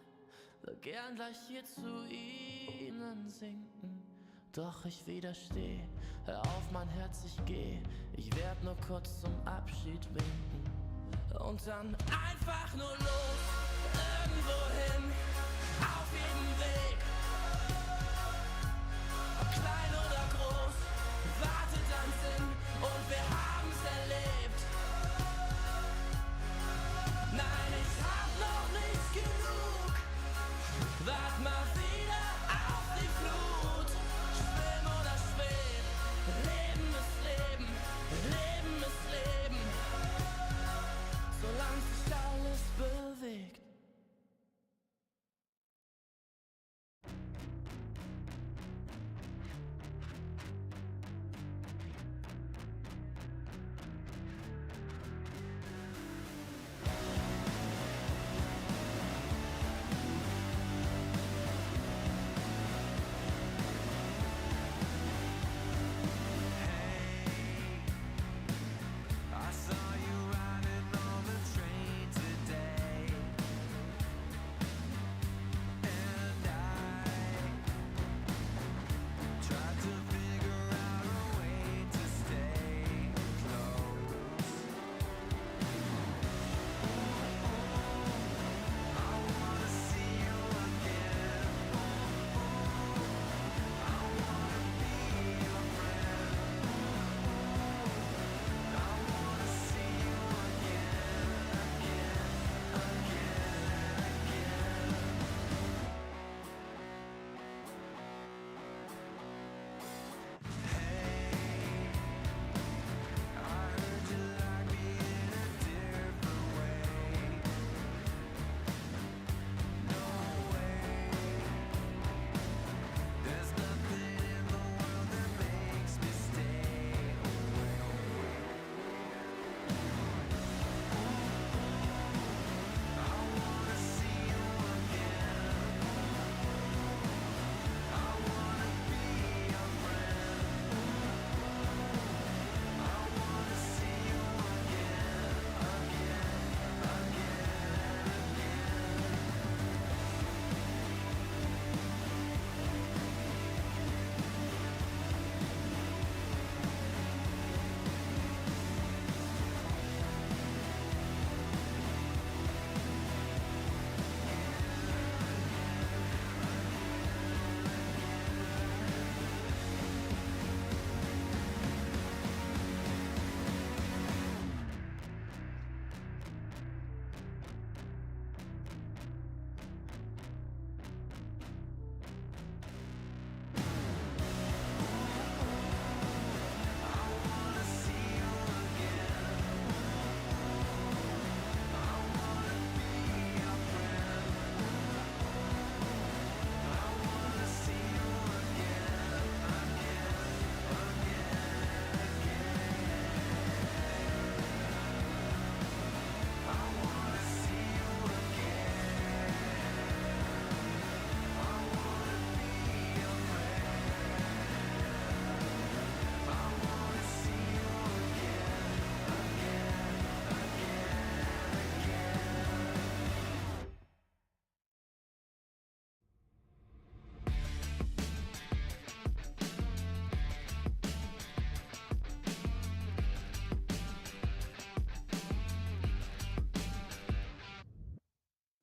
will gern gleich hier zu ihnen sinken. Doch ich widersteh, hör auf mein Herz, ich geh. Ich werd nur kurz zum Abschied winken. Und dann einfach nur los, irgendwo hin, auf jedem Weg. Ob klein oder groß, wartet ein Sinn und wir haben's erlebt. Nein, ich hab noch nicht genug. Wart mal wieder auf die Flut. Schwimm oder schweb, Leben ist Leben, Leben ist Leben. Solange sich alles bewegt. I saw you riding on the train today, and I tried to figure out a way to stay close. I wanna see you again. I wanna be your friend. I wanna see you again, again, again. Hey, I heard you like me in a different way. No way. There's nothing in the world that makes me stay away. I wanna see you again. I wanna be your friend. I wanna see you again, again, again.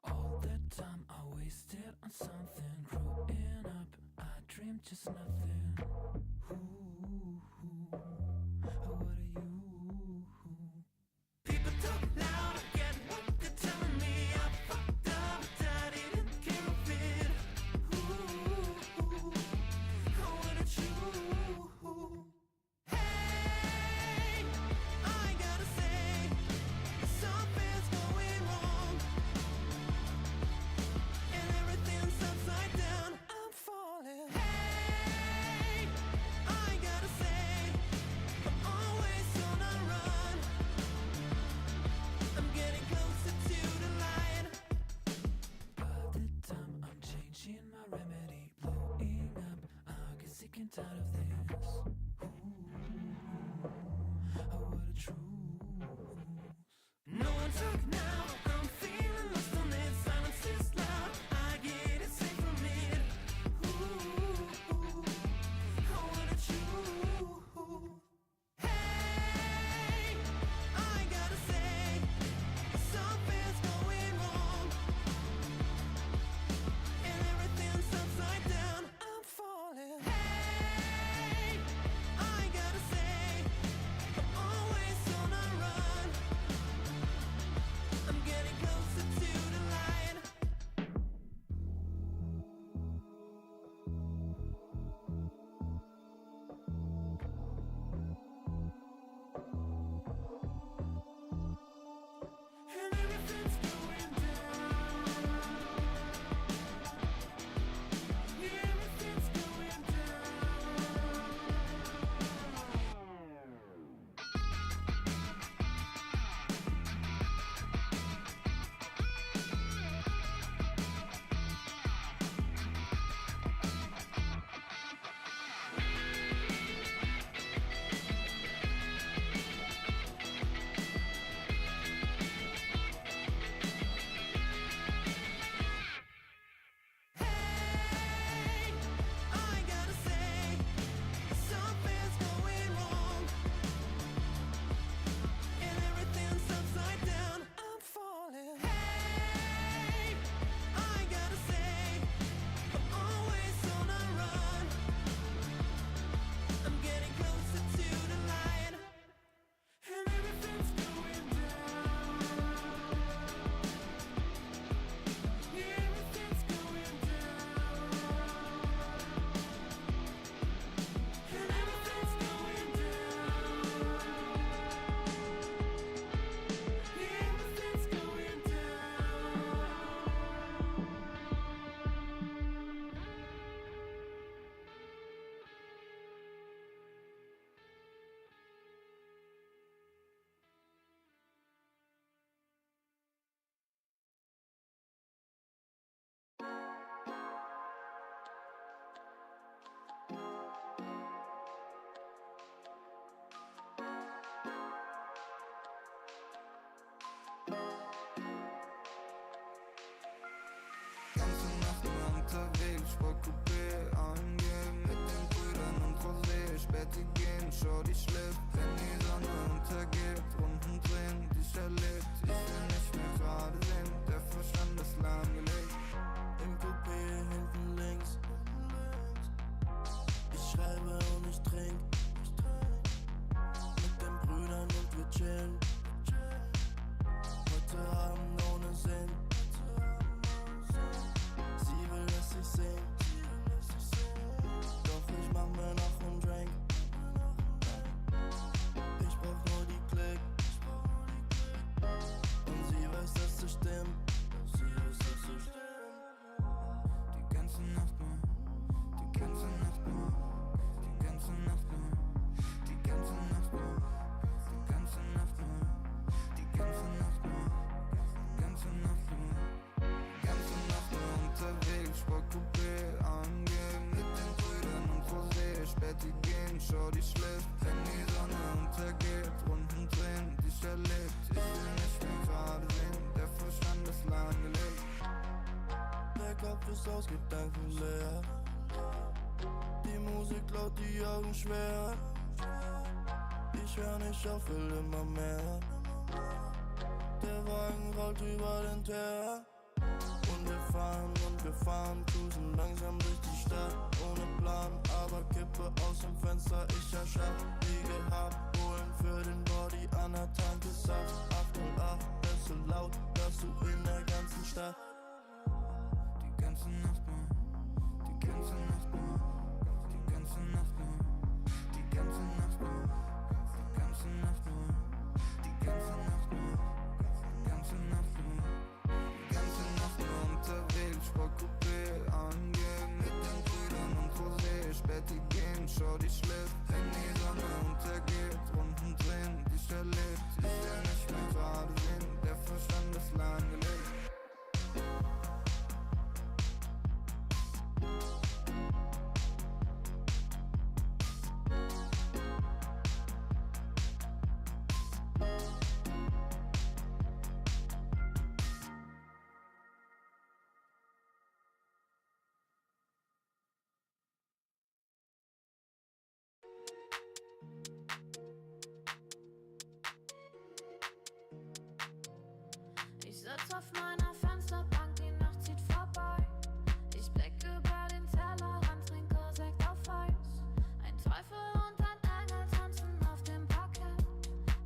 All the time I wasted on something. Growing up, I dreamed just nothing. Ooh, what are you? People talk loud, I get what they're telling me. I fucked up, but I didn't care a bit. Ooh, what did you? Hey, I gotta say, something's going wrong. And everything's upside down. I'm falling. Hey, I gotta say, I'm always on a run. I'm getting closer to the light. By the time I'm changing my remedy, blowing up, I get sick and tired of this. Ooh, Späti gehen, schau die schläft, wenn die Sonne untergeht, Runden drehen, dich erlebt, ich will nicht mehr gerade sehen, der Verstand ist lahmgelegt. Im Coupé hinten links, ich schreibe und ich trink, mit den Brüdern und wir chillen, heute Abend ohne Sinn, sie will, dass ich sing, doch ich mach mir noch einen Drink, ich brauch nur die Klick, und sie weiß, dass es stimmt, Die ganze Nacht nur, die ganze Nacht nur, die ganze Nacht nur, die ganze Nacht nur, die ganze Nacht nur, die ganze Nacht nur, die ganze Nacht nur, ganze Nacht nur unterwegs, Sportcoupé angehen, mit den Brüdern und Rosé, Späti gehen, schau die schläft, wenn die Sonne untergeht, Runden drehen, dich erlebt, ich will nicht mehr gerade sehen, der Verstand ist lahmgelegt. Der Kopf ist aus Gedanken leer, die Musik laut, die Augen schwer, ich hör nicht auf, will immer mehr, der Wagen rollt über den Teer, und wir fahren, cruisen langsam durch die Stadt, ohne Plan, aber Kippe aus dem Fenster, ich erschaff, wie gehabt, holen für den Body an der Tanke Saft, 808, bist so laut, hörst du in der ganzen Stadt. Die ganze Nacht nur, die ganze Nacht nur, die ganze Nacht nur, die ganze Nacht nur, die ganze Nacht nur, die ganze Nacht nur, die ganze Nacht nur, die ganze Nacht nur unterwegs, Sportcoupé angehen, mit den Brüdern und Rosé, Späti gehen, schau die schläft, wenn die Sonne untergeht, Runden drehen, dich erlebt, ich will nicht mehr gerade sehen, der Verstand ist lahmgelegt. Ich sitz auf meiner Fensterbank, die Nacht zieht vorbei. Ich blick über den Tellerrand, trinke Sekt auf Eis. Ein Teufel und ein Engel tanzen auf dem Parkett.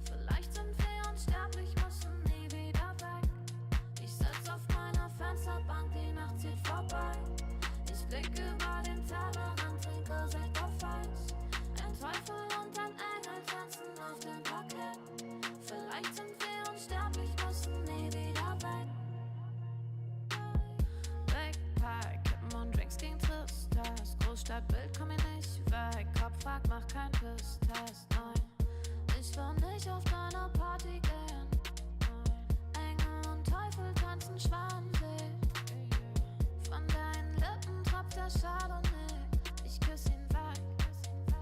Vielleicht sind wir unsterblich, müssen nie wieder weg. Ich sitz auf meiner Fensterbank, die Nacht zieht vorbei. Ich blick über den Tellerrand, trinke Sekt auf Eis. Ein Teufel und ein Engel tanzen auf dem Parkett. Vielleicht sind wir unsterblich, müssen nie wieder weg. Backpack, Kippen und Drinks gegen Tristesse. Großstadtbild, komm mir nicht weg. Kopf fragt, mach kein Pisstest, nein. Ich will nicht auf deine Party gehen, nein. Engel und Teufel tanzen Schwansee. Von deinen Lippen tropft der Chardonnay. Ich küss ihn weg,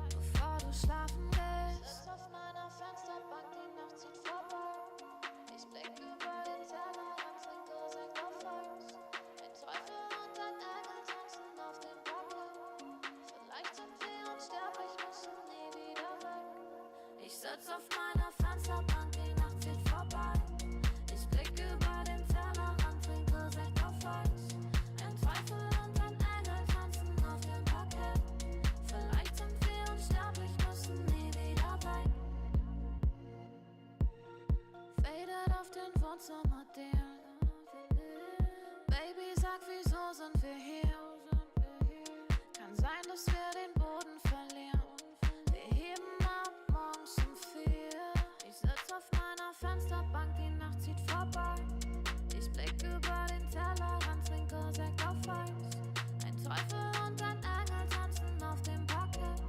bevor du schlafen gehst. Auf meiner Fensterbank, die Nacht zieht vorbei. Ich blick über den Tellerrand, trinke Sekt auf Eis. Ein Teufel und ein Engel tanzen auf dem Parkett. Vielleicht sind wir unsterblich, müssen nie wieder weg. Ich sitz auf meiner Fensterbank, die Nacht zieht vorbei. Ich blick über den Tellerrand, trinke Sekt auf Eis. Ein Teufel und ein Engel tanzen auf dem Parkett. Vielleicht sind wir unsterblich, müssen nie wieder weg. Faded auf den Wohnzimmerdielen. Baby, sag, wieso sind wir hier? Kann sein, dass wir den Boden verlieren. Wir heben ab morgens um 4. Ich sitz auf meiner Fensterbank, die Nacht zieht vorbei. Ich blick über den Tellerrand, trinke Sekt auf Eis. Ein Teufel und ein Engel tanzen auf dem Parkett.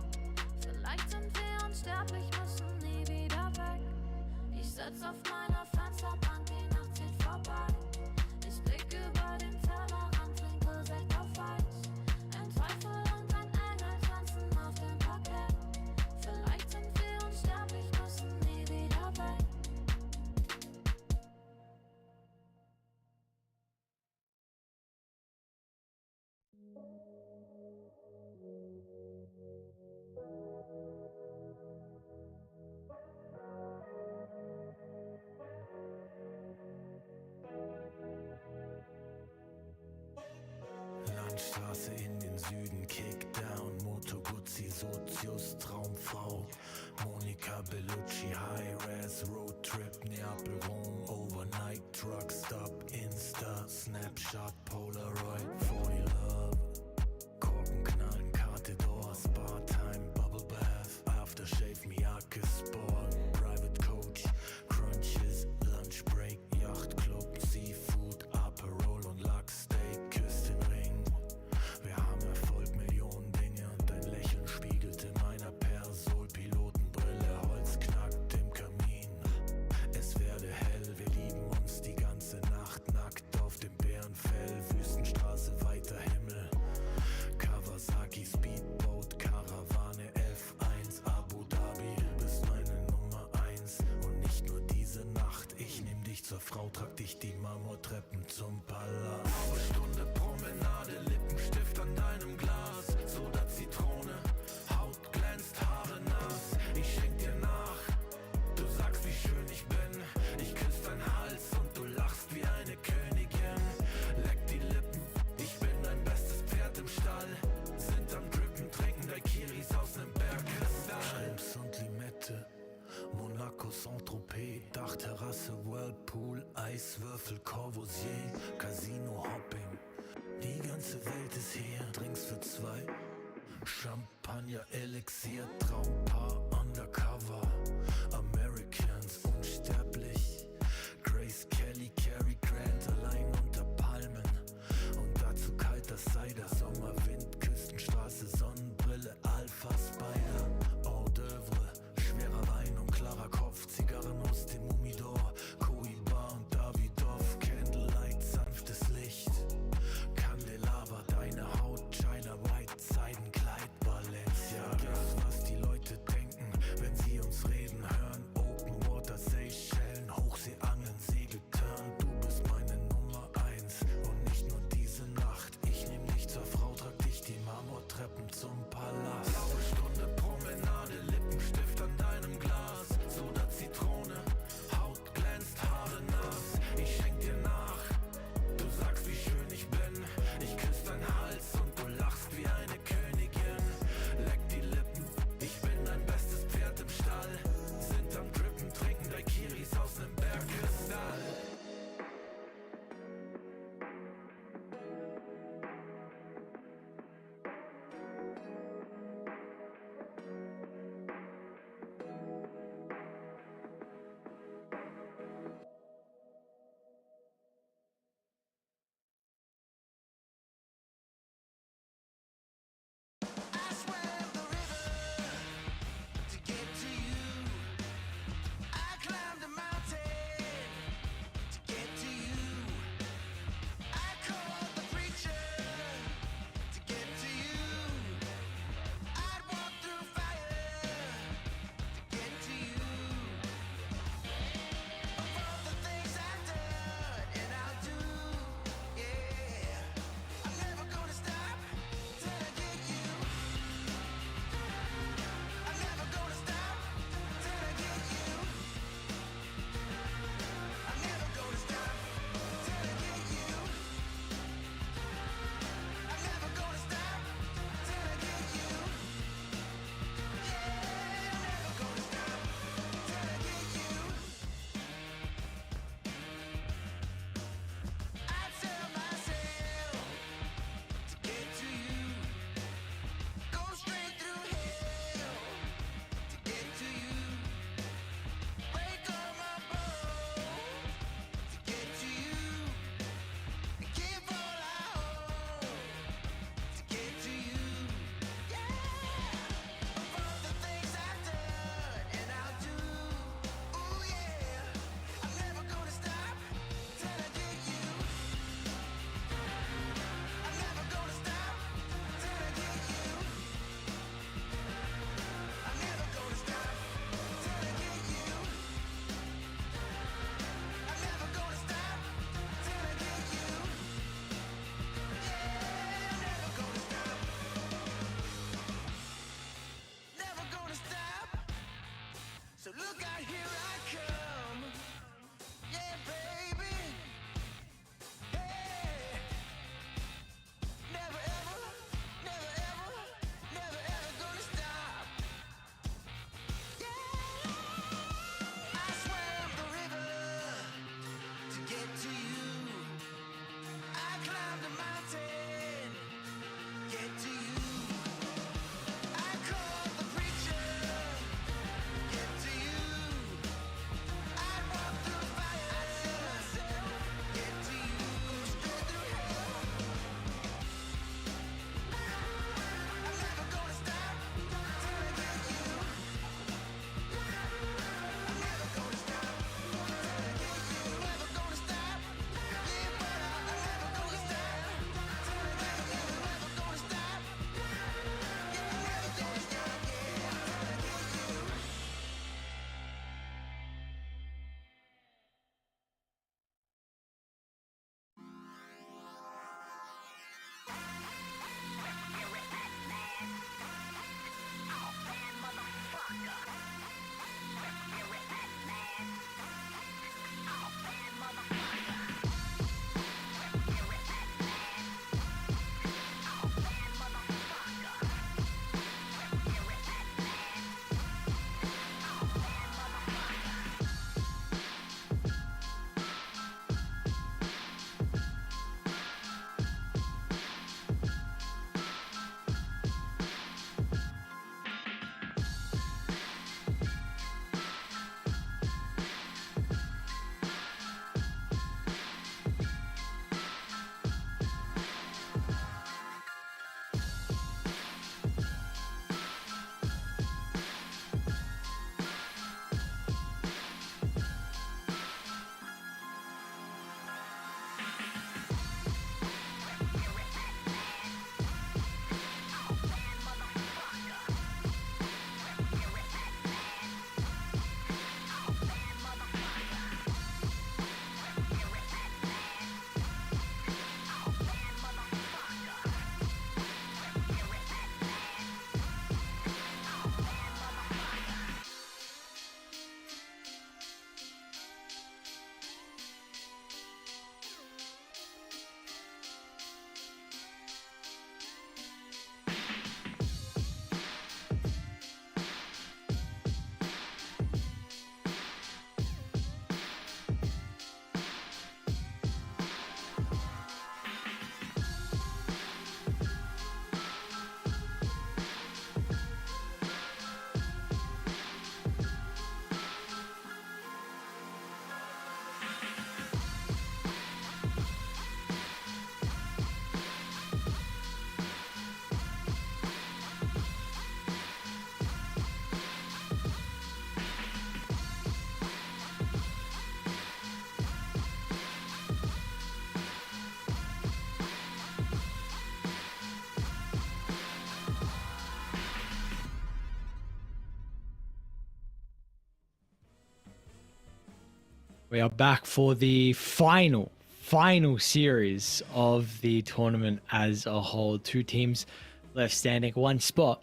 Vielleicht sind wir unsterblich, müssen nie wieder weg. Ich sitz auf meiner Fensterbank, die Nacht zieht vorbei. Ich blick über den Tellerrand, trinke Sekt auf Eis. Ein Teufel und ein Engel tanzen auf dem Parkett. Vielleicht sind wir unsterblich, müssen nie wieder weg. Straße in den Süden, Kickdown, Moto Guzzi, Sozius, Traumfrau, Monika Bellucci, High-Res, Roadtrip, Neapel, Rom, Overnight, Truck Stop, Insta, Snapshot, Polaroid, 40 Love, Korken knallen, Karte Door, Spa-Time, Bubble Bath, Aftershave, Miyake Sport, Private Coach, Crunches, Lunch Break, Yacht Club, Seafood, Aperol und Lachsteak, küsst den Ring. Wir haben Erfolg, Millionen Dinge und dein Lächeln spiegelt in meiner Persol, Pilotenbrille, Holz knackt im Kamin. Es werde hell, wir lieben uns die ganze Nacht, nackt auf dem Bärenfell, Wüstenstraße, weiter Himmel. Kawasaki, Speedboat, Karawane, F1, Abu Dhabi, du bist meine Nummer 1 und nicht nur diese Nacht. Ich nehm dich zur Frau, trag dich die Marmortreppen zum Palast. Halbe Stunde Promenade, Lippenstift an deinem Glas, Soda, Zitrone, Haut glänzt, Haare nass. Ich schenk dir nach, du sagst wie schön ich bin. Ich küss deinen Hals und du lachst wie eine Königin. Leck die Lippen, ich bin dein bestes Pferd im Stall. Sind am Drippen, trinken Daiquiris aus nem Bergkristall. Schrimps und Limette, Monaco, Saint-Tropez, Dachterrasse, Whirlpool, Eiswürfel, Corbusier, Casino, Hopping. Die ganze Welt ist hier, Drinks für zwei, Champagner, Elixier, Traumpaar, Undercover, Americans, unsterblich, Grace Kelly, Cary Grant, allein unter Palmen und dazu kalter Cider, Sommerwind, Küstenstraße, Sonnenbrille, Alpha Spider, Hors d'oeuvre, schwerer Wein und klarer Kopf, Zigarren aus dem Humidor, Cohiba und Davidoff, Candlelight, sanftes Licht, Candelabra, deine Haut, China White, Seidenkleid, Balenciaga. Was die Leute denken, wenn sie We are back for the final series of the tournament as a whole. 2 teams left standing, 1 spot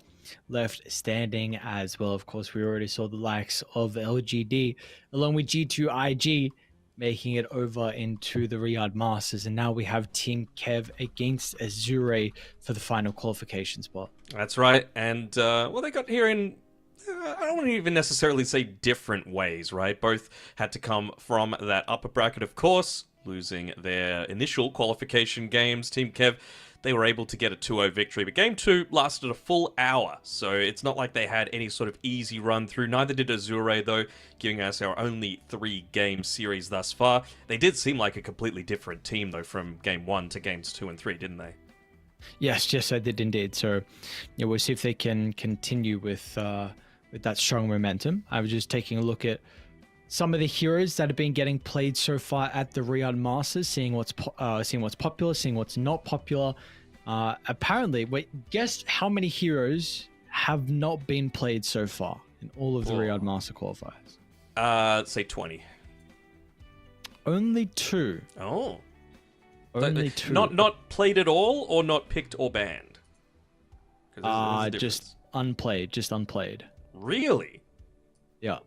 left standing as well. Of course, we already saw the likes of LGD along with G2IG making it over into the Riyadh Masters, and now we have Team Kev against Azure for the final qualification spot. That's right, and well, they got here in I don't want to even necessarily say different ways, right? Both had to come from that upper bracket, of course, losing their initial qualification games. Team Kev, they were able to get a 2-0 victory, but Game 2 lasted a full hour, so it's not like they had any sort of easy run through. Neither did Azure, though, giving us our only 3-game series thus far. They did seem like a completely different team, though, from Game 1 to Games 2 and 3, didn't they? Yes, I did indeed. So we'll see if they can continue with that strong momentum. I was just taking a look at some of the heroes that have been getting played so far at the Riyadh Masters, seeing what's popular, seeing what's not popular. Apparently, guess how many heroes have not been played so far in all of the Riyadh Master qualifiers? Say 20. Only 2. Oh. Only 2. Not played at all, or not picked or banned? Just unplayed. Really? Yeah.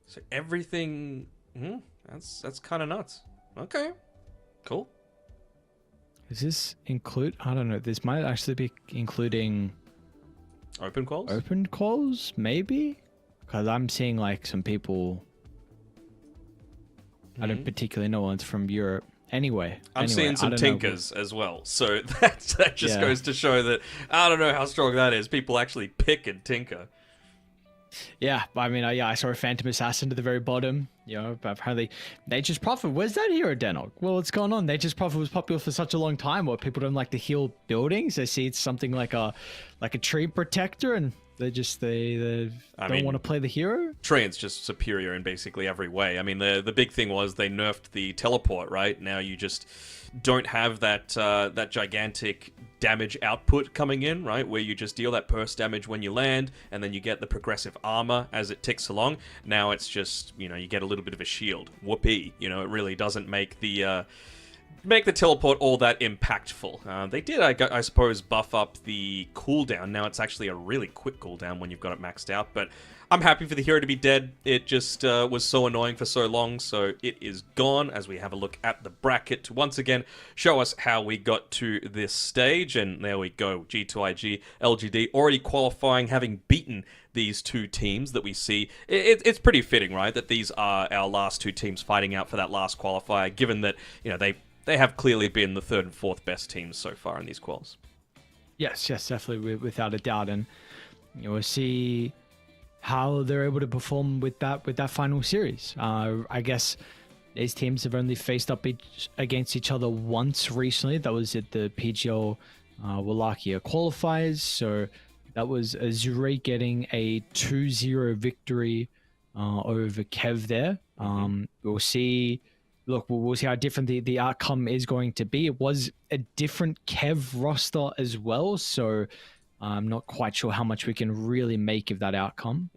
So everything... that's kind of nuts. Okay. Cool. Does this include... I don't know. This might actually be including... Open quals? Open quals, maybe? Because I'm seeing like some people... I don't particularly know ones from Europe. Anyway, I'm seeing some tinkers as well. So that just goes to show that I don't know how strong that is. People actually pick and tinker. Yeah, I mean, I saw a Phantom Assassin to the very bottom. But apparently Nature's Prophet. Where's that hero, Denog? Well, what's going on? Nature's Prophet was popular for such a long time. What, people don't like to heal buildings? They see it's something like a tree protector, and they don't want to play the hero. Treant's just superior in basically every way. I mean, the big thing was they nerfed the teleport, right? Now you just don't have that gigantic damage output coming in, right? Where you just deal that burst damage when you land, and then you get the progressive armor as it ticks along. Now it's just, you get a little bit of a shield. Whoopee. It really doesn't make the teleport all that impactful. They did, I suppose, buff up the cooldown. Now it's actually a really quick cooldown when you've got it maxed out, but I'm happy for the hero to be dead. It just was so annoying for so long, so it is gone as we have a look at the bracket to once again show us how we got to this stage. And there we go, G2IG, LGD already qualifying, having beaten these 2 teams that we see. It's pretty fitting, right, that these are our last 2 teams fighting out for that last qualifier, given that, they have clearly been the 3rd and 4th best teams so far in these quals. Yes, definitely, without a doubt. And we'll see how they're able to perform with that final series. I guess these teams have only faced up against each other once recently. That was at the PGL Wallachia qualifiers. So that was Azure getting a 2-0 victory over Kev there. We'll see. Look, we'll see how different the outcome is going to be. It was a different Kev roster as well, so I'm not quite sure how much we can really make of that outcome.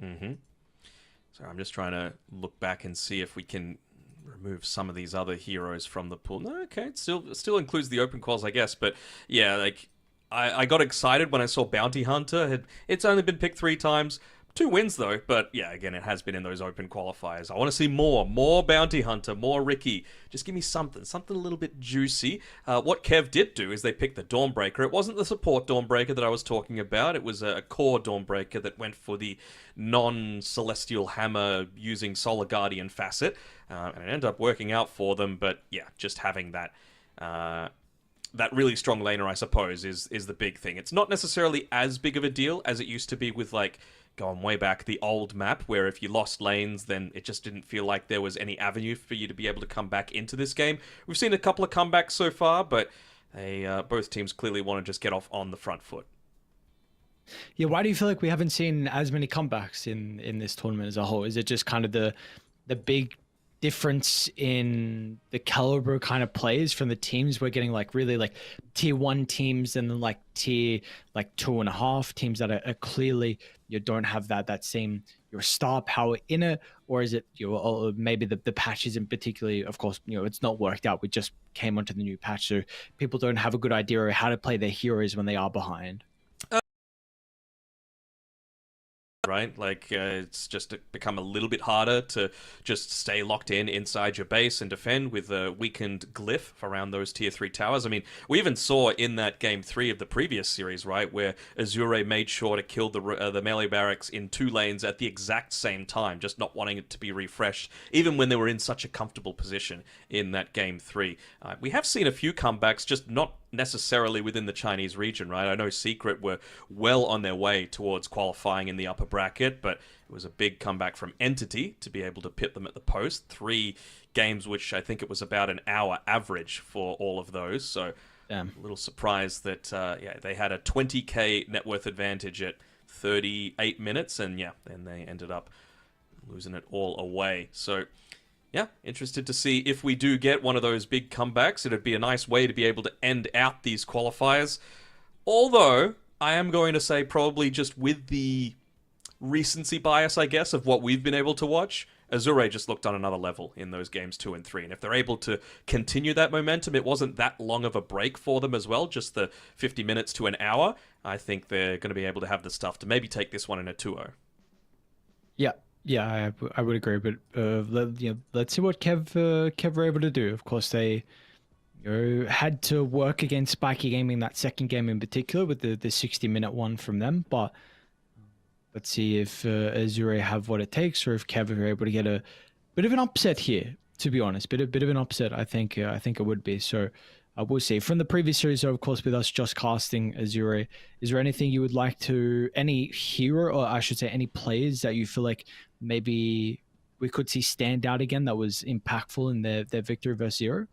So I'm just trying to look back and see if we can remove some of these other heroes from the pool. No, okay, it still includes the open quals, I guess. But yeah, like I got excited when I saw Bounty Hunter. It's only been picked 3 times. 2 wins, though, but yeah, again, it has been in those open qualifiers. I want to see more Bounty Hunter, more Ricky. Just give me something a little bit juicy. What Kev did do is they picked the Dawnbreaker. It wasn't the support Dawnbreaker that I was talking about. It was a core Dawnbreaker that went for the non-Celestial Hammer using Solar Guardian facet, and it ended up working out for them, but yeah, just having that really strong laner, I suppose, is the big thing. It's not necessarily as big of a deal as it used to be with, like, going way back, the old map, where if you lost lanes, then it just didn't feel like there was any avenue for you to be able to come back into this game. We've seen a couple of comebacks so far, but both teams clearly want to just get off on the front foot. Yeah, why do you feel like we haven't seen as many comebacks in this tournament as a whole? Is it just kind of the big difference in the caliber kind of players from the teams. We're getting like really like tier 1 teams and then like tier like 2.5 teams that are clearly you don't have that same your star power in it, or is it or maybe the patch isn't particularly, of course, it's not worked out. We just came onto the new patch, so people don't have a good idea of how to play their heroes when they are behind. Right, like it's just become a little bit harder to just stay locked in inside your base and defend with a weakened glyph around those tier 3 towers. I mean, we even saw in that game 3 of the previous series, right, where Azure made sure to kill the melee barracks in 2 lanes at the exact same time, just not wanting it to be refreshed, even when they were in such a comfortable position in that game 3. We have seen a few comebacks, just not necessarily within the Chinese region, right? I know Secret were well on their way towards qualifying in the upper bracket, but it was a big comeback from Entity to be able to pit them at the post. 3 games, which I think it was about an hour average for all of those. So Damn. A little surprised that they had a 20k net worth advantage at 38 minutes, and then they ended up losing it all away. So yeah, interested to see if we do get one of those big comebacks. It'd be a nice way to be able to end out these qualifiers. Although, I am going to say probably just with the recency bias, I guess, of what we've been able to watch, Azure just looked on another level in those games 2 and 3. And if they're able to continue that momentum, it wasn't that long of a break for them as well, just the 50 minutes to an hour. I think they're going to be able to have the stuff to maybe take this one in a 2-0. Yeah, I would agree, but let's see what Kev were able to do. Of course, they had to work against Spiky Gaming that second game in particular with the 60-minute one from them. But let's see if Azure have what it takes, or if Kev are able to get a bit of an upset here. To be honest, bit of an upset. I think it would be. So we'll see. From the previous series, of course, with us just casting Azure, is there anything you would like to, any hero, or I should say any players that you feel like maybe we could see stand out again that was impactful in their victory versus Zero?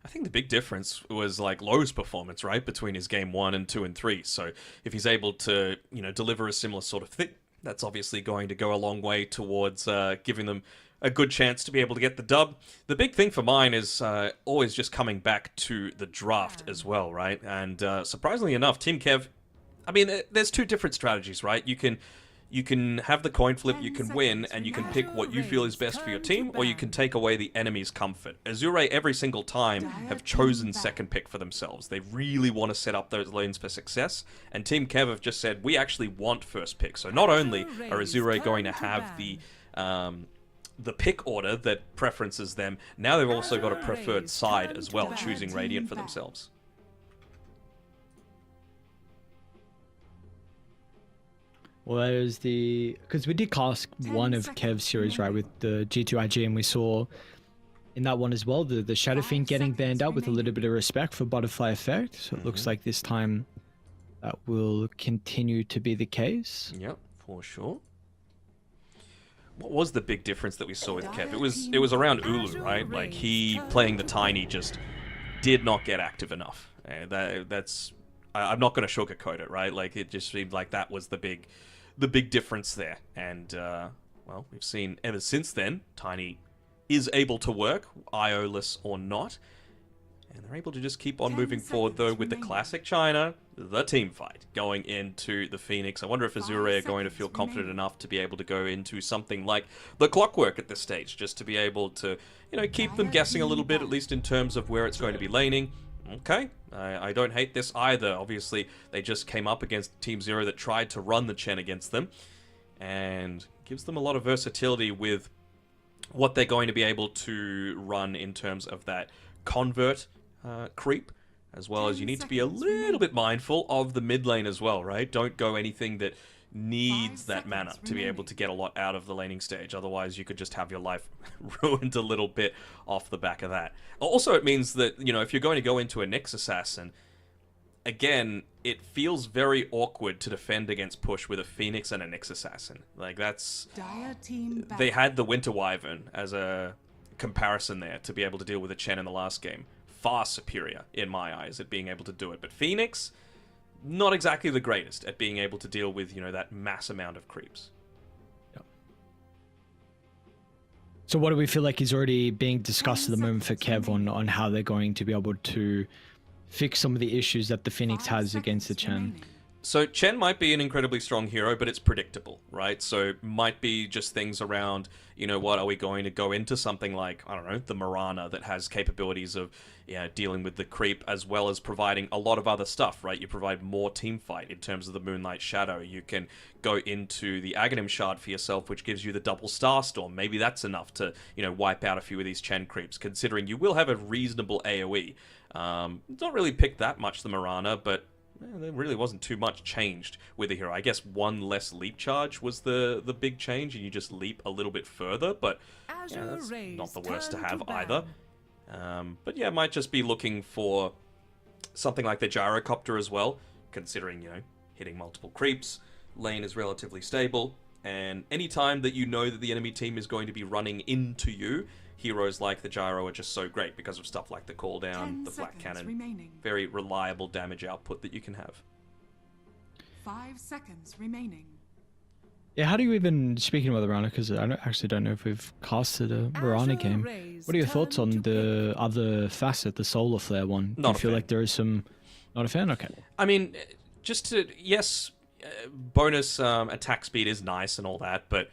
I think the big difference was like Lowe's performance, right, between his game 1 and 2 and 3. So if he's able to, deliver a similar sort of thing, that's obviously going to go a long way towards giving them a good chance to be able to get the dub. The big thing for mine is always just coming back to the draft as well, right? And surprisingly enough, Team Kev, I mean, there's 2 different strategies, right? You can have the coin flip, you can win, and you can pick what you feel is best for your team, or you can take away the enemy's comfort. Azure, every single time, have chosen second pick for themselves. They really want to set up those lanes for success, and Team Kev have just said, we actually want first pick. So not only are Azure going to have the pick order that preferences them, now they've also got a preferred side as well, choosing Radiant for themselves. Well, there's because we did cast one of Kev's series, right, with the G2IG, and we saw in that one as well the Shadow Fiend getting banned out with a little bit of respect for Butterfly Effect. So it looks like this time that will continue to be the case. Yep, for sure. What was the big difference that we saw with Kev? It was around Ulu, right? Like, he playing the Tiny just did not get active enough. I'm not going to sugarcoat it, right? Like, it just seemed like that was the big difference there. And, well, we've seen ever since then, Tiny is able to work, IO-less or not. And they're able to just keep on moving forward, though, with the classic China, the team fight, going into the Phoenix. I wonder if Azure are going to feel confident enough to be able to go into something like the Clockwork at this stage, just to be able to, keep them guessing a little bit, at least in terms of where it's going to be laning. Okay, I don't hate this either. Obviously, they just came up against Team Zero that tried to run the Chen against them, and gives them a lot of versatility with what they're going to be able to run in terms of that convert creep, as well as you need to be a little bit mindful of the mid lane as well, right? Don't go anything that needs that mana to be able to get a lot out of the laning stage. Otherwise, you could just have your life ruined a little bit off the back of that. Also, it means that, if you're going to go into a Nyx Assassin, again, it feels very awkward to defend against push with a Phoenix and a Nyx Assassin. Like, they had the Winter Wyvern as a comparison there to be able to deal with a Chen in the last game. Far superior, in my eyes, at being able to do it. But Phoenix, not exactly the greatest at being able to deal with, that mass amount of creeps. Yep. So what do we feel like is already being discussed at the moment for Kev on how they're going to be able to fix some of the issues that the Phoenix has against the Chen? So Chen might be an incredibly strong hero, but it's predictable, right? So might be just things around, you know, what are we going to go into something like, I don't know, the Mirana that has capabilities of dealing with the creep as well as providing a lot of other stuff, right? You provide more team fight in terms of the Moonlight Shadow. You can go into the Aghanim Shard for yourself, which gives you the double Starstorm. Maybe that's enough to, you know, wipe out a few of these Chen creeps, considering you will have a reasonable AoE. Not really picked that much, the Mirana, but there really wasn't too much changed with the hero. I guess one less leap charge was the big change, and you just leap a little bit further, but yeah, that's not the worst to have either. But yeah, might just be looking for something like the Gyrocopter as well, considering, you know, hitting multiple creeps, lane is relatively stable, and any time that you know that the enemy team is going to be running into you, heroes like the Gyro are just so great because of stuff like the cooldown, the flat cannon, remaining. very reliable damage output that you can have. 5 seconds remaining. Yeah, how do you even, speaking about the Mirana, because I actually don't know if we've casted a Mirana game. What are your thoughts on the other facet, the Solar Flare one? Do you feel like there is some... Not a fan? Okay. I mean, just to... Yes, bonus attack speed is nice and all that, but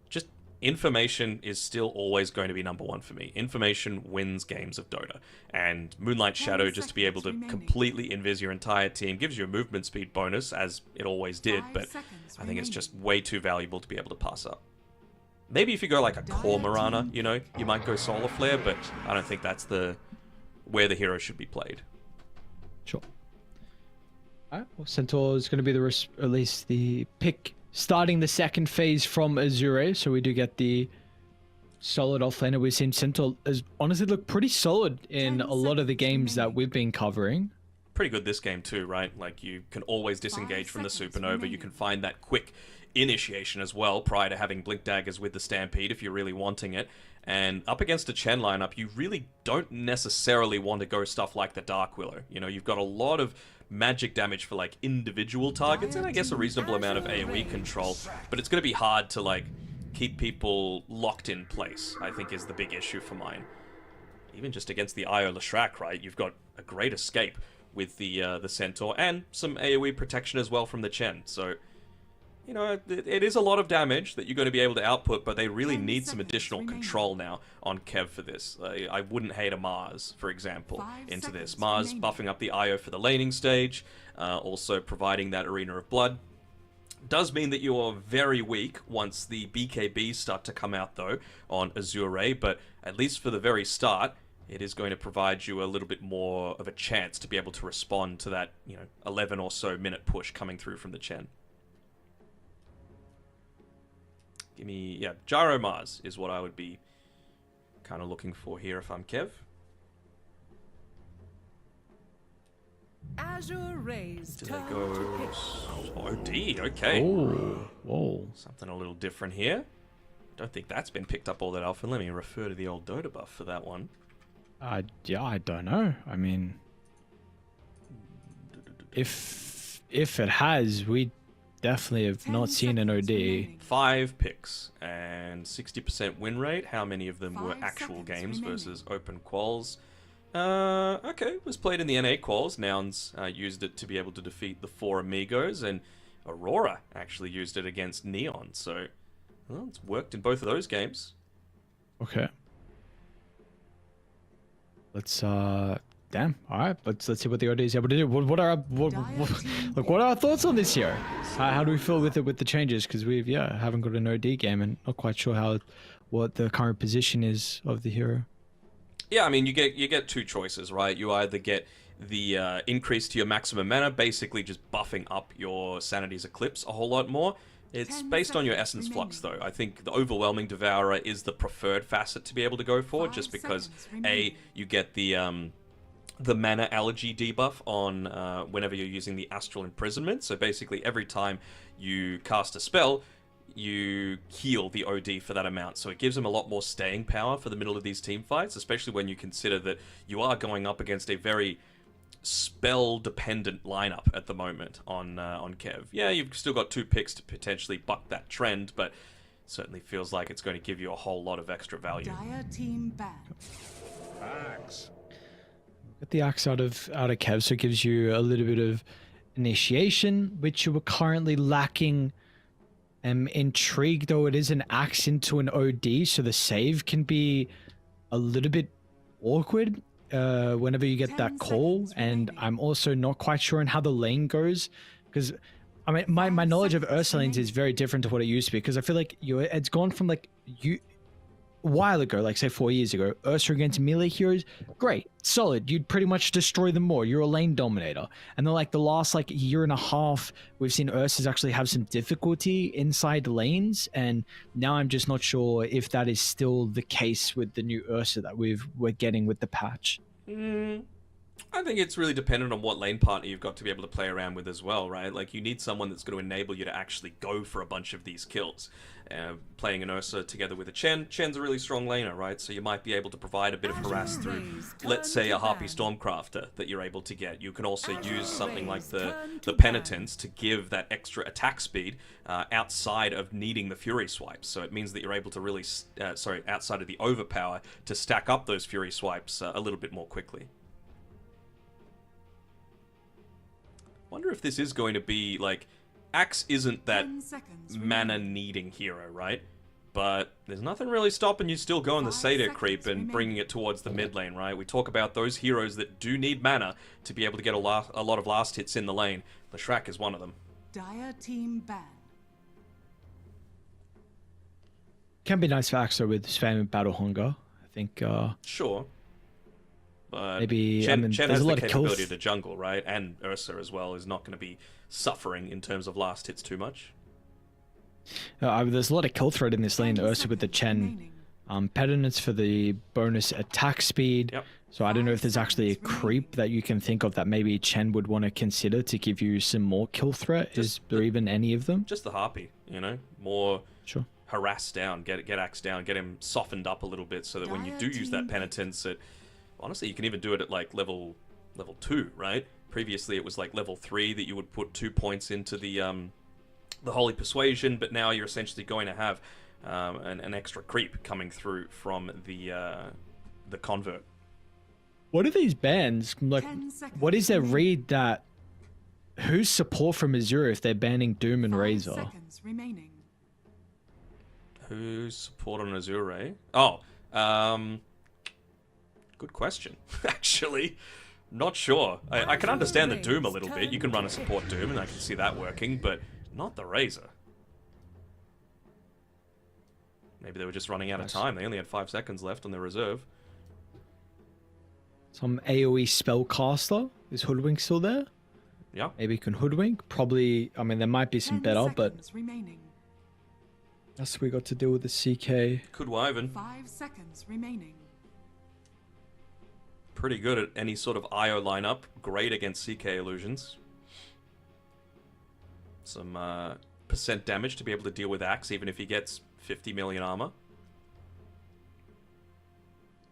just information is still always going to be number one for me. Information wins games of Dota. And Moonlight Shadow, just to be able to completely invis your entire team, gives you a movement speed bonus, as it always did, but I think it's just way too valuable to be able to pass up. Maybe if you go like a core Mirana, you know, you might go Solar Flare, but I don't think that's where the hero should be played. Sure. Alright, well, Centaur is going to be at least the pick starting the second phase from Azure, so we do get the solid offlaner. We've seen Centaur has honestly looked pretty solid in a lot of the games that we've been covering. Pretty good this game too, right? Like, you can always disengage from the Supernova. You can find that quick initiation as well prior to having Blink Daggers with the Stampede if you're really wanting it. And up against a Chen lineup, you really don't necessarily want to go stuff like the Dark Willow. You know, you've got a lot of magic damage for like individual targets and I guess a reasonable amount of AoE control, but it's going to be hard to like keep people locked in place, I think, is the big issue for mine. Even just against the Io Leshrac, right, you've got a great escape with the Centaur and some AoE protection as well from the Chen, so you know, it is a lot of damage that you're going to be able to output, but they really need some additional control now on Kev for this. I wouldn't hate a Mars, for example, into this. Mars buffing up the IO for the laning stage, also providing that Arena of Blood. Does mean that you are very weak once the BKBs start to come out, though, on Azure, but at least for the very start, it is going to provide you a little bit more of a chance to be able to respond to that, you know, 11 or so minute push coming through from the Chen. Give me, yeah, Gyro Mars is what I would be kind of looking for here if I'm Kev. Azure Rays. Do they go OD? Okay. Oh, whoa. Something a little different here. Don't think that's been picked up all that often. Let me refer to the old Dota buff for that one. Yeah, I don't know. I mean, if it has, we definitely have not seen an OD. 5 picks and 60% win rate. How many of them were actual games versus open quals? Okay, was played in the NA quals. Nouns used it to be able to defeat the 4 Amigos, and Aurora actually used it against Neon. So, well, it's worked in both of those games. Okay. Let's damn. All right, let's see what the OD is able to do. What are our thoughts on this here? How do we feel with it with the changes? Because we've haven't got an OD game and not quite sure what the current position is of the hero. Yeah, I mean, you get 2 choices, right? You either get the increase to your maximum mana, basically just buffing up your Sanity's Eclipse a whole lot more. It's based on your Essence Flux, though. I think the Overwhelming Devourer is the preferred facet to be able to go for, just because A, you get the mana allergy debuff on whenever you're using the Astral Imprisonment. So basically, every time you cast a spell, you heal the OD for that amount. So it gives them a lot more staying power for the middle of these team fights, especially when you consider that you are going up against a very spell-dependent lineup at the moment on Kev. Yeah, you've still got 2 picks to potentially buck that trend, but certainly feels like it's going to give you a whole lot of extra value. Dire team ban. Axe. Get the axe out of Kev, so it gives you a little bit of initiation, which you were currently lacking. Intrigued though, it is an axe into an OD, so the save can be a little bit awkward whenever you get that call. And I'm also not quite sure on how the lane goes, because I mean my knowledge of Ursa lanes is very different to what it used to be, because I feel like it's gone from like a while ago, like say 4 years ago, Ursa against melee heroes, great, solid, you'd pretty much destroy them more, you're a lane dominator. And then like the last like year and a half, we've seen Ursas actually have some difficulty inside lanes, and now I'm just not sure if that is still the case with the new Ursa that we're getting with the patch. I think it's really dependent on what lane partner you've got to be able to play around with as well, right? Like, you need someone that's going to enable you to actually go for a bunch of these kills. Playing an Ursa together with a Chen's a really strong laner, right? So you might be able to provide a bit of harass through, let's say, a Harpy Stormcrafter that you're able to get. You can also use something like the Penitence to give that extra attack speed outside of needing the Fury swipes. So it means that you're able to really, outside of the overpower, to stack up those Fury swipes a little bit more quickly. Wonder if this is going to be, like, Axe isn't that mana-needing hero, right? But there's nothing really stopping you still going the Satyr creep and bringing it towards the mid lane, right? We talk about those heroes that do need mana to be able to get a lot of last hits in the lane. Leshrac is one of them. Dire team ban. Can be nice for Axe though, with Spam and Battle Hunger. I think. Sure. But maybe Chen there's has a lot the of kills. capability to jungle, right? And Ursa as well is not going to be suffering in terms of last hits too much. There's a lot of kill threat in this lane. Ursa with the Chen. Penitence for the bonus attack speed. Yep. So I don't know if there's actually a creep that you can think of that maybe Chen would want to consider to give you some more kill threat. Is there even any of them? Just the Harpy, you know? More sure. Harass down, get Axe down, get him softened up a little bit so that when you do use that Penitence, honestly, you can even do it at like level 2, right? Previously, it was like level 3 that you would put 2 points into the Holy Persuasion, but now you're essentially going to have an extra creep coming through from the Convert. What are these bans? Like, what is their read that? Who's support from Azure if they're banning Doom and Razor? Who's support on Azure? Oh, good question. Actually, not sure. I can understand the Doom a little bit. You can run a support Doom, and I can see that working, but not the Razor. Maybe they were just running out of time. They only had 5 seconds left on their reserve. Some AoE spellcaster. Is Hoodwink still there? Yeah. Maybe you can Hoodwink. Probably, I mean, there might be some better, but that's we got to deal with the CK. Could Wyvern. 5 seconds remaining. Pretty good at any sort of IO lineup. Great against CK illusions. Some percent damage to be able to deal with Axe, even if he gets 50 million armor.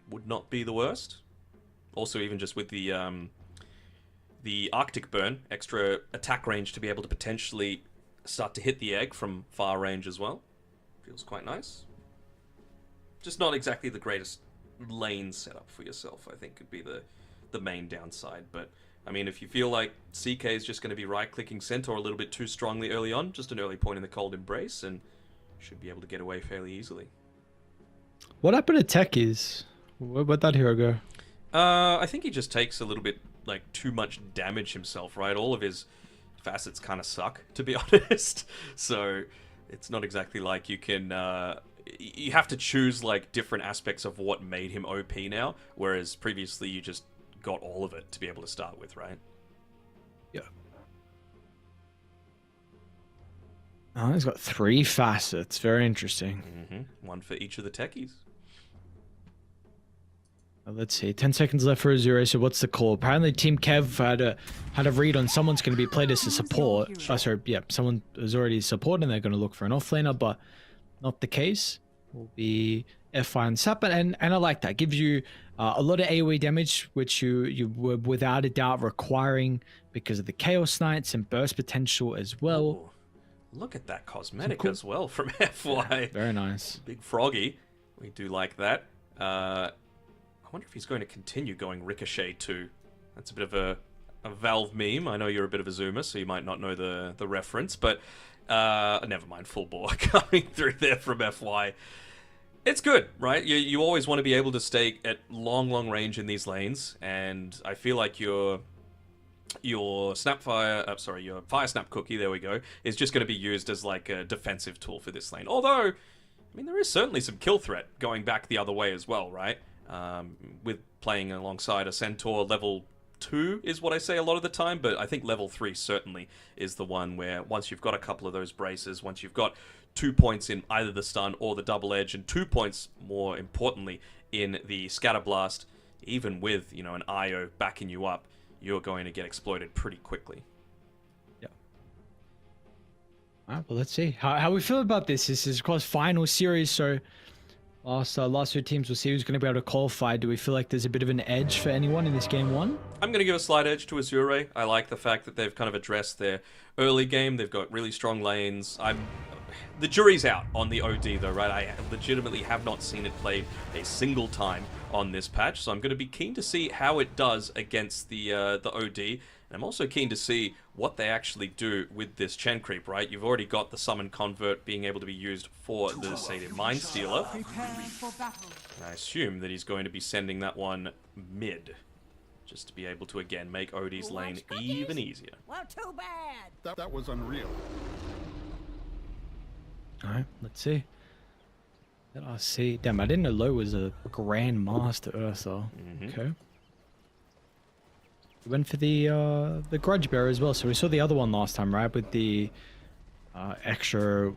Would not be the worst. Also, even just with the Arctic Burn, extra attack range to be able to potentially start to hit the egg from far range as well. Feels quite nice. Just not exactly the greatest lane setup for yourself, I think, could be the main downside. But, I mean, if you feel like CK is just going to be right-clicking Centaur a little bit too strongly early on, just an early point in the Cold Embrace, and should be able to get away fairly easily. What happened to Tech is? Where'd that hero go? I think he just takes a little bit, like, too much damage himself, right? All of his facets kind of suck, to be honest. So, it's not exactly like you can... you have to choose, like, different aspects of what made him OP now, whereas previously you just got all of it to be able to start with, right? Yeah. Oh, he's got 3 facets. Very interesting. Mm-hmm. One for each of the techies. Let's see. 10 seconds left for Azure. So what's the call? Apparently Team Kev had a read on someone's going to be played as a support. Oh, sorry. Yeah, someone is already support and they're going to look for an offlaner, but not the case. Will be F5 and Sap, and I like that. Gives you a lot of AoE damage, which you were without a doubt requiring because of the Chaos Knights and burst potential as well. Look at that cosmetic Cool. as well from FY. Very nice. Big froggy. We do like that. I wonder if he's going to continue going Ricochet too. That's a bit of a Valve meme. I know you're a bit of a zoomer, so you might not know the reference, but never mind. Full bore coming through there from FY. It's good, right? You always want to be able to stay at long range in these lanes, and I feel like your Fire Snap Cookie, there we go, is just going to be used as like a defensive tool for this lane. Although, I mean, there is certainly some kill threat going back the other way as well, right? With playing alongside a Centaur, level 2 is what I say a lot of the time, but I think level 3 certainly is the one where once you've got a couple of those braces, once you've got 2 points in either the stun or the double edge, and 2 points, more importantly, in the scatter blast, even with, you know, an IO backing you up, you're going to get exploited pretty quickly. Yeah. All right, well, let's see how we feel about this. This is, of course, final series, so last two teams will see who's going to be able to qualify. Do we feel like there's a bit of an edge for anyone in this game one? I'm going to give a slight edge to Azure. I like the fact that they've kind of addressed their early game. They've got really strong lanes. The jury's out on the OD though, right? I legitimately have not seen it played a single time on this patch, so I'm going to be keen to see how it does against the OD. And I'm also keen to see what they actually do with this Chen Creep, right? You've already got the Summon Convert being able to be used for the Sated Mind Stealer. And I assume that he's going to be sending that one mid, just to be able to, again, make OD's lane even easier. Well, too bad. That was unreal. Alright, let's see. Let us see. Damn, I didn't know Low was a Grand Master Ursa. Okay. We went for the Grudge Bearer as well. So we saw the other one last time, right? With the extra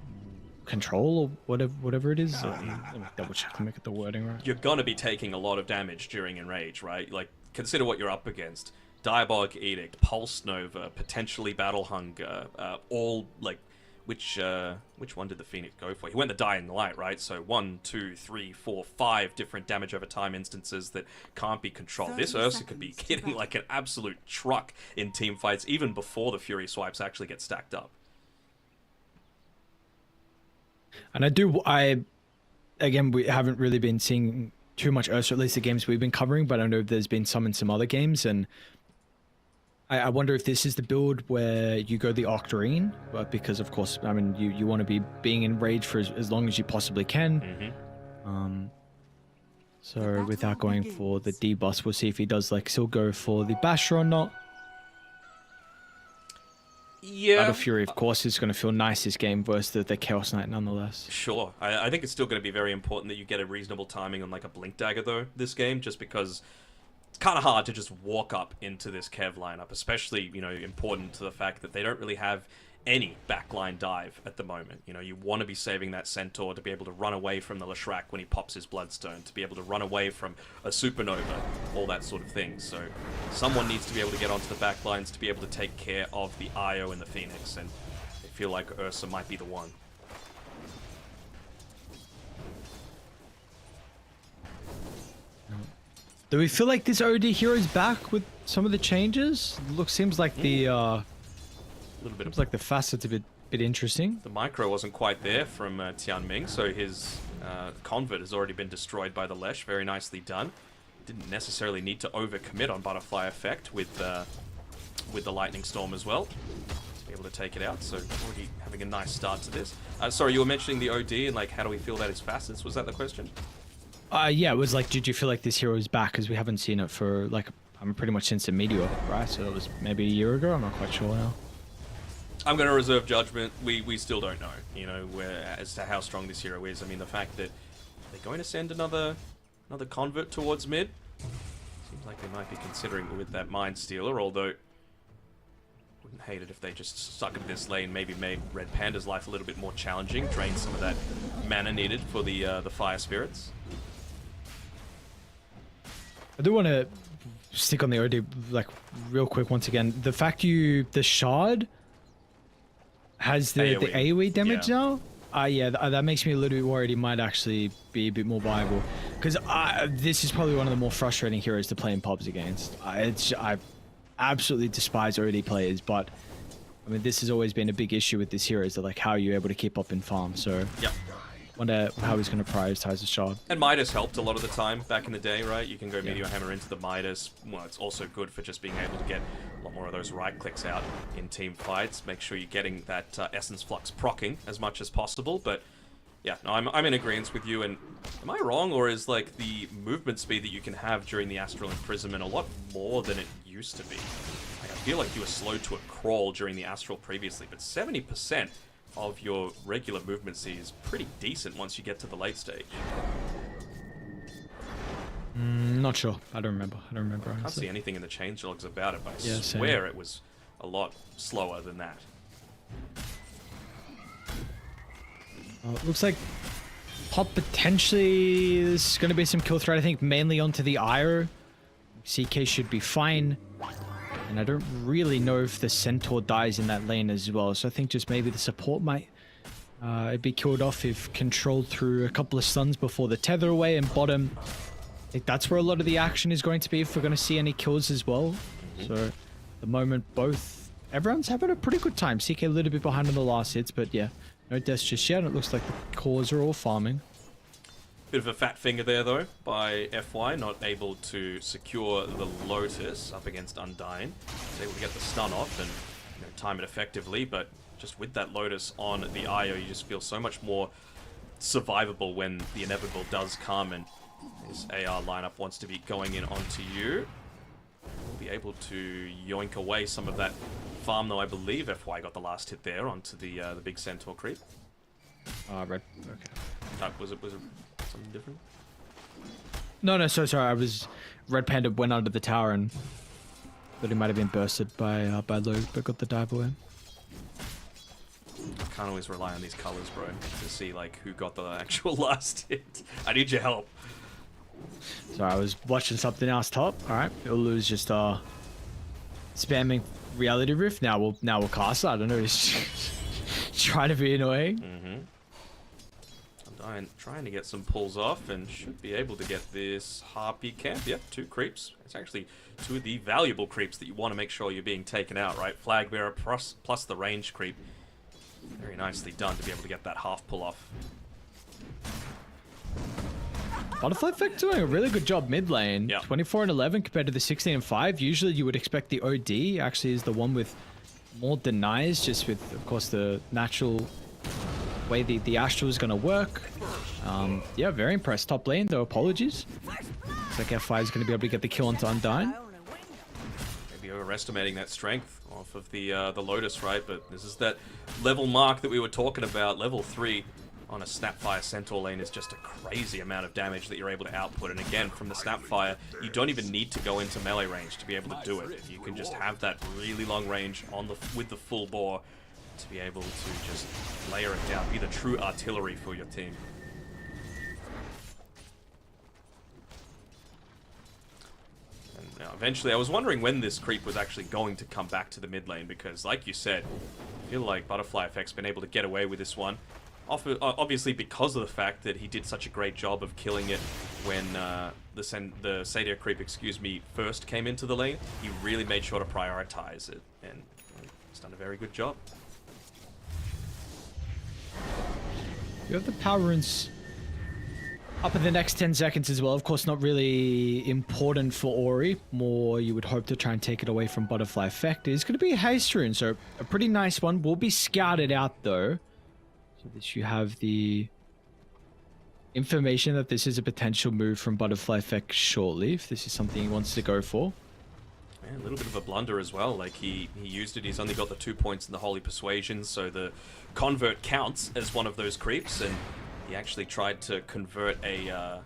control or whatever it is. Let me double check to make it the wording right. You're going to be taking a lot of damage during Enrage, right? Like, consider what you're up against. Diabolic Edict, Pulse Nova, potentially Battle Hunger, all, like, which one did the Phoenix go for? He went the Dying Light, right? So 1, 2, 3, 4, 5 different damage over time instances that can't be controlled. This Ursa could be getting like an absolute truck in team fights even before the Fury swipes actually get stacked up. And again, we haven't really been seeing too much Ursa, at least the games we've been covering, but I know there's been some in some other games, and I wonder if this is the build where you go the Octarine, but because of course, I mean, you want to be being in rage for as long as you possibly can. So without going for the D-Bus, we'll see if he does like still go for the Basher or not. Yeah. Battle Fury, of course, is going to feel nice this game versus the Chaos Knight nonetheless. Sure. I think it's still going to be very important that you get a reasonable timing on like a Blink Dagger though, this game, just because it's kind of hard to just walk up into this Kev lineup, especially, you know, important to the fact that they don't really have any backline dive at the moment. You know, you want to be saving that Centaur to be able to run away from the Leshrac when he pops his Bloodstone, to be able to run away from a Supernova, all that sort of thing. So someone needs to be able to get onto the backlines to be able to take care of the Io and the Phoenix, and I feel like Ursa might be the one. Do we feel like this OD hero's back with some of the changes? Seems like the seems like the facets a bit interesting. The micro wasn't quite there from Tianming, so his convert has already been destroyed by the Lesh. Very nicely done. Didn't necessarily need to overcommit on Butterfly Effect with the Lightning Storm as well to be able to take it out. So already having a nice start to this. Sorry, you were mentioning the OD and like how do we feel about his facets? Was that the question? Yeah, it was like, did you feel like this hero is back? Because we haven't seen it for like, pretty much since the Meteor, right? So it was maybe a year ago. I'm not quite sure now. I'm going to reserve judgment. We still don't know, you know, as to how strong this hero is. I mean, the fact that they're going to send another convert towards mid seems like they might be considering it with that Mind Stealer. Although, wouldn't hate it if they just stuck in this lane, maybe made Red Panda's life a little bit more challenging, drained some of that mana needed for the Fire Spirits. I do want to stick on the OD like real quick once again. The fact the Shard has the AoE damage now. Yeah, that makes me a little bit worried. He might actually be a bit more viable, because this is probably one of the more frustrating heroes to play in pubs against. I absolutely despise OD players, but I mean, this has always been a big issue with this hero, is that, like, how are you able to keep up in farm? So, Yep. wonder how he's going to prioritize the shard. And Midas helped a lot of the time back in the day, right? You can go Meteor Hammer into the Midas. Well, it's also good for just being able to get a lot more of those right clicks out in team fights. Make sure you're getting that Essence Flux proccing as much as possible. But yeah, no, I'm in agreement with you. And am I wrong, or is like the movement speed that you can have during the Astral Imprisonment a lot more than it used to be? Like, I feel like you were slow to a crawl during the Astral previously, but 70% of your regular movement speed is pretty decent once you get to the late stage. Not sure. I don't remember. I can't see anything in the changelogs about it, but I Yeah, swear it was a lot slower than that. Looks like Pop potentially there's going to be some kill threat, I think, mainly onto the IO. CK should be fine. And I don't really know if the Centaur dies in that lane as well. So I think just maybe the support might be killed off if controlled through a couple of stuns before the tether away. And bottom, I think that's where a lot of the action is going to be if we're going to see any kills as well. So at the moment, everyone's having a pretty good time. CK a little bit behind on the last hits, but yeah, no deaths just yet. It looks like the cores are all farming. Bit of a fat finger there, though, by FY, not able to secure the Lotus up against Undyne. He's able to get the stun off and time it effectively, but just with that Lotus on the IO, you just feel so much more survivable when the inevitable does come, and this AR lineup wants to be going in onto you. We'll be able to yoink away some of that farm, though I believe FY got the last hit there onto the big Centaur creep. Red. Okay. Was it something different? No, so sorry. I was Red Panda went under the tower and thought he might have been bursted by Luke, but got the dive away. I can't always rely on these colors, bro, to see like who got the actual last hit. I need your help. Sorry, I was watching something else top. All right, Ulu's just spamming Reality Rift. Now we'll cast it. I don't know. He's trying to be annoying. I'm trying to get some pulls off and should be able to get this Harpy camp. Yep, 2 creeps. It's actually 2 of the valuable creeps that you want to make sure you're being taken out, right? Flag Bearer plus the range creep. Very nicely done to be able to get that half pull off. Butterfly Effect doing a really good job mid lane. Yep. 24 and 11 compared to the 16 and 5. Usually you would expect the OD actually is the one with more denies, just with, of course, the natural way the Astral is going to work. Yeah, very impressed. Top lane, though, apologies. Looks like F5 is going to be able to get the kill onto Undyne. Maybe overestimating that strength off of the Lotus, right? But this is that level mark that we were talking about. Level 3 on a Snapfire Centaur lane is just a crazy amount of damage that you're able to output. And again, from the Snapfire, you don't even need to go into melee range to be able to do it. You can just have that really long range with the full bore to be able to just layer it down, be the true artillery for your team. And now eventually, I was wondering when this creep was actually going to come back to the mid lane, because like you said, I feel like Butterfly Effect's been able to get away with this one. Obviously because of the fact that he did such a great job of killing it when the Sadia creep, first came into the lane. He really made sure to prioritize it, and he's done a very good job. You have the power runes up in the next 10 seconds as well. Of course, not really important for Ori. More you would hope to try and take it away from Butterfly Effect. It's going to be a haste rune, so a pretty nice one. Will be scouted out though, so that you have the information that this is a potential move from Butterfly Effect shortly, if this is something he wants to go for. Yeah, a little bit of a blunder as well. Like he used it. He's only got the 2 points in the Holy Persuasion, so the convert counts as one of those creeps, and he actually tried to convert a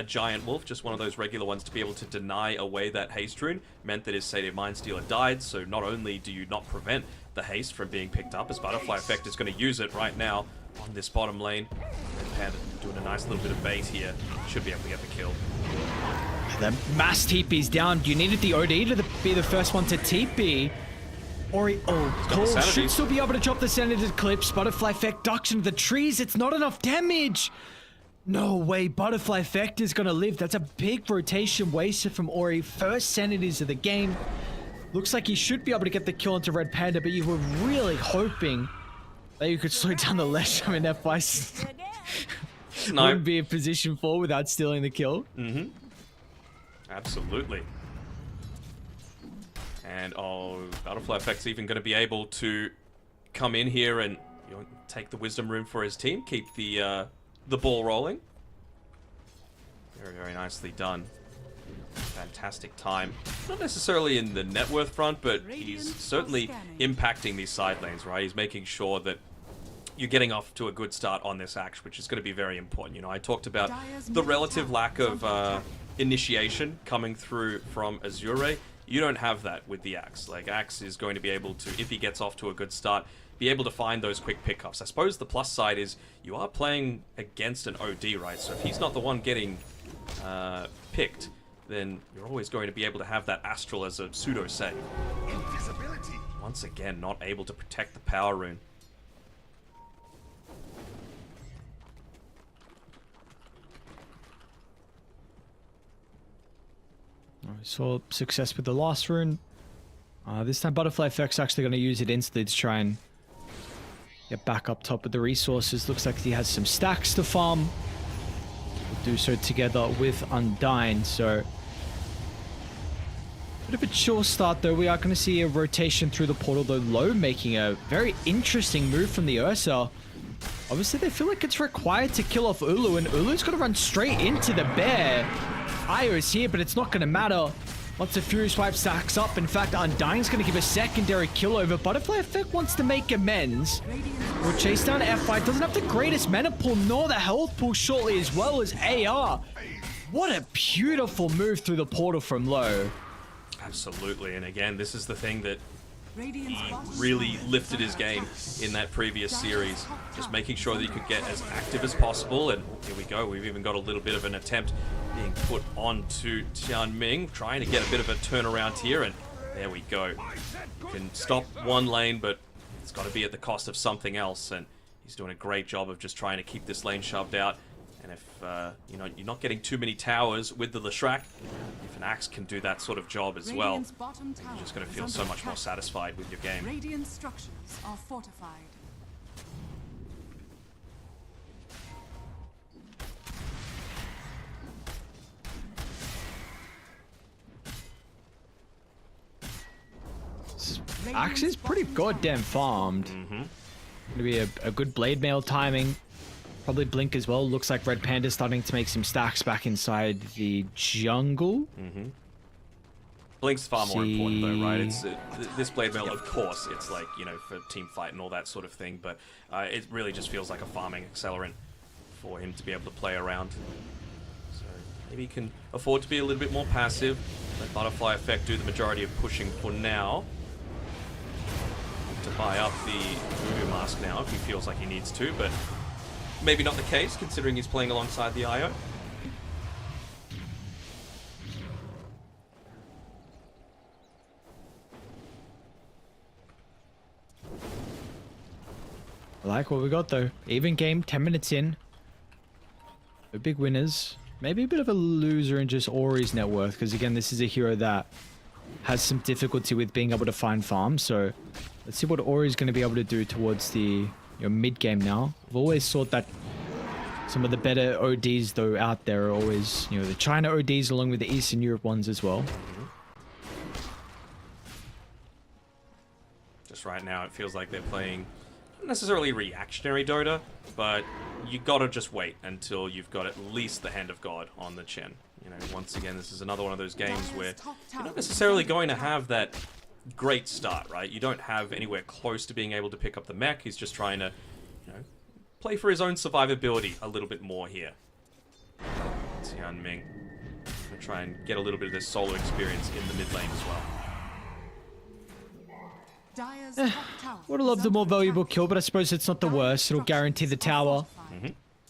giant wolf, just one of those regular ones, to be able to deny away that haste rune. Meant that his Sadia Mindstealer died, so not only do you not prevent the haste from being picked up, as Butterfly Effect is going to use it right now on this bottom lane. Red Panda doing a nice little bit of bait here. Should be able to get the kill. The mass TP's down. You needed the OD to be the first one to TP. Ori, Cole should still be able to drop the Senator clips. Butterfly Effect ducks into the trees. It's not enough damage. No way. Butterfly Effect is going to live. That's a big rotation wasted from Ori. First Senators of the game. Looks like he should be able to get the kill into Red Panda, but you were really hoping that you could slow down the ledge. I mean, F5 wouldn't be in position 4 without stealing the kill. Mm-hmm. Absolutely. And Butterfly Effect's even going to be able to come in here and take the wisdom room for his team, keep the ball rolling. Very, very nicely done. Fantastic time. Not necessarily in the net worth front, but he's certainly impacting these side lanes, right? He's making sure that you're getting off to a good start on this axe, which is going to be very important. You know, I talked about the relative lack of initiation coming through from Azure. You don't have that with the axe. Like, axe is going to be able to, if he gets off to a good start, be able to find those quick pickups. I suppose the plus side is you are playing against an OD, right? So if he's not the one getting picked, then you're always going to be able to have that Astral as a pseudo save. Invisibility. Once again, not able to protect the power rune. We saw success with the last rune. This time Butterfly Effect's actually going to use it instantly to try and get back up top with the resources. Looks like he has some stacks to farm. We'll do so together with Undyne, so... Bit of a chill start though. We are going to see a rotation through the portal, though Low making a very interesting move from the Ursa. Obviously they feel like it's required to kill off Ulu, and Ulu's going to run straight into the bear. Io's here, but it's not going to matter. Once the Fury Swipe stacks up, in fact, Undyne's going to give a secondary kill over. Butterfly Effect wants to make amends. We'll chase down F5. Doesn't have the greatest mana pool, nor the health pool shortly, as well as AR. What a beautiful move through the portal from Low. Absolutely, and again, this is the thing that he really lifted his game in that previous series. Just making sure that you could get as active as possible, and here we go. We've even got a little bit of an attempt being put onto Tianming, trying to get a bit of a turnaround here, and there we go. You can stop one lane, but it's got to be at the cost of something else, and he's doing a great job of just trying to keep this lane shoved out. And if you're not getting too many towers with the Leshrac, if an axe can do that sort of job as well, you're just going to feel so much more satisfied with your game. Radiant structures are fortified. Axe is pretty goddamn farmed. Mm-hmm. Gonna be a good blade mail timing. Probably blink as well. Looks like Red Panda's starting to make some stacks back inside the jungle. Mm-hmm. Blink's far more important though, right? It's this blade mail, of course, it's like, for team fight and all that sort of thing, but it really just feels like a farming accelerant for him to be able to play around. So maybe he can afford to be a little bit more passive. Let Butterfly Effect do the majority of pushing for now. To buy up the Voodoo Mask now if he feels like he needs to, but maybe not the case considering he's playing alongside the IO. I like what we got though. Even game, 10 minutes in. No big winners. Maybe a bit of a loser in just Ori's net worth, because again, this is a hero that has some difficulty with being able to find farms, so let's see what Ori's going to be able to do towards the mid game now. I've always thought that some of the better ODs though out there are always, the China ODs along with the Eastern Europe ones as well. Just right now, it feels like they're playing not necessarily reactionary Dota, but you gotta just wait until you've got at least the Hand of God on the chin. Once again, this is another one of those games where you're not necessarily going to have that great start, right? You don't have anywhere close to being able to pick up the mech. He's just trying to, play for his own survivability a little bit more here. Tianming gonna try and get a little bit of this solo experience in the mid lane as well. Would have loved a more valuable kill, but I suppose it's not the worst. It'll guarantee the tower.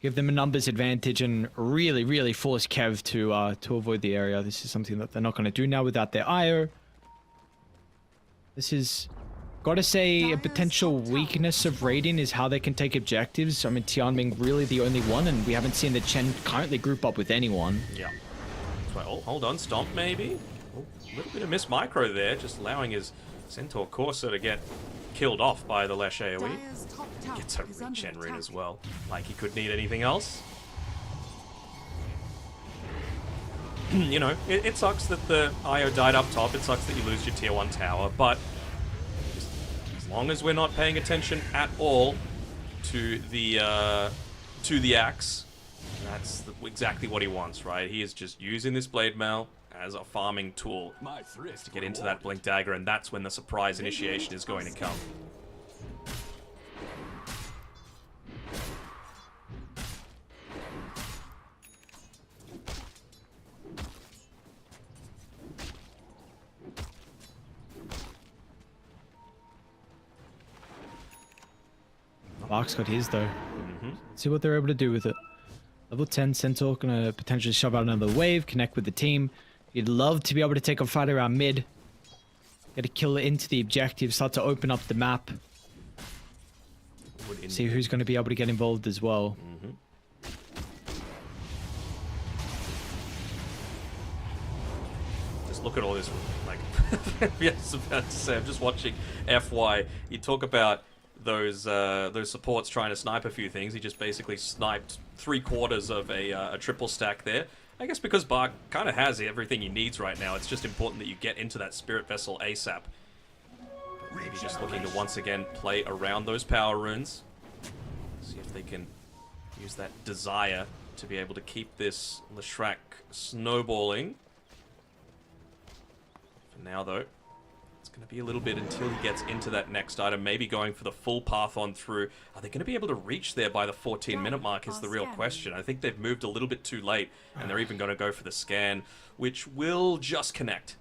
Give them a numbers advantage and really, really force Kev to avoid the area. This is something that they're not going to do now without their IO. This is, gotta say, a potential weakness of Radiant is how they can take objectives. I mean, Tianming really the only one, and we haven't seen the Chen currently group up with anyone. Yeah. Well, hold on, Stomp maybe? Oh, a little bit of miss micro there, just allowing his Centaur Corsair to get killed off by the Lesh AoE. Dire's top tower Gets a is under regen rune attack. as well. Like he could need anything else. You know, it sucks that the IO died up top. It sucks that you lose your tier 1 tower, but as long as we're not paying attention at all to the axe, that's exactly what he wants, right? He is just using this blade mail as a farming tool to get into that blink dagger, and that's when the surprise initiation is going to come. Bark's got his though. See what they're able to do with it. Level 10 Centaur gonna potentially shove out another wave, connect with the team. You'd love to be able to take a fight around mid. Get a kill into the objective, start to open up the map. See who's going to be able to get involved as well. Just look at all this, like, yes, about to say, I'm just watching FY. You talk about those supports trying to snipe a few things. He just basically sniped 3/4 of a triple stack there. I guess because Bark kind of has everything he needs right now, it's just important that you get into that Spirit Vessel ASAP. Maybe just looking to once again play around those power runes. See if they can use that desire to be able to keep this Leshrac snowballing. For now, though, it's going to be a little bit until he gets into that next item, maybe going for the full path on through. Are they going to be able to reach there by the 14-minute mark is the real question. I think they've moved a little bit too late, and they're even going to go for the scan, which will just connect.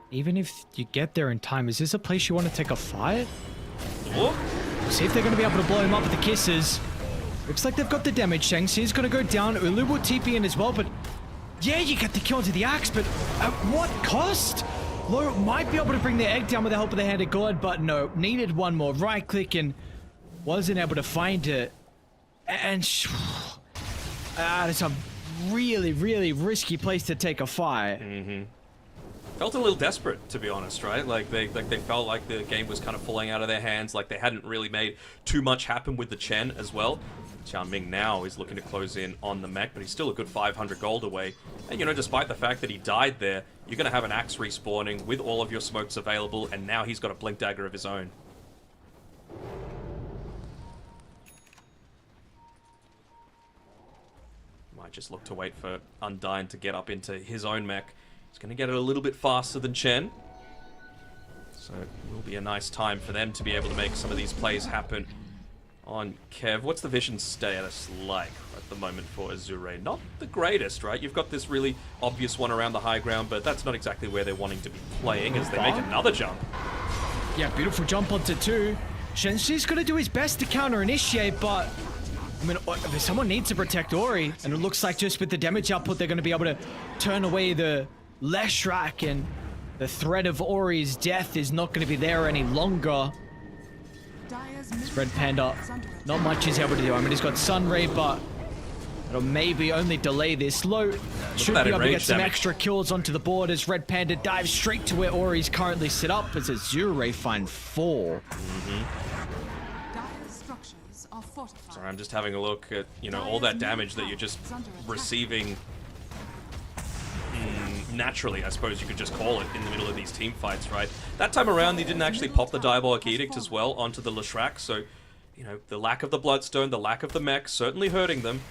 Even if you get there in time, is this a place you want to take a fight? Oh. See if they're going to be able to blow him up with the kisses. Looks like they've got the damage. Shang-Chi's going to go down. Ulu will TP in as well, but yeah, you get the kill into the axe, but at what cost? Lo might be able to bring the egg down with the help of the Hand of God, but no, needed one more right click and wasn't able to find it. And it's a really, really risky place to take a fight. Felt a little desperate, to be honest, right? Like they felt like the game was kind of falling out of their hands, like they hadn't really made too much happen with the Chen as well. Xiao Ming now is looking to close in on the mech, but he's still a good 500 gold away. And, you know, despite the fact that he died there, you're going to have an axe respawning with all of your smokes available, and now he's got a blink dagger of his own. Might just look to wait for Undyne to get up into his own mech. He's going to get it a little bit faster than Chen. So it will be a nice time for them to be able to make some of these plays happen on Kev. What's the vision status like at the moment for Azure? Not the greatest, right? You've got this really obvious one around the high ground, but that's not exactly where they're wanting to be playing as they make another jump. Yeah, beautiful jump onto 2. Shenxi's going to do his best to counter-initiate, but I mean, someone needs to protect Ori, and it looks like just with the damage output, they're going to be able to turn away the Leshrac, and the threat of Ori's death is not going to be there any longer. This Red Panda, not much he's able to do. I mean, he's got Sunray, but it'll maybe only delay this. Low should be able to get some extra kills onto the board as Red Panda dives straight to where Ori's currently set up as Azure find 4. Sorry, I'm just having a look at, you know, all that damage that you're just receiving naturally, I suppose you could just call it, in the middle of these team fights, right? That time around, they didn't actually pop the Diabolic Edict as well onto the Leshrac, so, you know, the lack of the Bloodstone, the lack of the mech, certainly hurting them.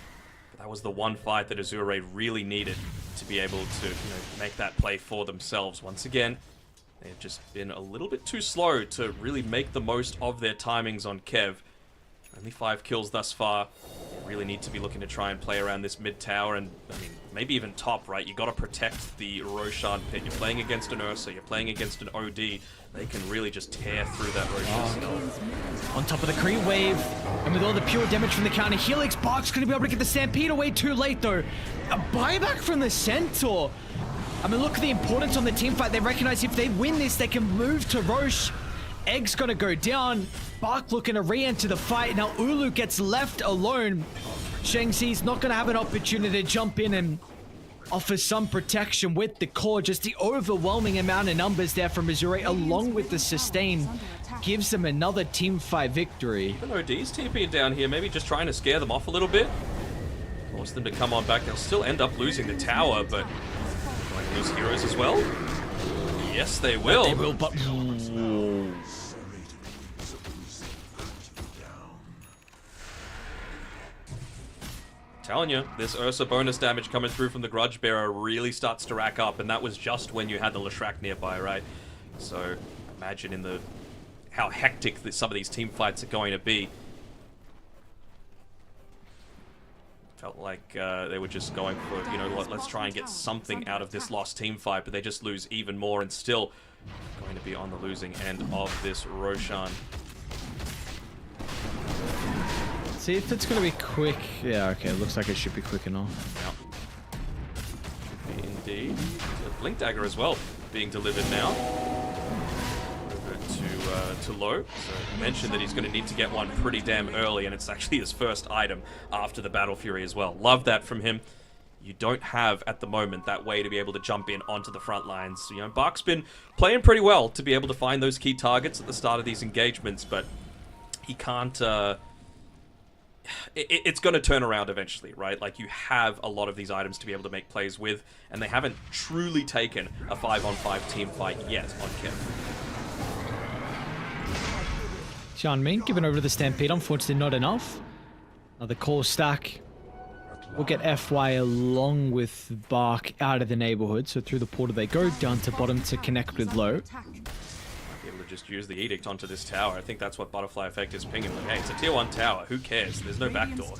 But that was the one fight that Azure really needed to be able to, you know, make that play for themselves. Once again, they've just been a little bit too slow to really make the most of their timings on Kev. Only 5 kills thus far. They really need to be looking to try and play around this mid tower and, I mean, maybe even top, right? You got to protect the Roshan pit. You're playing against an Ursa, you're playing against an OD. They can really just tear through that Roshan. On top of the Kree wave, and with all the pure damage from the counter Helix, Bark's going to be able to get the Stampede away too late, though. A buyback from the Centaur. I mean, look at the importance on the team fight. They recognize if they win this, they can move to Roche. Egg's gonna go down. Bark looking to re-enter the fight. Now Ulu gets left alone. Shang-Chi's not gonna have an opportunity to jump in and offers some protection with the core. Just the overwhelming amount of numbers there from Azure, along with the sustain, gives them another team fight victory. Even OD's TPing down here, maybe just trying to scare them off a little bit. Force them to come on back. They'll still end up losing the tower, but going to lose heroes as well? Yes, they will. They will, but... Telling you, this Ursa bonus damage coming through from the Grudge Bearer really starts to rack up, and that was just when you had the Leshrac nearby, right? So imagine in the how hectic some of these team fights are going to be. Felt like they were just going for, you know, let's try and get something out of this lost team fight, but they just lose even more and still going to be on the losing end of this Roshan. See if it's going to be quick. Yeah, okay, it looks like it should be quick enough. Yeah. Should be indeed. A Blink Dagger as well being delivered now. Over to Low. So you mentioned that he's going to need to get one pretty damn early, and it's actually his first item after the Battle Fury as well. Love that from him. You don't have, at the moment, that way to be able to jump in onto the front lines. You know, Bark's been playing pretty well to be able to find those key targets at the start of these engagements, but he can't... It's going to turn around eventually, right? Like, you have a lot of these items to be able to make plays with, and they haven't truly taken a 5-on-5 team fight yet on Kev. Xianmin given over to the Stampede, unfortunately not enough. The core stack will get FY along with Bark out of the neighborhood, so through the portal they go, down to bottom to connect with Low. Just use the Edict onto this tower. I think that's what Butterfly Effect is pinging. Like, hey, it's a tier 1 tower. Who cares? There's no backdoor.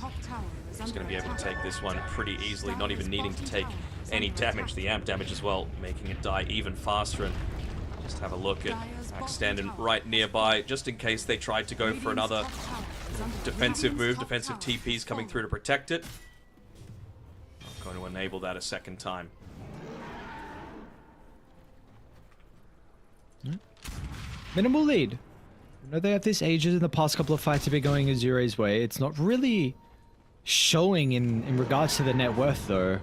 Just going to be able to take this one pretty easily, not even needing to take any damage. The amp damage as well, making it die even faster. And just have a look at Max standing right nearby, just in case they tried to go for another defensive move. Defensive TPs coming through to protect it. I'm going to enable that a second time. Minimal lead. I know they have this ages in the past couple of fights have been going Azure's way. It's not really showing in regards to the net worth, though.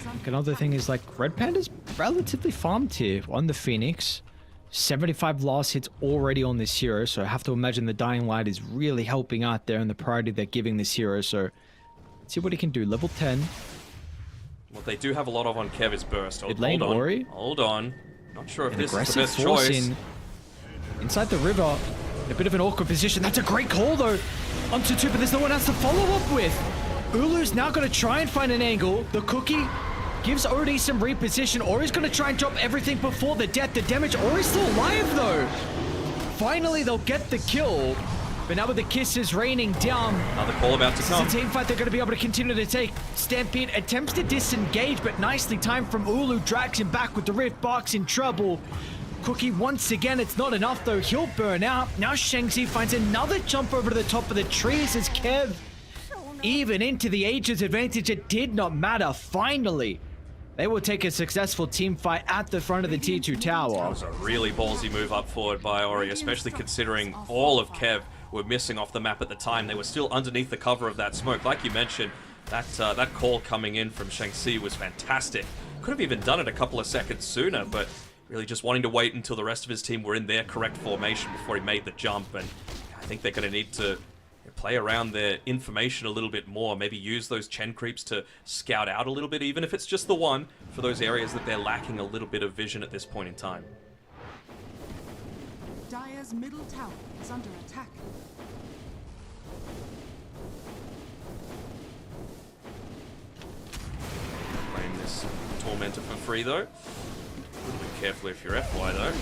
Like, another thing is, like, Red Panda's relatively farmed here on the Phoenix. 75 last hits already on this hero, so I have to imagine the Dying Light is really helping out there and the priority they're giving this hero, so let's see what he can do. Level 10. What they do have a lot of on Kev is Burst. Mid lane, Ori. Hold on. Not sure if this is the aggressive best force choice. Inside the river. In a bit of an awkward position. That's a great call, though. Onto 2, but there's no one else to follow up with. Ulu's now going to try and find an angle. The cookie gives Ori some reposition. Ori's going to try and drop everything before the death. The damage. Ori's still alive, though. Finally, they'll get the kill. But now with the kisses raining down. Another call about to come. It's a team fight they're going to be able to continue to take. Stampede attempts to disengage, but nicely timed from Ulu. Drags him back with the Rift. Bark's in trouble. Cookie, once again, it's not enough, though. He'll burn out. Now Shang-Chi finds another jump over to the top of the trees as Kev, even into the Aegis advantage, it did not matter. Finally, they will take a successful team fight at the front of the T2 tower. That was a really ballsy move up forward by Ori, especially considering all of Kev were missing off the map at the time. They were still underneath the cover of that smoke. Like you mentioned, that call coming in from Shang-Chi was fantastic. Could have even done it a couple of seconds sooner, but really just wanting to wait until the rest of his team were in their correct formation before he made the jump. And I think they're going to need to play around their information a little bit more. Maybe use those Chen creeps to scout out a little bit, even if it's just the one, for those areas that they're lacking a little bit of vision at this point in time. Dire's middle tower is under attack. Playing this Tormentor for free, though. A little bit careful if you're FY, though.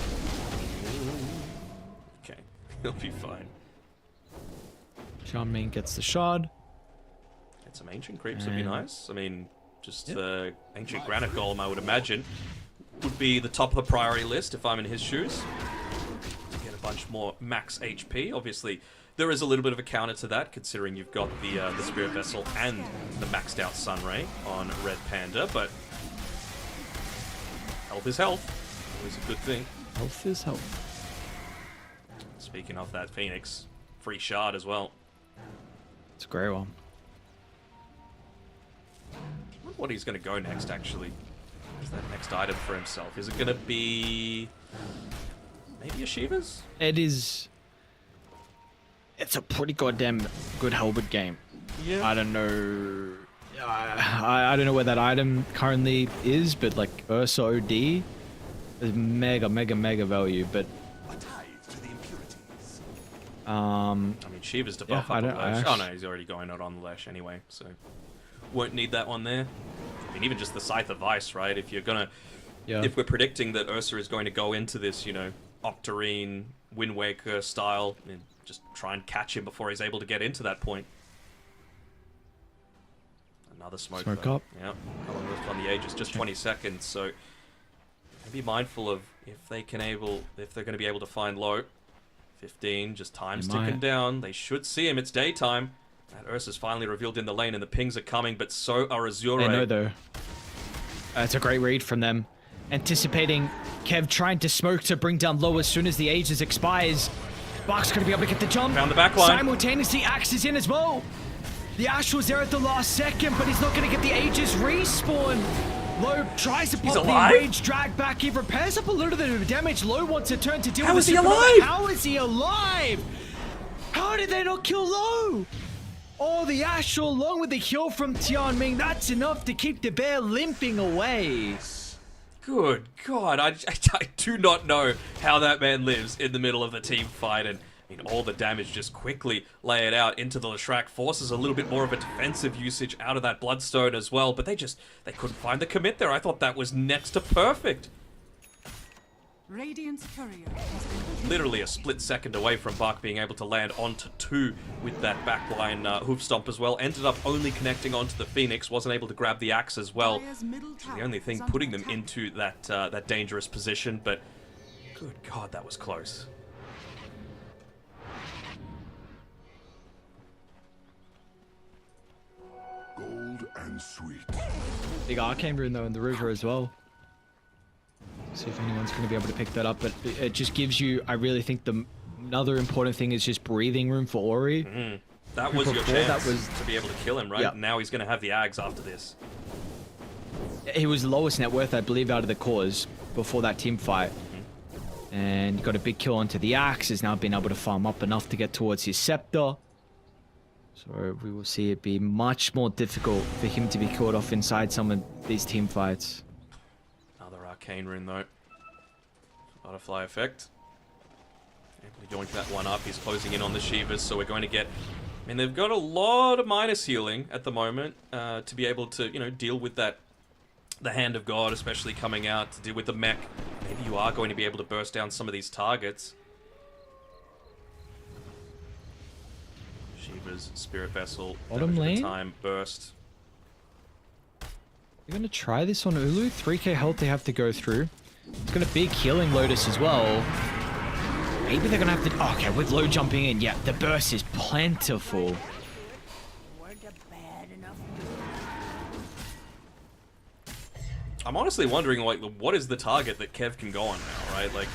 Okay, he'll be fine. Xianmin gets the shard. Get some Ancient Creeps would be nice. I mean, just the Ancient Granite Golem, I would imagine, would be the top of the priority list if I'm in his shoes. To get a bunch more max HP. Obviously, there is a little bit of a counter to that, considering you've got the Spirit Vessel and the maxed out Sunray on Red Panda, but health is health. Always a good thing. Health is health. Speaking of that Phoenix, free shard as well. It's a great one. what he's going to go next, actually. What's that next item for himself? Is it going to be... maybe a Shiva's? It is... it's a pretty goddamn good halberd game. Yeah. I don't know... I don't know where that item currently is, but like Ursa OD is mega value, but... I mean, Shiva's to buff yeah, up on Lesh. Oh no, he's already going out on the Lesh anyway, so won't need that one there. I mean, even just the Scythe of Vice, right? If you're gonna, if we're predicting that Ursa is going to go into this, you know, Octarine, Wind Waker style, and just try and catch him before he's able to get into that point. Another smoke up. Yep. How long left on the Aegis? Just 20 seconds. So be mindful of if they're going to be able to find low. 15, just time's ticking down. They should see him. It's daytime. That Ursa's finally revealed in the lane, and the pings are coming, but so are Azure. They know, though. It's a great read from them. Anticipating Kev trying to smoke to bring down low as soon as the Aegis expires. Bach's going to be able to get the jump. Found the back line. Simultaneously, Axe is in as well. The Ash was there at the last second, but he's not going to get the Aegis respawn. Low tries to pop the enraged drag back. He repairs up a little bit of damage. Low wants to turn to deal with the alive? How is he alive? How did they not kill Low? Oh, the Ash along with the heal from Tianming. That's enough to keep the bear limping away. Good God, I do not know how that man lives in the middle of the team fight, and I mean, all the damage just quickly layered out into the Leshrac forces a little bit more of a defensive usage out of that Bloodstone as well, but they couldn't find the commit there. I thought that was next to perfect. Radiant's courier has been Literally a split second away from Bach being able to land onto 2 with that backline hoof stomp as well. Ended up only connecting onto the Phoenix, wasn't able to grab the axe as well. The only thing putting them into that dangerous position, but good God, that was close. Gold and sweet. Big Arcane Rune though in the river as well. See if anyone's going to be able to pick that up, but it just gives you, I really think another important thing is just breathing room for Ori. Mm-hmm. That was your chance to be able to kill him, right? Yeah. Now he's going to have the Ags after this. He was the lowest net worth, I believe, out of the cores before that team fight. Mm-hmm. And got a big kill onto the Axe, has now been able to farm up enough to get towards his Scepter. So we will see it be much more difficult for him to be killed off inside some of these team fights. Another Arcane Rune though. Butterfly effect. Able to yoink that one up. He's closing in on the Shivas, so we're going to get... I mean, they've got a lot of minus healing at the moment to be able to, you know, deal with that... the Hand of God, especially coming out to deal with the mech. Maybe you are going to be able to burst down some of these targets. Shiva's Spirit Vessel. Bottom lane? Time burst. You're going to try this on Ulu? 3k health they have to go through. It's got a big healing Lotus as well. Maybe they're going to have to... Oh, okay, with low jumping in, yeah, the burst is plentiful. I'm honestly wondering, like, what is the target that Kev can go on now, right? Like,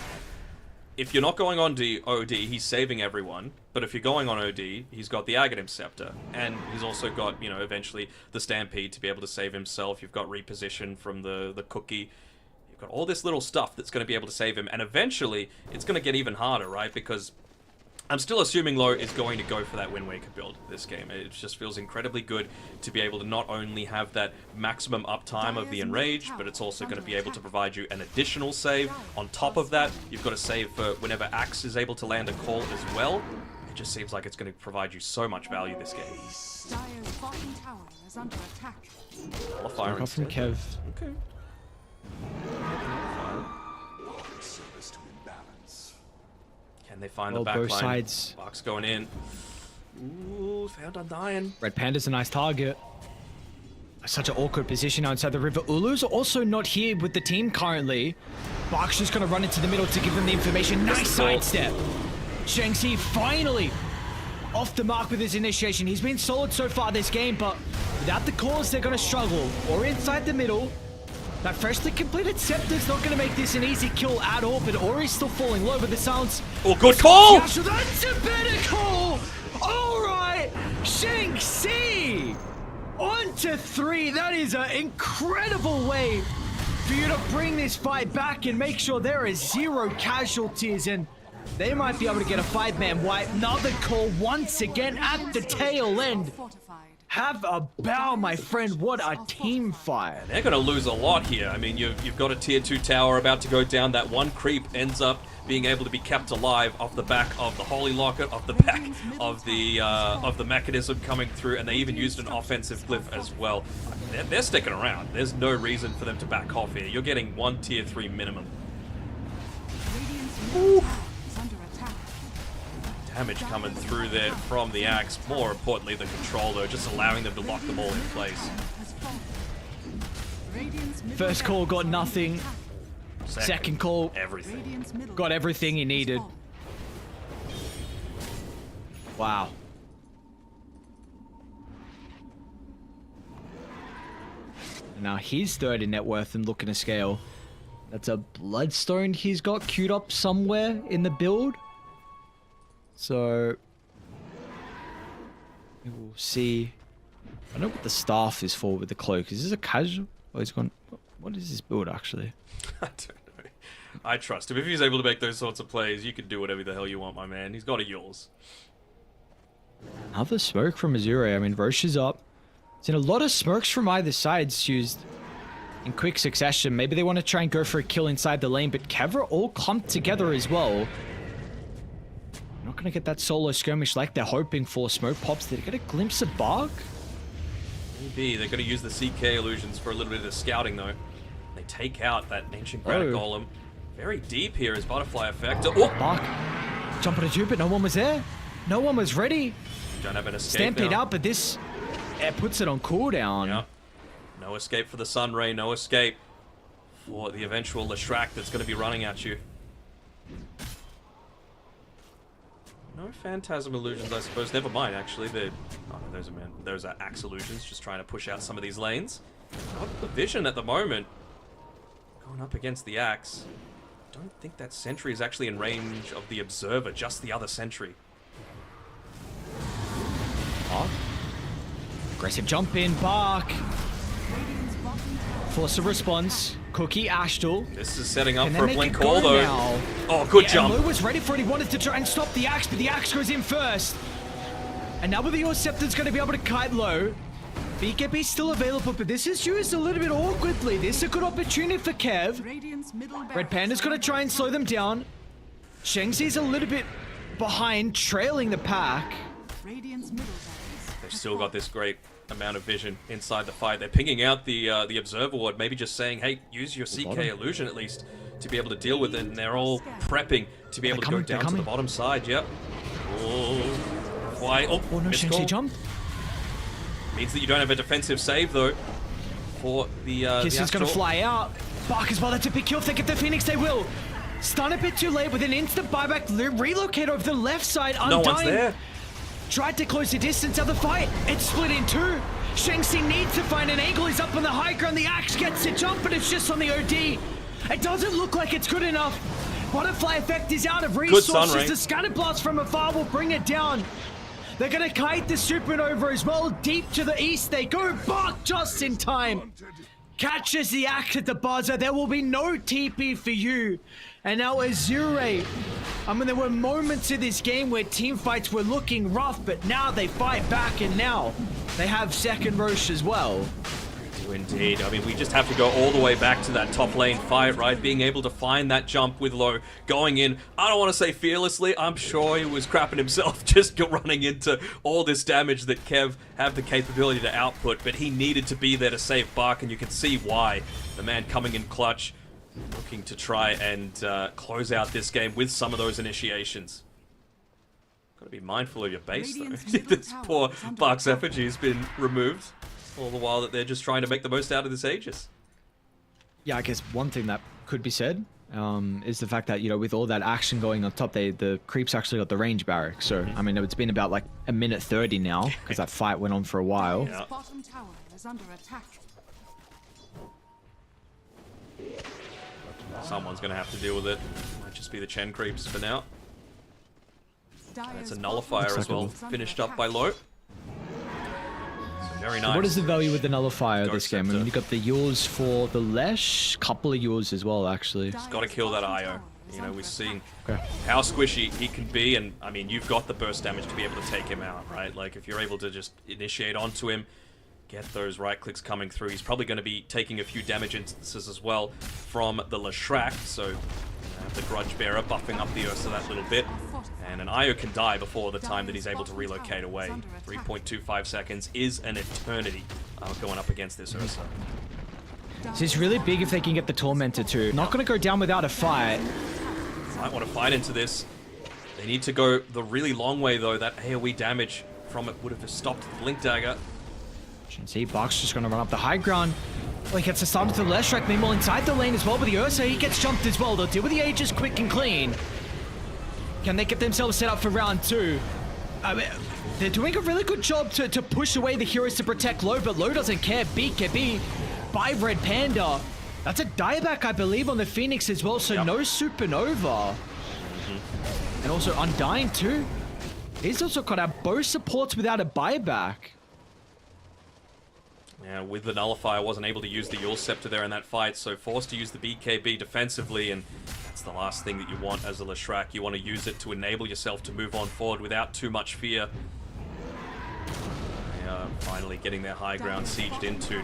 if you're not going on OD, he's saving everyone. But if you're going on OD, he's got the Aghanim Scepter. And he's also got, you know, eventually the Stampede to be able to save himself. You've got Reposition from the Cookie. You've got all this little stuff that's going to be able to save him. And eventually, it's going to get even harder, right? Because I'm still assuming Low is going to go for that Wind Waker build this game. It just feels incredibly good to be able to not only have that maximum uptime of the Enrage, but it's also going to be able to provide you an additional save. On top of that, you've got a save for whenever Axe is able to land a call as well. It just seems like it's going to provide you so much value this game. Dire's bottom tower is under attack. Fire off from Kev. Okay. Can they find the back both line? Sides. Box going in. Ooh, found Undying. Red Panda's a nice target. Such an awkward position outside the river. Ulu's also not here with the team currently. Bach's just going to run into the middle to give them the information. Nice sidestep. Shang-Chi finally off the mark with his initiation. He's been solid so far this game, but without the cores, they're going to struggle. Or inside the middle. That freshly completed Scepter's not going to make this an easy kill at all, but Ori's still falling low, but the sounds... Oh, good call! Yeah, so that's a better call! Alright! Shang-Chi! On to 3. That is an incredible way for you to bring this fight back and make sure there is 0 casualties, and they might be able to get a 5-man wipe. Another call once again at the tail end. Have a bow, my friend. What a team fight. They're going to lose a lot here. I mean, you've got a tier 2 tower about to go down. That one creep ends up being able to be kept alive off the back of the Holy Locket, off the back of the mechanism coming through, and they even used an offensive glyph as well. They're sticking around. There's no reason for them to back off here. You're getting 1 tier 3 minimum. Ooh. Damage coming through there from the axe. More importantly, the control, though, just allowing them to lock them all in place. First call got nothing. Second call, everything. Got everything he needed. Wow. Now he's third in net worth and looking to scale. That's a bloodstone he's got queued up somewhere in the build. So we will see. I don't know what the staff is for with the cloak. Is this a casual? Oh, he's gone. What is this build actually? I don't know. I trust him. If he's able to make those sorts of plays, you can do whatever the hell you want, my man. He's got a yours. Another smoke from Azure. I mean, Roche is up. Seen a lot of smokes from either sides used in quick succession. Maybe they want to try and go for a kill inside the lane, but Kevra all clumped together as well. Not going to get that solo skirmish like they're hoping for. Smoke pops. Did they get a glimpse of Bark? Maybe. They're going to use the CK illusions for a little bit of the scouting, though. They take out that ancient granite golem. Very deep here is butterfly effect. Oh! Bark jumping a tube, but no one was there. No one was ready. Don't have an escape Stampede now. out, but this puts it on cooldown. Yep. No escape for the Sunray. No escape for the eventual Leshrac that's going to be running at you. No Phantasm illusions, I suppose. Never mind, actually. Oh, no, those are axe illusions, just trying to push out some of these lanes. Not the vision at the moment. Going up against the axe. Don't think that sentry is actually in range of the observer, just the other sentry. Oh. Aggressive jump in, Bark. Force a response. Cookie, Ashtal. This is setting up for a blink call, though. Now? Oh, good jump. Lou was ready for it. He wanted to try and stop the axe, but the axe goes in first. And now with the Scepter's going to be able to kite low. BKB's still available, but this is used a little bit awkwardly. This is a good opportunity for Kev. Red Panda's going to try and slow them down. Shengxi's a little bit behind, trailing the pack. They've still got this great amount of vision inside the fight. They're pinging out the observer ward, maybe just saying, hey, use your CK illusion at least to be able to deal with it, and they're all prepping to be able to go down to the bottom side. Yep. Oh, why? Oh, no, Shengxi jump. Means that you don't have a defensive save, though, for the Kiss is going to fly out. Bark as well, that's a big kill. If they get the Phoenix, they will. Stun a bit too late with an instant buyback. Relocate over the left side. Undying. No one's there. Tried to close the distance of the fight. It's split in two. Shengxi needs to find an angle. He's up on the high ground. The axe gets the jump, but it's just on the OD. It doesn't look like it's good enough. Butterfly effect is out of resources. The scatter blast from afar will bring it down. They're going to kite the supernova as well. Deep to the east they go. Bark just in time. Catches the axe at the buzzer. There will be no TP for you. And now Azure. I mean, there were moments in this game where team fights were looking rough, but now they fight back, and now they have second Roche as well. Indeed. I mean, we just have to go all the way back to that top lane fight, right? Being able to find that jump with Low, going in, I don't want to say fearlessly, I'm sure he was crapping himself just running into all this damage that Kev have the capability to output, but he needed to be there to save Bark, and you can see why. The man coming in clutch, looking to try and close out this game with some of those initiations. Got to be mindful of your base, though. This poor Bark's effigy has been removed. All the while that they're just trying to make the most out of this Aegis. Yeah, I guess one thing that could be said is the fact that, you know, with all that action going on top, the creeps actually got the range barrack. So, I mean, it's been about like a minute 30 now because that fight went on for a while. Yeah. Bottom tower is under attack. Someone's going to have to deal with it. Might just be the Chen creeps for now. And it's a nullifier as well, finished up by Low. Very So nice. what is the value with the nullifier Ghost this game? I Scepter. mean, you got the yours for the Lesh, couple of yours as well, actually. He's got to kill that IO. You know, we're seeing Okay. how squishy he can be, and I mean, you've got the burst damage to be able to take him out, right? Like, if you're able to just initiate onto him, get those right clicks coming through, he's probably going to be taking a few damage instances as well from the Leshrac, so the Grudge Bearer buffing up the Ursa that little bit, and an IO can die before the time that he's able to relocate away. 3.25 seconds is an eternity going up against this Ursa. So it's really big if they can get the Tormentor too. Not going to go down without a fight. Might want to fight into this. They need to go the really long way though. That AoE damage from it would have just stopped the Blink Dagger. See, Bach's just going to run up the high ground. Well, he gets the start to the Leshrac. Meanwhile, inside the lane as well, but the Ursa, he gets jumped as well. They'll deal with the Aegis quick and clean. Can they get themselves set up for round 2? I mean, they're doing a really good job to push away the heroes to protect Low, but Low doesn't care. BKB by Red Panda. That's a dieback, I believe, on the Phoenix as well, so no Supernova. And also Undying too. He's also got our both supports without a buyback. Yeah, with the Nullifier, wasn't able to use the Yule Scepter there in that fight, so forced to use the BKB defensively, and that's the last thing that you want as a Leshrac. You want to use it to enable yourself to move on forward without too much fear. They are finally getting their high ground sieged into.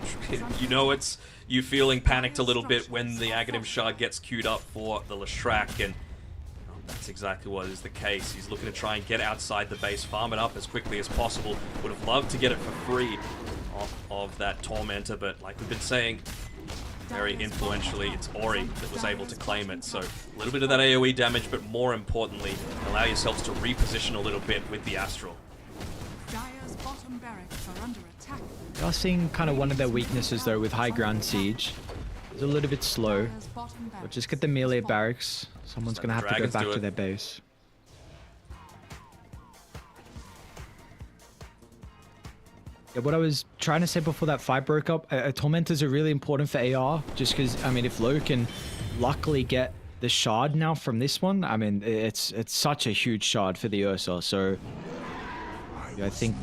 You know, it's you feeling panicked a little bit when the Aghanim Shard gets queued up for the Leshrac, and that's exactly what is the case. He's looking to try and get outside the base, farm it up as quickly as possible. Would have loved to get it for free off of that Tormentor, but like we've been saying, very influentially, it's Ori that was able to claim it. So a little bit of that AoE damage, but more importantly, allow yourselves to reposition a little bit with the Astral. Dire's bottom barracks are under attack. They are seeing kind of one of their weaknesses though with high ground siege. It's a little bit slow. But just get the melee barracks. Someone's going to have to go back to their base. Yeah, what I was trying to say before that fight broke up, Tormentors are really important for AR, just because, I mean, if Low can luckily get the shard now from this one, I mean, it's such a huge shard for the Ursa, so yeah, I think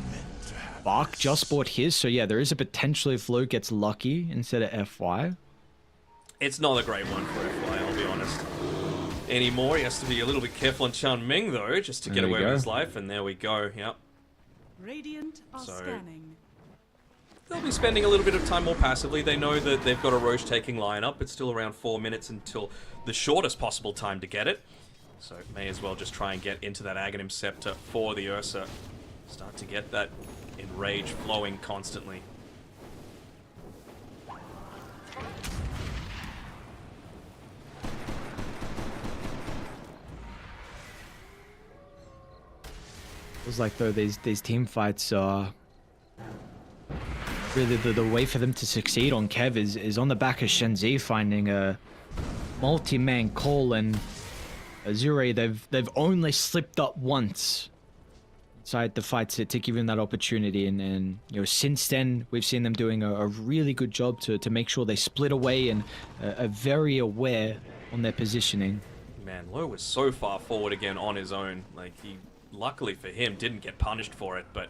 Bach just bought his, so yeah, there is a potential if Low gets lucky instead of FY. It's not a great one for FY, I'll be honest. Anymore, he has to be a little bit careful on Chan Ming though, just to get away with his life, and there we go, yep. Radiant are scanning. They'll be spending a little bit of time more passively. They know that they've got a Roche taking lineup. It's still around 4 minutes until the shortest possible time to get it. So may as well just try and get into that Aghanim Scepter for the Ursa. Start to get that enrage flowing constantly. Feels like though these team fights are really the way for them to succeed on Kev is on the back of Shenzi finding a multi-man call, and Azure they've only slipped up once inside the fight to give him that opportunity, and you know, since then we've seen them doing a really good job to make sure they split away and are very aware on their positioning. Man, Low was so far forward again on his own. Like, he luckily for him didn't get punished for it, but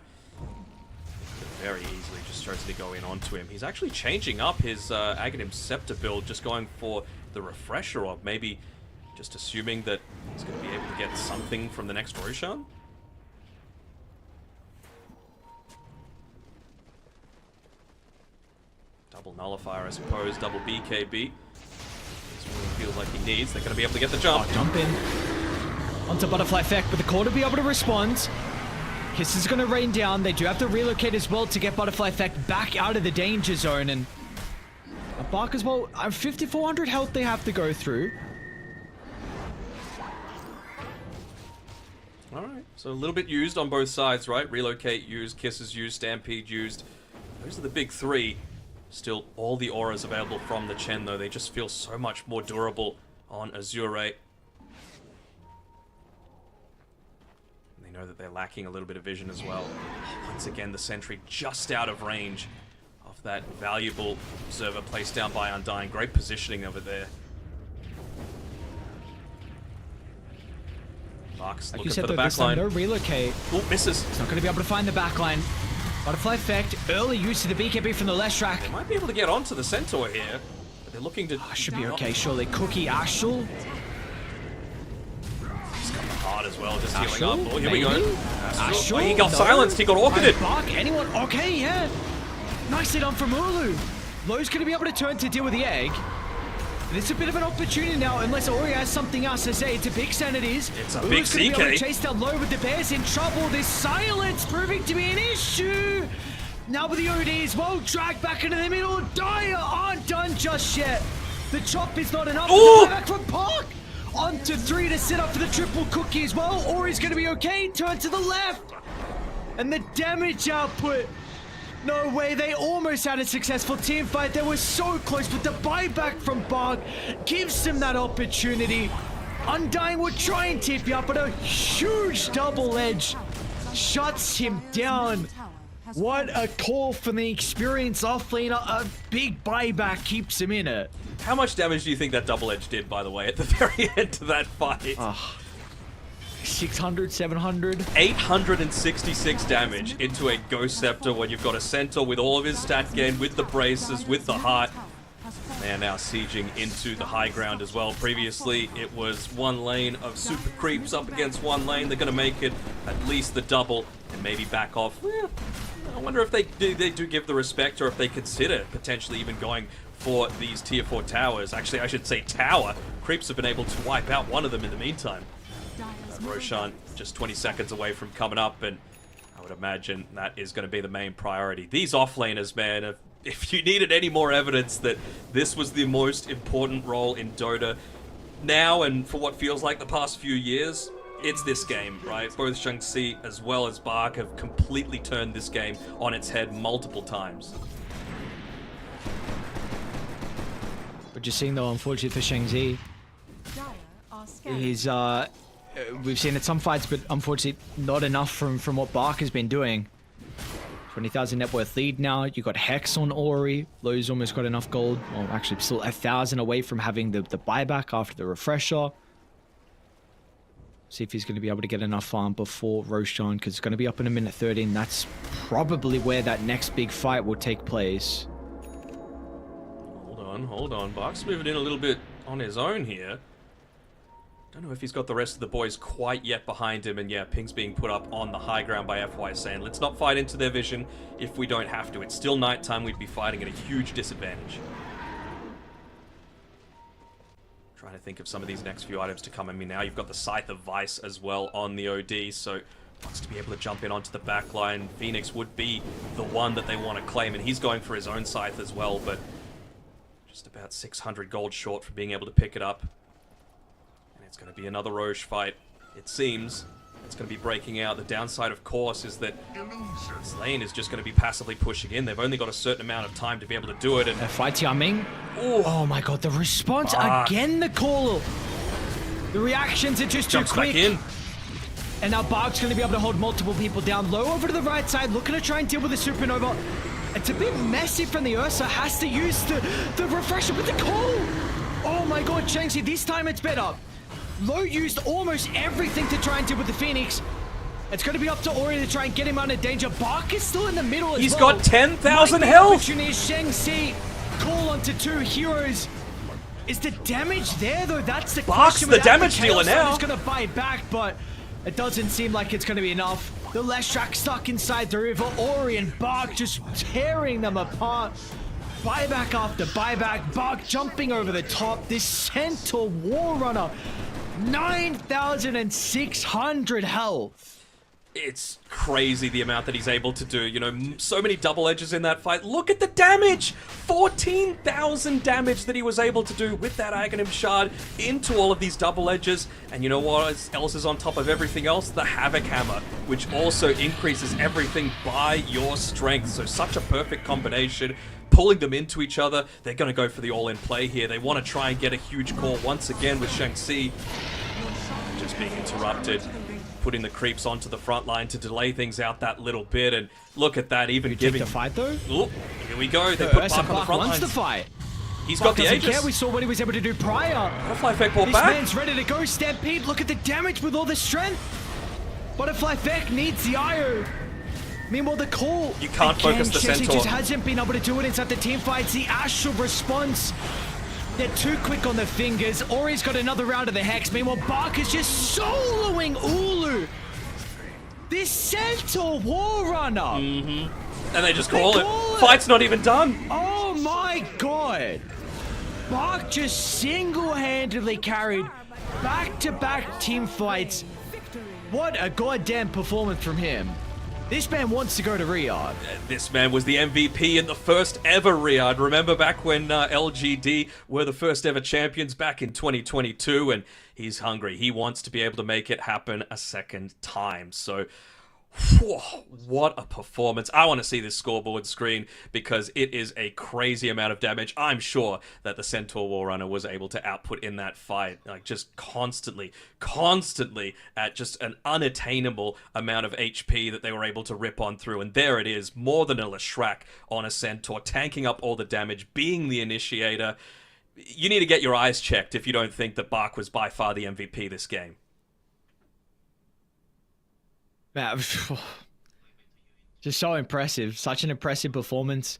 very easily just chosen to go in onto him. He's actually changing up his Aghanim Scepter build, just going for the refresher, or maybe just assuming that he's going to be able to get something from the next Roshan. Double Nullifier, I suppose, double BKB. That's what he feels like he needs. They're going to be able to get the jump. Oh, jump in onto Butterfly Effect, but the core to be able to respond. Kiss is going to rain down. They do have to relocate as well to get Butterfly Effect back out of the danger zone. And Bark as well, 5,400 health they have to go through. Alright, so a little bit used on both sides, right? Relocate used, Kisses used, Stampede used. Those are the big three. Still, all the auras available from the Chen, though. They just feel so much more durable on Azure. Know that they're lacking a little bit of vision as well. Once again, the sentry just out of range of that valuable observer placed down by Undying. Great positioning over there. Mark's Like looking you said, for the though, this time backline. no relocate. Oh, misses. He's not going to be able to find the backline. Butterfly effect, early use of the BKB from the Leshrac. They might be able to get onto the Centaur here, but they're looking to... Should be okay, surely. Cookie, Ashel. He's coming hard as well, just healing Ashel, up. Oh, here we go. maybe? Ashel. Ashel, Oh, he got no. silenced, he got orchided. Bark, anyone? Okay, yeah. Nicely done from Ulu. Lowe's going to be able to turn to deal with the egg. It's a bit of an opportunity now, unless Ori has something else to say. It's a big Sand, it is. It's a Ulu's big gonna be able CK. to chase down Lowe with the Bears in trouble. This silence proving to be an issue. Now with the OD as well, dragged back into the middle. Dire aren't done just yet. The chop is not enough. Ooh! Back from Park. On to 3 to set up for the triple cookie as well. Ori's going to be okay. Turn to the left. And the damage output. No way, they almost had a successful team fight. They were so close, but the buyback from Bark gives them that opportunity. Undying will try and tip you up, but a huge double edge shuts him down. What a call from the experienced offlaner. A big buyback keeps him in it. How much damage do you think that double edge did, by the way, at the very end of that fight? 600, 700. 866 damage into a Ghost Scepter when you've got a Centaur with all of his stat gain, with the braces, with the heart. They are now sieging into the high ground as well. Previously, it was one lane of super creeps up against one lane. They're going to make it at least the double and maybe back off. I wonder if they do give the respect, or if they consider potentially even going for these tier 4 towers. Actually, I should say tower. Creeps have been able to wipe out one of them in the meantime. Roshan just 20 seconds away from coming up, and I would imagine that is going to be the main priority. These offlaners, man, if you needed any more evidence that this was the most important role in Dota now and for what feels like the past few years, it's this game, right? Both Shang-Chi as well as Bark have completely turned this game on its head multiple times. But just seeing though, unfortunately for Shang-Chi, he's we've seen it some fights, but unfortunately not enough from what Bark has been doing. 20,000 net worth lead now. You got Hex on Ori. Lowe's almost got enough gold. Well, actually still 1,000 away from having the buyback after the refresher. See if he's going to be able to get enough farm before Roshan, because it's going to be up in a minute 30, and that's probably where that next big fight will take place. Hold on. Bark's moving in a little bit on his own here. Don't know if he's got the rest of the boys quite yet behind him, and yeah, ping's being put up on the high ground by FY saying, let's not fight into their vision if we don't have to. It's still nighttime, we'd be fighting at a huge disadvantage. Trying to think of some of these next few items to come. I mean, now you've got the Scythe of Vice as well on the OD, so wants to be able to jump in onto the back line. Phoenix would be the one that they want to claim, and he's going for his own Scythe as well, but just about 600 gold short for being able to pick it up. It's going to be another Roche fight, it seems. It's going to be breaking out. The downside, of course, is that this lane is just going to be passively pushing in. They've only got a certain amount of time to be able to do it. And Fight Tiaming. Oh my god, the response again, the call. The reactions are just too quick. Back in. And now Bark's going to be able to hold multiple people down. Low over to the right side, looking to try and deal with the Supernova. It's a bit messy from the Ursa. Has to use the refresher with the call. Oh my god, Shang-Chi, this time it's better. Low used almost everything to try and deal with the Phoenix. It's going to be up to Ori to try and get him out of danger. Bark is still in the middle as well. He's got 10,000 health. Shang-Chi call onto 2 heroes. Is the damage there though? That's the Bark's question. the damage dealer now. He's going to fight back, but it doesn't seem like it's going to be enough. The Leshrac stuck inside the river. Ori and Bark just tearing them apart. Buyback after buyback. Bark jumping over the top. This Centaur War Runner. 9,600 health. It's crazy the amount that he's able to do. You know, so many double edges in that fight. Look at the damage! 14,000 damage that he was able to do with that Aghanim Shard into all of these double edges. And you know what else is on top of everything else? The Havoc Hammer, which also increases everything by your strength. So such a perfect combination. Pulling them into each other. They're going to go for the all-in play here. They want to try and get a huge call once again with Shang-Chi. Just being interrupted. Putting the creeps onto the front line to delay things out that little bit. And look at that, even giving... the fight though? Ooh, here we go. They put Bark on the front wants line. the fight. He's got the doesn't Aegis. care. We saw what he was able to do prior. Butterfly Effect ball this back. Man's ready to go. Stampede, look at the damage with all the strength. Butterfly Effect needs the IO. Meanwhile, the call. You can't again, focus the Sheshe Centaur. just hasn't been able to do it inside the team fights. The Astral response. They're too quick on the fingers. Ori's got another round of the Hex. Meanwhile, Barker's just soloing Ulu. This Centaur War Runner. Mm-hmm. And they just call it. Fight's not even done. Oh my god. Bark just single-handedly carried back-to-back team fights. What a goddamn performance from him. This man wants to go to Riyadh. This man was the MVP in the first ever Riyadh. Remember back when LGD were the first ever champions back in 2022, and he's hungry. He wants to be able to make it happen a second time. So, whew, what a performance. I want to see this scoreboard screen because it is a crazy amount of damage. I'm sure that the Centaur War Runner was able to output in that fight, like just constantly at just an unattainable amount of HP that they were able to rip on through. And there it is, more than a Leshrac on a Centaur, tanking up all the damage, being the initiator. You need to get your eyes checked if you don't think that Bark was by far the MVP this game. Just so impressive. Such an impressive performance.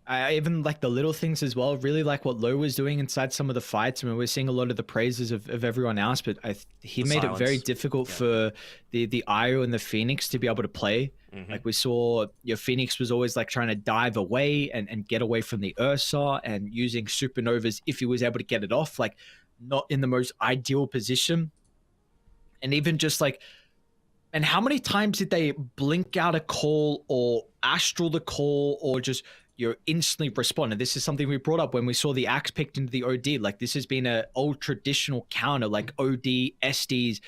I even like the little things as well. Really like what Low was doing inside some of the fights. I mean, we're seeing a lot of the praises of everyone else, but he made it very difficult for the Io and the Phoenix to be able to play. Like we saw, Phoenix was always like trying to dive away and get away from the Ursa and using supernovas if he was able to get it off, like not in the most ideal position. And even just like, and how many times did they blink out a call or astral the call or just instantly respond? And this is something we brought up when we saw the Axe picked into the OD. Like this has been an old traditional counter, like OD, SDs,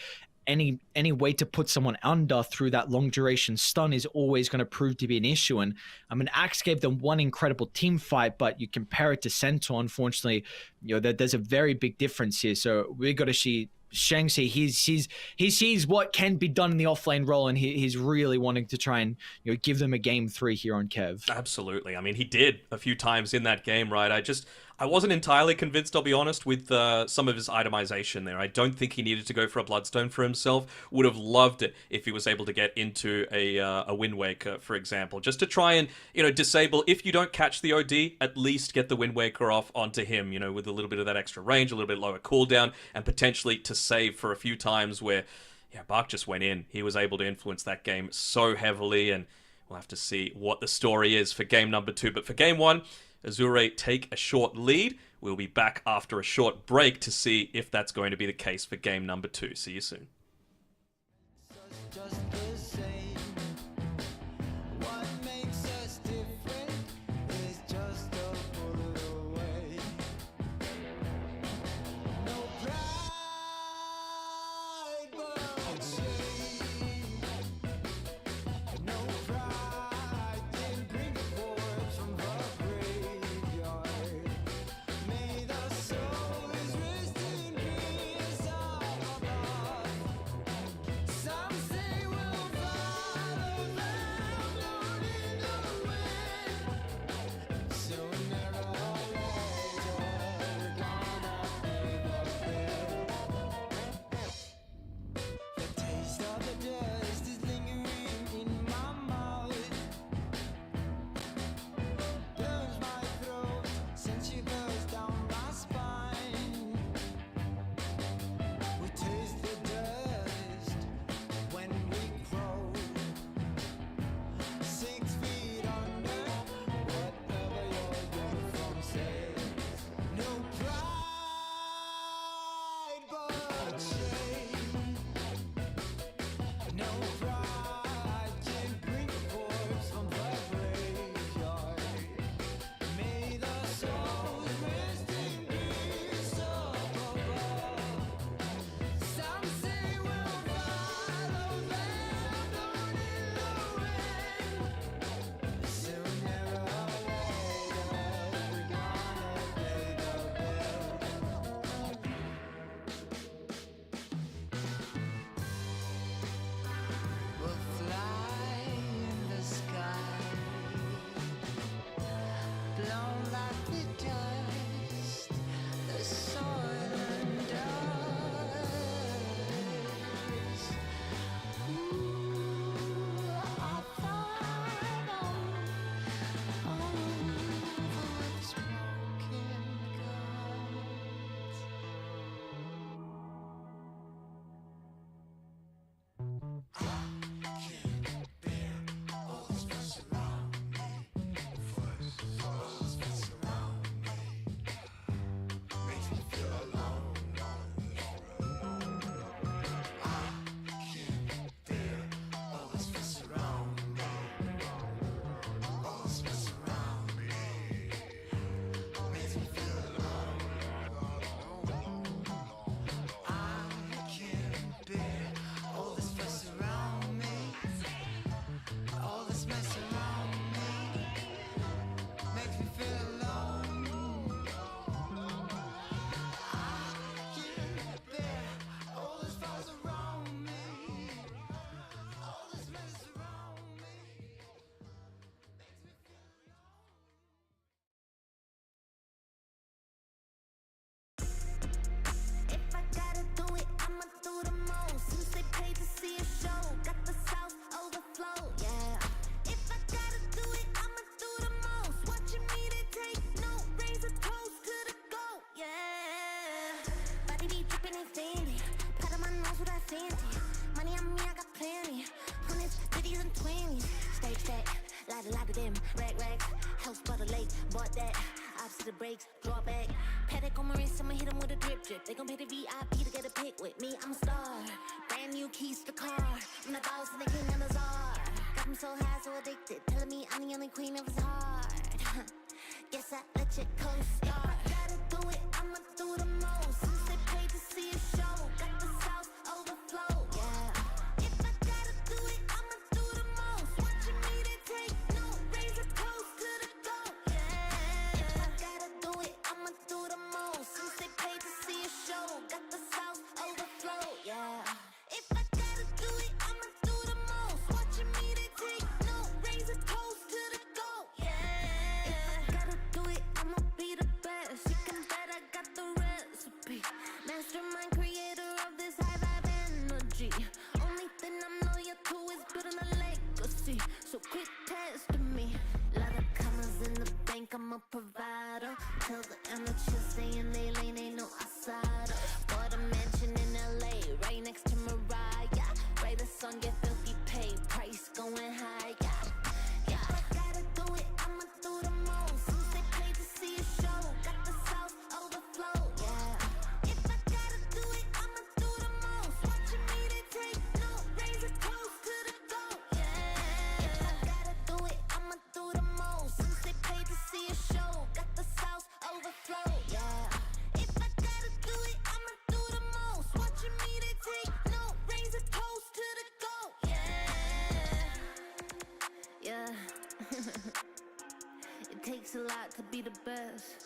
any way to put someone under through that long duration stun is always going to prove to be an issue. And I mean, Axe gave them one incredible team fight, but you compare it to Centaur, unfortunately, there's a very big difference here. So we got to see Shang-Chi, he sees what can be done in the offlane role, and he's really wanting to try and give them a game 3 here on Kev. Absolutely. I mean, he did a few times in that game, right? I wasn't entirely convinced, I'll be honest, with some of his itemization there. I don't think he needed to go for a Bloodstone for himself. Would have loved it if he was able to get into a Wind Waker, for example, just to try and disable. If you don't catch the OD, at least get the Wind Waker off onto him, with a little bit of that extra range, a little bit lower cooldown, and potentially to save for a few times where Bark just went in. He was able to influence that game so heavily, and we'll have to see what the story is for game number 2. But for game 1, Azure take a short lead. We'll be back after a short break to see if that's going to be the case for game number 2. See you soon. Some say we're be dripping in Fendi. Pat on my nose with that fancy. Money on me, I got plenty. Hundreds, 50s, and 20s. Stage set, lot of them. Rags, house by the lake, bought that. Ops to the brakes, draw back. Paddock on my wrist, I'ma hit 'em with a drip. They gon' pay the VIP to get a pic with me. I'm a star. Brand new keys to the car. I'm the boss and the king of the czar. Got 'em so high, so addicted. Telling me I'm the only queen of his heart. Guess I let you co-star. Gotta do it, I'ma do the most. Since they paid to see a show, got the sauce overflow. Yeah. If I gotta do it, I'ma do the most. Watching me, they take no. Raise a toast to the goat. Yeah. If I gotta do it, I'ma do the most. Since they paid to see a show, got the sauce overflow. Yeah. If I gotta do it, I'ma do the most. Watching me, they take no. Raise a toast to the goat. Yeah. If I gotta do it, I'ma be the best. You can bet I got the recipe. Mastermind, creator of this high vibe energy. Only thing I'm loyal to is building a legacy. So quit testing me. Lot of commas in the bank, I'm a provider. Tell the amateurs stay in they lane, ain't no outsider. Bought a mansion in LA, right next to Mariah. Write a song, get filthy pay, price going high. Yeah. If I gotta do it, I'ma do the most. Since they paid to see a show, got the sauce overflow. Yeah. If I gotta do it, I'ma do the most. Watching me, they take no. Raise a toast to the goat. Yeah. If I gotta do it, I'ma do the most. Since they paid to see a show, got the sauce overflow. Yeah. If I gotta do it, I'ma do the most. Watching me, they take no. Raise a toast to the goat. Yeah. It takes a lot to be the best.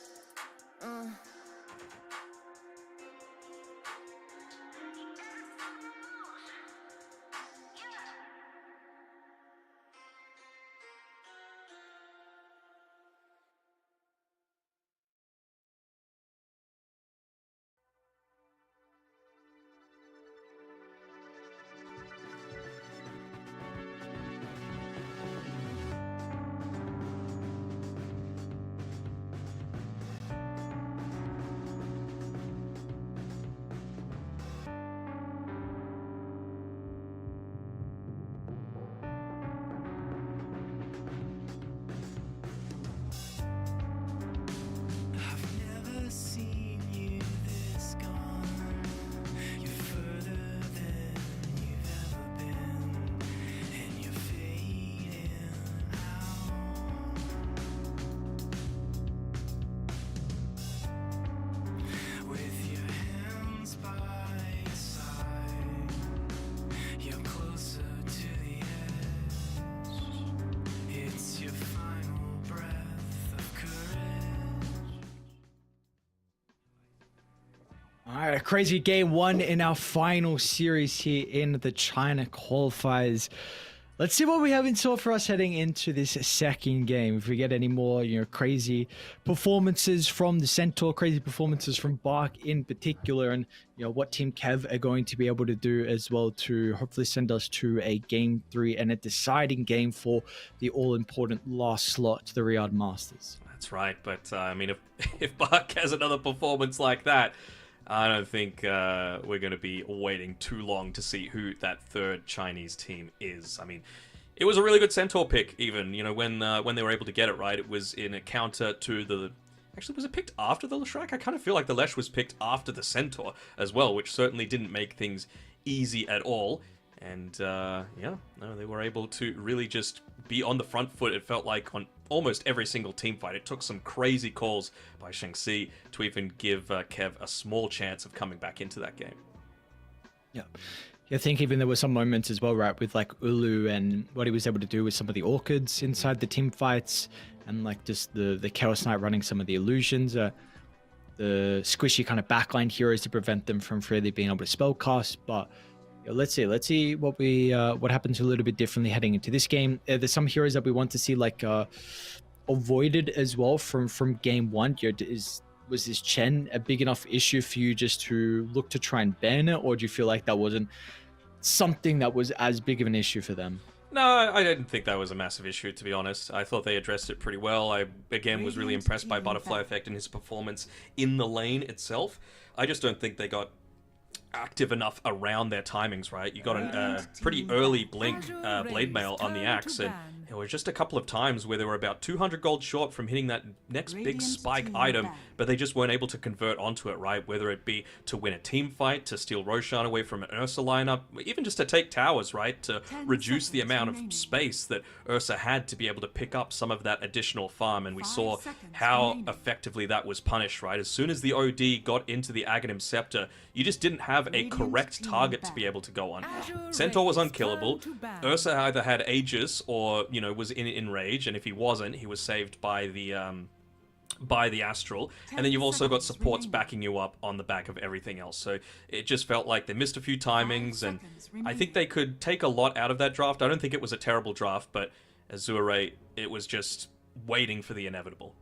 I've never seen you this gone. You're further than you've ever been, and you're fading out. With your hands by your side, you're closer to the edge. It's your final breath of courage. All right, a crazy game one in our final series here in the China qualifiers. Let's see what we have in store for us heading into this second game. If we get any more, crazy performances from the Centaur, crazy performances from Bark in particular, and what Team Kev are going to be able to do as well to hopefully send us to a game 3 and a deciding game for the all-important last slot to the Riyadh Masters. That's right, but I mean, if Bark has another performance like that, I don't think we're going to be waiting too long to see who that third Chinese team is. I mean, it was a really good Centaur pick, even, when they were able to get it right. It was in a counter to the... Actually, was it picked after the Leshrac? I kind of feel like the Lesh was picked after the Centaur as well, which certainly didn't make things easy at all. And, they were able to really just be on the front foot, it felt like, on almost every single team fight. It took some crazy calls by Shengxi to even give Kev a small chance of coming back into that game. Yeah. I think even there were some moments as well, right, with like Ulu and what he was able to do with some of the orchids inside the team fights, and like just the Chaos Knight running some of the illusions, the squishy kind of backline heroes to prevent them from freely being able to spellcast. But let's see what happens a little bit differently heading into this game. There's some heroes that we want to see like avoided as well from game one. Was this Chen a big enough issue for you just to look to try and ban it, or do you feel like that wasn't something that was as big of an issue for them? No, I didn't think that was a massive issue, to be honest. I thought they addressed it pretty well. I, again, was really impressed by Butterfly Effect and his performance in the lane itself. I just don't think they got active enough around their timings, right? You got a pretty early blink blade mail on the axe, and there were just a couple of times where they were about 200 gold short from hitting that next big spike item, but they just weren't able to convert onto it, right? Whether it be to win a team fight, to steal Roshan away from an Ursa lineup, even just to take towers, right? To reduce the amount of space that Ursa had to be able to pick up some of that additional farm, and we saw how effectively that was punished, right? As soon as the OD got into the Aghanim Scepter, you just didn't have a correct target to be able to go on. Centaur was unkillable. Ursa either had Aegis or, you know, was in rage, and if he wasn't, he was saved by the Astral. And then you've also got supports backing you up on the back of everything else. So it just felt like they missed a few timings, and I think they could take a lot out of that draft. I don't think it was a terrible draft, but Azure, it was just waiting for the inevitable.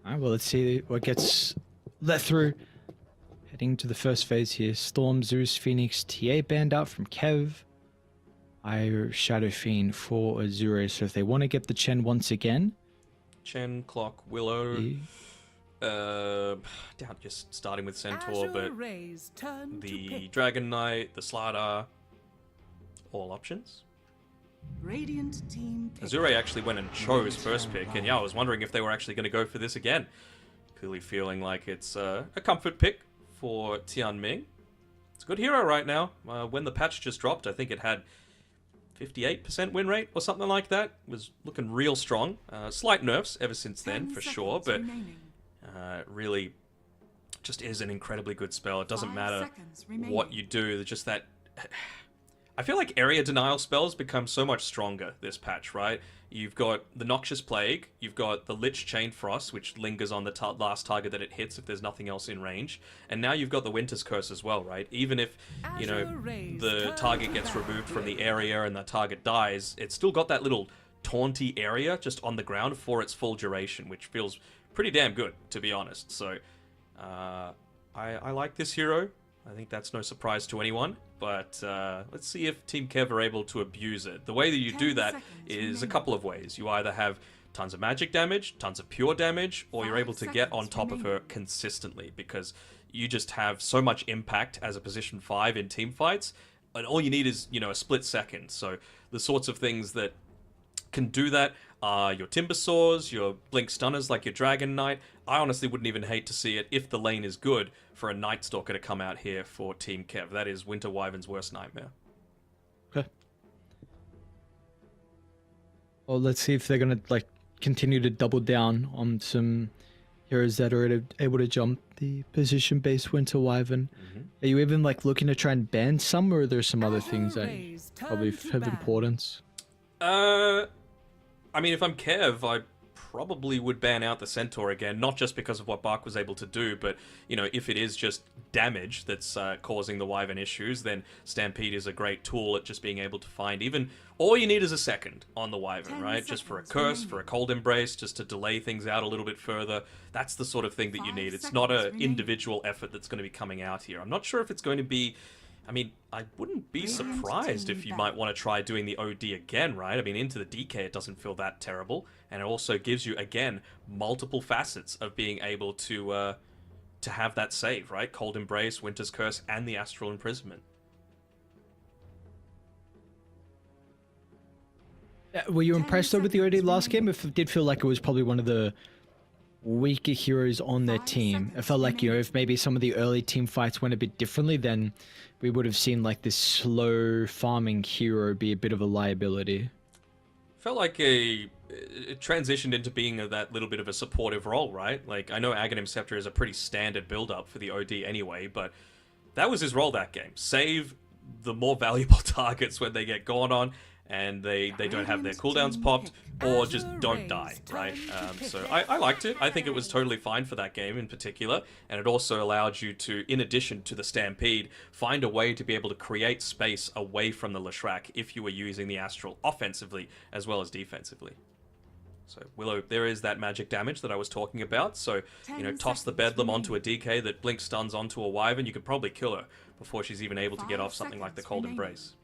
Alright, well, let's see what gets let through. Heading to the first phase here. Storm, Zeus, Phoenix, TA banned out from Kev. Io, Shadow Fiend for Azure. So if they want to get the Chen once again. Chen, Clock, Willow. Just starting with Centaur, but the Dragon Knight, the Slardar, all options. Radiant team Azure actually went and chose first pick, and yeah, I was wondering if they were actually going to go for this again. Clearly feeling like it's a comfort pick for Tianming. It's a good hero right now. When the patch just dropped, I think it had 58% win rate or something like that. It was looking real strong. Slight nerfs ever since then, for sure, but really just is an incredibly good spell. It doesn't matter what you do, just that... I feel like area denial spells become so much stronger this patch, right? You've got the Noxious Plague, you've got the Lich Chain Frost, which lingers on the last target that it hits if there's nothing else in range, and now you've got the Winter's Curse as well, right? Even if, you know, the target gets removed from the area and the target dies, it's still got that little taunty area just on the ground for its full duration, which feels pretty damn good, to be honest. So, I like this hero. I think that's no surprise to anyone, but let's see if Team Kev are able to abuse it. The way that you do that is a couple of ways. You either have tons of magic damage, tons of pure damage, or you're able to get on top of her consistently, because you just have so much impact as a position 5 in team fights, and all you need is, you know, a split second. So the sorts of things that can do that are your Timber Saws, your Blink Stunners like your Dragon Knight. I honestly wouldn't even hate to see it, if the lane is good, for a Night Stalker to come out here for Team Kev. That is Winter Wyvern's worst nightmare. Okay. Well, let's see if they're going to continue to double down on some heroes that are able to jump the position-based Winter Wyvern. Are you even looking to try and ban some, or are there some other things that probably have importance? I mean, if I'm Kev, I probably would ban out the Centaur again, not just because of what Bark was able to do, but, you know, if it is just damage that's causing the Wyvern issues, then Stampede is a great tool at just being able to find even... All you need is a second on the Wyvern, right? Just for a Curse, for a Cold Embrace, just to delay things out a little bit further. That's the sort of thing that you need. It's not an individual effort that's going to be coming out here. I'm not sure if it's going to be... I mean, I wouldn't be surprised if you might want to try doing the OD again, right? I mean, into the DK, it doesn't feel that terrible. And it also gives you, again, multiple facets of being able to have that save, right? Cold Embrace, Winter's Curse, and the Astral Imprisonment. Were you impressed though with the OD last game? It did feel like it was probably one of the weaker heroes on their team. It felt like, you know, if maybe some of the early team fights went a bit differently, then we would have seen this slow farming hero be a bit of a liability. Felt like it transitioned into being that little bit of a supportive role, right? I know Aghanim Scepter is a pretty standard build-up for the OD anyway, but that was his role that game. Save the more valuable targets when they get gone on, and they don't have their cooldowns popped, or just don't die, right? So I liked it. I think it was totally fine for that game in particular, and it also allowed you to, in addition to the Stampede, find a way to be able to create space away from the Leshrac if you were using the Astral offensively as well as defensively. So Willow, there is that magic damage that I was talking about. So, you know, 10 toss the seconds Bedlam onto a DK that blink stuns onto a Wyvern, you could probably kill her before she's even able to get 5 off something like the seconds Cold remaining. Embrace.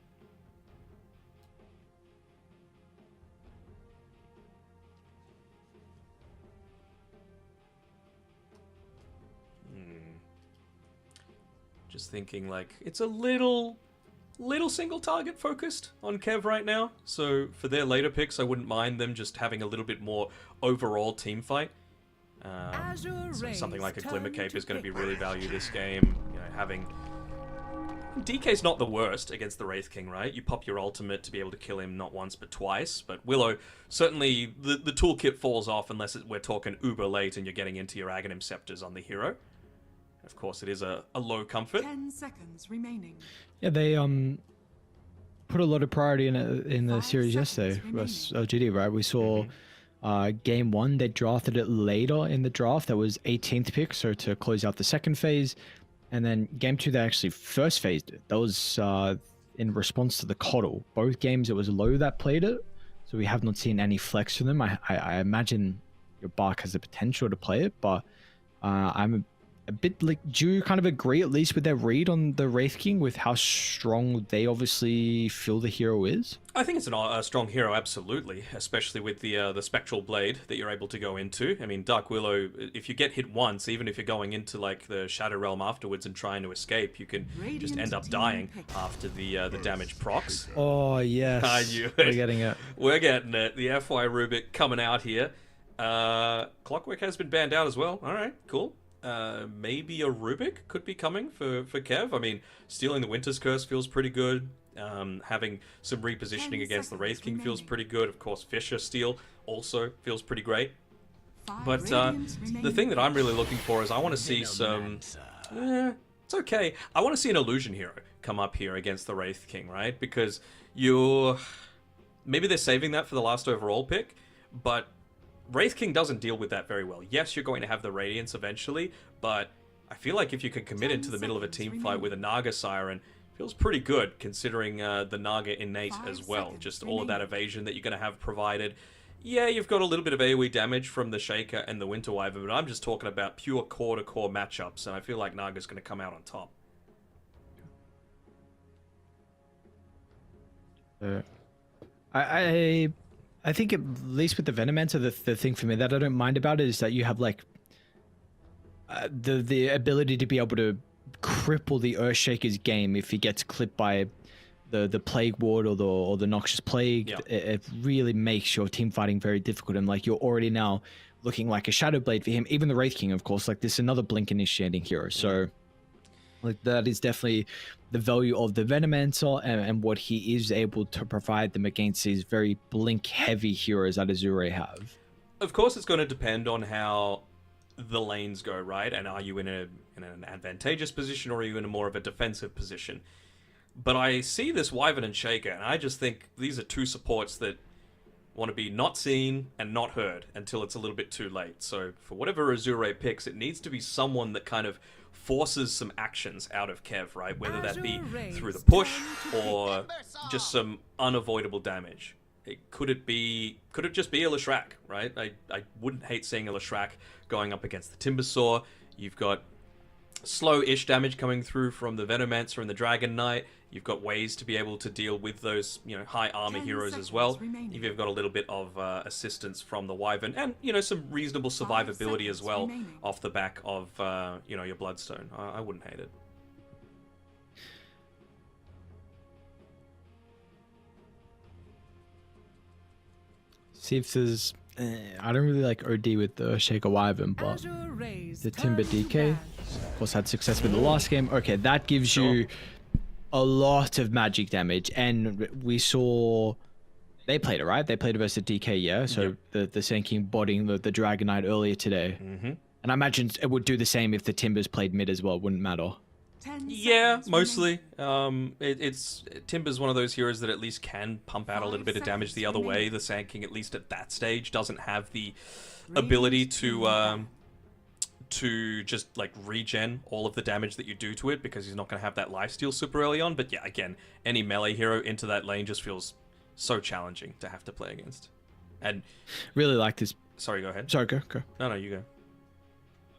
Just thinking, like, it's a little single target focused on Kev right now. So for their later picks, I wouldn't mind them just having a little bit more overall team fight. So something like a Glimmer Cape is going to be really valued this game. You know, having DK's not the worst against the Wraith King, right? You pop your ultimate to be able to kill him not once but twice. But Willow, certainly the toolkit falls off unless we're talking uber late and you're getting into your Aghanim Scepters on the hero. Of course, it is a low comfort. 10 seconds remaining. Yeah, they put a lot of priority in the series yesterday versus LGD, right? We saw game one, they drafted it later in the draft. That was 18th pick, so to close out the second phase. And then game two, they actually first phased it. That was in response to the coddle. Both games, it was low that played it, so we have not seen any flex from them. I imagine your Bark has the potential to play it, but I'm a bit like, do you kind of agree at least with their read on the Wraith King with how strong they obviously feel the hero is? I think it's a strong hero, absolutely, especially with the Spectral Blade that you're able to go into. I mean, Dark Willow, if you get hit once, even if you're going into like the Shadow Realm afterwards and trying to escape, you can just end up dying after the damage procs. Oh, yes. We're getting it. We're getting it. The FY Rubik coming out here. Clockwork has been banned out as well. All right, cool. Maybe a Rubik could be coming for Kev. I mean, stealing the Winter's Curse feels pretty good. Having some repositioning against the Wraith King feels pretty good. Of course, Fisher steal also feels pretty great. But the thing that I'm really looking for is I want to see some... it's okay. I want to see an Illusion hero come up here against the Wraith King, right? Because maybe they're saving that for the last overall pick, but Wraith King doesn't deal with that very well. Yes, you're going to have the Radiance eventually, but I feel like if you can commit into the middle of a team fight with a Naga Siren, it feels pretty good considering the Naga innate as well. Just all of that evasion that you're going to have provided. Yeah, you've got a little bit of AoE damage from the Shaker and the Winter Wyvern, but I'm just talking about pure core-to-core matchups, and I feel like Naga's going to come out on top. I think at least with the Venomancer, the thing for me that I don't mind about it is that you have like the ability to be able to cripple the Earthshaker's game if he gets clipped by the Plague Ward or the Noxious Plague. Yeah. It really makes your team fighting very difficult, and like you're already now looking like a Shadow Blade for him. Even the Wraith King, of course, like this is another blink initiating hero. So like that is definitely the value of the Venomancer and what he is able to provide them against these very blink-heavy heroes that Azure have. Of course, it's going to depend on how the lanes go, right? And are you in an advantageous position or are you in a more of a defensive position? But I see this Wyvern and Shaker, and I just think these are two supports that want to be not seen and not heard until it's a little bit too late. So for whatever Azure picks, it needs to be someone that kind of forces some actions out of Kev, right? Whether that be through the push or just some unavoidable damage. Could it just be a Leshrac, right? I wouldn't hate seeing a Leshrac going up against the Timbersaw. You've got slow-ish damage coming through from the Venomancer and the Dragon Knight. You've got ways to be able to deal with those, high armor heroes as well. You've got a little bit of assistance from the Wyvern and, some reasonable survivability as well off the back of, your Bloodstone. I wouldn't hate it. See if there's... I don't really like OD with the Shaker Wyvern, but the Timber DK, of course, had success with the last game. Okay, that gives you a lot of magic damage, and we saw they played it, right? They played it versus DK, yeah? So the Sand King botting the Dragon Knight earlier today. And I imagine it would do the same if the Timbers played mid as well, wouldn't matter. Yeah, mostly. Timber's one of those heroes that at least can pump out a little bit of damage the other way. The Sand King, at least at that stage, doesn't have the ability to just like regen all of the damage that you do to it because he's not going to have that lifesteal super early on. But yeah, again, any melee hero into that lane just feels so challenging to have to play against. And Really like this. sorry, go ahead. Sorry, go. No, you go.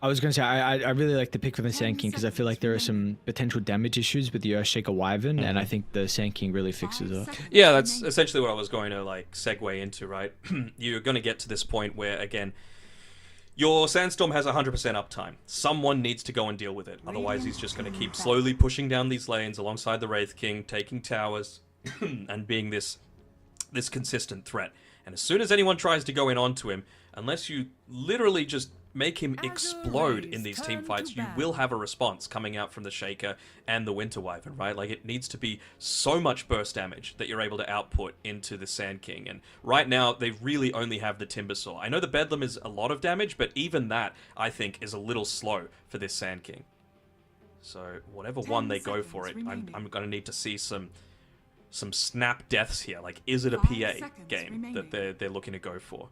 I was going to say, I really like the pick for the Sand King because I feel like there are some potential damage issues with the Earthshaker Wyvern, and I think the Sand King really fixes it. Yeah, that's essentially what I was going to like segue into, right? You're going to get to this point where, again, your Sandstorm has 100% uptime. Someone needs to go and deal with it. Otherwise, he's just going to keep slowly pushing down these lanes alongside the Wraith King, taking towers, and being this consistent threat. And as soon as anyone tries to go in onto him, unless you literally just make him explode in these team fights, you will have a response coming out from the Shaker and the Winter Wyvern, right? Like, it needs to be so much burst damage that you're able to output into the Sand King. And right now, they really only have the Timber Saw. I know the Bedlam is a lot of damage, but even that, I think, is a little slow for this Sand King. So, whatever one they go for it, I'm going to need to see some snap deaths here. Like, is it a PA game that they're looking to go for?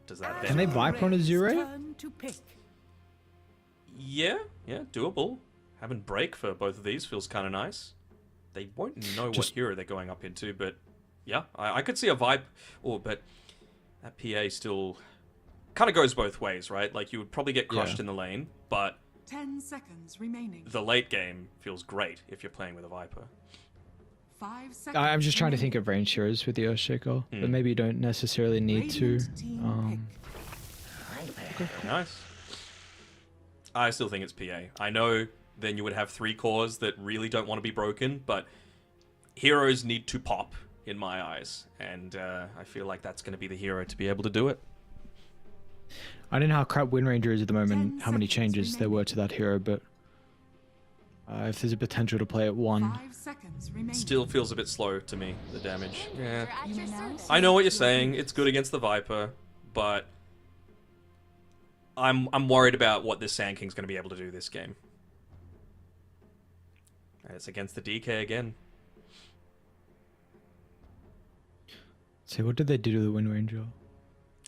Does that Can they Viper on Azure? Yeah, doable. Having break for both of these feels kind of nice. They won't know what hero they're going up into, but yeah, I could see a Vibe. But that PA still kind of goes both ways, right? Like, you would probably get crushed in the lane, but 10 seconds remaining. the late game feels great if you're playing with a Viper. 5 seconds. I'm just trying to think of range heroes with the Earthshaker, but maybe you don't necessarily need to. Okay. Nice. I still think it's PA. I know then you would have 3 cores that really don't want to be broken, but heroes need to pop in my eyes, and I feel like that's going to be the hero to be able to do it. I don't know how crap Wind Ranger is at the moment, how many changes there were to that hero, but if there's a potential to play at 1. Still feels a bit slow to me, the damage. Yeah. I know what you're saying. It's good against the Viper, but I'm worried about what this Sand King's going to be able to do this game. And it's against the DK again. So what did they do to the Wind Ranger?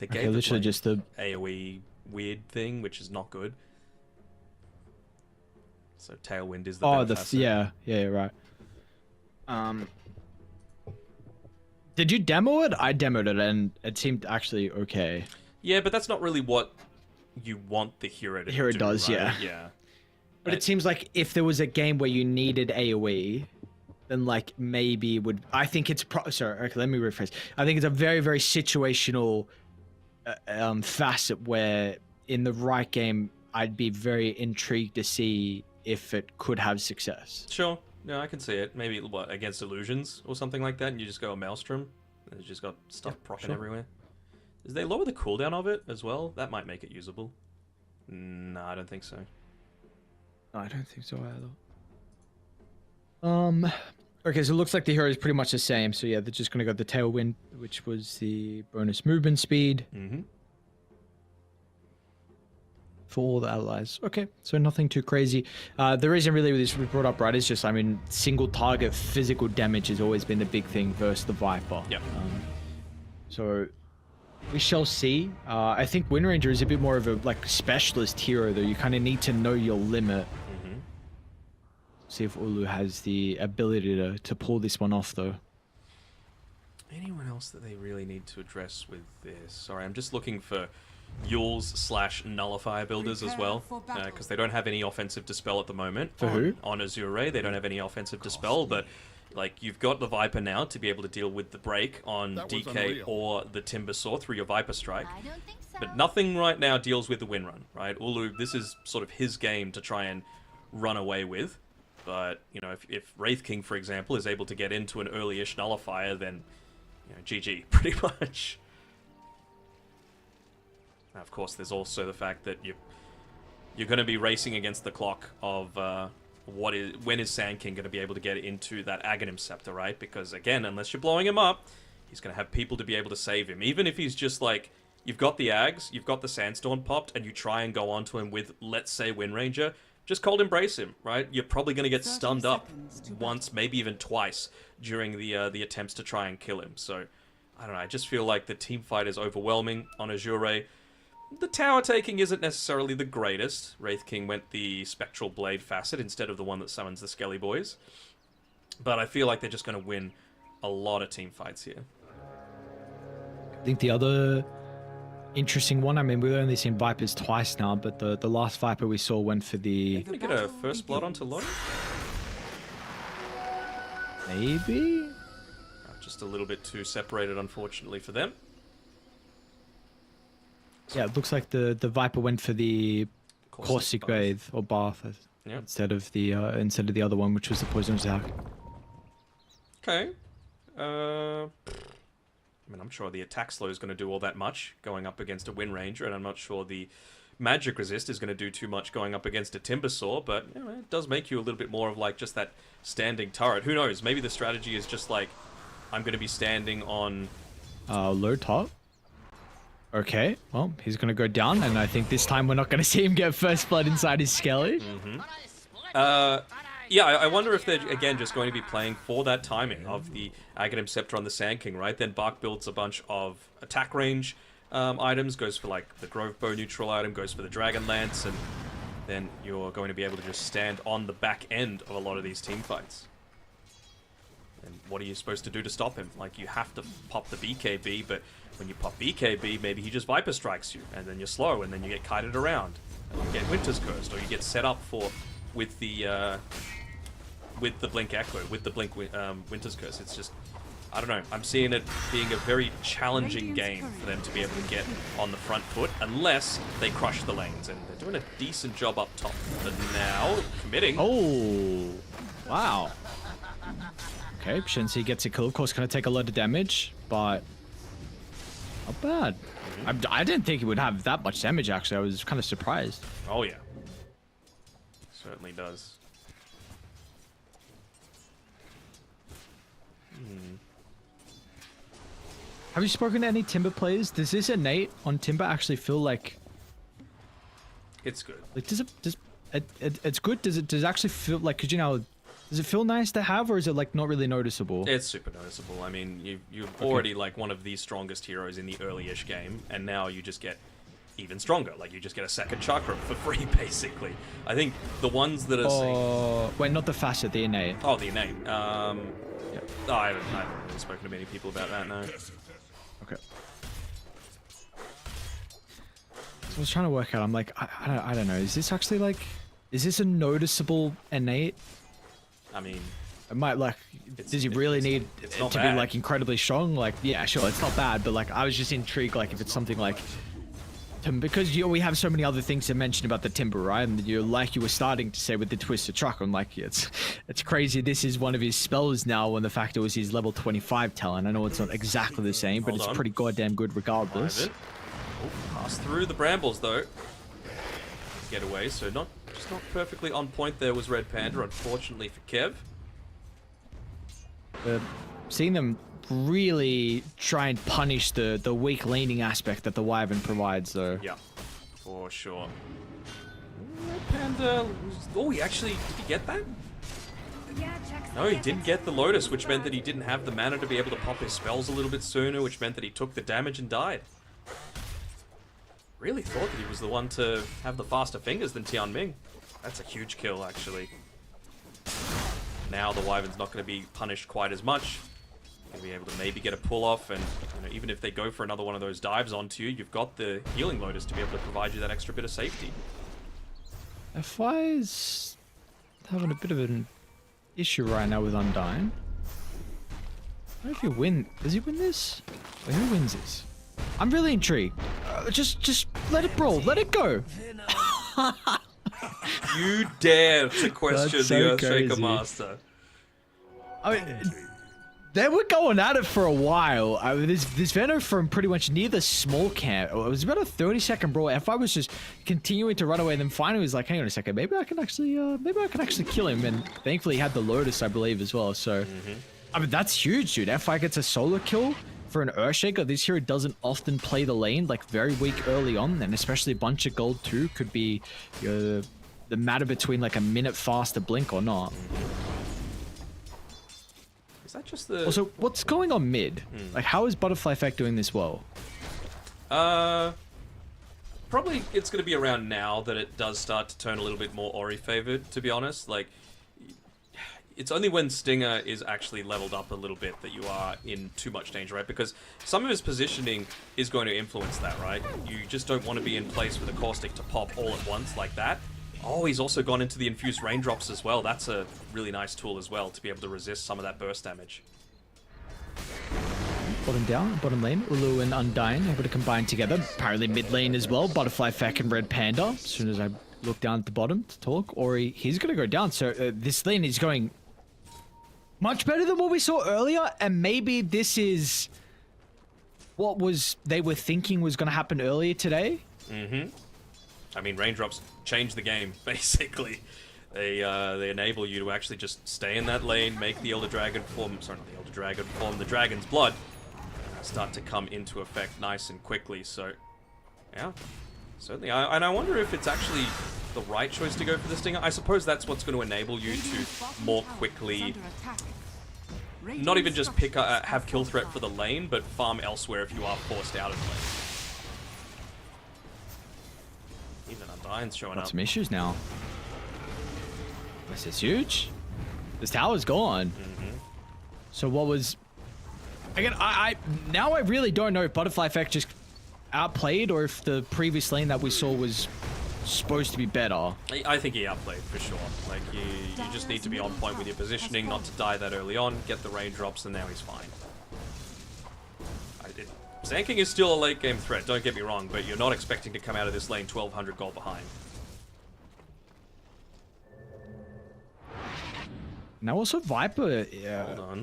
They gave literally just the AoE weird thing, which is not good. So Tailwind is the yeah, right. Did you demo it? I demoed it and it seemed actually okay. Yeah, but that's not really what you want the hero to do. The hero does, right? yeah. Yeah. But it seems like if there was a game where you needed AoE, then like maybe would I think it's sorry, okay, let me rephrase. I think it's a very, very situational facet where in the right game I'd be very intrigued to see if it could have success. Sure. Yeah, I can see it. Maybe what, against illusions or something like that, and you just go a Maelstrom, and you just got stuff proccing everywhere. Did they lower the cooldown of it as well? That might make it usable. No, I don't think so. No, I don't think so either. Okay, so it looks like the hero is pretty much the same. So yeah, they're just gonna go the Tailwind, which was the bonus movement speed. For all the allies. Okay, so nothing too crazy. The reason really this was brought up, right, is just, I mean, single target physical damage has always been the big thing versus the Viper. Yeah. So we shall see. I think Wind Ranger is a bit more of a like specialist hero, though. You kind of need to know your limit. See if Ulu has the ability to pull this one off, though. Anyone else that they really need to address with this? Sorry, I'm just looking for Yules/Nullifier builders as well, because they don't have any offensive dispel at the moment. For who? On Azure, they don't have any offensive dispel, but like you've got the Viper now to be able to deal with the break on DK or the Timber Saw through your Viper Strike. But nothing right now deals with the Wind Run, right? Ulu, this is sort of his game to try and run away with. But, you know, if Wraith King, for example, is able to get into an early-ish Nullifier, then, you know, GG, pretty much. Now, of course, there's also the fact that you're going to be racing against the clock of when is Sand King going to be able to get into that Aghanim Scepter, right? Because, again, unless you're blowing him up, he's going to have people to be able to save him. Even if he's just like, you've got the Ags, you've got the Sandstorm popped, and you try and go onto him with, let's say, Wind Ranger, just cold embrace him, right? You're probably going to get stunned up once, maybe even twice, during the attempts to try and kill him. So, I don't know, I just feel like the team fight is overwhelming on Azure. The tower taking isn't necessarily the greatest. Wraith King went the Spectral Blade facet instead of the one that summons the Skelly Boys. But I feel like they're just going to win a lot of team fights here. I think the other interesting one, I mean, we've only seen Vipers twice now, but the last Viper we saw went for the... Gonna get a first blood onto Lottie? Maybe? Just a little bit too separated, unfortunately, for them. Yeah, it looks like the Viper went for the Caustic Bathe or Bath Yep. instead of the other one, which was the Poison Attack. Okay. I mean, I'm sure the attack slow is going to do all that much going up against a Wind Ranger, and I'm not sure the magic resist is going to do too much going up against a Timbersaw, but you know, it does make you a little bit more of like just that standing turret. Who knows? Maybe the strategy is just like, I'm going to be standing on... low top. Okay, well, he's going to go down, and I think this time we're not going to see him get first blood inside his Skelly. Yeah, I wonder if they're, again, just going to be playing for that timing of the Aghanim Scepter on the Sand King, right? Then Bark builds a bunch of attack range items, goes for, like, the Grove Bow neutral item, goes for the Dragon Lance, and then you're going to be able to just stand on the back end of a lot of these team fights. And what are you supposed to do to stop him? Like, you have to pop the BKB, but when you pop BKB, maybe he just Viper Strikes you, and then you're slow, and then you get kited around, and you get Winter's Cursed, or you get set up for... with the Blink Echo, with the Blink Winter's Curse. It's just, I don't know, I'm seeing it being a very challenging game for them to be able to get on the front foot, unless they crush the lanes, and they're doing a decent job up top. But now, committing. Oh, wow. Okay, Shensi gets a kill, of course, gonna take a lot of damage, but not bad. I didn't think he would have that much damage, actually. I was kind of surprised. Oh, yeah. Certainly does. Have you spoken to any Timber players? Does this innate on Timber actually feel like... It's good. Like, it's good? Does it actually feel like, cause you know, does it feel nice to have, or is it like not really noticeable? It's super noticeable. I mean, you're already like one of the strongest heroes in the early-ish game, and now you just get even stronger. Like, you just get a second chakra for free, basically. I think the ones that are... wait, not the facet, the innate. Oh, the innate. Oh, I haven't really spoken to many people about that, no. Okay. So I was trying to work out, I'm like, I don't know, is this actually like... Is this a noticeable innate? I mean... It might, like, does he really need it to be, like, incredibly strong? Like, yeah, sure, it's not bad, but, like, I was just intrigued, like, if it's something like... Because we have so many other things to mention about the Timber, right? And you were starting to say with the Twisted Truck, I'm like, it's crazy. This is one of his spells now, when the fact it was his level 25 talent. I know it's not exactly the same, but it's pretty goddamn good regardless. Pass through the brambles though. Get away, so just not perfectly on point there was Red Panda, unfortunately for Kev. Seeing them really try and punish the weak leaning aspect that the Wyvern provides, though. Yeah, for sure. Red Panda... Oh, did he get that? No, he didn't get the Lotus, which meant that he didn't have the mana to be able to pop his spells a little bit sooner, which meant that he took the damage and died. Really thought that he was the one to have the faster fingers than Tianming. That's a huge kill, actually. Now the Wyvern's not going to be punished quite as much. Going to be able to maybe get a pull off, and you know, even if they go for another one of those dives onto you, you've got the Healing Lotus to be able to provide you that extra bit of safety. FI is having a bit of an issue right now with Undyne. I wonder if he win. Does he win this? Wait, who wins this? I'm really intrigued. Just let it brawl. Let it go. You dare to question That's so the Earthshaker crazy. Master. I mean, they were going at it for a while. This Venom from pretty much near the small camp. It was about a 30-second brawl. FI was just continuing to run away. Then finally was like, hang on a second, maybe I can actually kill him. And thankfully he had the Lotus, I believe, as well. So, I mean, that's huge, dude. FI gets a solo kill for an Earthshaker. This hero doesn't often play the lane, like very weak early on, and especially a bunch of gold too could be the matter between like a minute faster blink or not. Is that just the... Also, what's going on mid? Like, how is Butterfly Effect doing this well? Probably it's going to be around now that it does start to turn a little bit more Ori favored, to be honest. Like, it's only when Stinger is actually leveled up a little bit that you are in too much danger, right? Because some of his positioning is going to influence that, right? You just don't want to be in place with a caustic to pop all at once like that. Oh, he's also gone into the infused raindrops as well. That's a really nice tool as well to be able to resist some of that burst damage. Bottom down, bottom lane, Ulu and Undyne able to combine together. Apparently mid lane as well, Butterfly Feck and Red Panda. As soon as I look down at the bottom to talk, Ori, he's going to go down. So this lane is going much better than what we saw earlier, and maybe this is what they were thinking was going to happen earlier today. Mm-hmm. I mean, raindrops change the game, basically. They enable you to actually just stay in that lane, make the Elder Dragon form, sorry, not the Elder Dragon form, the Dragon's Blood, start to come into effect nice and quickly. So, yeah, certainly. And I wonder if it's actually the right choice to go for the Stinger. I suppose that's what's going to enable you to more quickly, not even just pick have kill threat for the lane, but farm elsewhere if you are forced out of the lane. Even Undyne's showing up. Got some issues now. This is huge. This tower's gone. So what was... Again, now I really don't know if Butterfly Effect just outplayed or if the previous lane that we saw was supposed to be better. I think he outplayed for sure. Like, you just need to be on point with your positioning, not to die that early on, get the raindrops, and now he's fine. Sand King is still a late game threat, don't get me wrong, but you're not expecting to come out of this lane 1200 gold behind. Now also Viper,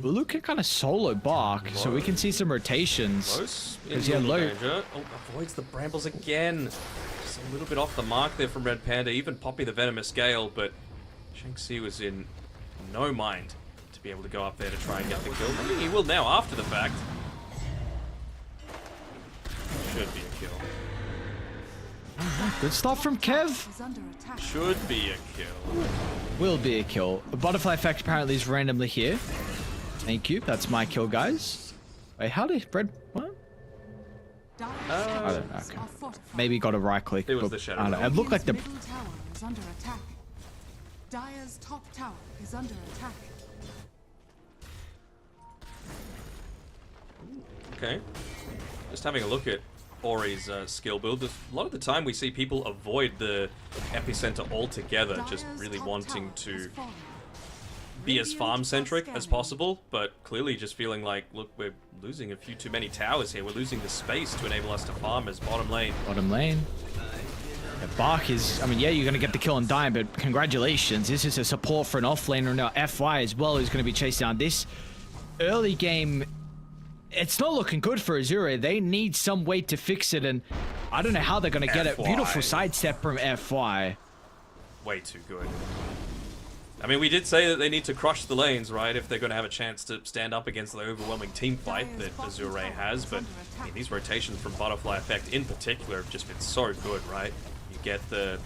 Ulu can kind of solo bark, so we can see some rotations. Close. Into danger. Oh, avoids the brambles again. Just a little bit off the mark there from Red Panda, even Poppy the Venomous Gale, but Shanxi was in no mind to be able to go up there to try and get the kill. I mean, he will now after the fact. Should be a kill. Good stuff from Kev. Should be a kill. Will be a kill. A Butterfly Effect apparently is randomly here. Thank you. That's my kill, guys. Wait, how did Red... What? I don't know. Okay. Maybe got a right click. It was the shadow. I don't know. It looked like the... Middle tower is under attack. Dire's top tower is under attack. Okay. Just having a look at Ori's skill build. A lot of the time we see people avoid the epicenter altogether, just really wanting to be as farm-centric as possible, but clearly just feeling like, look, we're losing a few too many towers here. We're losing the space to enable us to farm as bottom lane. Bottom lane. Yeah, Bark is, I mean, yeah, you're going to get the kill on Dying, but congratulations. This is a support for an offlaner now. FY as well is going to be chasing down this early game. It's not looking good for Azure. They need some way to fix it, and I don't know how they're going to get it. Beautiful sidestep from FY. Way too good. I mean, we did say that they need to crush the lanes, right, if they're going to have a chance to stand up against the overwhelming team fight that Azure has, but I mean, these rotations from Butterfly Effect in particular have just been so good, right? You get the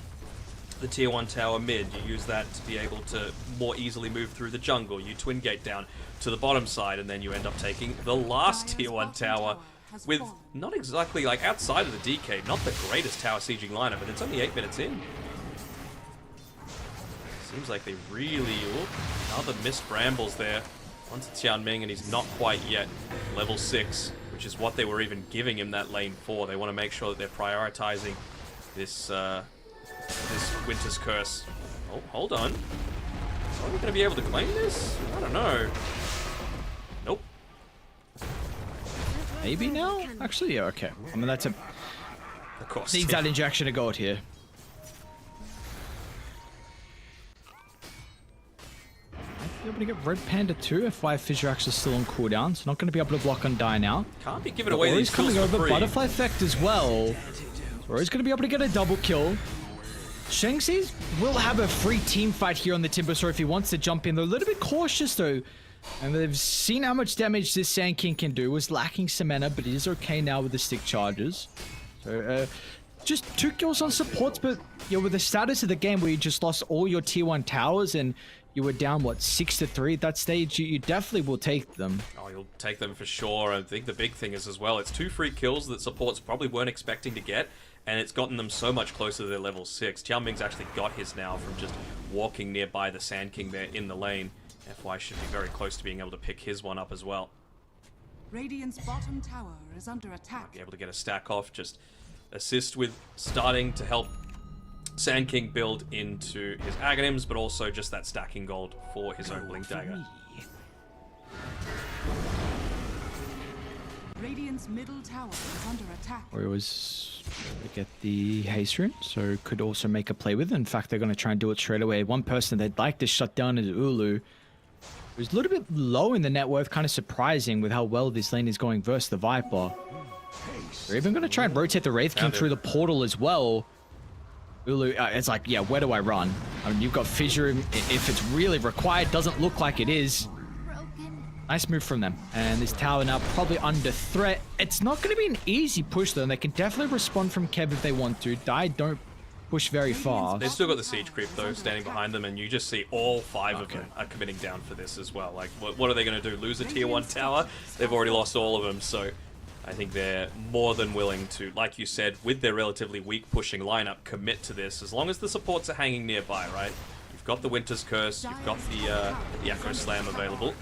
tier 1 tower mid, you use that to be able to more easily move through the jungle, you twin gate down to the bottom side, and then you end up taking the last tier 1 tower with not exactly, like, outside of the DK, not the greatest tower sieging lineup, but it's only 8 minutes in. Seems like they really... Another missed brambles there onto Tianming, and he's not quite yet level 6, which is what they were even giving him that lane for. They want to make sure that they're prioritizing this this Winter's Curse. Oh, hold on. Are we going to be able to claim this? I don't know. Nope. Maybe now? Actually, yeah, okay. I mean, that's a... Of course. Needs that injection to go out here. Might be able to get Red Panda too if Fissure actually still on cooldown. So not going to be able to block on Die now. Can't be giving away these kills coming for over. free. Butterfly Effect as well. So he's going to be able to get a double kill. Shanxi will have a free team fight here on the Timbersaw if he wants to jump in. They're a little bit cautious though. And they've seen how much damage this Sand King can do. Was lacking some mana, but he is okay now with the stick charges. So, just 2 kills on supports, but you know, with the status of the game where you just lost all your tier 1 towers and you were down, what, 6-3 at that stage, you definitely will take them. Oh, you'll take them for sure. I think the big thing is as well, it's 2 free kills that supports probably weren't expecting to get, and it's gotten them so much closer to their level 6. Tianming's actually got his now from just walking nearby the Sand King there in the lane. FY should be very close to being able to pick his one up as well. Radiant's bottom tower is under attack. Be able to get a stack off, just assist with starting to help Sand King build into his Aghanims, but also just that stacking gold for his own Blink Dagger. Radiant's middle tower is under attack. Or it was to get the haste rune, so could also make a play with it. In fact, they're going to try and do it straight away. One person they'd like to shut down is Ulu. Who's a little bit low in the net worth, kind of surprising with how well this lane is going versus the Viper. They're even going to try and rotate the Wraith King through the portal as well. Ulu, it's like, yeah, where do I run? I mean, you've got Fissure if it's really required. Doesn't look like it is. Nice move from them. And this tower now probably under threat. It's not going to be an easy push, though. And they can definitely respond from Kev if they want to. Don't push very far. They've still got the siege creep, though, standing behind them. And you just see all 5 of them are committing down for this as well. Like, what are they going to do? Lose a tier 1 tower? They've already lost all of them. So I think they're more than willing to, like you said, with their relatively weak pushing lineup, commit to this. As long as the supports are hanging nearby, right? You've got the Winter's Curse. You've got the Echo Slam available.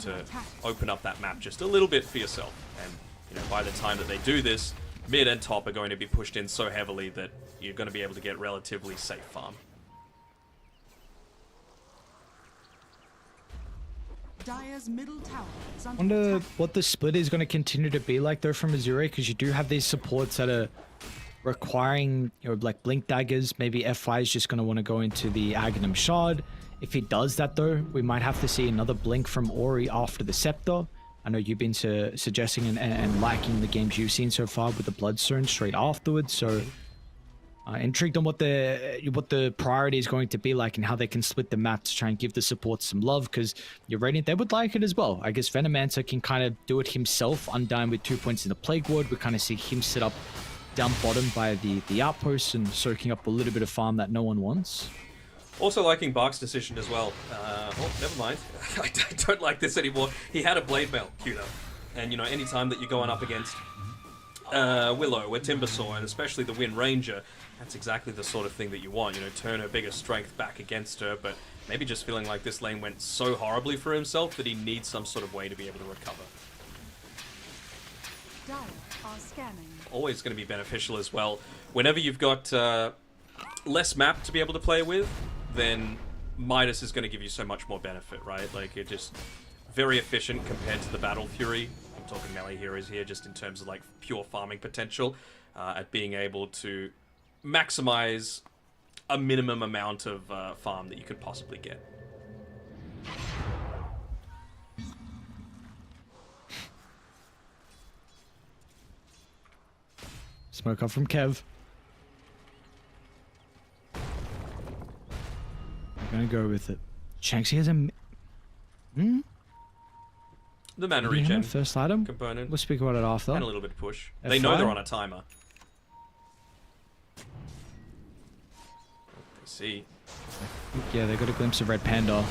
To open up that map just a little bit for yourself, and you know, by the time that they do this, mid and top are going to be pushed in so heavily that you're going to be able to get relatively safe farm. Dire's middle tower is I under wonder attack. what the split is going to continue to be like though from Azure, because you do have these supports that are requiring, you know, like Blink Daggers. Maybe FI is just going to want to go into the Aghanim Shard. If he does that though, we might have to see another Blink from Ori after the Scepter. I know you've been suggesting and liking the games you've seen so far with the Bloodstone straight afterwards, so intrigued on what the priority is going to be like and how they can split the map to try and give the support some love, because you're Radiant, they would like it as well. I guess Venomancer can kind of do it himself, Undyne with 2 points in the Plague Ward. We kind of see him sit up down bottom by the outposts and soaking up a little bit of farm that no one wants. Also liking Bark's decision as well. Oh, never mind. I don't like this anymore. He had a Blade Mail queued up. And, you know, anytime that you're going up against Willow or Timbersaw, and especially the Wind Ranger, that's exactly the sort of thing that you want. You know, turn her biggest strength back against her, but maybe just feeling like this lane went so horribly for himself that he needs some sort of way to be able to recover. Dire are scanning. Always going to be beneficial as well. Whenever you've got less map to be able to play with, then Midas is going to give you so much more benefit, right? Like, it just very efficient compared to the Battle Fury. I'm talking melee heroes here, just in terms of like pure farming potential, at being able to maximize a minimum amount of farm that you could possibly get. Smoke up from Kev. I'm gonna go with it. Shanksy has a... The mana Do you have regen a first item component. We'll speak about it after. And a little bit of push. They know they're on a timer. They see. Yeah, they got a glimpse of Red Panda.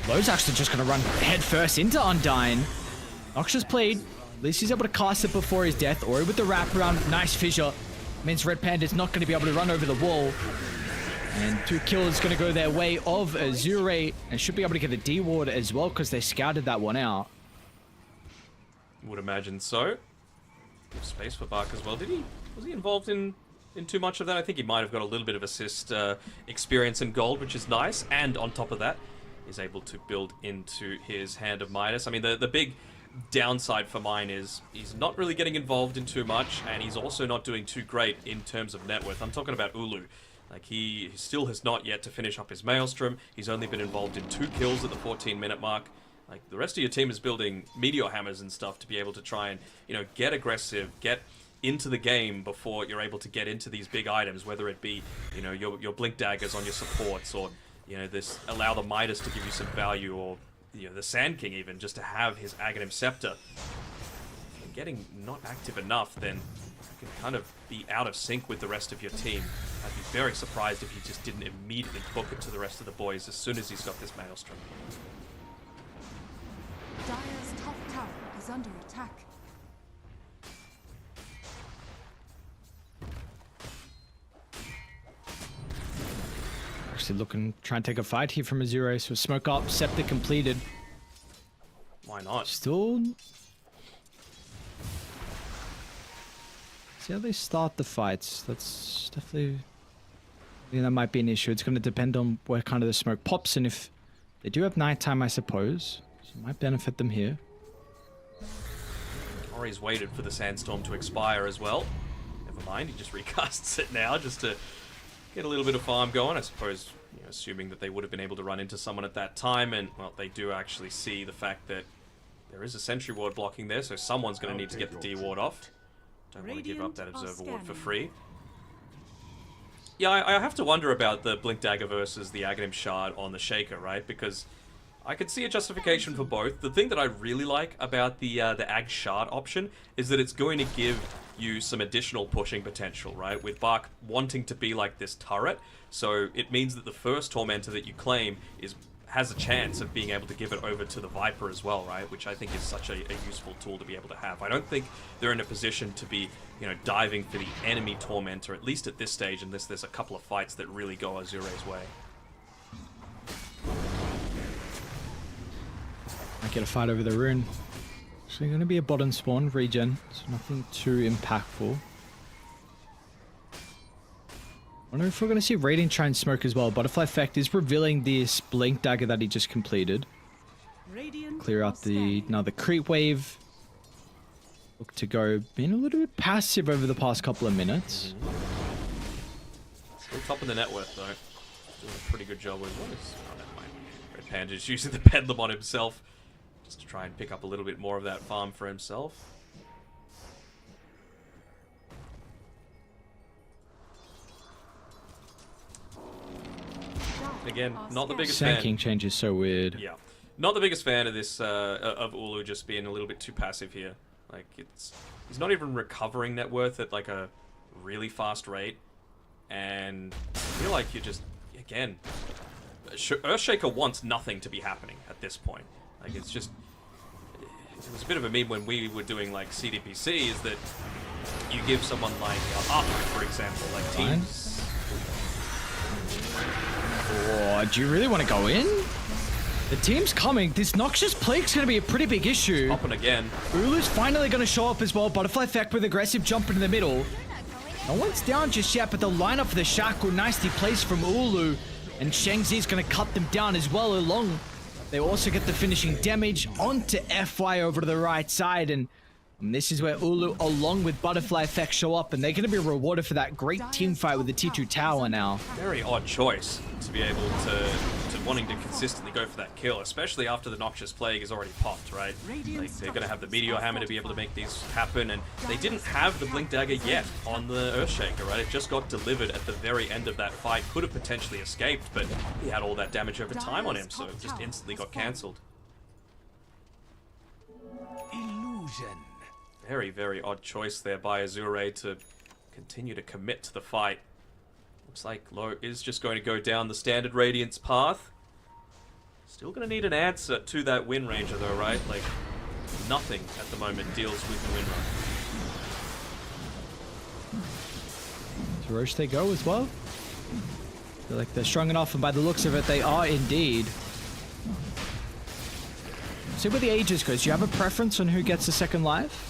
Lowe's actually just gonna run head first into Undyne. Noxious played. At least he's able to cast it before his death. Ori with the wraparound. Nice fissure. Means Red Panda's not going to be able to run over the wall. And 2 kills going to go their way of Azure. And should be able to get the D-Ward as well, because they scouted that one out. Would imagine so. Space for Bark as well. Was he involved in too much of that? I think he might have got a little bit of assist experience in gold, which is nice. And on top of that, is able to build into his Hand of Midas. I mean, the big downside for mine is he's not really getting involved in too much, and he's also not doing too great in terms of net worth. I'm talking about Ulu. Like, he still has not yet to finish up his Maelstrom. He's only been involved in 2 kills at the 14-minute mark. Like, the rest of your team is building Meteor Hammers and stuff to be able to try and, you know, get aggressive, get into the game before you're able to get into these big items, whether it be, you know, your Blink Daggers on your supports, or, you know, this allow the Midas to give you some value, or, you know, the Sand King even, just to have his Aghanim Scepter. If you're getting not active enough, then you can kind of be out of sync with the rest of your team. I'd be very surprised if he just didn't immediately book it to the rest of the boys as soon as he's got this Maelstrom. Dire's top tower is under attack. actually looking, try and take a fight here from Azure. So smoke up, scepter completed. Why not? Still. See how they start the fights. That's definitely. I think that might be an issue. It's going to depend on where kind of the smoke pops, and if they do have nighttime, I suppose, so it might benefit them here. Ori's waited for the sandstorm to expire as well. Never mind, he just recasts it now just to get a little bit of farm going. I suppose, you know, assuming that they would have been able to run into someone at that time, and well, they do actually see the fact that there is a sentry ward blocking there, so someone's going to need to get the D ward off. Don't want to give up that observer ward for free. Yeah, I have to wonder about the Blink Dagger versus the Aghanim Shard on the Shaker, right? Because I could see a justification for both. The thing that I really like about the Ag Shard option is that it's going to give you some additional pushing potential, right? With Bark wanting to be like this turret, so it means that the first Tormentor that you claim has a chance of being able to give it over to the Viper as well, right? Which I think is such a useful tool to be able to have. I don't think they're in a position to be, you know, diving for the enemy Tormentor, at least at this stage, unless there's a couple of fights that really go Azure's way. Might get a fight over the rune. So going to be a bottom spawn regen, so nothing too impactful. I wonder if we're going to see Radiant try and smoke as well. Butterfly Effect is revealing this Blink Dagger that he just completed. Clear out the creep wave. Look to go being a little bit passive over the past couple of minutes. Still top of the net worth though. Doing a pretty good job with what is. Oh, never mind. Red Panda's using the Bedlam on himself just to try and pick up a little bit more of that farm for himself. Again, not the biggest fan. Sanking change is so weird. Yeah, not the biggest fan of this of Ulu just being a little bit too passive here. Like he's not even recovering net worth at like a really fast rate, and I feel like you're just again, Earthshaker wants nothing to be happening at this point. Like it's just, it was a bit of a meme when we were doing like CDPC, is that you give someone like Up, for example, like teams. Oh, do you really want to go in? The team's coming. This Noxious Plague's going to be a pretty big issue. Popping again. Ulu's finally going to show up as well. Butterfly Effect with aggressive jump into the middle. No one's down just yet, but the lineup for the Shackle, nicely placed from Ulu. And Shengzi's going to cut them down as well along. They also get the finishing damage onto FY over to the right side. And this is where Ulu, along with Butterfly Effect, show up, and they're going to be rewarded for that great team fight with the T2 tower now. Very odd choice to be able to wanting to consistently go for that kill, especially after the Noxious Plague is already popped, right? Like, they're going to have the Meteor Hammer to be able to make these happen, and they didn't have the Blink Dagger yet on the Earthshaker, right? It just got delivered at the very end of that fight. Could have potentially escaped, but he had all that damage over time on him, so it just instantly got cancelled. Illusion. Very, very odd choice there by Azure to continue to commit to the fight. Looks like Lo is just going to go down the standard Radiance path. Still going to need an answer to that Wind Ranger though, right? Like, nothing at the moment deals with the Wind Ranger. To Roche they go as well. Feel like they're strong enough, and by the looks of it, they are indeed. See where the ages goes. Do you have a preference on who gets the second life?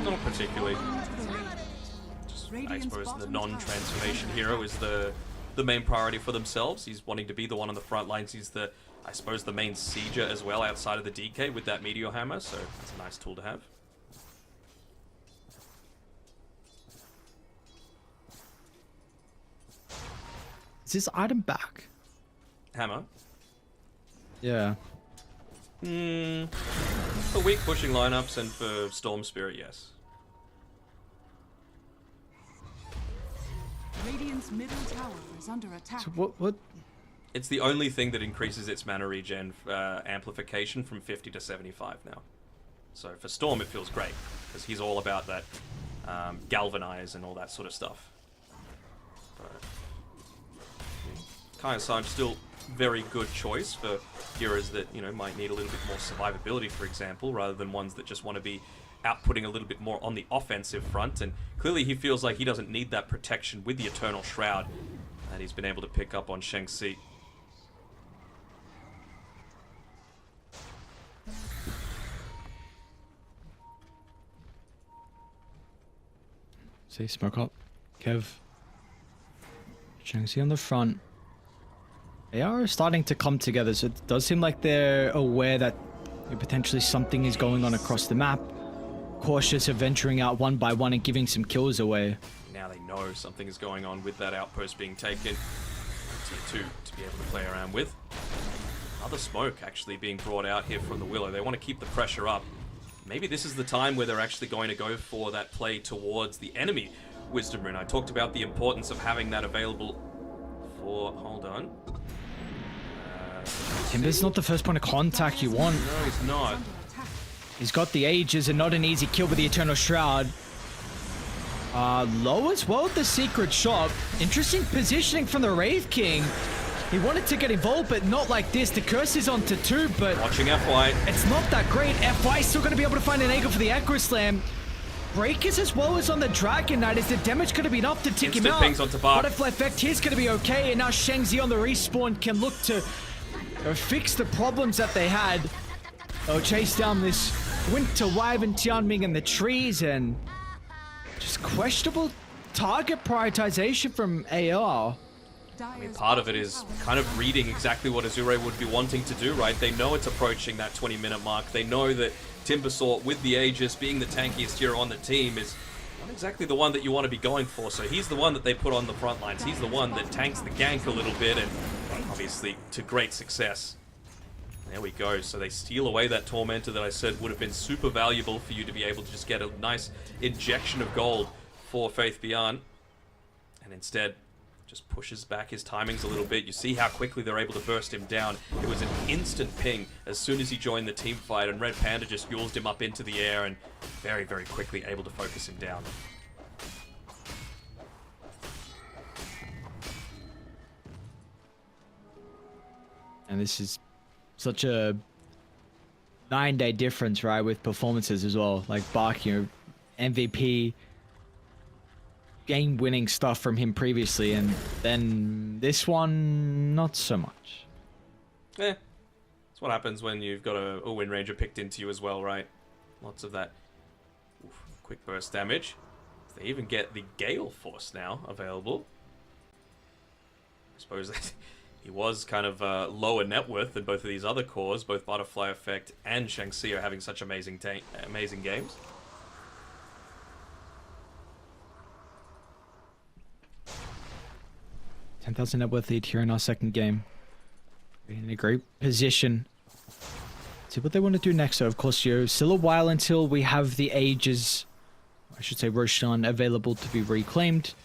Not particularly. Just, I suppose the non-transformation hero is the main priority for themselves. He's wanting to be the one on the front lines. He's the, I suppose, the main sieger as well outside of the DK with that Meteor Hammer, so that's a nice tool to have. Is this item back? Hammer? Yeah. For weak pushing lineups and for Storm Spirit, yes. Radiant's middle tower is under attack. So what? It's the only thing that increases its mana regen amplification from 50 to 75 now. So for Storm, it feels great because he's all about that galvanize and all that sort of stuff. But Kaya-san still very good choice for heroes that, you know, might need a little bit more survivability, for example, rather than ones that just want to be outputting a little bit more on the offensive front. And clearly he feels like he doesn't need that protection with the Eternal Shroud. that he's been able to pick up on Shengxi. See, smoke up. Kev. Shangxi on the front. They are starting to come together, so it does seem like they're aware that potentially something is going on across the map. Cautious of venturing out one by one and giving some kills away. Now they know something is going on with that outpost being taken. Tier 2 to be able to play around with. Another smoke actually being brought out here from the Willow. They want to keep the pressure up. Maybe this is the time where they're actually going to go for that play towards the enemy Wisdom Rune. I talked about the importance of having that available for... Hold on. Timber's not the first point of contact you want. No, he's not. He's got the Aegis and not an easy kill with the Eternal Shroud. Low as well, the Secret Shop. Interesting positioning from the Wraith King. He wanted to get involved, but not like this. The curse is onto 2, but... Watching FY. It's not that great. FY still going to be able to find an angle for the Echo Slam. Breakers as well as on the Dragon Knight. Is the damage going to be enough to tick him out? Pings onto Bach. Butterfly Effect here's going to be okay, and now Shengxi on the respawn can look to fix the problems that they had. They'll chase down this Winter Wyvern Tianming in the trees, and just questionable target prioritization from AR. I mean, part of it is kind of reading exactly what Azure would be wanting to do, right? They know it's approaching that 20-minute mark. They know that Timbersaw, with the Aegis, being the tankiest hero on the team, is not exactly the one that you want to be going for. So he's the one that they put on the front lines. He's the one that tanks the gank a little bit, and obviously to great success. There we go. So they steal away that Tormentor that I said would have been super valuable for you to be able to just get a nice injection of gold for Faith Beyond. And instead, just pushes back his timings a little bit. You see how quickly they're able to burst him down. It was an instant ping as soon as he joined the team fight, and Red Panda just yuled him up into the air and very, very quickly able to focus him down. And this is such a 9-day difference, right, with performances as well. Like Bach, you know, MVP, game-winning stuff from him previously, and then this one, not so much. Yeah, that's what happens when you've got a Wind Ranger picked into you as well, right? Lots of that quick burst damage. They even get the Gale Force now available. I suppose that he was kind of lower net worth than both of these other cores. Both Butterfly Effect and Shangxi are having such amazing games. $10,000 net worth lead here in our second game. We're in a great position. See what they want to do next. So, of course, still a while until we have the Aegis, I should say Roshan, available to be reclaimed.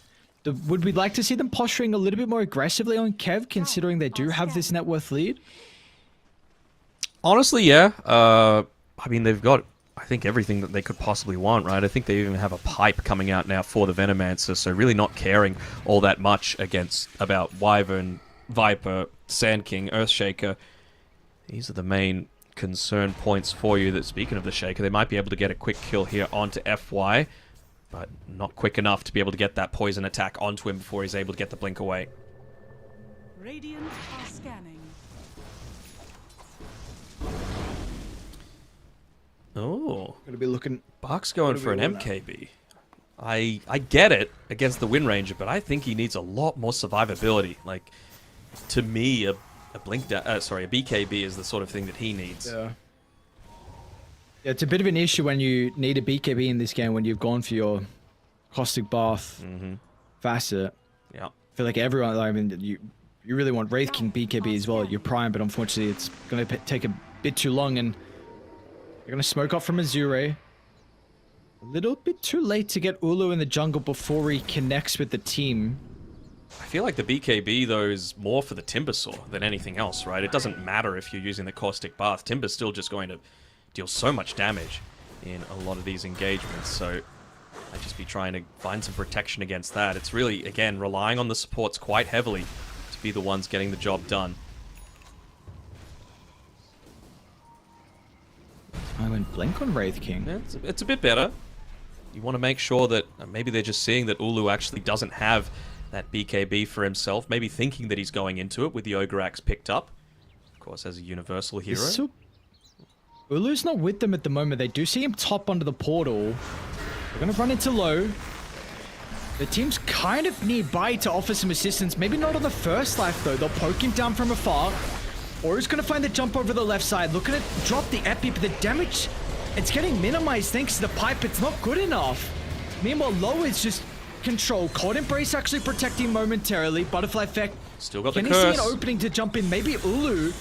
Would we like to see them posturing a little bit more aggressively on Kev, considering they do have this net worth lead? Honestly, yeah. I mean, they've got, I think, everything that they could possibly want, right? I think they even have a pipe coming out now for the Venomancer, so really not caring all that much about Wyvern, Viper, Sand King, Earthshaker. These are the main concern points for you. That speaking of the Shaker, they might be able to get a quick kill here onto FY, but not quick enough to be able to get that poison attack onto him before he's able to get the blink away. Radiant are scanning. Oh, gonna be looking. Bach's going for an MKB. I get it against the Wind Ranger, but I think he needs a lot more survivability. Like, to me, a BKB is the sort of thing that he needs. Yeah. Yeah, it's a bit of an issue when you need a BKB in this game when you've gone for your Caustic Bath facet. Yeah. I feel like everyone, I mean, you really want Wraith King BKB as well at your prime, but unfortunately it's going to take a bit too long, and they're going to smoke off from Azure. A little bit too late to get Ulu in the jungle before he connects with the team. I feel like the BKB, though, is more for the Timbersaw than anything else, right? It doesn't matter if you're using the Caustic Bath. Timber's still just going to deal so much damage in a lot of these engagements, so I'd just be trying to find some protection against that. It's really, again, relying on the supports quite heavily to be the ones getting the job done. I went blink on Wraith King. Yeah, it's a bit better. You want to make sure that maybe they're just seeing that Ulu actually doesn't have that BKB for himself, maybe thinking that he's going into it with the Ogre Axe picked up. Of course, as a universal hero. Ulu's not with them at the moment. They do see him top onto the portal. They're going to run into low. The team's kind of nearby to offer some assistance. Maybe not on the first life, though. They'll poke him down from afar. Or he's going to find the jump over the left side. Looking to drop the epi, but the damage, it's getting minimized thanks to the pipe. It's not good enough. Meanwhile, low is just control. Cold Embrace actually protecting momentarily. Butterfly Effect. Still got the curse. Can you see an opening to jump in? Maybe Ulu.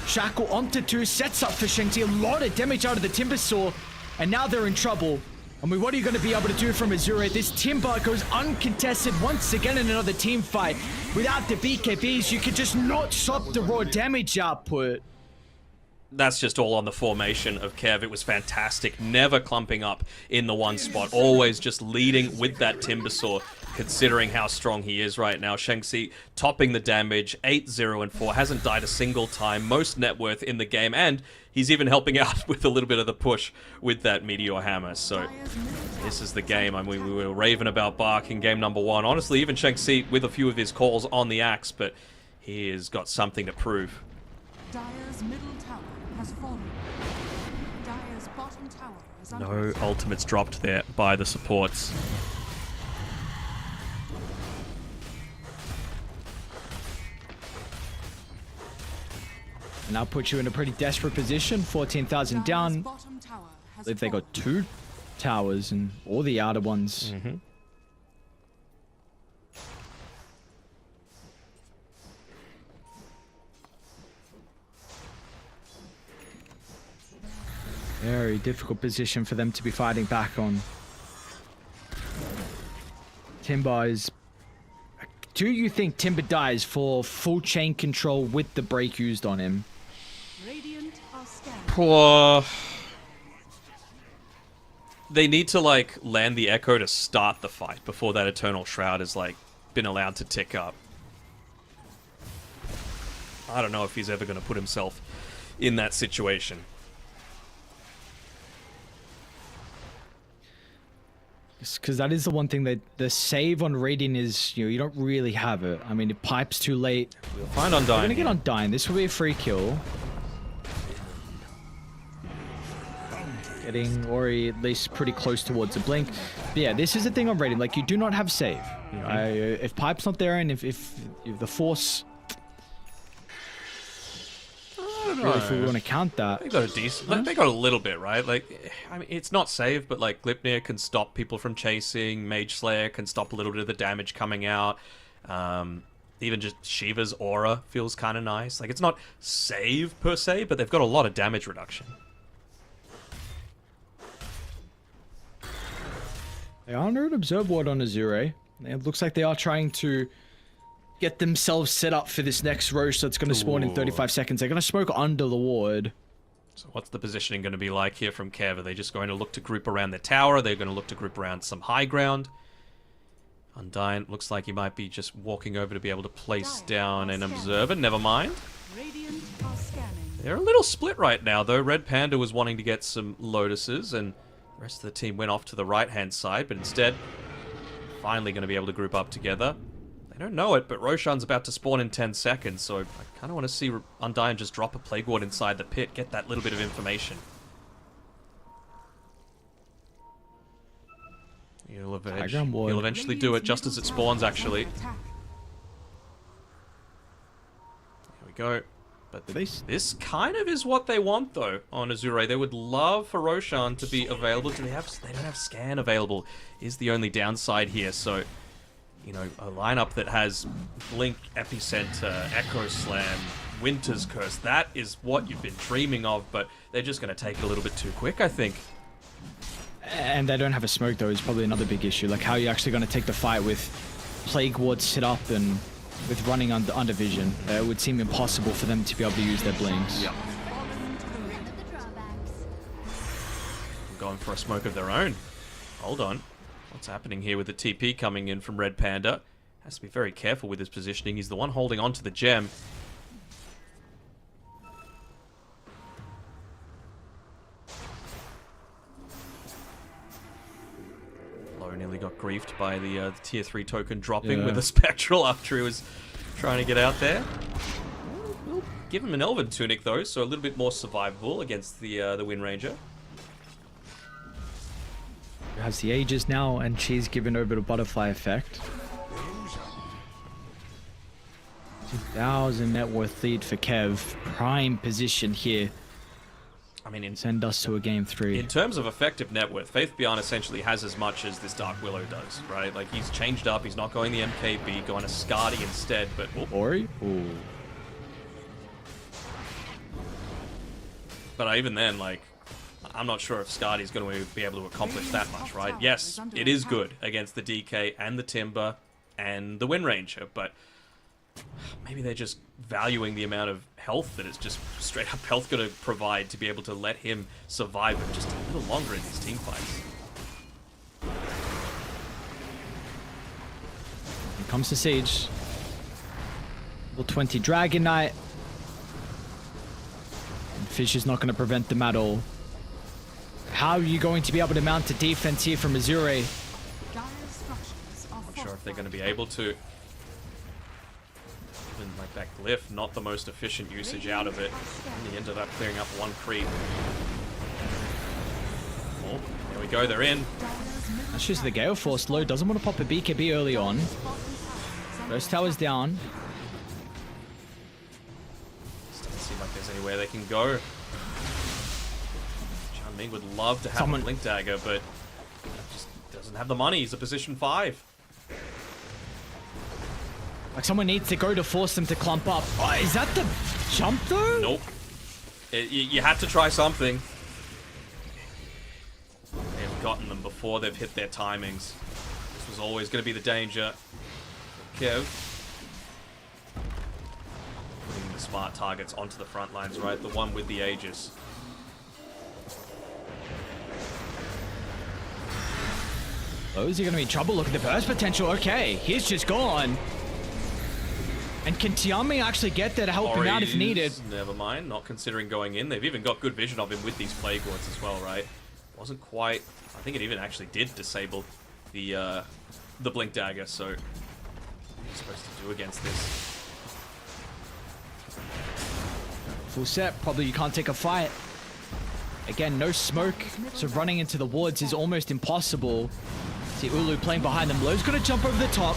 Shackle onto 2, sets up for Shengti. A lot of damage out of the Timber Saw. And now they're in trouble. I mean, what are you going to be able to do from Azure? This Timber goes uncontested once again in another team fight. Without the BKBs, you could just not stop the raw damage output. That's just all on the formation of Kev. It was fantastic. Never clumping up in the one spot. Always just leading with that Timber Saw, considering how strong he is right now. Shengsi topping the damage, 8-0-4. Hasn't died a single time. Most net worth in the game. And he's even helping out with a little bit of the push with that Meteor Hammer. So this is the game. I mean, we were raving about Bark in game number 1. Honestly, even Shengsi with a few of his calls on the axe. But he has got something to prove. Dire's middle tower has fallen. Dire's bottom tower is under No ultimates dropped there by the supports. And that puts you in a pretty desperate position. 14,000 down. I believe they got 2 towers and all the outer ones. Very difficult position for them to be fighting back on. Timber is... Do you think Timber dies for full chain control with the break used on him? They need to, like, land the Echo to start the fight before that Eternal Shroud has, like, been allowed to tick up. I don't know if he's ever going to put himself in that situation. Because that is the one thing that the save on Radiant is, you know, you don't really have it. I mean, it pipes too late. We'll find Undyne. We're going to get Undyne. This will be a free kill. Getting Ori at least pretty close towards a blink. But yeah, this is the thing on Radiant. Like, you do not have save. If pipe's not there and if the force... I don't know if we want to count that. They got a decent... They got a little bit, right? Like, I mean, it's not save, but, like, Glipnir can stop people from chasing. Mage Slayer can stop a little bit of the damage coming out. Even just Shiva's aura feels kind of nice. Like, it's not save, per se, but they've got a lot of damage reduction. They are under an Observe Ward on Azure. It looks like they are trying to get themselves set up for this next Roche that's going to spawn in 35 seconds. They're going to smoke under the ward. So what's the positioning going to be like here from Kev? Are they just going to look to group around their tower? They're going to look to group around some high ground. Undyne looks like he might be just walking over to be able to place down an observer. Never mind. They're a little split right now, though. Red Panda was wanting to get some Lotuses, and the rest of the team went off to the right-hand side, but instead, finally going to be able to group up together. They don't know it, but Roshan's about to spawn in 10 seconds, so I kind of want to see Undyne just drop a Plague Ward inside the pit, get that little bit of information. He'll eventually do it just as it spawns, actually. Here we go. But this kind of is what they want, though, on Azure. They would love for Roshan to be available. They don't have Scan available, is the only downside here. So, you know, a lineup that has Blink, Epicenter, Echo Slam, Winter's Curse, that is what you've been dreaming of, but they're just going to take it a little bit too quick, I think. And they don't have a smoke, though, is probably another big issue. Like, how are you actually going to take the fight with Plague Ward set up and with running under vision? It would seem impossible for them to be able to use their blinks. Yep. Going for a smoke of their own. Hold on. What's happening here with the TP coming in from Red Panda? Has to be very careful with his positioning. He's the one holding on to the gem. Low nearly got griefed by the tier 3 token dropping with a Spectral after he was trying to get out there. We'll give him an Elven Tunic though, so a little bit more survivable against the Wind Ranger. Has the Aegis now, and she's given over to Butterfly Effect. 2,000 net worth lead for Kev. Prime position here. I mean, send us to a game 3. In terms of effective net worth, Faith Beyond essentially has as much as this Dark Willow does, right? Like, he's changed up, he's not going the MKB, going to Skadi instead, but... Ori? Ooh. But even then, like, I'm not sure if Skadi's going to be able to accomplish that much, right? Yes, it is good against the DK and the Timber and the Wind Ranger, but maybe they're just valuing the amount of health that it's just straight up health going to provide to be able to let him survive for just a little longer in these team fights. Here comes the Siege. Level 20 Dragon Knight. And Fish is not going to prevent them at all. How are you going to be able to mount a defense here from Azure? Not sure if they're going to be able to. Even like that glyph, not the most efficient usage out of it. And he ended up clearing up one creep. Oh, there we go, they're in. That's just the Gale Force low. Doesn't want to pop a BKB early on. First tower's down. Doesn't seem like there's anywhere they can go. Ming would love to have a Blink Dagger, but just doesn't have the money. He's a position 5. Like, someone needs to go to force them to clump up. Oh, is that the jump though? Nope. You had to try something. They've gotten them before they've hit their timings. This was always going to be the danger. Kev. Putting the smart targets onto the front lines, right? The one with the Aegis. Oh, is he going to be in trouble? Look at the burst potential. Okay, he's just gone. And can Tiami actually get there to help him out if needed? Never mind, not considering going in. They've even got good vision of him with these Plague Lords as well, right? Wasn't quite... I think it even actually did disable the Blink Dagger, so... What are you supposed to do against this? Full set, probably you can't take a fight. Again, no smoke, so running into the wards is almost impossible. See Ulu playing behind them. Low's gonna jump over the top.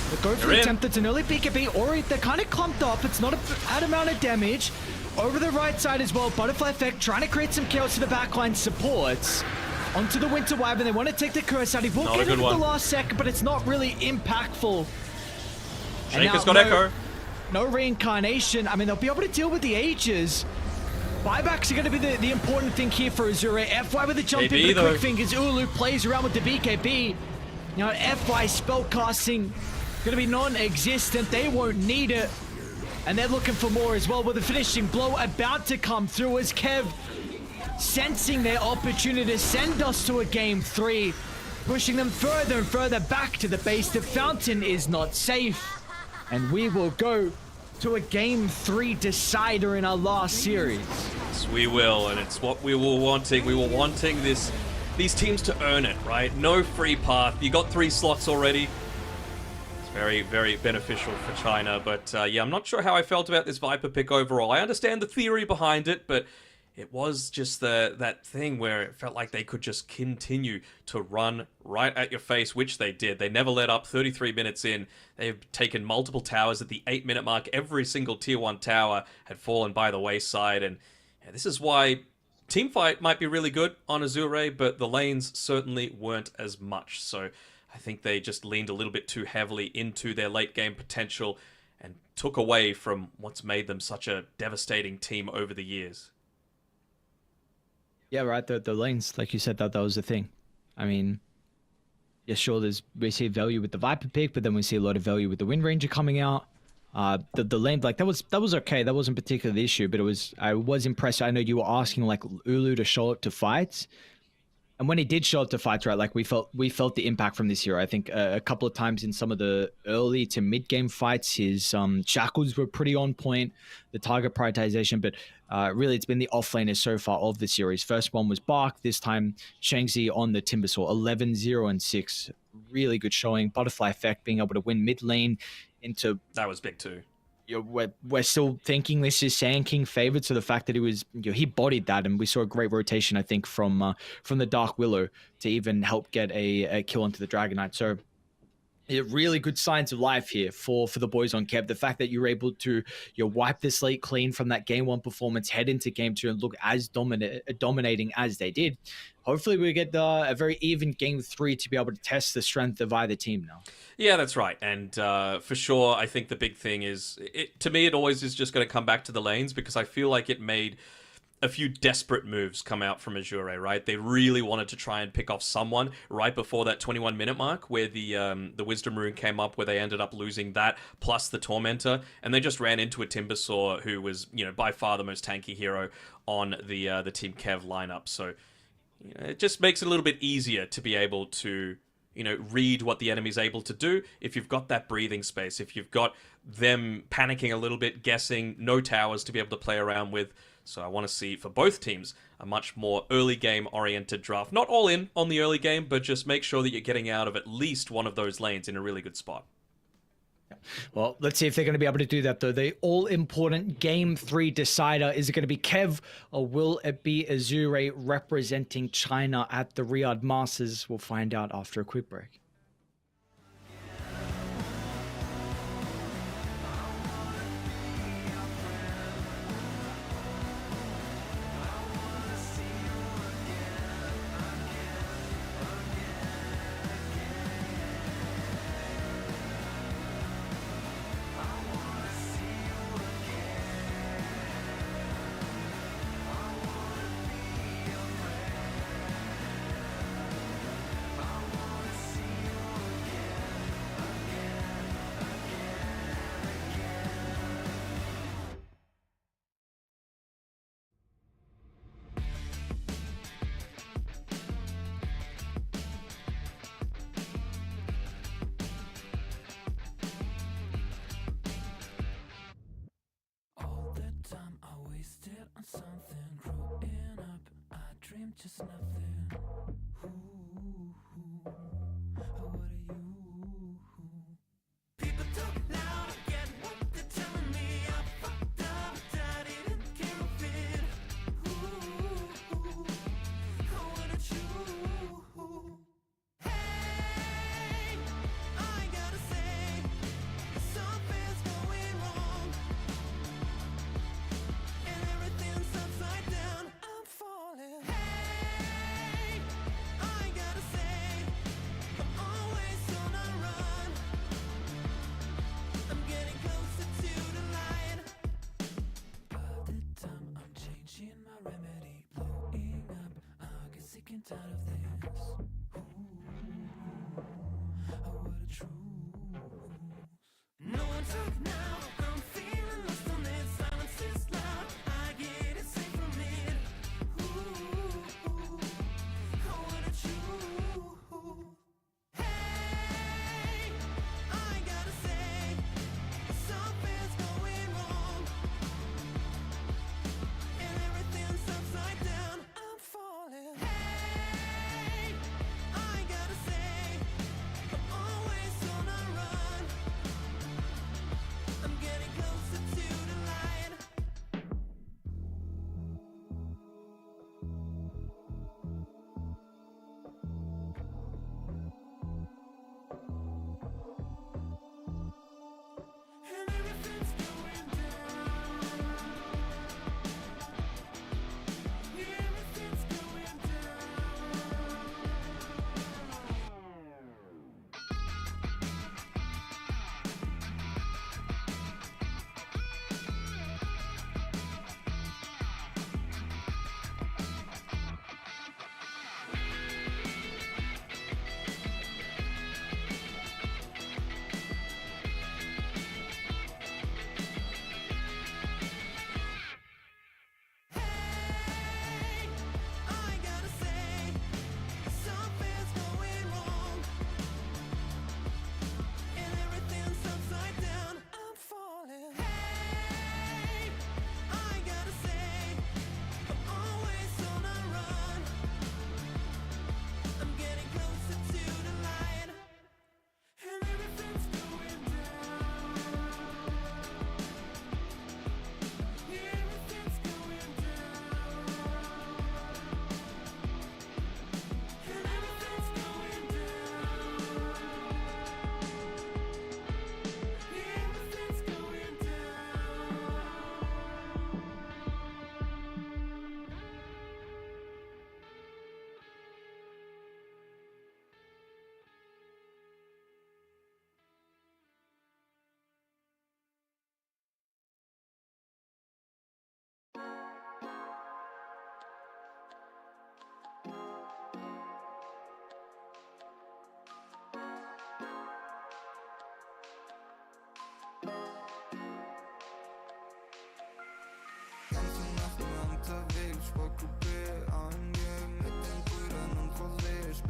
But go for the attempt. It's an early BKB. Ori, they're kind of clumped up. It's not a bad amount of damage. Over the right side as well. Butterfly Effect trying to create some chaos to the backline supports. Onto the Winter Wyvern. They want to take the curse out. He will get it at the last second, but it's not really impactful. Shaker's got Echo. No reincarnation. I mean, they'll be able to deal with the Ages. Buybacks are going to be the important thing here for Azure. FY with the jump in, the quick fingers. Ulu plays around with the BKB. You know, FY spellcasting going to be non-existent. They won't need it. And they're looking for more as well, with the finishing blow about to come through as Kev sensing their opportunity to send us to a game 3, pushing them further and further back to the base. The fountain is not safe. And we will go to a game 3 decider in our last series. Yes, we will, and it's what we were wanting. We were wanting these teams to earn it, right? No free path. You got 3 slots already. It's very, very beneficial for China, but yeah, I'm not sure how I felt about this Viper pick overall. I understand the theory behind it, but it was just that thing where it felt like they could just continue to run right at your face, which they did. They never let up. 33 minutes in, they've taken multiple towers at the 8-minute mark. Every single tier 1 tower had fallen by the wayside, and yeah, this is why teamfight might be really good on Azure, but the lanes certainly weren't as much. So I think they just leaned a little bit too heavily into their late game potential and took away from what's made them such a devastating team over the years. Yeah, right. The lanes, like you said, that was the thing. I mean, yeah, sure, we see value with the Viper pick, but then we see a lot of value with the Wind Ranger coming out. The lane, like that was okay. That wasn't particularly the issue, but I was impressed. I know you were asking like Ulu to show up to fights. And when he did show up to fights, right, like we felt the impact from this hero. I think a couple of times in some of the early to mid game fights, his shackles were pretty on point, the target prioritization. But really, it's been the offlaners so far of the series. First one was Bark. This time, Shangzi on the Timbersaw, 11-0-6. Really good showing. Butterfly Effect being able to win mid lane into. That was big too. We're still thinking this is Sand King favored, so the fact that he bodied that, and we saw a great rotation, I think, from the Dark Willow to even help get a kill onto the Dragon Knight. So really good signs of life here for the boys on Kev. The fact that you're able to wipe the slate clean from that game 1 performance, head into game 2 and look as dominating as they did. Hopefully we get a very even game 3 to be able to test the strength of either team now. Yeah, that's right. And for sure, I think the big thing is, to me, it always is just going to come back to the lanes, because I feel like it made a few desperate moves come out from Azure, right? They really wanted to try and pick off someone right before that 21-minute mark, where the Wisdom Rune came up, where they ended up losing that, plus the Tormentor, and they just ran into a Timbersaw, who was, by far the most tanky hero on the Team Kev lineup. So it just makes it a little bit easier to be able to read what the enemy's able to do if you've got that breathing space, if you've got them panicking a little bit, guessing, no towers to be able to play around with. So I want to see, for both teams, a much more early game oriented draft. Not all in on the early game, but just make sure that you're getting out of at least one of those lanes in a really good spot. Well, let's see if they're going to be able to do that, though. The all-important Game 3 decider. Is it going to be Kev, or will it be Azure representing China at the Riyadh Masters? We'll find out after a quick break.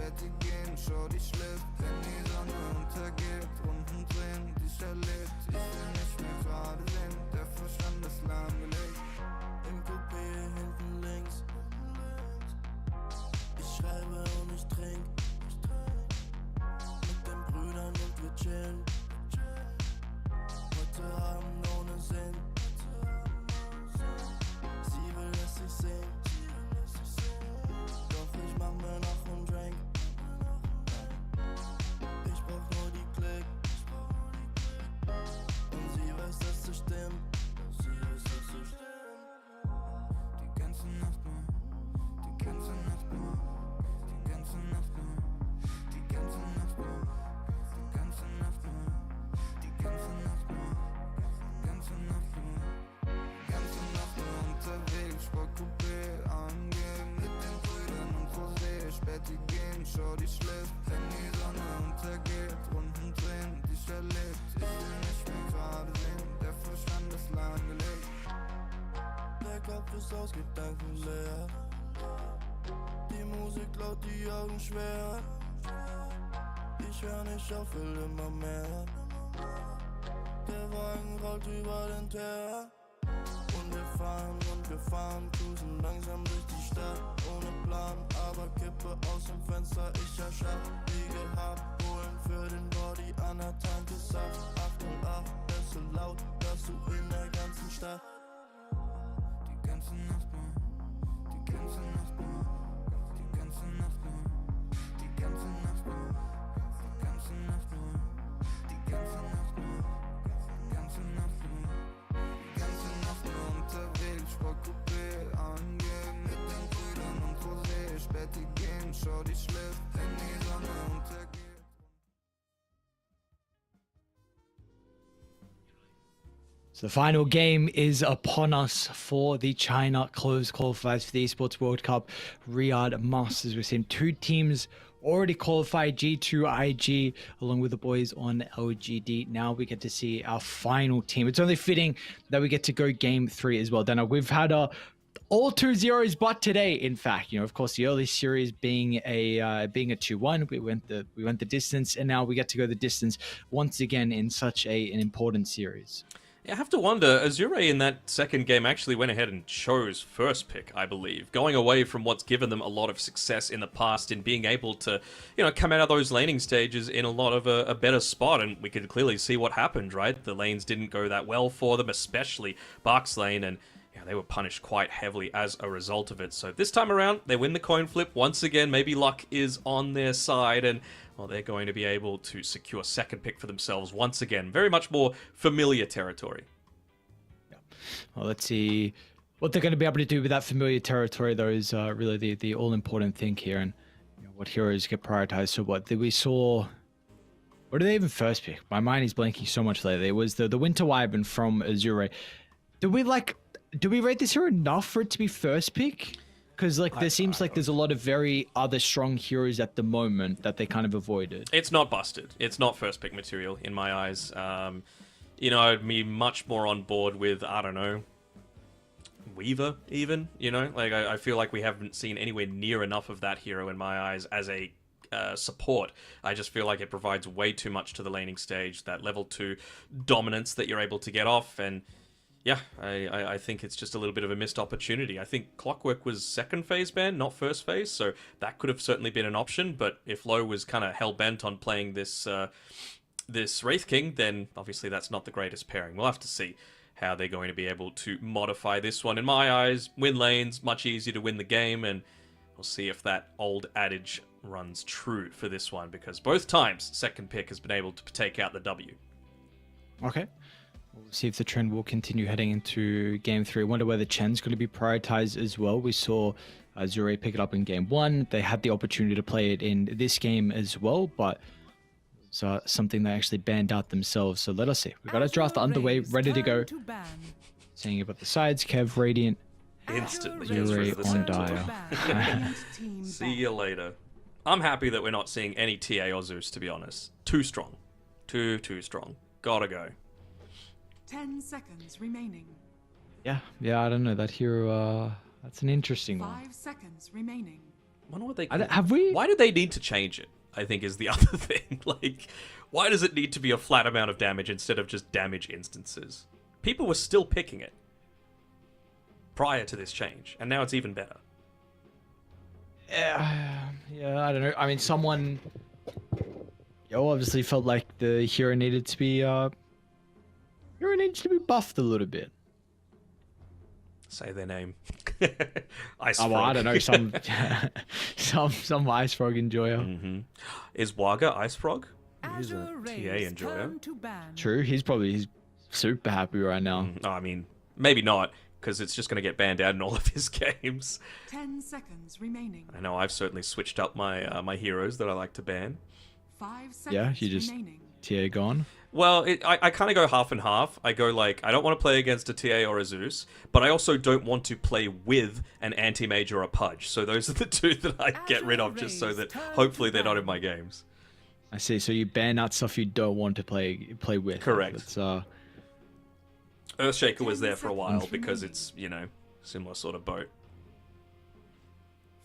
Betty gehen, schau die schläft, wenn die Sonne untergeht. Runden drehen, dich erlebt, ich will nicht mehr gerade sehen. Der Verstand ist lahmgelegt. Im Coupé hinten links. Ich schreibe und ich trink. Mit den Brüdern und wir chillen. Heute Abend ohne Sinn. Sie will, dass ich sing. Doch ich mach mir noch einen Drink. Ich brauch nur die Klick. Und sie weiß, dass es stimmt. Sie weiß, dass es stimmt. Die ganze Nacht nur, die ganze Nacht nur, die ganze Nacht nur, die ganze Nacht nur, die ganze Nacht nur, die ganze Nacht nur, die ganze Nacht nur, die ganze Nacht nur unterwegs, Sportcoupé angehen mit den Brüdern und Rosé, Späti gehen, schau die schläft, wenn die Sonne untergeht, Runden drehen, dich erlebt, ich will nicht mehr gerade sehen, der Verstand ist lahmgelegt. Der Kopf ist aus Gedanken leer. Die Musik laut, die Augen schwer. Ich hör nicht auf, will immer mehr. Der Wagen rollt über den Teer. Und wir fahren, cruisen langsam durch die Stadt. Ohne Plan, aber Kippe aus dem Fenster, ich erschaff. Wie gehabt, holen für den Body an der Tanke Saft. Achtung, ach, es ist so laut, dass du in der ganzen Stadt. Die ganze Nacht nur, die ganze Nacht nur, die ganze Nacht nur, die ganze Nacht nur, die ganze Nacht nur, die ganze Nacht nur, die ganze Nacht nur, die ganze Nacht nur unterwegs, Sportcoupé angehen mit den Brüdern und Rosé, Späti gehen, schau die schläft, wenn die Sonne untergeht. So the final game is upon us for the China closed qualifiers for the Esports World Cup Riyadh Masters. We've seen two teams already qualified, G2 IG, along with the boys on LGD. Now we get to see our final team. It's only fitting that we get to go game 3 as well. Dana, we've had all 2-0s, but today, in fact, of course, the early series being a 2-1, we went the distance, and now we get to go the distance once again in such an important series. I have to wonder, Azure in that second game actually went ahead and chose first pick, I believe, going away from what's given them a lot of success in the past in being able to, come out of those laning stages in a lot of a better spot, and we could clearly see what happened, right? The lanes didn't go that well for them, especially Bark's lane, and they were punished quite heavily as a result of it. So this time around, they win the coin flip. Once again, maybe luck is on their side, and they're going to be able to secure second pick for themselves once again. Very much more familiar territory. Yeah. Well, let's see what they're going to be able to do with that familiar territory, though, is really the all-important thing here, and what heroes get prioritized. So what we saw... What did they even first pick? My mind is blanking so much later. It was the Winter Wyvern from Azure. Do we rate this hero enough for it to be first pick? Because there seems like there's a lot of very other strong heroes at the moment that they kind of avoided. It's not busted. It's not first pick material in my eyes. I'd be much more on board with, I don't know, Weaver even, I feel like we haven't seen anywhere near enough of that hero in my eyes as a support. I just feel like it provides way too much to the laning stage, that level 2 dominance that you're able to get off, and yeah, I think it's just a little bit of a missed opportunity. I think Clockwork was second phase ban, not first phase, so that could have certainly been an option, but if Lowe was kind of hell-bent on playing this Wraith King, then obviously that's not the greatest pairing. We'll have to see how they're going to be able to modify this one. In my eyes, win lanes, much easier to win the game, and we'll see if that old adage runs true for this one, because both times second pick has been able to take out the W. Okay. We'll see if the trend will continue heading into Game 3. I wonder whether Chen's going to be prioritized as well. We saw Zure pick it up in Game 1. They had the opportunity to play it in this game as well, but it's something they actually banned out themselves. So let us see. We've got a draft underway, ready to go. Saying about the sides, Kev, Radiant, instantly Zure on Dire. See you later. I'm happy that we're not seeing any TA or Zeus, to be honest. Too strong. Too strong. Gotta go. 10 seconds remaining. Yeah, I don't know. That hero, that's an interesting one. 5 seconds remaining. wonder what they have we? Why do they need to change it? I think is the other thing. Like, why does it need to be a flat amount of damage instead of just damage instances? People were still picking it prior to this change, and now it's even better. Yeah, I don't know. I mean, someone obviously felt like the hero needed to be buffed a little bit. Say their name. Ice Oh, Frog. well, I don't know. Some Ice Frog enjoyer. Mm-hmm. Is Waga Ice Frog? He's a TA enjoyer. True. He's super happy right now. No, I mean, maybe not, because it's just going to get banned out in all of his games. 10 seconds remaining. I know I've certainly switched up my my heroes that I like to ban. 5 seconds Yeah, you just remaining. TA gone. Well, I kind of go half and half. I go like, I don't want to play against a TA or a Zeus, but I also don't want to play with an anti-mage or a Pudge. So those are the two that I get rid of just so that hopefully they're not in my games. I see. So you ban out stuff you don't want to play with. Correct. It's, Earthshaker was there for a while because it's, similar sort of boat.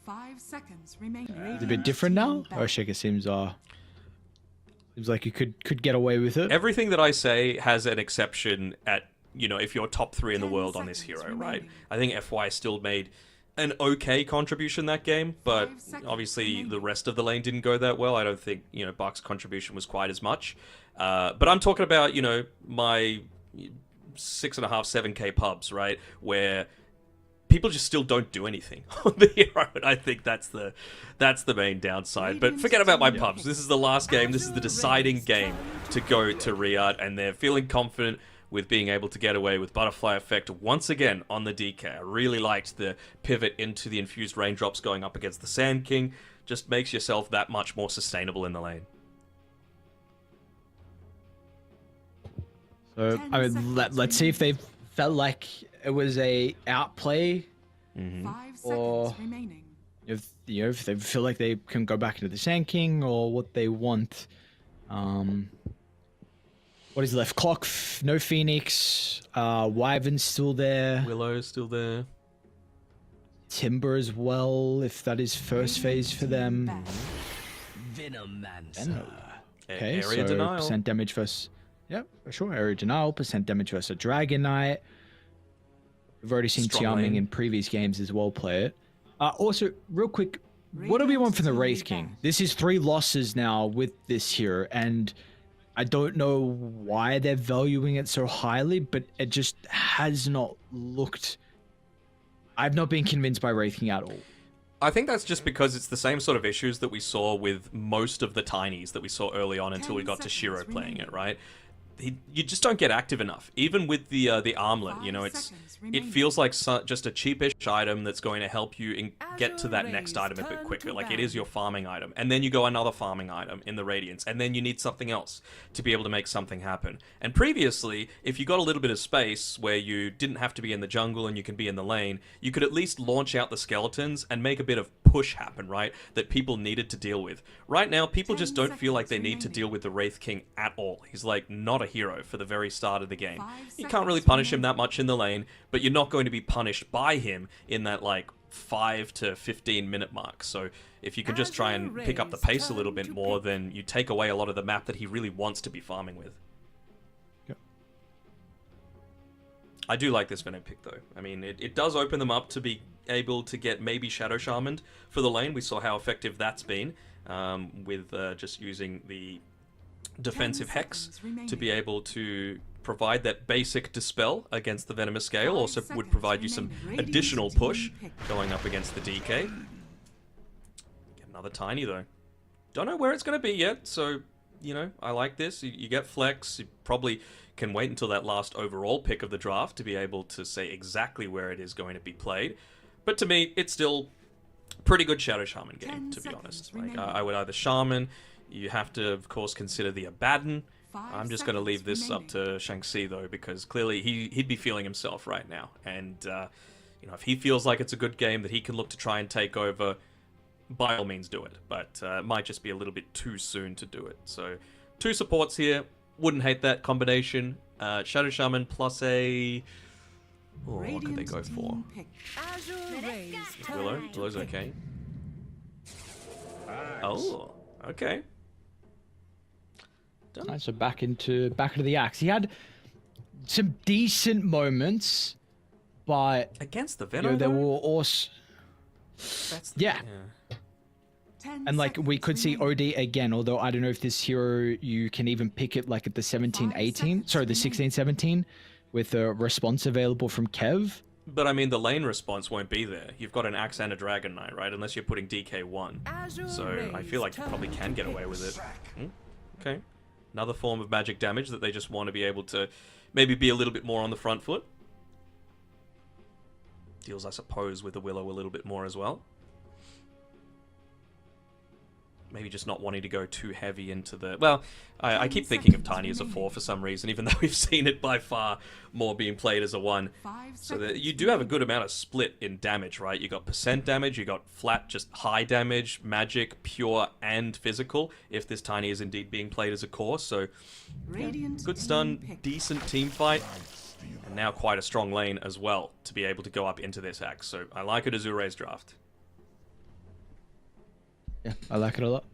5 seconds remaining. it's a bit different now. Earthshaker seems like you could get away with it. Everything that I say has an exception at, if you're top 3 in the world on this hero, right? I think FY still made an okay contribution that game, but obviously the rest of the lane didn't go that well. I don't think, Buck's contribution was quite as much. But I'm talking about, my 6.5, 7k pubs, right? Where people just still don't do anything on the hero, and I think that's the main downside. But forget about my pubs. This is the last game. This is the deciding game to go to Riyadh, and they're feeling confident with being able to get away with Butterfly Effect once again on the DK. I really liked the pivot into the Infused Raindrops going up against the Sand King. Just makes yourself that much more sustainable in the lane. So I mean, let's see if they felt like it was a outplay, 5 or seconds remaining. if they feel like they can go back into the Sand King, or what they want. What is left? Clock, no Phoenix. Wyvern's still there. Willow's still there. Timber as well, if that is first phase for them. Venomancer. Okay, Area so denial. percent damage versus... Yep, for sure. Area denial, percent damage versus a Dragon Knight. We've already seen Strong Xiaoming lane. in previous games as well play it. Also, real quick, what do we want from the Wraith King? This is 3 losses now with this hero, and I don't know why they're valuing it so highly, but it just has not looked... I've not been convinced by Wraith King at all. I think that's just because it's the same sort of issues that we saw with most of the Tinies that we saw early on until we got to Shiro playing it, right? You just don't get active enough. Even with the armlet, it feels like just a cheapish item that's going to help you get to that next item a bit quicker. Like, it is your farming item. And then you go another farming item in the Radiance. And then you need something else to be able to make something happen. And previously, if you got a little bit of space where you didn't have to be in the jungle and you can be in the lane, you could at least launch out the skeletons and make a bit of push happen, right? That people needed to deal with. Right now, people just don't feel like they need to deal with the Wraith King at all. He's like not a hero for the very start of the game. You can't really punish him that much in the lane, but you're not going to be punished by him in that like 5 to 15 minute mark. So if you can just try and pick up the pace a little bit more, then you take away a lot of the map that he really wants to be farming with. Yep. I do like this Venom pick though. I mean, it does open them up to be able to get maybe Shadow Shamaned for the lane. We saw how effective that's been with just using the defensive hex to be able to provide that basic dispel against the Venomous Scale. Also would provide you some additional push going up against the DK. Get another Tiny though. Don't know where it's going to be yet, so, I like this. You get flex. You probably can wait until that last overall pick of the draft to be able to say exactly where it is going to be played. But to me, it's still pretty good Shadow Shaman game, to be honest. Like, I would either Shaman. You have to, of course, consider the Abaddon. I'm just going to leave this up to Shanxi, though, because clearly he'd be feeling himself right now. And, if he feels like it's a good game that he can look to try and take over, by all means do it. But it might just be a little bit too soon to do it. So, 2 supports here. Wouldn't hate that combination. Shadow Shaman plus a... Oh, what could they go for? Willow? Willow's okay. Oh, okay. Right, so back into the axe. He had some decent moments, but against the you Venom, know, there were also yeah. And like we could see OD again, although I don't know if this hero you can even pick it like at the 17-18, sorry, the 16-17 with a response available from Kev. But I mean, the lane response won't be there. You've got an Axe and a Dragon Knight, right? Unless you're putting DK1. So I feel like you probably can get away with it. Okay. Another form of magic damage that they just want to be able to maybe be a little bit more on the front foot. Deals, I suppose, with the Willow a little bit more as well. Maybe just not wanting to go too heavy into the... Well, I keep thinking of Tiny as a 4 for some reason, even though we've seen it by far more being played as a 1. So that you do have a good amount of split in damage, right? You got percent damage, you got flat, just high damage, magic, pure, and physical, if this Tiny is indeed being played as a core. So, yeah, good stun, decent team fight, and now quite a strong lane as well to be able to go up into this axe. So I like it as Ure's draft. Yeah, I like it a lot.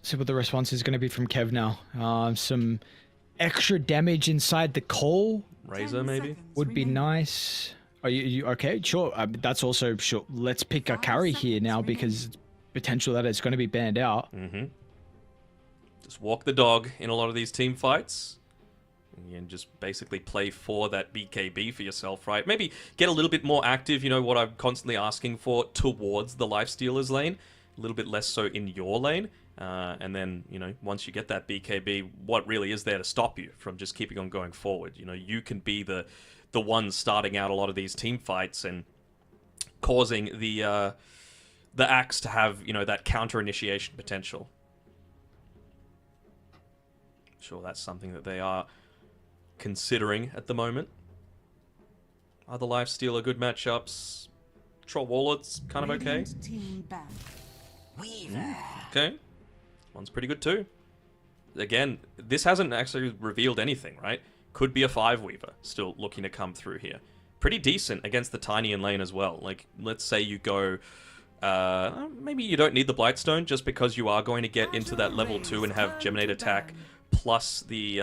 See what the response is going to be from Kev now. Some extra damage inside the call. Razor, maybe? Would be nice. Are you okay? Sure. That's also sure. Let's pick a carry here now because it's potential that it's going to be banned out. Just walk the dog in a lot of these team fights. And just basically play for that BKB for yourself, right? Maybe get a little bit more active, you know, what I'm constantly asking for, towards the Lifestealer's lane. A little bit less so in your lane. And then, you know, once you get that BKB, what really is there to stop you from just keeping on going forward? You know, you can be the one starting out a lot of these team fights and causing the Axe to have, you know, that counter-initiation potential. Sure, that's something that they are considering at the moment. Other Lifestealer good matchups. Troll Warlord's kind of okay. Okay. One's pretty good too. Again, this hasn't actually revealed anything, right? Could be a 5 Weaver still looking to come through here. Pretty decent against the Tiny in lane as well. Like, let's say you go... maybe you don't need the Blightstone just because you are going to get into that level 2 and have Geminate attack plus the...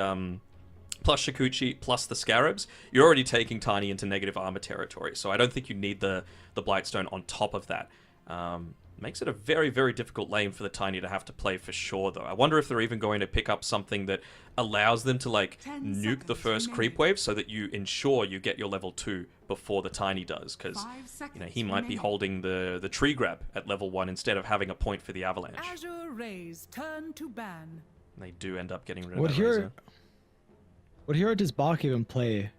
plus Shikuchi, plus the Scarabs, you're already taking Tiny into negative armor territory. So I don't think you need the Blightstone on top of that. Makes it a very, very difficult lane for the Tiny to have to play for sure, though. I wonder if they're even going to pick up something that allows them to, like, nuke the first creep wave so that you ensure you get your level 2 before the Tiny does. Because, you know, he might be holding the tree grab at level 1 instead of having a point for the avalanche. Azure Rays turn to ban. And they do end up getting rid of that Razor. What hero does Bark even play?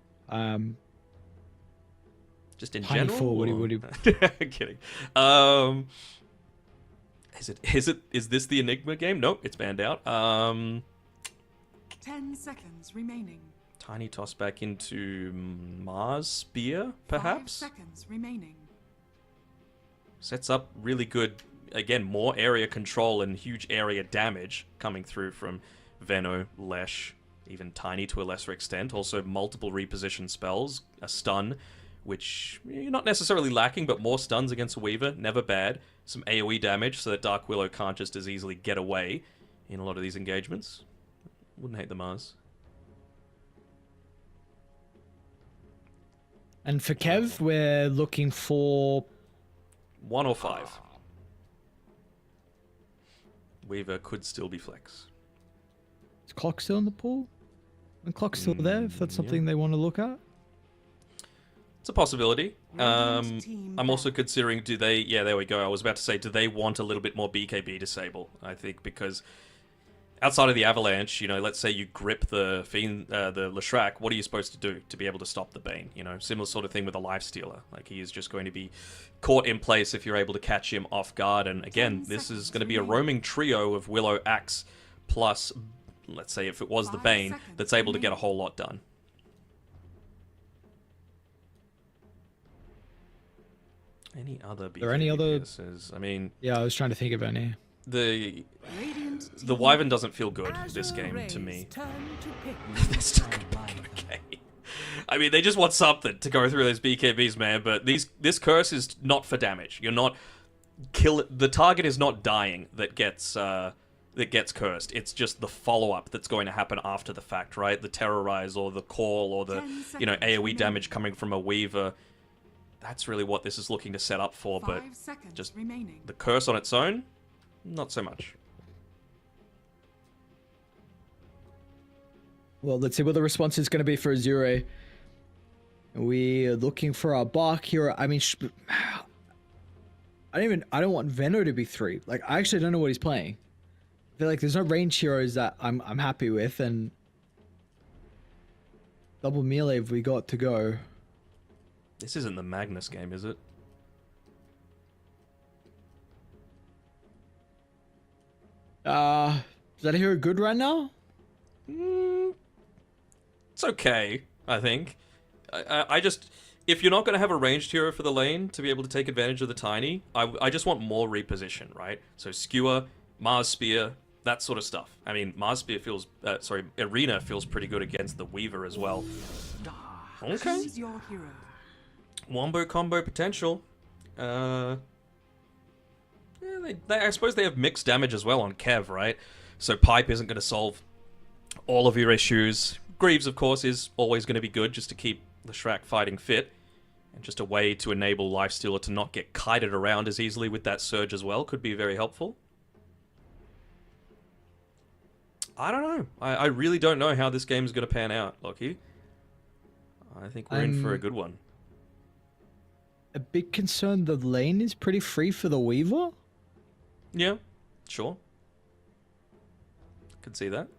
Just in Tiny general? 4, what do you... Kidding. Is this the Enigma game? Nope, it's banned out. 10 seconds remaining. Tiny toss back into Mars Spear, perhaps? 5 seconds remaining. Sets up really good, again, more area control and huge area damage coming through from Veno, Lesh, even Tiny to a lesser extent. Also multiple reposition spells, a stun, which you're not necessarily lacking, but more stuns against a Weaver, never bad. Some AoE damage so that Dark Willow can't just as easily get away in a lot of these engagements. Wouldn't hate the Mars. And for Kev, we're looking for... 1 or 5. Weaver could still be flex. Is Clock still in the pool? And Clock's still there, if that's something they want to look at? It's a possibility. I'm also considering, do they... Yeah, there we go. I was about to say, do they want a little bit more BKB disable? I think because outside of the Avalanche, you know, let's say you grip the Fiend, the Leshrac, what are you supposed to do to be able to stop the Bane? You know, similar sort of thing with a Lifestealer. Like, he is just going to be caught in place if you're able to catch him off guard. And again, this is going to be a roaming trio of Willow, Axe, plus, let's say if it was the Bane, that's able to get a whole lot done. Any other BKB? Are there any other... I mean... Yeah, I was trying to think of any. The Wyvern doesn't feel good this game to me. They're still gonna be okay. I mean, they just want something to go through those BKBs, man. But this curse is not for damage. You're not the target is not dying that gets cursed. It's just the follow-up that's going to happen after the fact, right? The terrorize or the call or the AoE damage coming from a Weaver. That's really what this is looking to set up for, but just the curse on its own, not so much. Well, let's see what the response is going to be for Azure. We're looking for our Bach hero. I mean, I don't want Venno to be 3. Like, I actually don't know what he's playing. I feel like there's no range heroes that I'm happy with, and double melee have we got to go. This isn't the Magnus game, is it? Is that hero good right now? It's okay, I think. I just... If you're not going to have a ranged hero for the lane to be able to take advantage of the tiny, I just want more reposition, right? So Skewer, Mars Spear, that sort of stuff. I mean, Mars Spear feels... Arena feels pretty good against the Weaver as well. Okay. Wombo combo potential. Yeah, I suppose they have mixed damage as well on Kev, right? So Pipe isn't going to solve all of your issues. Greaves, of course, is always going to be good just to keep the Shrek fighting fit. And just a way to enable Lifestealer to not get kited around as easily with that surge as well could be very helpful. I don't know. I really don't know how this game is going to pan out, Lockie. I think we're in for a good one. A big concern, the lane is pretty free for the Weaver. Yeah, sure. Could see that.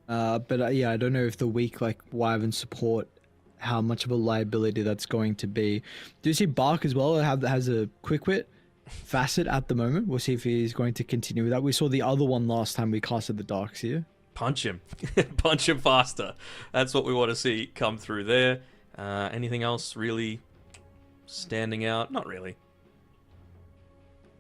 But yeah, I don't know if the weak Wyvern support, how much of a liability that's going to be. Do you see Bark as well? Has a quick wit facet at the moment. We'll see if he's going to continue with that. We saw the other one last time we casted the Darks here. Punch him. Punch him faster. That's what we want to see come through there. Anything else really standing out? Not really.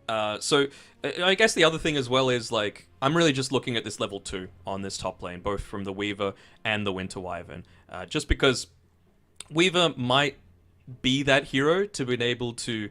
So I guess the other thing as well is, like, I'm really just looking at this level 2 on this top lane, both from the Weaver and the Winter Wyvern. Just because Weaver might be that hero to be able to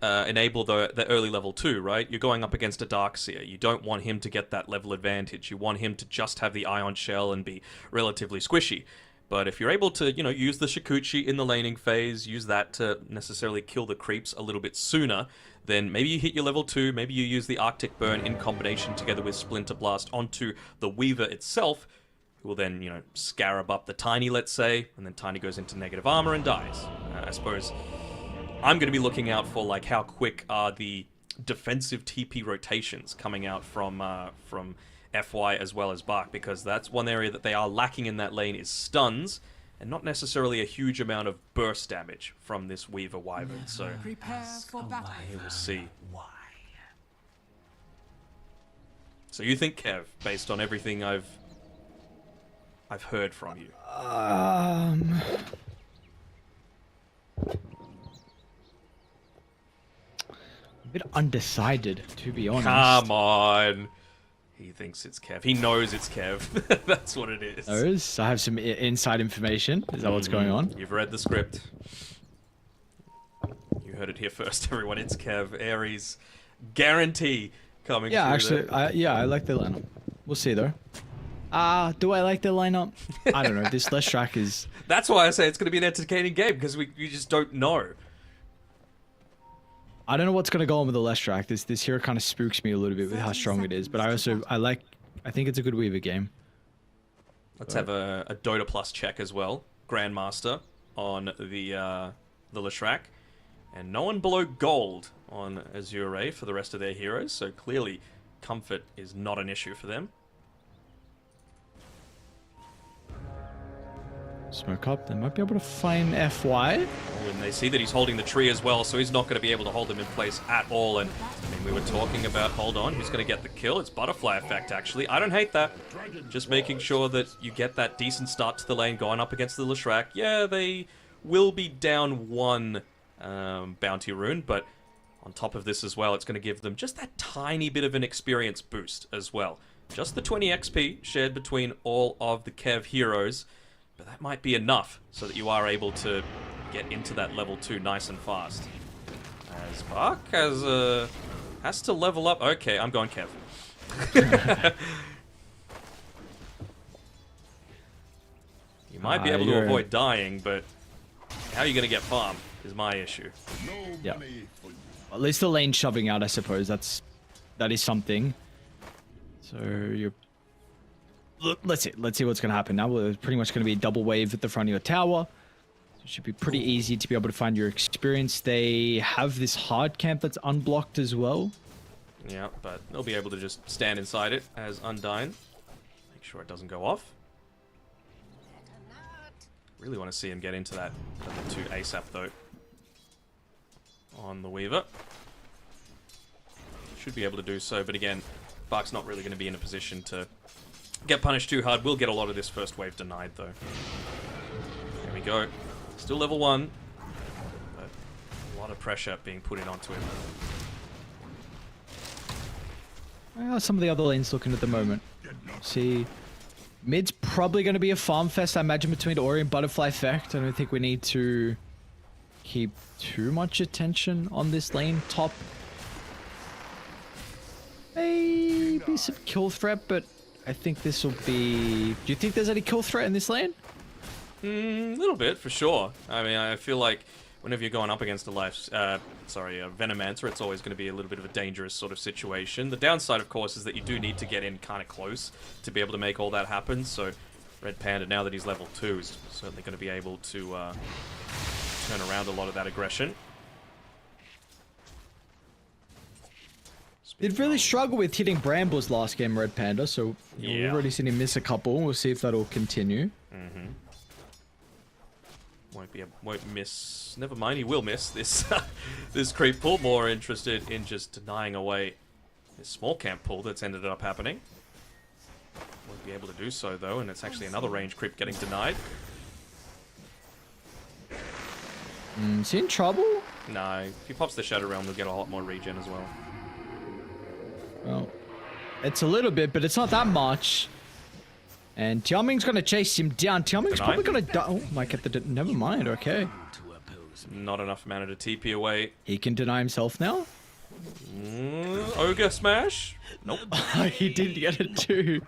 enable the early level 2, right? You're going up against a Darkseer. You don't want him to get that level advantage. You want him to just have the Ion Shell and be relatively squishy. But if you're able to, use the Shikuchi in the laning phase, use that to necessarily kill the creeps a little bit sooner, then maybe you hit your level 2, maybe you use the Arctic Burn in combination together with Splinter Blast onto the Weaver itself, who will then, scarab up the Tiny, let's say, and then Tiny goes into negative armor and dies. I suppose I'm going to be looking out for, like, how quick are the defensive TP rotations coming out from FY as well as Bark, because that's one area that they are lacking in that lane is stuns, and not necessarily a huge amount of burst damage from this Weaver Wyvern. So Prepare for battle. we will see. So you think, Kev, based on everything I've heard from you? A bit undecided, to be honest. Come on. He thinks it's Kev. He knows it's Kev. That's what it is. I have some inside information. Is that what's going on? You've read the script. You heard it here first, everyone. It's Kev. Ares. Guarantee coming Yeah, through actually, I like the lineup. We'll see, though. Do I like the lineup? I don't know. This Leshrac is... That's why I say it's going to be an entertaining game, because we just don't know. I don't know what's going to go on with the Leshrac. This hero kind of spooks me a little bit with how strong it is, but I think it's a good Weaver game. Let's have a Dota Plus check as well. Grandmaster on the Leshrac. And no one below gold on Azure for the rest of their heroes, so clearly comfort is not an issue for them. Smoke up, they might be able to find FY. Oh, and they see that he's holding the tree as well, so he's not going to be able to hold them in place at all. And I mean, we were talking about, hold on, who's going to get the kill? It's Butterfly Effect, actually. I don't hate that. Just making sure that you get that decent start to the lane going up against the Leshrac. Yeah, they will be down one bounty rune, but on top of this as well, it's going to give them just that tiny bit of an experience boost as well. Just the 20 XP shared between all of the Kev heroes. But that might be enough so that you are able to get into that level 2 nice and fast. As Bark has a Has to level up. Okay, I'm going Kev. You might be able to avoid dying, but how are you going to get farm is my issue. Yeah. At least the lane shoving out, I suppose. That is something. So you're... Let's see what's going to happen now. We're pretty much going to be a double wave at the front of your tower. So it should be pretty easy to be able to find your experience. They have this hard camp that's unblocked as well. Yeah, but they'll be able to just stand inside it as Undyne. Make sure it doesn't go off. Really want to see him get into that level 2 ASAP though. On the Weaver. Should be able to do so, but again, Bark's not really going to be in a position to get punished too hard. We'll get a lot of this first wave denied though. There we go. Still level 1, but a lot of pressure being put in onto him. How are some of the other lanes looking at the moment? See, mid's probably going to be a farm fest, I imagine, between Ori and Butterfly Effect. I don't think we need to keep too much attention on this lane. Top, maybe some kill threat, but I think this will be... Do you think there's any kill threat in this lane? A little bit, for sure. I mean, I feel like whenever you're going up against a Venomancer, it's always going to be a little bit of a dangerous sort of situation. The downside, of course, is that you do need to get in kind of close to be able to make all that happen. So Red Panda, now that he's level 2, is certainly going to be able to turn around a lot of that aggression. Did really struggle with hitting brambles last game, Red Panda, so we've already seen him miss a couple. We'll see if that'll continue. Won't miss. Never mind, he will miss this this creep pull. More interested in just denying away this small camp pull that's ended up happening. Won't be able to do so though, and it's actually another range creep getting denied. Is he in trouble? No, if he pops the Shadow Realm, we'll get a lot more regen as well. Well, it's a little bit, but it's not that much. And Tiaming's going to chase him down. Tiaming's probably going to die. Oh, might get the... Never mind, okay. Not enough mana to TP away. He can deny himself now? Ogre Smash? Nope. He did get it too.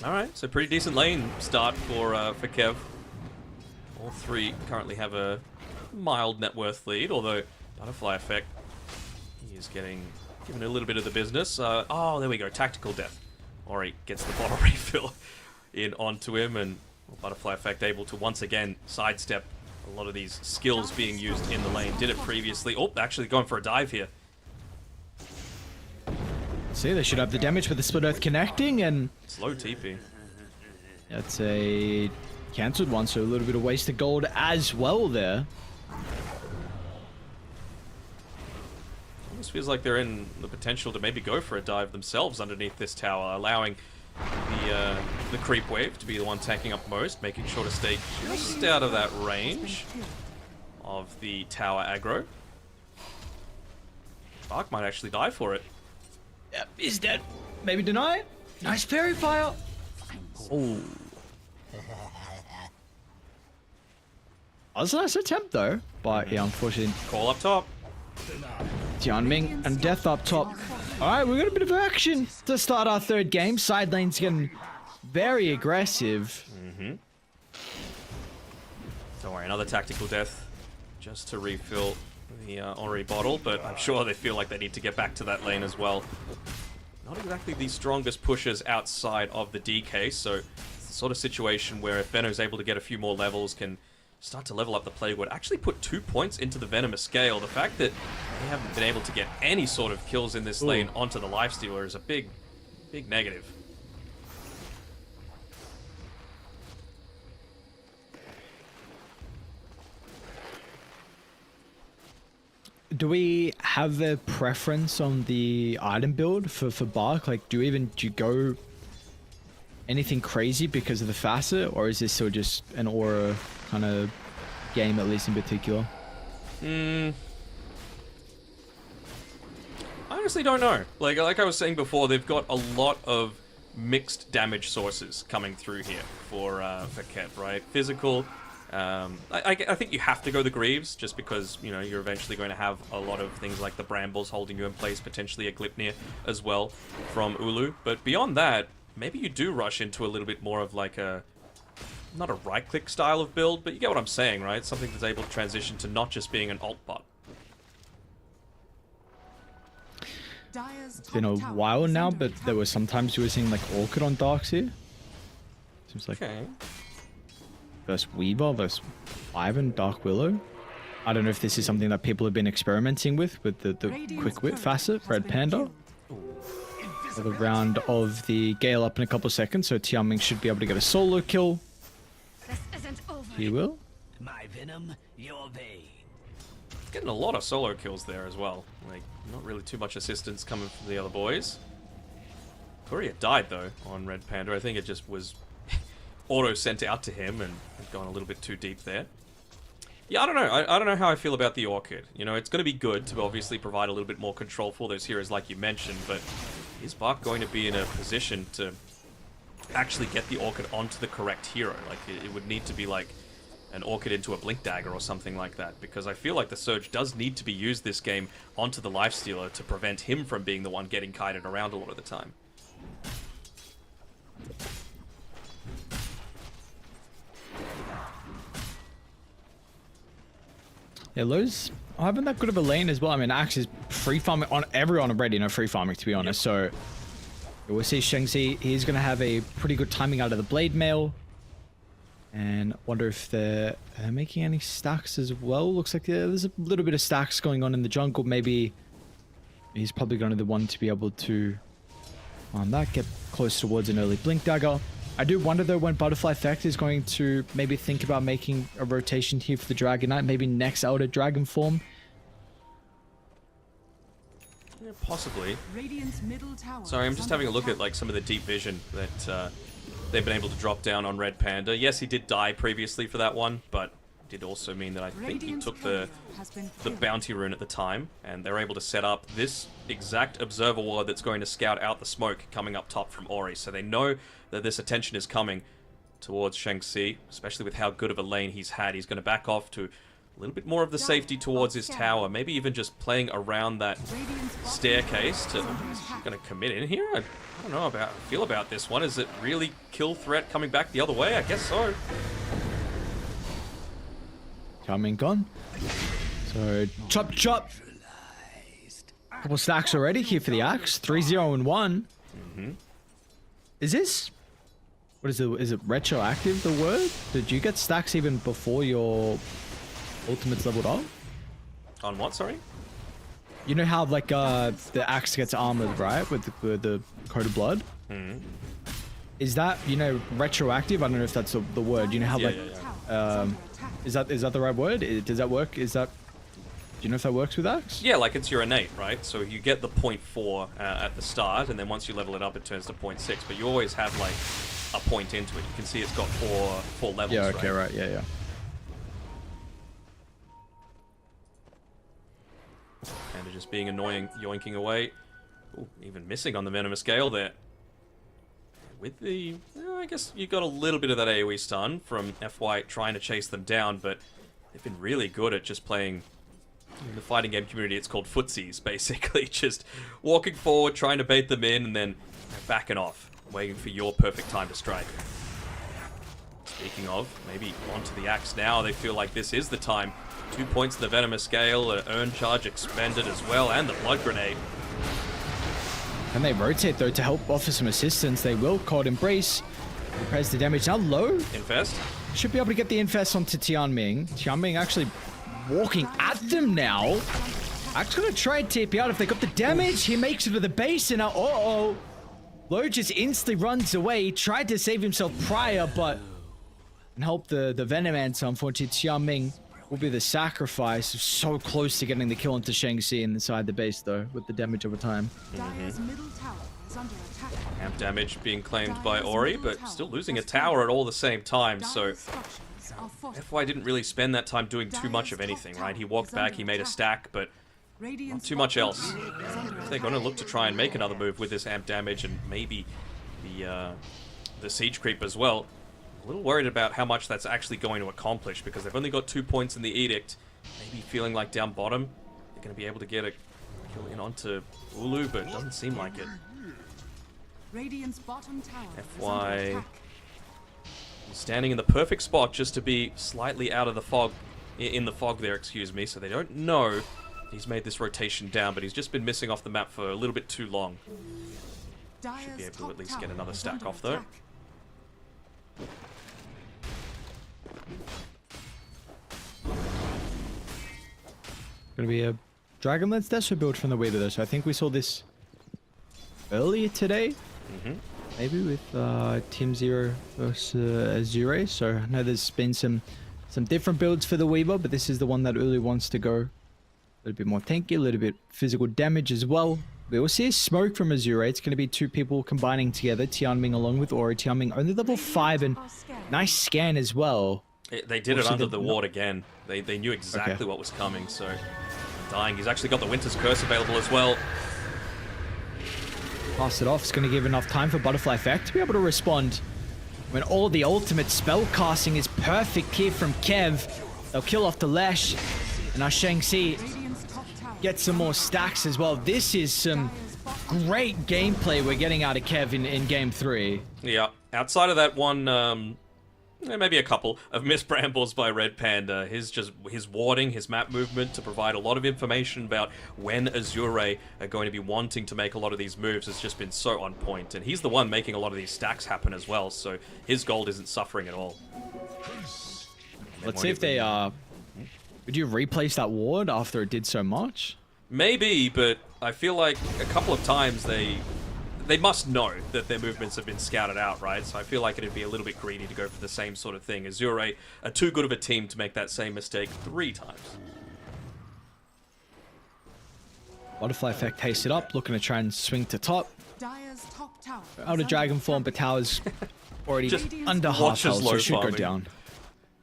Alright, so pretty decent lane start for Kev. All three currently have a mild net worth lead, although Butterfly Effect, he is given a little bit of the business. Oh, there we go, Tactical Death. Ori gets the bottle refill in onto him, and Butterfly Effect able to once again sidestep a lot of these skills being used in the lane. Did it previously. Oh, actually going for a dive here. See, they should have the damage with the Split Earth connecting, and... Slow TP. That's a cancelled one, so a little bit of wasted gold as well there. Almost feels like they're in the potential to maybe go for a dive themselves underneath this tower, allowing the creep wave to be the one tanking up most, making sure to stay just out of that range of the tower aggro. Bark might actually die for it. Yep, he's dead. Maybe deny it. Nice fairy fire. Oh. That was a nice attempt though, but yeah, unfortunately. Call up top. Tianming and Death up top. Alright, we've got a bit of action to start our third game. Side lane's getting very aggressive. Don't worry, another Tactical Death just to refill the Ori bottle, but I'm sure they feel like they need to get back to that lane as well. Not exactly the strongest pushers outside of the DK, so it's the sort of situation where if Veno's able to get a few more levels, can start to level up the Plague Ward, actually put 2 points into the Venomous scale. The fact that they haven't been able to get any sort of kills in this lane onto the Lifestealer is a big, big negative. Do we have a preference on the item build for Bark? Like, do you go anything crazy because of the facet, or is this still just an aura kind of game, at least in particular? I honestly don't know. Like I was saying before, they've got a lot of mixed damage sources coming through here for Kev, right? Physical, I think you have to go the Greaves, just because, you know, you're eventually going to have a lot of things like the Brambles holding you in place, potentially a Glipnir as well from Ulu. But beyond that, maybe you do rush into a little bit more of like a, not a right-click style of build, but you get what I'm saying, right? Something that's able to transition to not just being an alt bot. It's been a while now, but there were sometimes you were seeing like Orchid on Darks here. Seems like versus Weaver, versus Ivan, Dark Willow. I don't know if this is something that people have been experimenting with the quick whip facet, Red Panda. For the round of the Gale up in a couple of seconds, so Tianming should be able to get a solo kill. He will. My venom, your vein. Getting a lot of solo kills there as well. Like, not really too much assistance coming from the other boys. Courier died though on Red Panda. I think it just was auto sent out to him and gone a little bit too deep there. Yeah, I don't know. I don't know how I feel about the Orchid. You know, it's going to be good to obviously provide a little bit more control for those heroes like you mentioned, but is Bach going to be in a position to actually get the Orchid onto the correct hero? Like, it would need to be like an Orchid into a Blink Dagger or something like that, because I feel like the Surge does need to be used this game onto the Lifestealer to prevent him from being the one getting kited around a lot of the time. Yeah, Lowe's having that good of a lane as well. I mean, Axe is free farming on everyone already, you know, free farming to be honest. So we'll see Shengzi. He's going to have a pretty good timing out of the Blade Mail. And wonder if they're making any stacks as well. Looks like there's a little bit of stacks going on in the jungle. Maybe he's probably going to be the one to be able to on that get close towards an early Blink Dagger. I do wonder though when Butterfly Effect is going to maybe think about making a rotation here for the Dragon Knight. Maybe next Elder Dragon form. Yeah, possibly. Middle tower Sorry, I'm just having a look at like some of the deep vision that they've been able to drop down on Red Panda. Yes, he did die previously for that one, but it did also mean that I think he took the bounty rune at the time, and they're able to set up this exact observer ward that's going to scout out the smoke coming up top from Ori. So they know that this attention is coming towards Shengzi, especially with how good of a lane he's had. He's going to back off to a little bit more of the safety towards his tower, maybe even just playing around that staircase. He's going to commit in here. I don't know how I feel about this one. Is it really kill threat coming back the other way? I guess so. Coming gone. So chop chop. Couple stacks already here for the Axe. 3-0 and 1. Is this? What is it? Is it retroactive? The word? Did you get stacks even before your ultimate's leveled up? On what? Sorry. You know how like the Axe gets armored, right, with the Code of Blood? Is that, you know, retroactive? I don't know if that's the word. You know how is that the right word? Does that work? Is that? Do you know if that works with Axe? Yeah, like it's your innate, right? So you get the 0.4 at the start, and then once you level it up, it turns to 0.6. But you always have like a point into it. You can see it's got four levels. Yeah. Okay. Right. Yeah. And they're just being annoying, yoinking away. Ooh, even missing on the Venomous Gale there. With the... I guess you got a little bit of that AoE stun from FY trying to chase them down, but they've been really good at just playing... In the fighting game community, it's called footsies, basically. Just walking forward, trying to bait them in, and then backing off, waiting for your perfect time to strike. Speaking of, maybe onto the Axe now. They feel like this is the time. 2 points in the Venomous Scale, an Earn Charge expended as well, and the Blood Grenade. Can they rotate though to help offer some assistance? They will. Cold Embrace. Repairs the damage. Now low. Infest. Should be able to get the Infest onto Tianming. Tianming actually walking at them now. Axe gonna try and TP out if they got the damage. He makes it to the base and now, Low just instantly runs away. He tried to save himself prior, but and help the Venom Ants. Unfortunately, Tianming will be the sacrifice. So close to getting the kill into Shengzi inside the base though, with the damage over time. Amp damage being claimed by Ori, but still losing a tower at all the same time, so FY didn't really spend that time doing too much of anything, right? He walked back, he made a stack, but not too much else. They're going to look to try and make another move with this amp damage and maybe the siege creep as well. A little worried about how much that's actually going to accomplish, because they've only got 2 points in the Edict. Maybe feeling like down bottom, they're going to be able to get a kill in onto Ulu, but it doesn't seem like it. Radiant's bottom tower FY standing in the perfect spot just to be slightly out of the fog, in the fog there, excuse me, so they don't know he's made this rotation down, but he's just been missing off the map for a little bit too long. Should be able to at least get another stack off though. Gonna be a Dragonlance Desert build from the Weaver though, so I think we saw this earlier today. Maybe with Team Zero versus Azure. So I know there's been some different builds for the Weaver, but this is the one that Ulu wants to go a little bit more tanky, a little bit physical damage as well. We will see a smoke from Azure. It's going to be two people combining together. Tianming along with Aura. Tianming only level 5 and nice scan as well. They did it under the ward again. They knew exactly what was coming, so dying. He's actually got the Winter's Curse available as well. Pass it off. It's going to give enough time for Butterfly Effect to be able to respond. When all the ultimate spell casting is perfect here from Kev. They'll kill off the Lash. And now Shang-Chi gets some more stacks as well. This is some great gameplay we're getting out of Kev in Game 3. Yeah, outside of that one, maybe a couple of missed brambles by Red Panda. His warding, his map movement to provide a lot of information about when Azure are going to be wanting to make a lot of these moves has just been so on point. And he's the one making a lot of these stacks happen as well, so his gold isn't suffering at all. Let's see if they would you replace that ward after it did so much? Maybe, but I feel like a couple of times they must know that their movements have been scouted out, right? So I feel like it'd be a little bit greedy to go for the same sort of thing. Azure are too good of a team to make that same mistake 3 times. Butterfly Effect hasted up, looking to try and swing to top. Dire's top tower Out of Dragon Form, but tower's already Just under half watches health, so low it should go farming. down.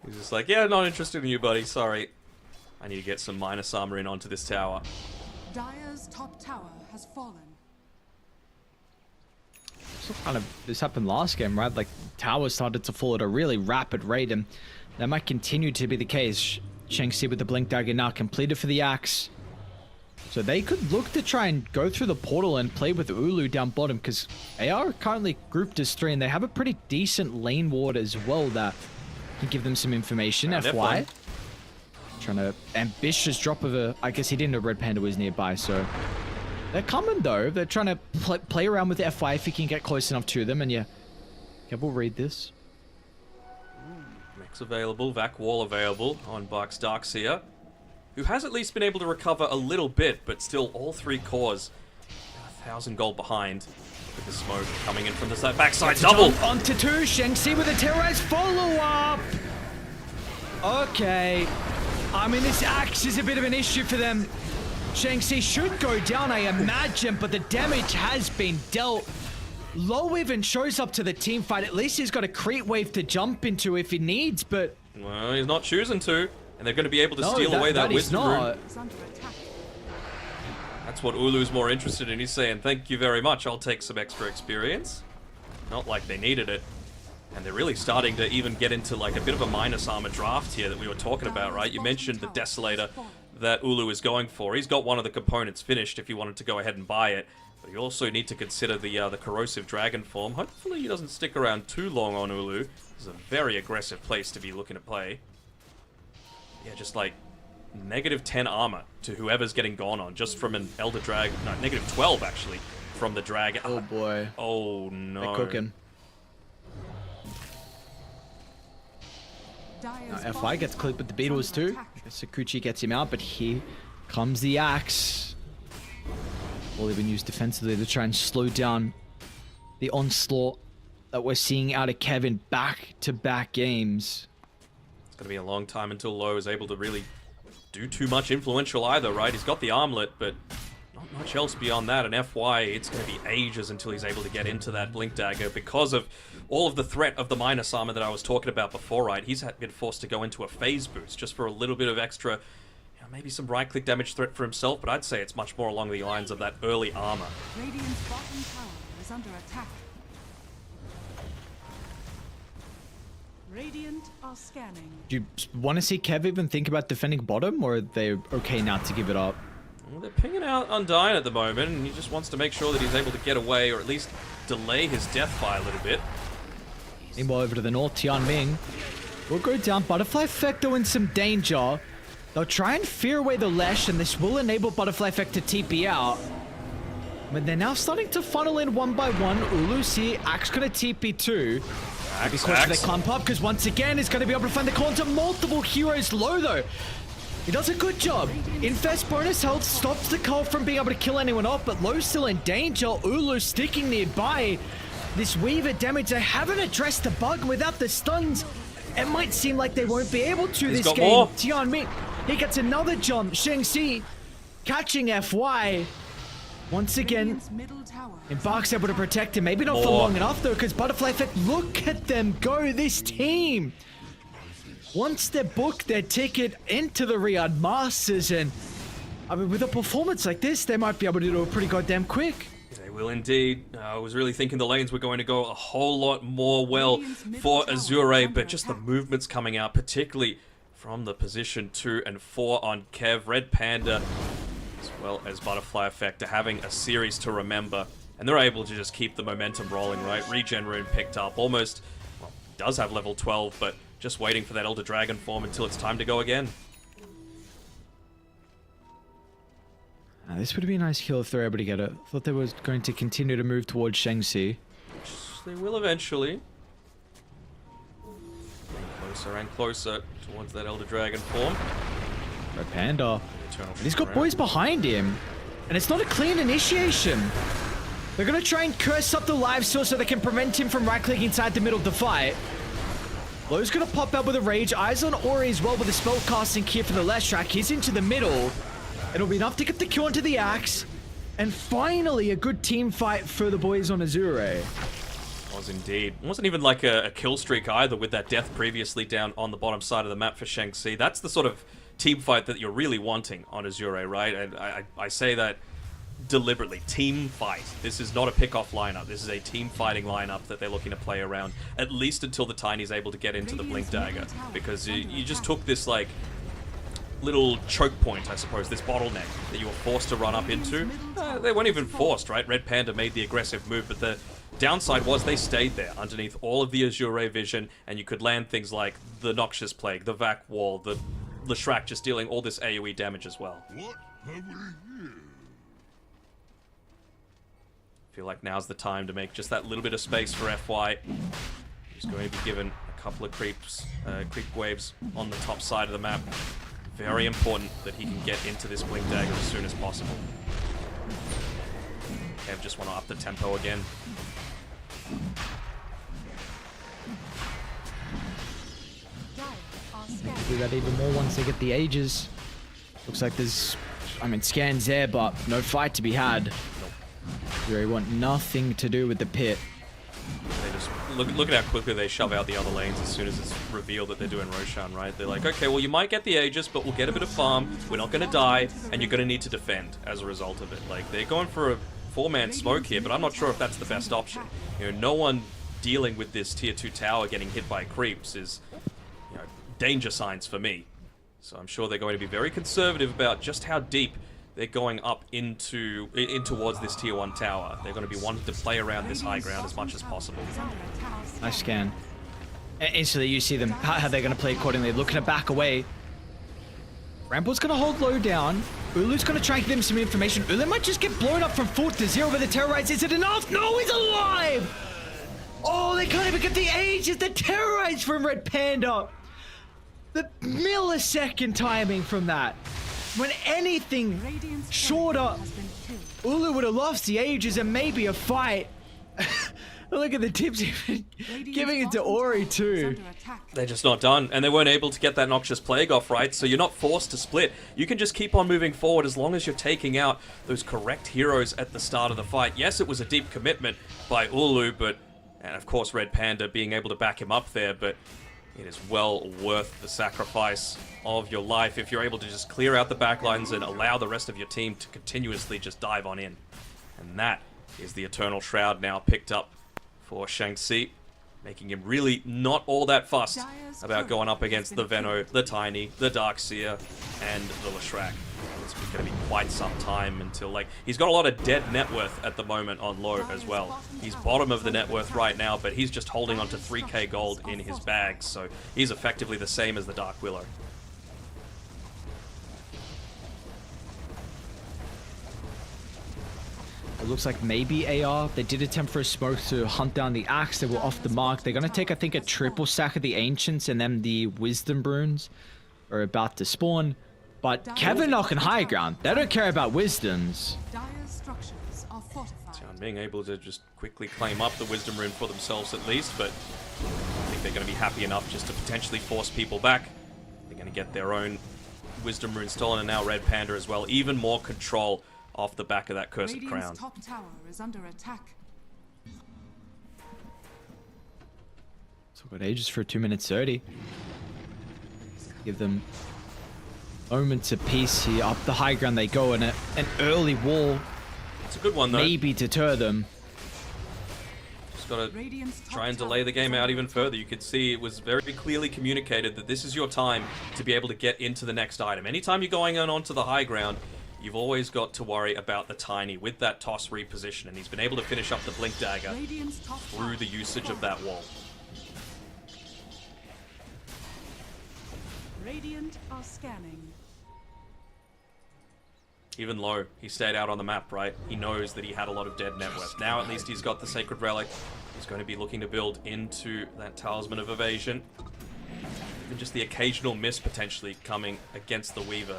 He's just like, yeah, not interested in you, buddy. Sorry. I need to get some minus armor in onto this tower. Dire's top tower has fallen. This happened last game, right? Like, towers started to fall at a really rapid rate, and that might continue to be the case. Shang-Chi with the Blink Dagger now completed for the Axe. So they could look to try and go through the portal and play with Ulu down bottom, because they are currently grouped as 3, and they have a pretty decent lane ward as well that can give them some information. FY. Trying to ambitious drop of a... I guess he didn't know Red Panda was nearby, so... They're coming, though. They're trying to play around with FY if he can get close enough to them, and yeah. Kev will read this. Mech's available, Vac Wall available on Bark's Darkseer, who has at least been able to recover a little bit, but still all 3 cores 1,000 gold behind. With the smoke coming in from the side, backside double! Onto 2, Shang-Chi with a terrorized follow-up! Okay. I mean, this Axe is a bit of an issue for them. Shang-Chi should go down, I imagine, but the damage has been dealt. Low even shows up to the team fight. At least he's got a creep wave to jump into if he needs, but... Well, he's not choosing to, and they're going to be able to steal away that wisdom rune. That's what Ulu's more interested in. He's saying, thank you very much, I'll take some extra experience. Not like they needed it. And they're really starting to even get into like a bit of a minus armor draft here that we were talking about, right? You mentioned the Desolator that Ulu is going for. He's got one of the components finished if you wanted to go ahead and buy it. But you also need to consider the Corrosive Dragon form. Hopefully he doesn't stick around too long on Ulu. This is a very aggressive place to be looking to play. Yeah, just like negative 10 armor to whoever's getting gone on just from an Elder Drag. No, negative 12 actually from the Drag. Oh boy. Oh no. They're cooking. FI gets clipped with the Beetles too. Sakuchi gets him out, but here comes the Axe. All even used defensively to try and slow down the onslaught that we're seeing out of Kevin back-to-back games. It's going to be a long time until Lowe is able to really do too much influential either, right? He's got the armlet, but not much else beyond that. And FY, it's going to be ages until he's able to get into that Blink Dagger because of all of the threat of the minus armor that I was talking about before, right? He's been forced to go into a phase boost just for a little bit of extra, you know, maybe some right-click damage threat for himself, but I'd say it's much more along the lines of that early armor. Radiant's bottom tower is under attack. Radiant are scanning. Do you want to see Kev even think about defending bottom, or are they okay now to give it up? Well, they're pinging out Undyne at the moment, and he just wants to make sure that he's able to get away, or at least delay his death by a little bit. Meanwhile, over to the north, Tianming will go down. Butterfly Effect though in some danger. They'll try and fear away the Lesh, and this will enable Butterfly Effect to TP out. But they're now starting to funnel in one by one. Ulusi, Axe gonna TP too. Be cautious they clump up, because once again, he's going to be able to find the corner. Multiple heroes low though. He does a good job. Infest bonus health stops the Cull from being able to kill anyone off, but Low still in danger. Ulu sticking nearby. This Weaver damage, they haven't addressed the bug. Without the stuns, it might seem like they won't be able to this game. More. Tianming, he gets another jump. Shengxi catching FY. Once again, Embark's able to protect him. Maybe not for long enough though, because Butterfly Effect, look at them go, this team. Once they book their ticket into the Riyadh Masters, and I mean, with a performance like this, they might be able to do it pretty goddamn quick. They will indeed. I was really thinking the lanes were going to go a whole lot more well for Azure, but just the movements coming out, particularly from the position 2 and 4 on Kev, Red Panda, as well as Butterfly Effect, are having a series to remember. And they're able to just keep the momentum rolling, right? Regen Rune picked up almost, well, does have level 12, but just waiting for that Elder Dragon form until it's time to go again. This would be a nice kill if they're able to get it. Thought they were going to continue to move towards Shengxi. They will eventually. Closer and closer towards that Elder Dragon form. Red Panda. He's got boys behind him. And it's not a clean initiation. They're going to try and curse up the live source so they can prevent him from right-clicking inside the middle of the fight. Low's going to pop out with a Rage. Eyes on Ori as well with a spell casting here for the left track. He's into the middle. It'll be enough to get the kill onto the Axe. And finally, a good team fight for the boys on Azure. Was indeed. It wasn't even like a kill streak either, with that death previously down on the bottom side of the map for Shengxi. That's the sort of team fight that you're really wanting on Azure, right? And I say that deliberately. Team fight. This is not a pick-off lineup. This is a team fighting lineup that they're looking to play around, at least until the Tiny's able to get into the Blink Dagger. Because you just took this, like, little choke point, I suppose, this bottleneck that you were forced to run up into. They weren't even forced, right? Red Panda made the aggressive move, but the downside was they stayed there underneath all of the Azure vision, and you could land things like the Noxious Plague, the Vac Wall, the Leshrac just dealing all this AoE damage as well. What have we here? Feel like now's the time to make just that little bit of space for FY. He's going to be given a couple of creep waves on the top side of the map. Very important that he can get into this Blink Dagger as soon as possible. Kev just want to up the tempo again. Do that even more once they get the Aegis. Looks like there's, I mean, scans there, but no fight to be had. They want nothing to do with the pit. They just look at how quickly they shove out the other lanes as soon as it's revealed that they're doing Roshan, right? They're like, okay, well, you might get the Aegis, but we'll get a bit of farm. We're not going to die, and you're going to need to defend as a result of it. Like, they're going for a 4-man smoke here, but I'm not sure if that's the best option. You know, no one dealing with this tier 2 tower getting hit by creeps is, you know, danger signs for me. So I'm sure they're going to be very conservative about just how deep they're going up in towards this tier 1 tower. They're going to be wanting to play around this high ground as much as possible. Nice scan. And instantly you see them, how they're going to play accordingly, looking to back away. Rample's going to hold low down. Ulu's going to try and give him some information. Ulu might just get blown up from 4 to 0 with the Terrorize. Is it enough? No, he's alive! Oh, they can't even get the Aegis. The Terrorize from Red Panda. The millisecond timing from that. When anything shorter, Ulu would have lost the Aegis and maybe a fight. Look at the tips, giving it to Ori too. They're just not done, and they weren't able to get that Noxious Plague off, right? So you're not forced to split. You can just keep on moving forward as long as you're taking out those correct heroes at the start of the fight. Yes, it was a deep commitment by Ulu, and of course Red Panda being able to back him up there, but it is well worth the sacrifice of your life if you're able to just clear out the backlines and allow the rest of your team to continuously just dive on in. And that is the Eternal Shroud now picked up for Shengxi. making him really not all that fussed about going up against the Veno, the Tiny, the Darkseer, and the Leshrac. It's going to be quite some time until, like, he's got a lot of dead net worth at the moment on low as well. He's bottom of the net worth right now, but he's just holding on to 3k gold in his bag, so he's effectively the same as the Dark Willow. It looks like maybe AR. They did attempt for a smoke to hunt down the axe. They were off the mark. They're going to take, I think, a triple stack of the Ancients, and then the Wisdom Runes are about to spawn. But Kevin knocking high ground. They don't care about Wisdoms. Tian being able to just quickly claim up the Wisdom Rune for themselves at least, but I think they're going to be happy enough just to potentially force people back. They're going to get their own Wisdom Rune stolen, and now Red Panda as well. Even more control off the back of that Cursed Crown. Top tower is under attack. So got ages for 2 minutes 30. Give them moments of peace here. Up the high ground they go, and an early wall. It's a good one though. Maybe deter them. Just gotta try and delay the game out even further. You could see it was very clearly communicated that this is your time to be able to get into the next item. Anytime you're going on onto the high ground, you've always got to worry about the Tiny with that toss reposition, and he's been able to finish up the Blink Dagger through the usage of that wall. Radiant are scanning. Even low, he stayed out on the map, right? He knows that he had a lot of dead net worth. Now at least he's got the Sacred Relic. He's going to be looking to build into that Talisman of Evasion. Even just the occasional miss potentially coming against the Weaver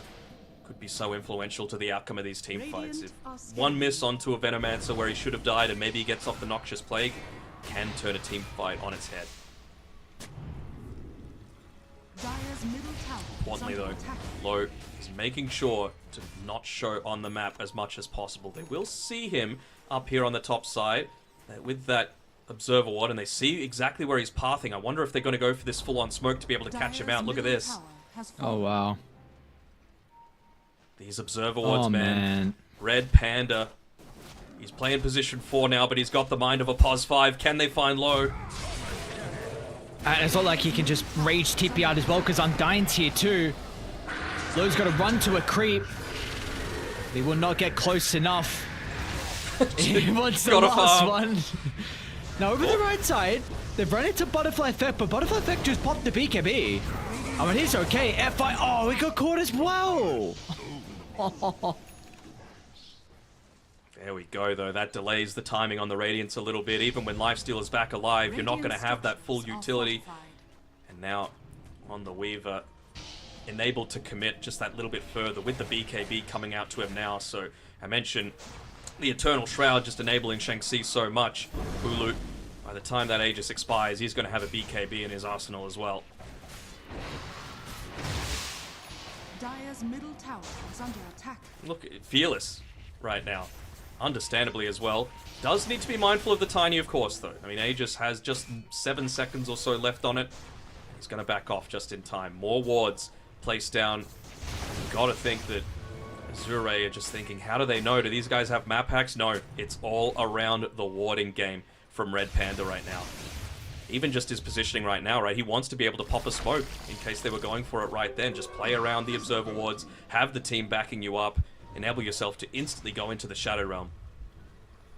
could be so influential to the outcome of these team fights. If one miss onto a Venomancer where he should have died and maybe he gets off the Noxious Plague, can turn a team fight on its head. Importantly though, Low is making sure to not show on the map as much as possible. They will see him up here on the top side with that Observer Ward, and they see exactly where he's pathing. I wonder if they're going to go for this full-on smoke to be able to catch him out. Look at this. Oh, wow. These Observer Wards, man. Red Panda. He's playing position 4 now, but he's got the mind of a Pos 5. Can they find Low? And it's not like he can just rage TP out as well, because Undyne's here too. Low's got to run to a creep. He will not get close enough. He wants the last one. Now over the right side, they've run into Butterfly Effect, but Butterfly Effect just popped the BKB. I mean, he's okay. F5. Oh, he got caught as well. There we go, though. That delays the timing on the Radiance a little bit. Even when Lifestealer's back alive, you're not going to have that full utility. And now, on the Weaver, enabled to commit just that little bit further with the BKB coming out to him now. So, I mentioned the Eternal Shroud just enabling Shanxi so much. Ulu, by the time that Aegis expires, he's going to have a BKB in his arsenal as well. Dire's middle tower is under attack. Look, Fearless right now. Understandably as well. Does need to be mindful of the Tiny, of course, though. I mean, Aegis has just 7 seconds or so left on it. He's going to back off just in time. More wards placed down. You've got to think that Azure are just thinking, how do they know? Do these guys have map hacks? No, it's all around the warding game from Red Panda right now. Even just his positioning right now, right? He wants to be able to pop a smoke in case they were going for it right then. Just play around the Observer wards, have the team backing you up, enable yourself to instantly go into the Shadow Realm.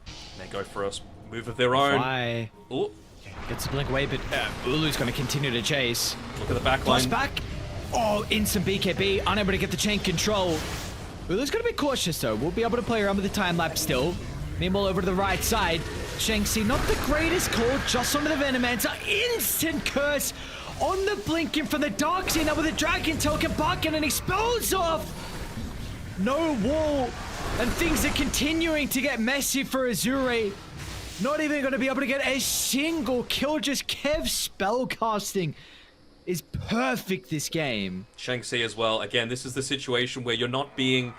And they go for a move of their own. Why? Ooh. Gets the blink away, but Ulu's going to continue to chase. Look at the back Plus line. back. Oh, instant BKB. Unable to get the chain control. Ulu's going to be cautious, though. We'll be able to play around with the time lapse still. Meanwhile, over to the right side, Shanxi, not the greatest call, just onto the Venomancer. Instant curse on the blinking from the Darkseer. Now with the Dragon token bucket, and he spells off. No wall, and things are continuing to get messy for Azure. Not even going to be able to get a single kill. Just Kev spellcasting is perfect this game. Shanxi as well. Again, this is the situation where you're not being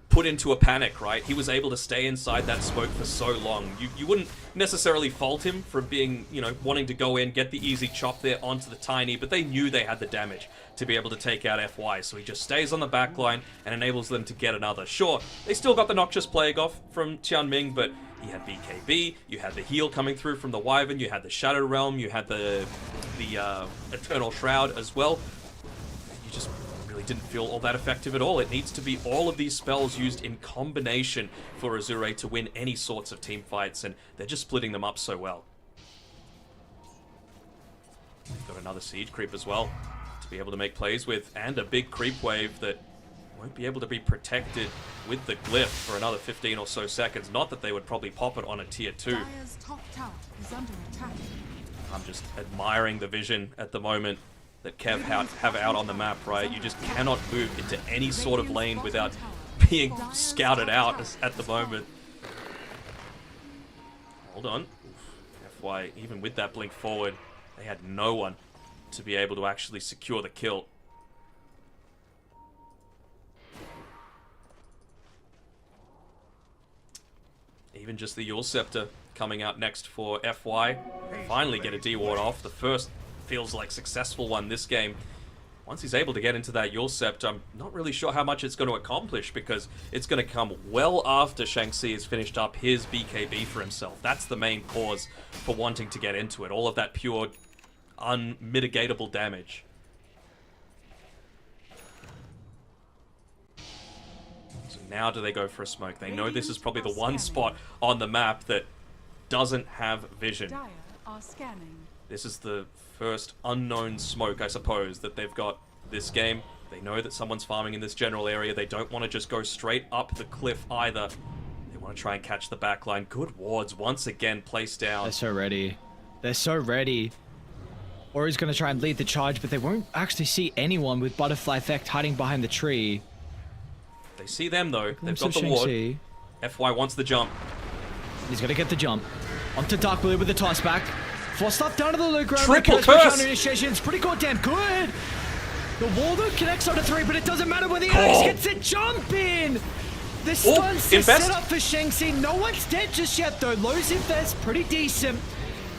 put into a panic, right? He was able to stay inside that smoke for so long. You wouldn't necessarily fault him for being, you know, wanting to go in, get the easy chop there onto the Tiny, but they knew they had the damage to be able to take out FY, so he just stays on the back line and enables them to get another. Sure, they still got the Noxious Plague off from Tianming, but You had BKB, you had the heal coming through from the Wyvern, you had the Shadow Realm, you had the Eternal Shroud as well. You just really didn't feel all that effective at all. It needs to be all of these spells used in combination for Azure to win any sorts of team fights, and they're just splitting them up so well. They've got another Siege Creep as well to be able to make plays with, and a big creep wave that won't be able to be protected with the glyph for another 15 or so seconds. Not that they would probably pop it on a tier 2. Dire's top tower is under attack. I'm just admiring the vision at the moment that Kev have out on the map, right? You just cannot move into any sort of lane without being scouted out at the moment. Hold on. FY, even with that blink forward, they had no one to be able to actually secure the kill. Even just the Yule Scepter coming out next for FY. Finally get a D-Ward off. The first feels like successful one this game. Once he's able to get into that Yule Scepter, I'm not really sure how much it's going to accomplish, because it's going to come well after Shang-Chi has finished up his BKB for himself. That's the main cause for wanting to get into it. All of that pure, unmitigatable damage. Now do they go for a smoke? They know this is probably the one spot on the map that doesn't have vision. Dire are scanning. This is the first unknown smoke, I suppose, that they've got this game. They know that someone's farming in this general area. They don't want to just go straight up the cliff either. They want to try and catch the backline. Good wards once again placed down. They're so ready. They're so ready. Ori's going to try and lead the charge, but they won't actually see anyone with Butterfly Effect hiding behind the tree. They see them though. They've got the ward. FY wants the jump. He's gonna get the jump. Onto Dark Blue with the toss back. Forced up down to the low ground. Triple curse! Initiation. It's pretty goddamn good. The Waldo connects onto 3, but it doesn't matter where the Axe gets a jump in. The stun's just set up for Shang-Chi. No one's dead just yet though. Low's Infest, pretty decent.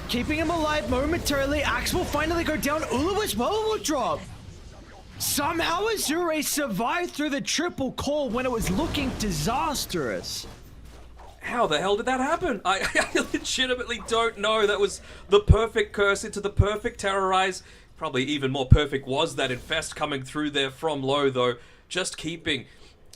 Keeping him alive momentarily. Axe will finally go down. Ulu as well will drop. Somehow Azure survived through the triple call when it was looking disastrous. How the hell did that happen? I legitimately don't know. That was the perfect curse into the perfect terrorize. Probably even more perfect was that Infest coming through there from low, though. Just keeping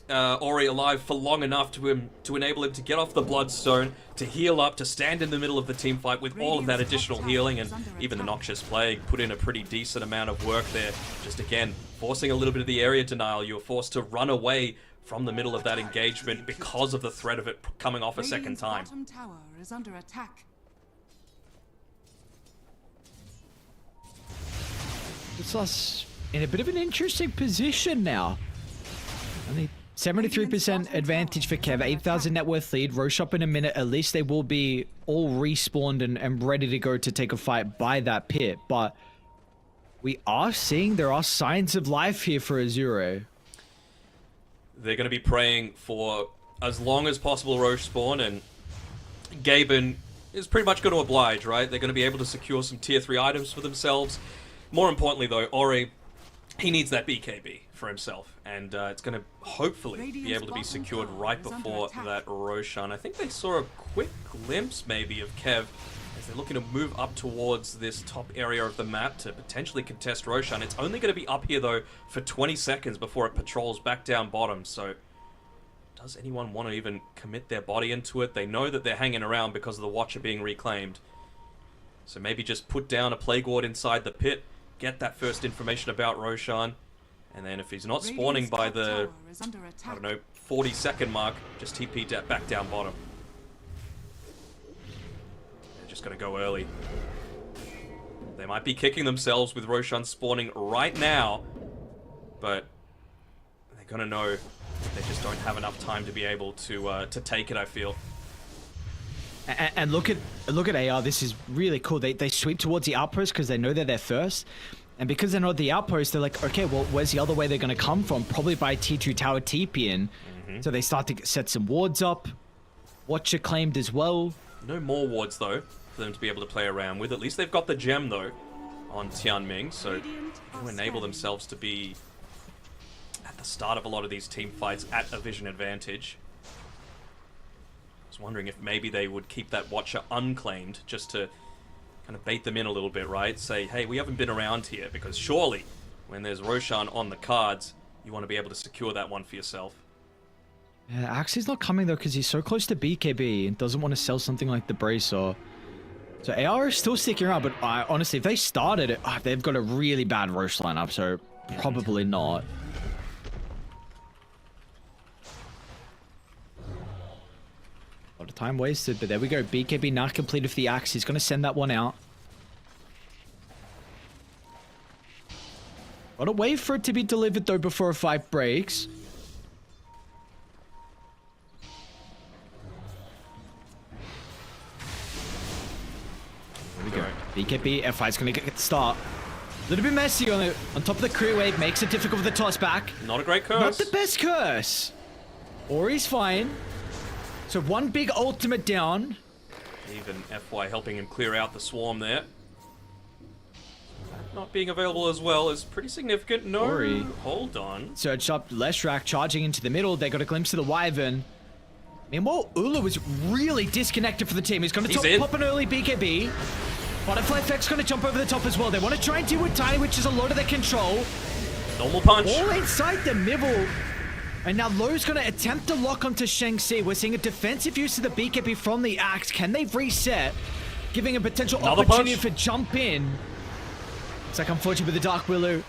Ori alive for long enough to enable him to get off the Bloodstone, to heal up, to stand in the middle of the team fight with all of that additional healing, and even the Noxious Plague put in a pretty decent amount of work there. Just again, forcing a little bit of the area denial. You're forced to run away from the middle of that engagement because of the threat of it coming off a second time. Bottom tower is under attack. It's us in a bit of an interesting position now. Only 73% advantage for Kev, 8,000 net worth lead. Roche up in a minute. At least they will be all respawned and ready to go to take a fight by that pit. But we are seeing there are signs of life here for Azure. They're going to be praying for as long as possible Roche spawn, and Gaben is pretty much going to oblige, right? They're going to be able to secure some tier 3 items for themselves. More importantly, though, Ori, he needs that BKB for himself, and it's going to hopefully be able to be secured right before that Roshan. I think they saw a quick glimpse, maybe, of Kev as they're looking to move up towards this top area of the map to potentially contest Roshan. It's only going to be up here, though, for 20 seconds before it patrols back down bottom, so does anyone want to even commit their body into it? They know that they're hanging around because of the Watcher being reclaimed, so maybe just put down a Plague Ward inside the pit, get that first information about Roshan, and then if he's not spawning by the, I don't know, 40-second mark, just TP back down bottom. They're just going to go early. They might be kicking themselves with Roshan spawning right now, but they're going to know they just don't have enough time to be able to take it, I feel. And look at AR. This is really cool. They sweep towards the outpost because they know they're there first. And because they know the outpost, they're like, okay, well, where's the other way they're going to come from? Probably by T2 Tower TP in. So they start to set some wards up. Watcher claimed as well. No more wards, though, for them to be able to play around with. At least they've got the gem, though, on Tianming. So to enable themselves to be at the start of a lot of these team fights at a vision advantage. was wondering if maybe they would keep that Watcher unclaimed just to kind of bait them in a little bit, right? Say, hey, we haven't been around here, because surely when there's Roshan on the cards, you want to be able to secure that one for yourself. Yeah, Axie's not coming though because he's so close to BKB and doesn't want to sell something like the Bracer. So AR is still sticking around, but honestly, if they started it, they've got a really bad Roche lineup, so probably not. A lot of time wasted, but there we go. BKB now complete with the Axe. He's going to send that one out. Gotta wait for it to be delivered though before a fight breaks. There we go. BKB, F5's gonna get the start. A little bit messy on top of the career wave, makes it difficult for the toss back. Not a great curse. Not the best curse. Ori's fine. So one big ultimate down. Even FY helping him clear out the swarm there. Not being available as well is pretty significant. No, Ori. Hold on. Search up Leshrak charging into the middle. They got a glimpse of the Wyvern. Meanwhile, Ulu was really disconnected for the team. He's going to pop an early BKB. Butterfly Effect's going to jump over the top as well. They want to try and deal with Tiny, which is a lot of their control. Normal punch. All inside the middle. And now Lowe's going to attempt to lock onto Shang-Chi. We're seeing a defensive use of the BKB from the Axe. Can they reset? Giving a potential opportunity for jump in. It's like unfortunate with the Dark Willow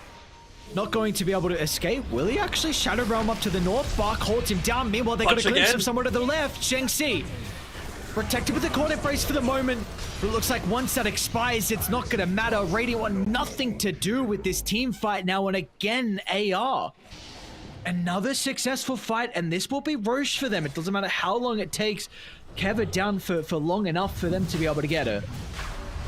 not going to be able to escape. Will he actually Shadow Realm up to the north? Bark holds him down. Meanwhile, they got a glimpse of someone to the left. Shang-Chi protected with the corner brace for the moment. But it looks like once that expires, it's not going to matter. Radiant want nothing to do with this team fight now. And again, AR. Another successful fight, and this will be Roche for them. It doesn't matter how long it takes. Kev it down for long enough for them to be able to get it.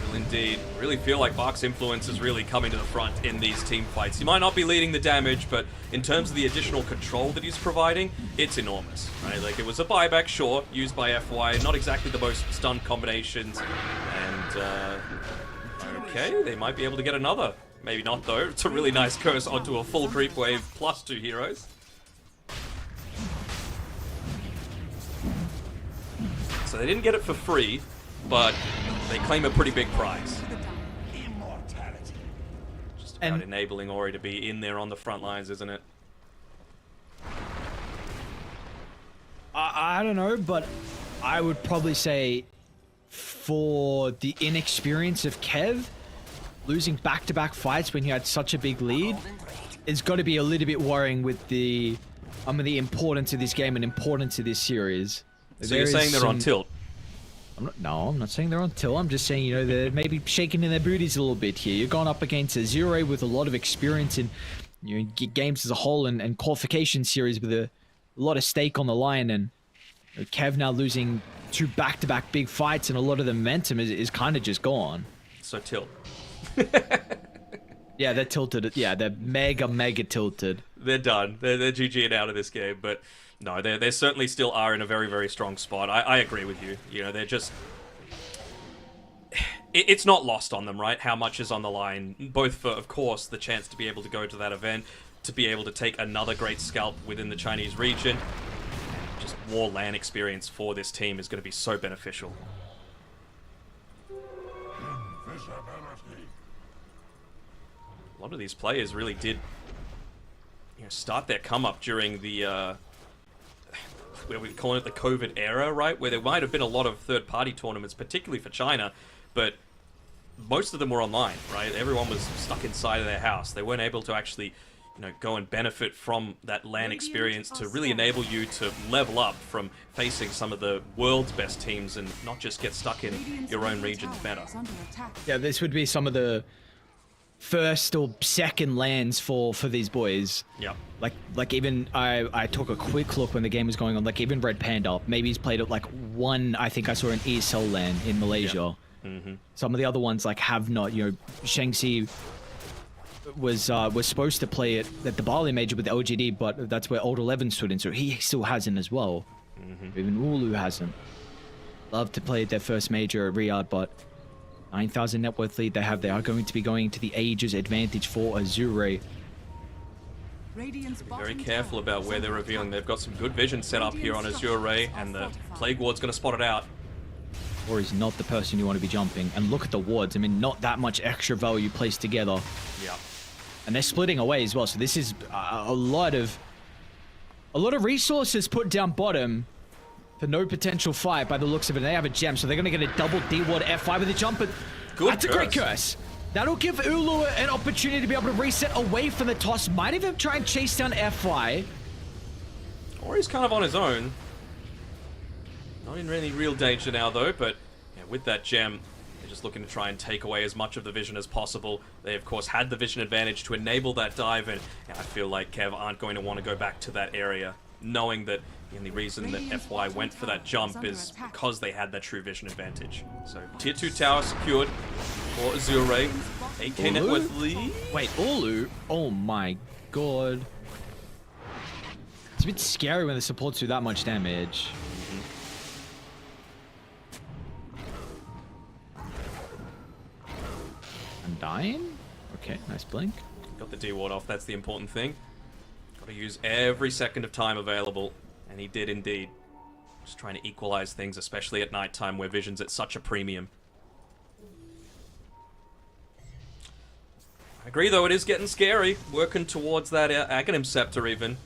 Will indeed. Really feel like Bark's influence is really coming to the front in these team fights. He might not be leading the damage, but in terms of the additional control that he's providing, it's enormous, right? Like, it was a buyback, sure, used by FY, not exactly the most stunned combinations, and, okay, they might be able to get another. Maybe not, though. It's a really nice curse onto a full creep wave plus 2 heroes. So they didn't get it for free, but they claim a pretty big prize. Just about enabling Ori to be in there on the front lines, isn't it? I don't know, but I would probably say for the inexperience of Kev, losing back-to-back fights when he had such a big lead is got to be a little bit worrying with the importance of this game and importance of this series. So you're saying they're on tilt? I'm not saying they're on tilt. I'm just saying, you know, they're maybe shaking in their booties a little bit here. You're going up against a Zero with a lot of experience in, you know, games as a whole and qualification series with a lot of stake on the line, and Kev now losing 2 back-to-back big fights, and a lot of the momentum is kind of just gone. So tilt. Yeah, they're tilted. Yeah, they're mega tilted. They're done. They're GG'ing out of this game, but no, they certainly still are in a very, very strong spot. I agree with you. You know, they're just... It's not lost on them, right? How much is on the line, both for, of course, the chance to be able to go to that event, to be able to take another great scalp within the Chinese region. Just more LAN experience for this team is going to be so beneficial. A lot of these players really did, you know, start their come up during the where we're calling it the COVID era, right? Where there might have been a lot of third-party tournaments, particularly for China, but most of them were online, right? Everyone was stuck inside of their house. They weren't able to actually, you know, go and benefit from that LAN experience to really enable you to level up from facing some of the world's best teams and not just get stuck in your own region's meta. Yeah, this would be some of the first or second lands for these boys. Yeah. Like even I took a quick look when the game was going on. Like even Red Panda, maybe he's played it like one. I think I saw an ESL land in Malaysia. Yeah. Mm-hmm. Some of the other ones like have not. You know, Shang-Chi was supposed to play it at the Bali major with the LGD, but that's where Old 11 stood in, so he still hasn't as well. Mm-hmm. Even Ulu hasn't. Love to play at their first major at Riyadh, but 9,000 net worth lead they have. They are going to be going to the Aegis advantage for Azure. Radiant's Very bottom careful tower about is where they're under revealing. attack. They've got some good vision set up here on Azure Ray, and the Plague Ward's going to spot it out. Or he's not the person you want to be jumping. And look at the wards. I mean, not that much extra value placed together. Yeah. And they're splitting away as well. So this is a lot of resources put down bottom for no potential fight by the looks of it. They have a gem, so they're going to get a double D-ward F5 with a jump. But Good that's a great curse. That'll give Ulu an opportunity to be able to reset away from the toss. Might even try and chase down Fi. Or he's kind of on his own. Not in any real danger now, though, but yeah, with that gem, they're just looking to try and take away as much of the vision as possible. They, of course, had the vision advantage to enable that dive, and I feel like Kev aren't going to want to go back to that area, knowing that the only reason that FY went for that jump is because they had that true vision advantage. So, Tier 2 tower secured for Azure Ray. 8k net worth lead. Wait, Ulu? Oh my god. It's a bit scary when the supports do that much damage. I'm dying? Okay, nice blink. Got the D-ward off, that's the important thing. Got to use every second of time available, and he did indeed. Just trying to equalize things, especially at nighttime where vision's at such a premium. I agree though, it is getting scary. Working towards that Aghanim Scepter even.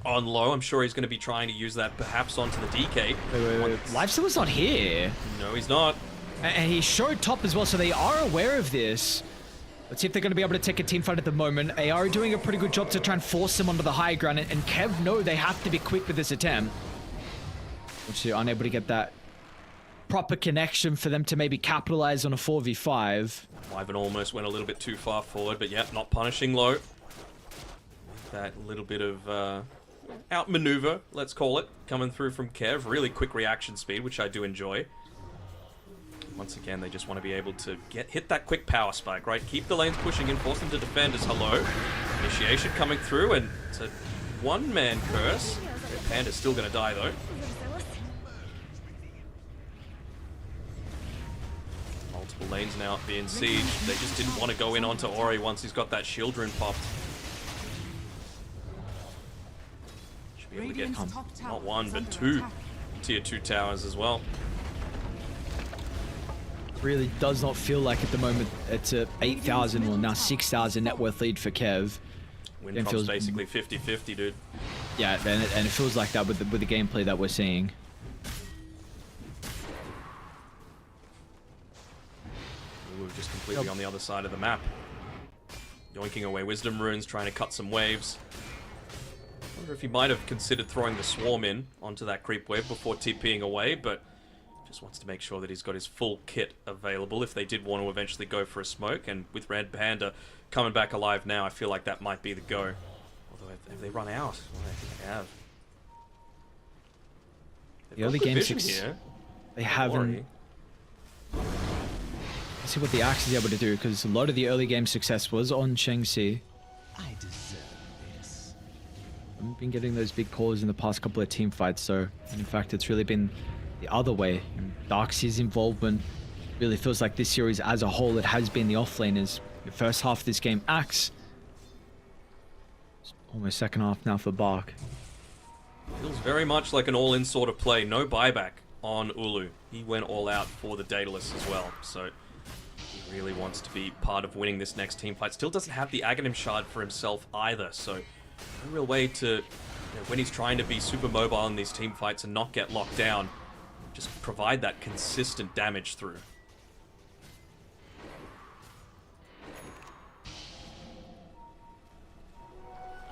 On low, I'm sure he's going to be trying to use that perhaps onto the DK. Wait. Lifesteal's not here. No, he's not. And he showed top as well, so they are aware of this. Let's see if they're going to be able to take a team fight at the moment. They are doing a pretty good job to try and force them onto the high ground. And Kev know they have to be quick with this attempt. Which they're unable to get that proper connection for them to maybe capitalize on a 4v5. Wyvern almost went a little bit too far forward, but yeah, not punishing low. That little bit of outmaneuver, let's call it, coming through from Kev. Really quick reaction speed, which I do enjoy. Once again, they just want to be able to hit that quick power spike, right? Keep the lanes pushing in, force them to defend as hello. Initiation coming through, and it's a one-man curse. Panda's still going to die, though. Multiple lanes now being siege. They just didn't want to go in onto Ori once he's got that shield rune popped. Should be able to get not one, but two tier 2 towers as well. Really does not feel like at the moment it's a 8,000 or now 6,000 net worth lead for Kev. Wintrop's basically 50-50, dude. Yeah, and it feels like that with the gameplay that we're seeing. We're just completely on the other side of the map. Yoinking away wisdom runes, trying to cut some waves. I wonder if he might have considered throwing the swarm in onto that creep wave before TPing away, but just wants to make sure that he's got his full kit available if they did want to eventually go for a smoke. And with Red Panda coming back alive now, I feel like that might be the go. Although, have they run out? Well, I think they have. The early game here. They haven't. Let's see what the Axe is able to do, because a lot of the early game success was on Shengxi. I deserve this. I've been getting those big calls in the past couple of team fights, so in fact it's really been the other way. And Darkseid's involvement really feels like this series as a whole, it has been the offlaners. The first half of this game, Axe. It's almost second half now for Bark. Feels very much like an all-in sort of play. No buyback on Ulu. He went all out for the Daedalus as well, so he really wants to be part of winning this next team fight. Still doesn't have the Aghanim Shard for himself either, so no real way to, when he's trying to be super mobile in these team fights and not get locked down, just provide that consistent damage through.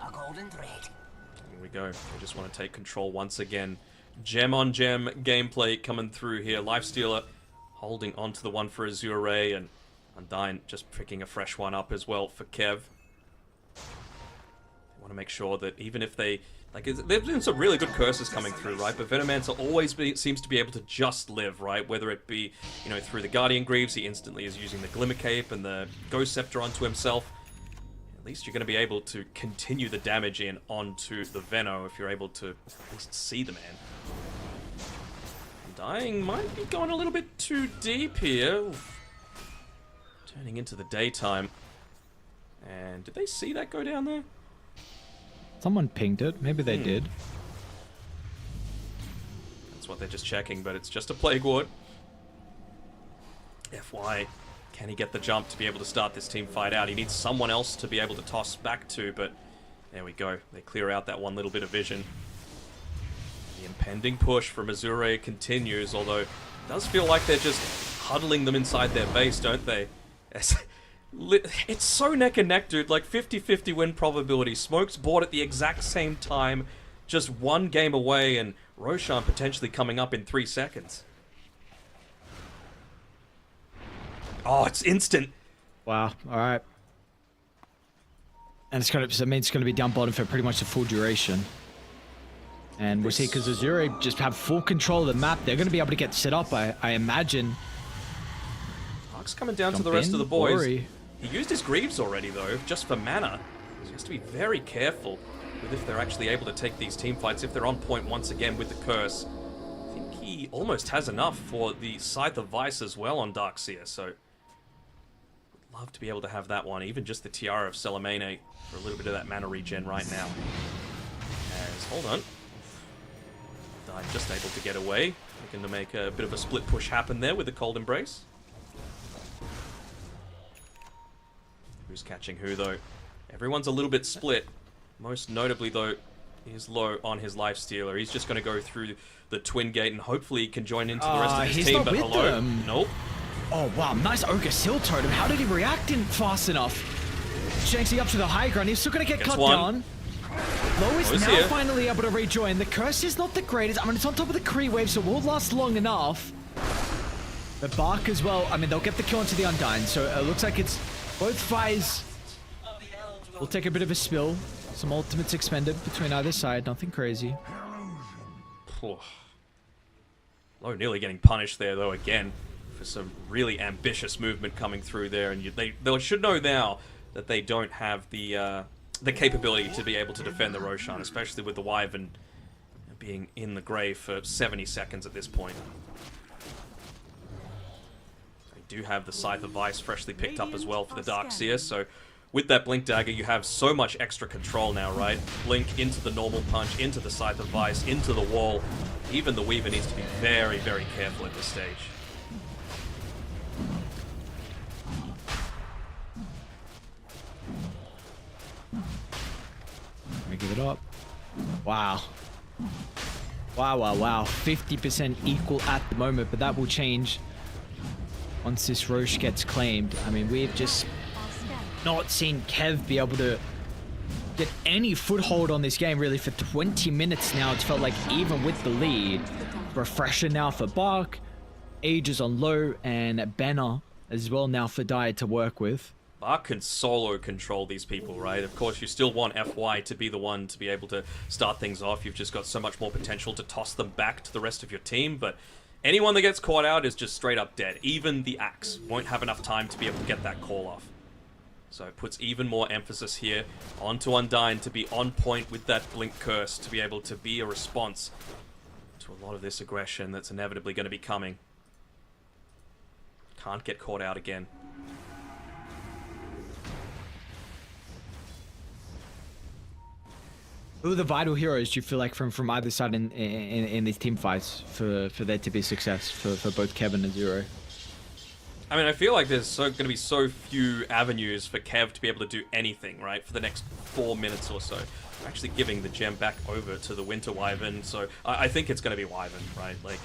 A golden thread. Here we go. They just want to take control once again. Gem on gem gameplay coming through here. Lifestealer holding onto the one for Azure Ray, and Undyne just picking a fresh one up as well for Kev. They want to make sure that even if they... there's been some really good curses coming through, right? But Venomancer always seems to be able to just live, right? Whether it be, through the Guardian Greaves, he instantly is using the Glimmer Cape and the Ghost Scepter onto himself. At least you're going to be able to continue the damage in onto the Veno if you're able to at least see the man. Dying might be going a little bit too deep here. Oof. Turning into the daytime. And did they see that go down there? Someone pinged it. Maybe they did. That's what they're just checking, but it's just a Plague Ward. FY, can he get the jump to be able to start this team fight out? He needs someone else to be able to toss back to, but there we go. They clear out that one little bit of vision. The impending push from Azure continues, although it does feel like they're just huddling them inside their base, don't they? It's so neck and neck, dude. Like 50-50 win probability. Smoke's bought at the exact same time, just one game away, and Roshan potentially coming up in 3 seconds. Oh, it's instant. Wow. All right. And it's gonna. It means it's gonna be down bottom for pretty much the full duration. And we'll see, because Azure just have full control of the map. They're gonna be able to get set up. I imagine. Mark's coming down to the rest of the boys. He used his Greaves already, though, just for mana. So he has to be very careful with if they're actually able to take these team fights, if they're on point once again with the Curse. I think he almost has enough for the Scythe of Vice as well on Darkseer, so would love to be able to have that one, even just the Tiara of Selamene for a little bit of that mana regen right now. As, hold on. I'm just able to get away, looking to make a bit of a split push happen there with the Cold Embrace. Who's catching who, though? Everyone's a little bit split. Most notably, though, is low on his Lifestealer. He's just going to go through the Twin Gate and hopefully he can join into the rest of his he's team. not But with hello? them. Nope. Oh, wow. Nice Ogre Seal Totem. How did he react in fast enough? Shanksy up to the high ground. He's still going to get cut down. Low is now finally able to rejoin. The Curse is not the greatest. I mean, it's on top of the Kree wave, so it will last long enough. But Bark as well. I mean, they'll get the kill onto the Undyne. So it looks like it's both Fires will take a bit of a spill. Some ultimates expended between either side. Nothing crazy. Low nearly getting punished there, though, again, for some really ambitious movement coming through there. And they should know now that they don't have the capability to be able to defend the Roshan, especially with the Wyvern being in the grave for 70 seconds at this point. They do have the Scythe of Vice freshly picked up as well for the Darkseer, so with that Blink Dagger, you have so much extra control now, right? Blink into the normal punch, into the Scythe of Vice, into the wall. Even the Weaver needs to be very, very careful at this stage. Let me give it up. Wow. Wow, wow, wow. 50% equal at the moment, but that will change once this Roche gets claimed. I mean, we've just not seen Kev be able to get any foothold on this game really for 20 minutes now. It's felt like even with the lead. Refresher now for Bark, Ages on low, and Banner as well now for Dire to work with. Bark can solo control these people, right? Of course, you still want FY to be the one to be able to start things off. You've just got so much more potential to toss them back to the rest of your team, but anyone that gets caught out is just straight up dead. Even the Axe won't have enough time to be able to get that call off. So it puts even more emphasis here onto Undyne to be on point with that Blink Curse, to be able to be a response to a lot of this aggression that's inevitably going to be coming. Can't get caught out again. Who are the vital heroes do you feel like from either side in these team fights for there to be success for both Kevin and Zero? I mean, I feel like there's going to be so few avenues for Kev to be able to do anything, right, for the next 4 minutes or so. I'm actually giving the gem back over to the Winter Wyvern, so I think it's going to be Wyvern, right? Like,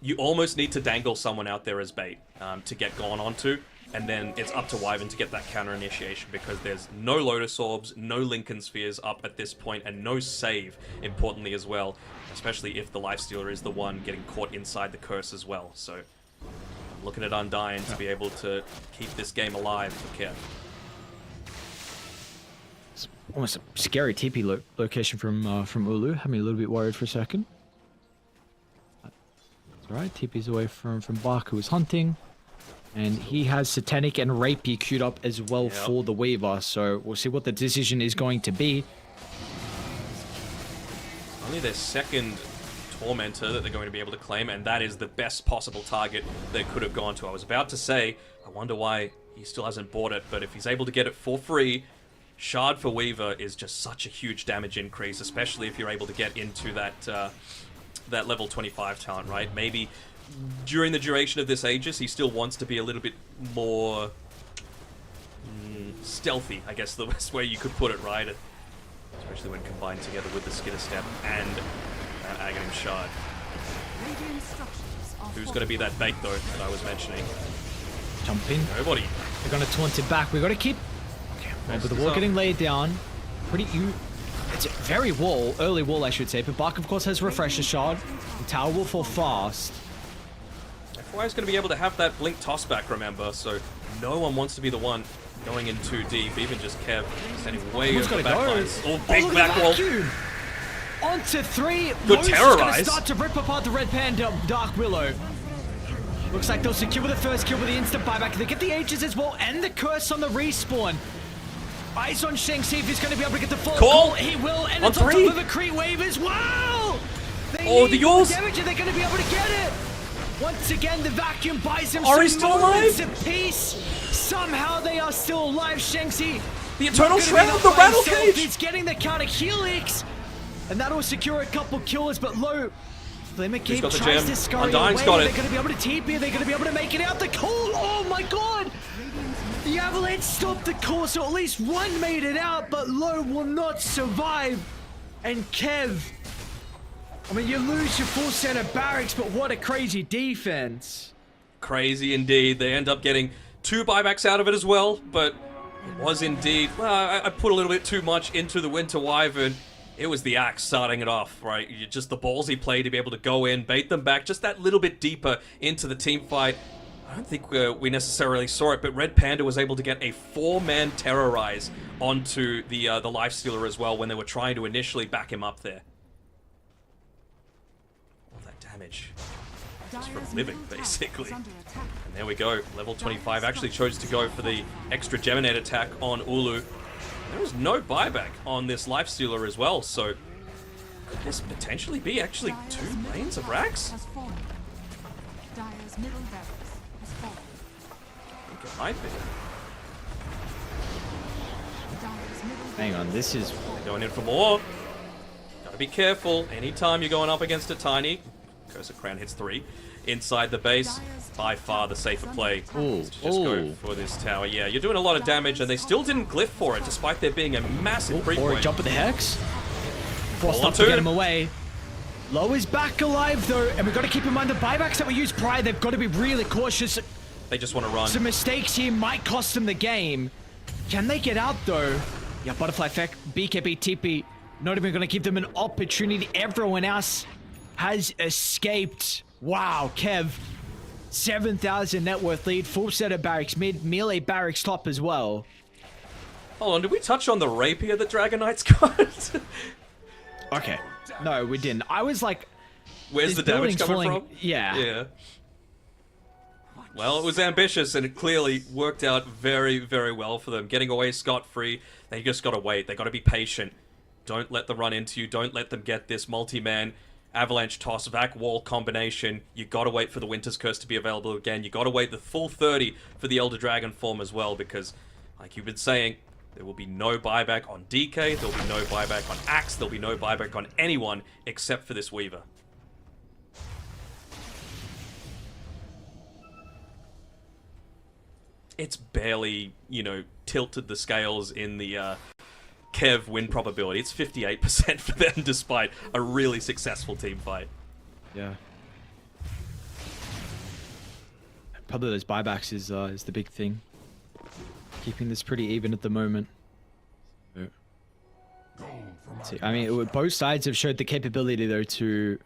you almost need to dangle someone out there as bait to get gone onto, and then it's up to Wyvern to get that counter initiation, because there's no Lotus Orbs, no Lincoln Spheres up at this point, and no save, importantly as well, especially if the Lifestealer is the one getting caught inside the Curse as well. So I'm looking at Undyne to be able to keep this game alive for Kev. It's almost a scary TP location from Ulu. Had me a little bit worried for a second. That's alright, TP's away from Bark, who was hunting. And he has Satanic and Rapey queued up as well for the Weaver, so we'll see what the decision is going to be. Only their second Tormentor that they're going to be able to claim, and that is the best possible target they could have gone to. I was about to say, I wonder why he still hasn't bought it, but if he's able to get it for free, Shard for Weaver is just such a huge damage increase, especially if you're able to get into that level 25 talent, right? Maybe during the duration of this Aegis, he still wants to be a little bit more stealthy, I guess the best way you could put it, right? Especially when combined together with the Skitter Step and Aghanim Shard. Who's going to be that bait, though, that I was mentioning? Jump in. Nobody. They're going to taunt it back. We've got to keep... Okay, but the wall getting laid down. It's a very early wall, I should say. But Bark, of course, has Refresher Shard. The tower will fall fast. FY is going to be able to have that blink toss back, remember, so no one wants to be the one going in too deep, even just Kev standing way over the back lines. Oh, big back wall. Onto 3. Good terrorize. Going to start to rip apart the Red Panda Dark Willow. Looks like they'll secure the first kill with the instant buyback. They get the Aegis as well and the curse on the respawn. Eyes on Sheng, see if he's going to be able to get the full call. He will, and it's on top of the Cree Wave as well. The yours. Damage, and they're going to be able to get it. Once again, the vacuum buys him Are some still moments alive? of peace. Somehow they are still alive. Shengxi, the Eternal Shroud, the Rattle Cage. He's getting the counter Helix, and that'll secure a couple kills. But low, Flimmercape tries to scurry away. They're going to be able to TP. They're going to be able to make it out. The call. Oh my God! The Avalanche stopped the call, so at least one made it out. But Low will not survive. And Kev, I mean, you lose your full set of barracks, but what a crazy defense. Crazy indeed. They end up getting 2 buybacks out of it as well, but it was indeed... Well, I put a little bit too much into the Winter Wyvern. It was the Axe starting it off, right? Just the ballsy play to be able to go in, bait them back just that little bit deeper into the team fight. I don't think we necessarily saw it, but Red Panda was able to get a 4-man terrorize onto the Lifestealer as well when they were trying to initially back him up there. All that damage. Just from living, basically. And there we go. Level 25 actually chose to go for the extra Geminate attack on Ulu. There was no buyback on this Lifestealer as well, so could this potentially be actually 2 lanes of Rax? Dire's middle barracks has fallen. I think it might be. Hang on, this is... They're going in for more. Gotta be careful. Anytime you're going up against a tiny... Curse of Crown hits 3. Inside the base, by far the safer play. Just go for this tower. Yeah, you're doing a lot of damage, and they still didn't glyph for it, despite there being a massive creep Or a point. jump of the Hex. Forced up to get him away. Low is back alive, though, and we've got to keep in mind the buybacks that we used prior, they've got to be really cautious. They just want to run. Some mistakes here might cost them the game. Can they get out, though? Yeah, Butterfly Effect, BKB, TP, not even going to give them an opportunity. Everyone else has escaped. Wow, Kev, 7,000 net worth lead, full set of barracks mid, melee barracks top as well. Hold on, did we touch on the rapier that Dragon Knight's got? Okay, no, we didn't. I was like, where's the damage coming from? Yeah. Yeah. Well, it was ambitious, and it clearly worked out very, very well for them. Getting away scot-free, they just gotta wait. They gotta be patient. Don't let them run into you. Don't let them get this multi-man Avalanche toss, vac wall combination. You gotta wait for the Winter's Curse to be available again. You gotta wait the full 30 for the Elder Dragon form as well, because, like you've been saying, there will be no buyback on DK, there'll be no buyback on Axe, there'll be no buyback on anyone except for this Weaver. It's barely, you know, tilted the scales in the Kev win probability. It's 58% for them, despite a really successful team fight. Yeah. Probably those buybacks is the big thing. Keeping this pretty even at the moment. See, I mean, both sides have showed the capability, though, to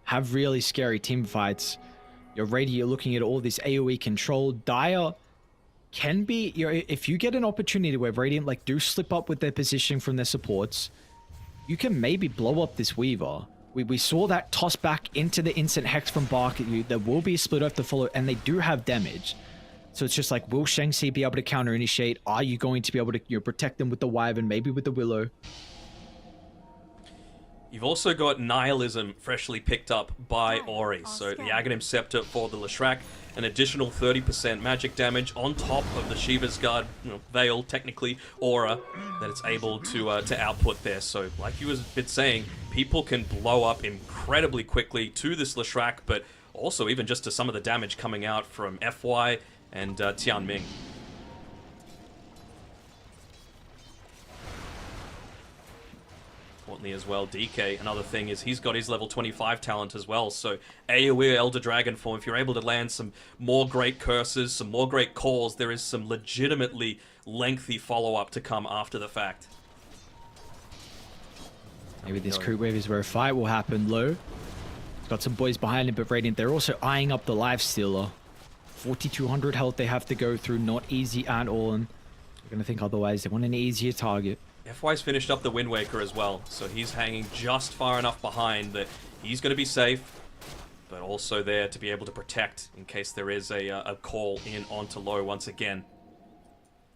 have really scary team fights. You're ready, you're looking at all this AoE control. Dire can be, if you get an opportunity where Radiant like do slip up with their positioning from their supports, you can maybe blow up this Weaver. We saw that toss back into the instant Hex from Bark at you. There will be a split off to follow, and they do have damage. So it's just like, will Shang-Chi be able to counter initiate? Are you going to be able to protect them with the Wyvern, maybe with the Willow? You've also got Nihilism freshly picked up by Ori. So the Aghanim Scepter for the Leshrac, an additional 30% magic damage on top of the Shiva's Guard, Veil, technically, aura, that it's able to output there. So like you was been saying, people can blow up incredibly quickly to this Leshrac, but also even just to some of the damage coming out from FY and Tianming. Importantly as well, DK, another thing is he's got his level 25 talent as well, so AoE Elder Dragon form, if you're able to land some more great curses, some more great calls, there is some legitimately lengthy follow-up to come after the fact. Maybe this creep wave is where a fight will happen. Low. He's got some boys behind him, but Radiant, they're also eyeing up the Lifestealer. 4,200 health they have to go through, not easy at all, and they're going to think otherwise. They want an easier target. FY's finished up the Wind Waker as well, so he's hanging just far enough behind that he's going to be safe, but also there to be able to protect in case there is a call in onto low once again.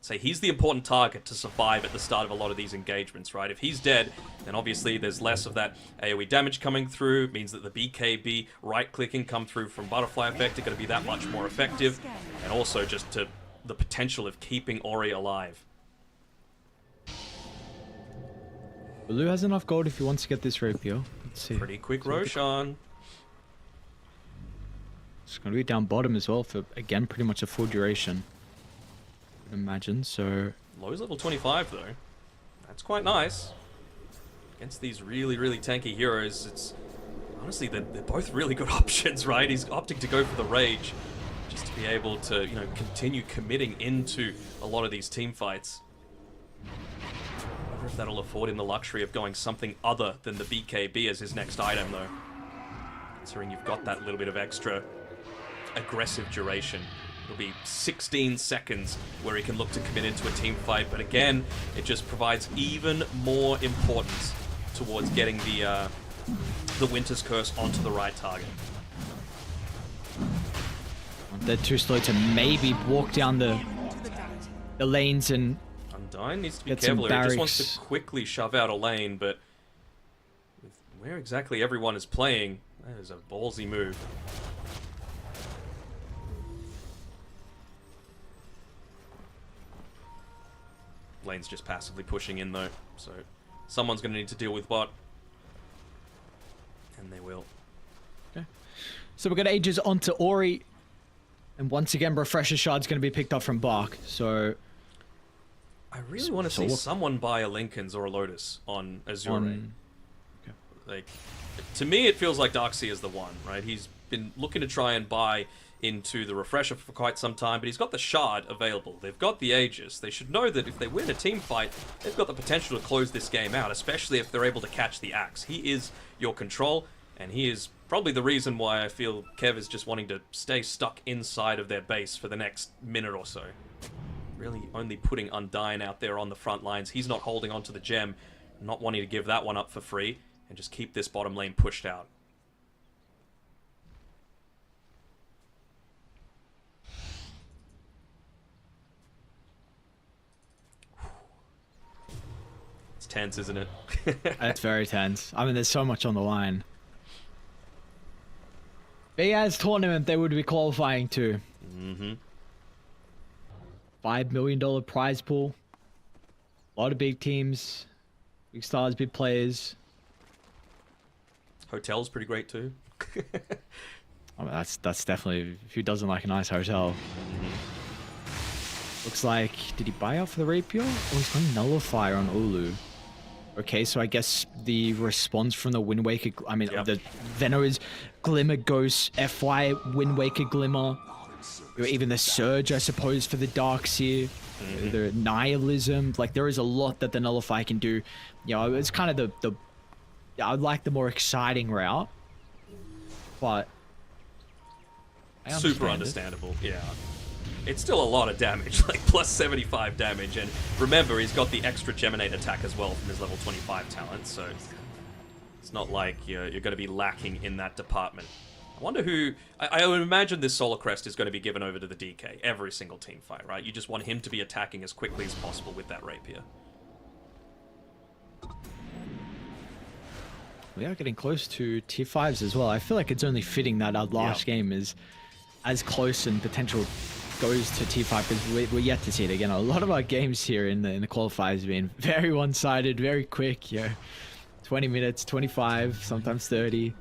So he's the important target to survive at the start of a lot of these engagements, right? If he's dead, then obviously there's less of that AoE damage coming through. It means that the BKB right-clicking come through from Butterfly Effect are going to be that much more effective, and also just to the potential of keeping Ori alive. Blue has enough gold if he wants to get this rapier. Let's see. Pretty quick Roshan. It's going to be down bottom as well for, again, pretty much a full duration. I would imagine, so... Low's level 25, though. That's quite nice. Against these really, really tanky heroes, it's... Honestly, they're both really good options, right? He's opting to go for the Rage, just to be able to, continue committing into a lot of these team fights. I wonder if that'll afford him the luxury of going something other than the BKB as his next item, though. Considering you've got that little bit of extra aggressive duration. It'll be 16 seconds where he can look to commit into a team fight, but again, it just provides even more importance towards getting the Winter's Curse onto the right target. They're too slow to maybe walk down the lanes and... Undyne needs to be careful here. He just wants to quickly shove out a lane, but with where exactly everyone is playing, that is a ballsy move. Lane's just passively pushing in though, so someone's going to need to deal with bot. And they will. Okay. So we're going to ages onto Ori. And once again, Refresher Shard's going to be picked up from Bark, so... I really want to see someone buy a Lincoln's or a Lotus on Azure. Okay. Like, to me, it feels like Darkseer is the one, right? He's been looking to try and buy into the Refresher for quite some time, but he's got the Shard available. They've got the Aegis. They should know that if they win a team fight, they've got the potential to close this game out, especially if they're able to catch the Axe. He is your control, and he is probably the reason why I feel Kev is just wanting to stay stuck inside of their base for the next minute or so. Really only putting Undyne out there on the front lines. He's not holding onto the gem, not wanting to give that one up for free, and just keep this bottom lane pushed out. It's tense, isn't it? It's very tense. I mean, there's so much on the line. Big ass tournament they would be qualifying to. Mm-hmm. $5 million prize pool. A lot of big teams. Big stars, big players. Hotel's pretty great too. I mean, that's definitely... Who doesn't like a nice hotel? Looks like... Did he buy out for the Rapier? Oh, he's going Nullifier on Olu. Okay, so I guess the response from the Wind Waker... I mean, the Venom's Glimmer Ghost, FY Wind Waker Glimmer. Even the Surge, I suppose, for the Darkseer. The Nihilism. Like, there is a lot that the Nullify can do. It's kind of the I'd like the more exciting route. But... Super understandable, yeah. It's still a lot of damage, like plus 75 damage, and remember, he's got the extra Geminate attack as well from his level 25 talent, so it's not like you're going to be lacking in that department. I wonder who... I would imagine this Solar Crest is going to be given over to the DK every single team fight, right? You just want him to be attacking as quickly as possible with that Rapier. We are getting close to tier 5s as well. I feel like it's only fitting that our last game is as close and potential goes to tier 5 because we're yet to see it again. A lot of our games here in the qualifiers have been very one-sided, very quick. 20 minutes, 25, sometimes 30.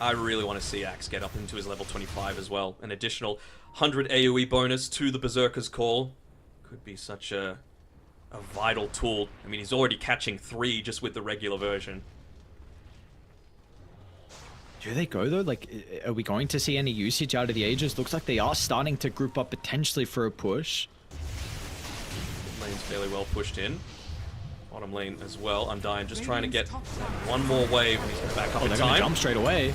I really want to see Axe get up into his level 25 as well. An additional 100 AoE bonus to the Berserker's Call could be such a vital tool. I mean, he's already catching 3 just with the regular version. Do they go though? Like, are we going to see any usage out of the Aegis? Looks like they are starting to group up potentially for a push. Lane's fairly well pushed in. Bottom lane as well. Undying just trying to get one more wave. He's going to back up in they're time. Gonna jump straight away.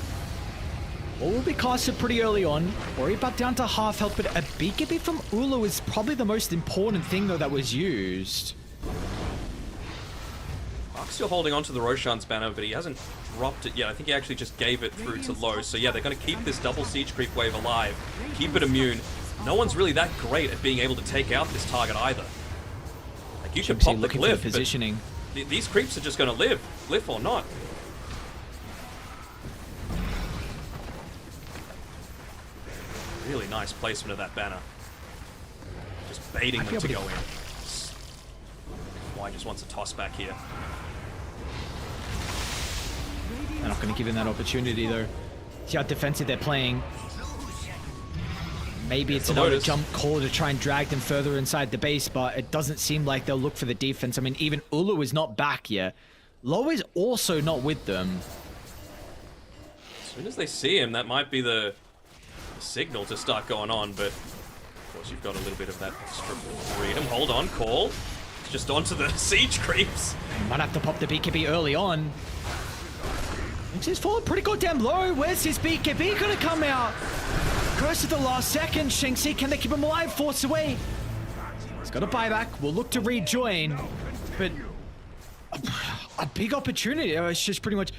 Well, will be casted pretty early on. Ori back down to half health, but a BKB from Ulu is probably the most important thing though that was used. Mark's still holding on to the Roshan's banner, but he hasn't dropped it yet. I think he actually just gave it through to low. So yeah, they're going to keep this double siege creep wave alive. Keep it immune. No one's really that great at being able to take out this target either. Like, you can pop the glyph, positioning. But these creeps are just going to live. Glyph or not. Really nice placement of that banner. Just baiting them to go in. Why just wants a toss back here. They're not going to give him that opportunity though. See how defensive they're playing. Maybe it's another jump call to try and drag them further inside the base, but it doesn't seem like they'll look for the defense. I mean, even Ulu is not back yet. Low is also not with them. As soon as they see him, that might be the signal to start going on, but of course you've got a little bit of that strip of freedom. Hold on, call. It's just onto the siege creeps. Might have to pop the BKB early on. He's falling pretty goddamn low. Where's his BKB gonna come out? Curse at the last second. Shanxi, can they keep him alive? Force away. He's got a buyback. We'll look to rejoin, but a big opportunity. It's just pretty much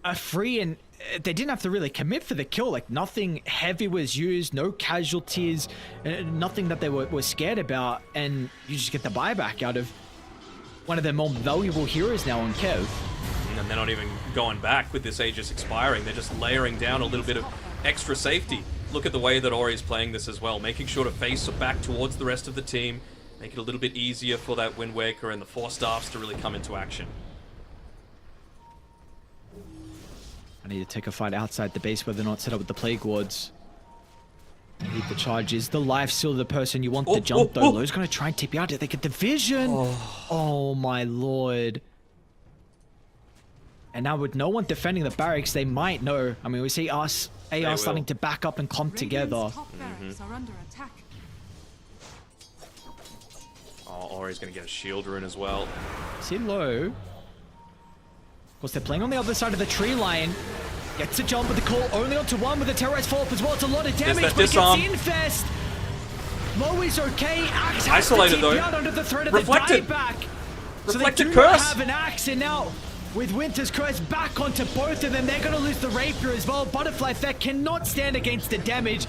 a free, and they didn't have to really commit for the kill. Like, nothing heavy was used, no casualties, nothing that they were scared about, and you just get the buyback out of one of their more valuable heroes now on Kev. And they're not even going back with this Aegis expiring. They're just layering down a little bit of extra safety. Look at the way that Ori's playing this as well, making sure to face back towards the rest of the team, make it a little bit easier for that Wind Waker and the 4 staffs to really come into action. I need to take a fight outside the base where they're not set up with the Plague Wards. Need the charges. The life still the person you want the jump though. Low's gonna try and tip you out. They get the vision. Oh my lord. And now with no one defending the barracks, they might know. I mean, we see us, AR starting to back up and clump together. Are under attack. Oh, Ori's going to get a shield rune as well. See low. Of course, they're playing on the other side of the tree line. Gets a jump with the call only onto one with the terrorist follow-up as well. It's a lot of damage, but it gets infest. Low is okay. Axe has isolated to though. out under the threat of Reflected. the dieback. So Reflected they do curse. have an axe, and now with Winter's Curse back onto both of them, they're going to lose the Rapier as well. Butterfly Effect cannot stand against the damage.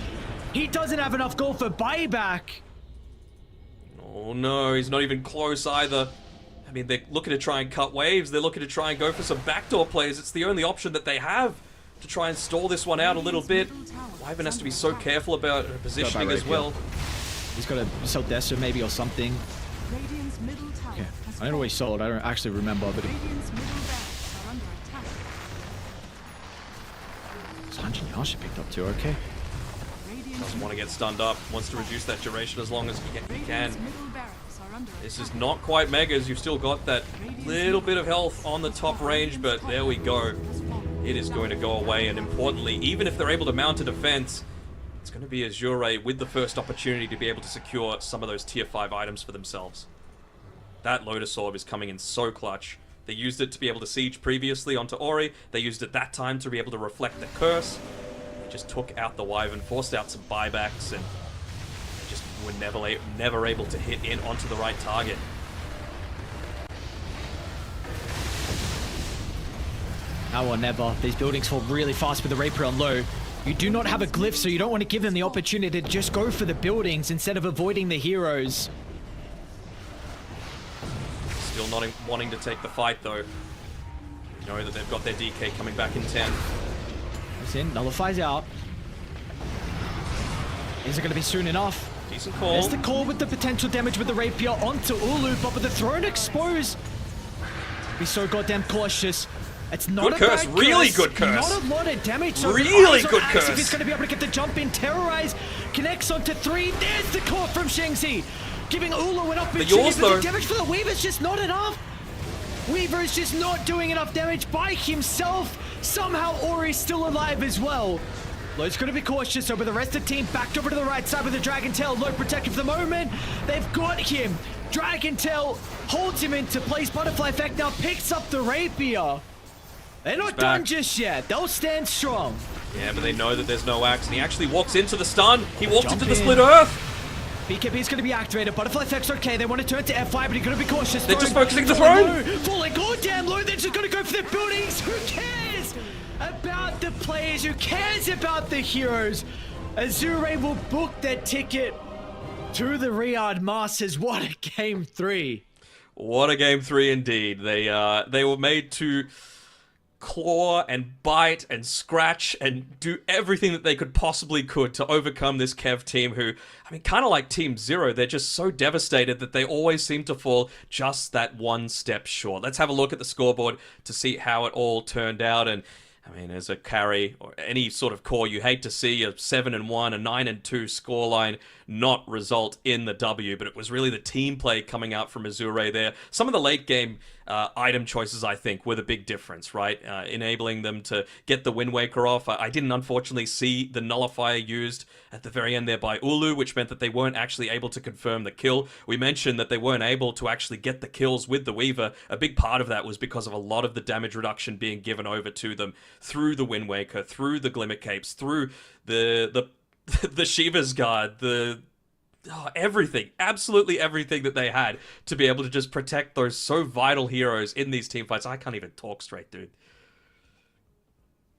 He doesn't have enough gold for buyback. Oh no, he's not even close either. I mean, they're looking to try and cut waves. They're looking to try and go for some backdoor plays. It's the only option that they have to try and stall this one out a little bit. Wyvern has to be so careful about her positioning as well. He's got a sell Dessa maybe or something. Okay. I don't know what he sold. I don't actually remember, but Sanjin Yasha picked up too. Okay. Doesn't want to get stunned up. Wants to reduce that duration as long as he can. This is not quite megas. You've still got that little bit of health on the top range, but there we go. It is going to go away, and importantly, even if they're able to mount a defense, it's going to be Azure with the first opportunity to be able to secure some of those tier 5 items for themselves. That Lotus Orb is coming in so clutch. They used it to be able to siege previously onto Ori. They used it that time to be able to reflect the curse. They just took out the Wyvern, forced out some buybacks, and they just were never able to hit in onto the right target. Now or never. These buildings fall really fast with the Rapier on low. You do not have a glyph, so you don't want to give them the opportunity to just go for the buildings instead of avoiding the heroes. Still not wanting to take the fight though. You know that they've got their DK coming back in 10. Comes in, nullifies out. Is it going to be soon enough? Decent call. There's the call with the potential damage with the rapier onto Ulu, but with the throne exposed, be so goddamn cautious. It's not good a curse, bad really curse. good curse. Not a lot of damage. So really eyes on good Axe curse. If he's going to be able to get the jump in, terrorize, connects onto 3. There's the call from Shengzi, giving Ulu an opportunity. But the damage for the Weaver's just not enough. Weaver is just not doing enough damage by himself. Somehow Ori's still alive as well. Lowe's going to be cautious over the rest of the team. Backed over to the right side with the Dragon Tail. Low protected for the moment. They've got him. Dragon Tail holds him into place. Butterfly Effect now picks up the rapier. They're not done just yet. They'll stand strong. Yeah, but they know that there's no axe, and he actually walks into the stun. He walks into the split earth. BKB is going to be activated. Butterfly Effect's okay. They want to turn to F5, but he's going to be cautious. They're just focusing the throne. Falling goddamn low. They're just going to go for the buildings. Who cares about the players? Who cares about the heroes? Azure will book their ticket to the Riyadh Masters. What a game 3. What a game 3 indeed. They were made to claw and bite and scratch and do everything that they could to overcome this Kev team who, I mean, kind of like Team Zero, they're just so devastated that they always seem to fall just that one step short. Let's have a look at the scoreboard to see how it all turned out. And I mean, as a carry or any sort of core, you hate to see a 7-1, a 9-2 scoreline not result in the W, but it was really the team play coming out from Azure there. Some of the late game item choices, I think, were the big difference, right? Enabling them to get the Wind Waker off. I didn't, unfortunately, see the Nullifier used at the very end there by Ulu, which meant that they weren't actually able to confirm the kill. We mentioned that they weren't able to actually get the kills with the Weaver. A big part of that was because of a lot of the damage reduction being given over to them through the Wind Waker, through the Glimmer Capes, through the Shiva's Guard, everything, absolutely everything that they had to be able to just protect those so vital heroes in these team fights. I can't even talk straight, dude.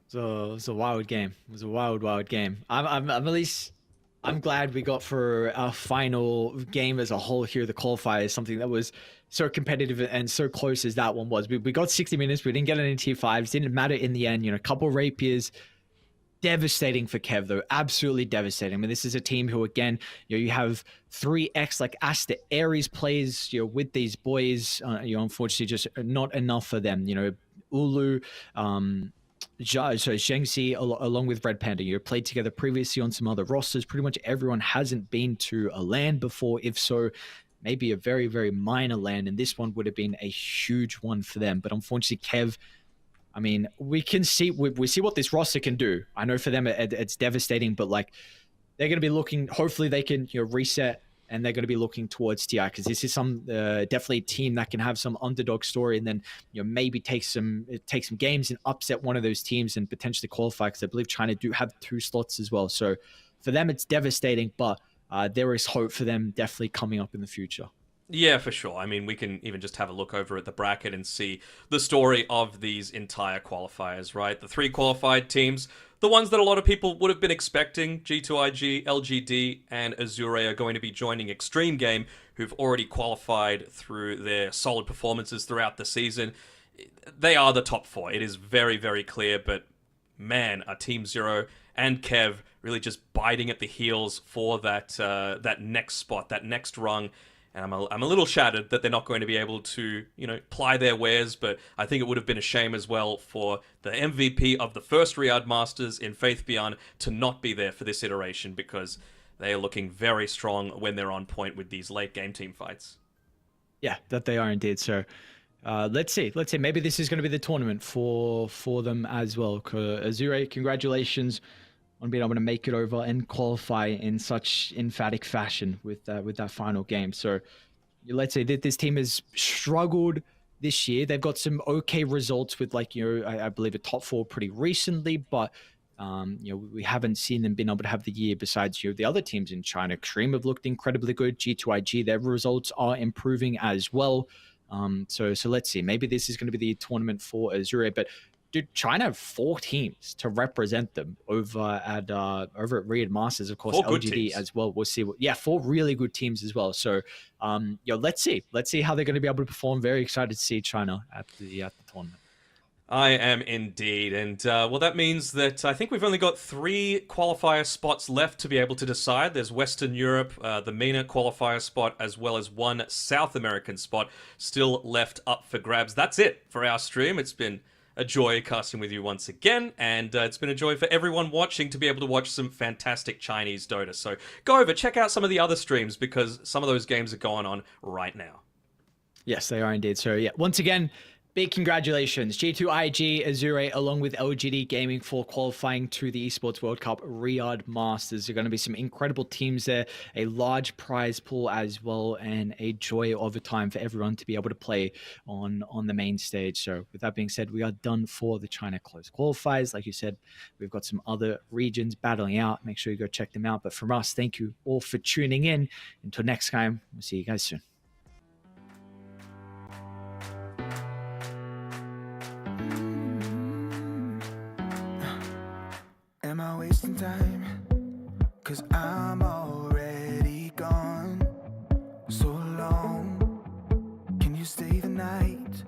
So it was a wild game. It was a wild game. I'm glad we got for our final game as a whole here, the qualifiers, something that was so competitive and so close as that one was. We got 60 minutes. We didn't get any tier 5s. Didn't matter in the end. You know, a couple rapiers. Devastating for Kev, though. Absolutely devastating. I mean, this is a team who, again, you have 3x like Asta Ares players, with these boys. Unfortunately, just not enough for them. Ulu, Shengxi, along with Red Panda, played together previously on some other rosters. Pretty much everyone hasn't been to a LAN before. If so, maybe a very, very minor LAN, and this one would have been a huge one for them. But unfortunately, Kev, I mean, we see what this roster can do. I know for them it's devastating, but like they're going to be looking. Hopefully, they can reset, and they're going to be looking towards TI because this is definitely a team that can have some underdog story, and then maybe take some games and upset one of those teams and potentially qualify. Because I believe China do have 2 slots as well. So for them, it's devastating, but there is hope for them definitely coming up in the future. Yeah, for sure. I mean, we can even just have a look over at the bracket and see the story of these entire qualifiers, right? The 3 qualified teams, the ones that a lot of people would have been expecting, G2IG, LGD, and Azure are going to be joining Extreme Game, who've already qualified through their solid performances throughout the season. They are the top 4. It is very, very clear, but man, are Team Zero and Kev really just biting at the heels for that next spot, that next rung. And I'm a little shattered that they're not going to be able to, ply their wares, but I think it would have been a shame as well for the MVP of the first Riyadh Masters in Faith Beyond to not be there for this iteration because they are looking very strong when they're on point with these late game team fights. Yeah, that they are indeed. So let's see. Maybe this is going to be the tournament for them as well. Azure, congratulations on being able to make it over and qualify in such emphatic fashion with that final game. So let's say that this team has struggled this year. They've got some okay results with I believe a top 4 pretty recently, but we haven't seen them being able to have the year besides the other teams in China. Extreme have looked incredibly good. G2IG, their results are improving as well. So let's see. Maybe this is going to be the tournament for Azure, but dude, China have 4 teams to represent them over at Riyadh Masters, of course, LGD as well. We'll see. 4 really good teams as well. So, let's see how they're going to be able to perform. Very excited to see China at the tournament. I am indeed, and well, that means that I think we've only got 3 qualifier spots left to be able to decide. There's Western Europe, the MENA qualifier spot, as well as 1 South American spot still left up for grabs. That's it for our stream. It's been a joy casting with you once again, and it's been a joy for everyone watching to be able to watch some fantastic Chinese Dota. So go over, check out some of the other streams, because some of those games are going on right now. Yes, they are indeed. So yeah, once again, big congratulations, G2IG, Azure, along with LGD Gaming for qualifying to the Esports World Cup Riyadh Masters. There are going to be some incredible teams there, a large prize pool as well, and a joy of a time for everyone to be able to play on the main stage. So with that being said, we are done for the China Close qualifiers. Like you said, we've got some other regions battling out. Make sure you go check them out. But from us, thank you all for tuning in. Until next time, we'll see you guys soon. Am I wasting time? 'Cause I'm already gone. So long, can you stay the night?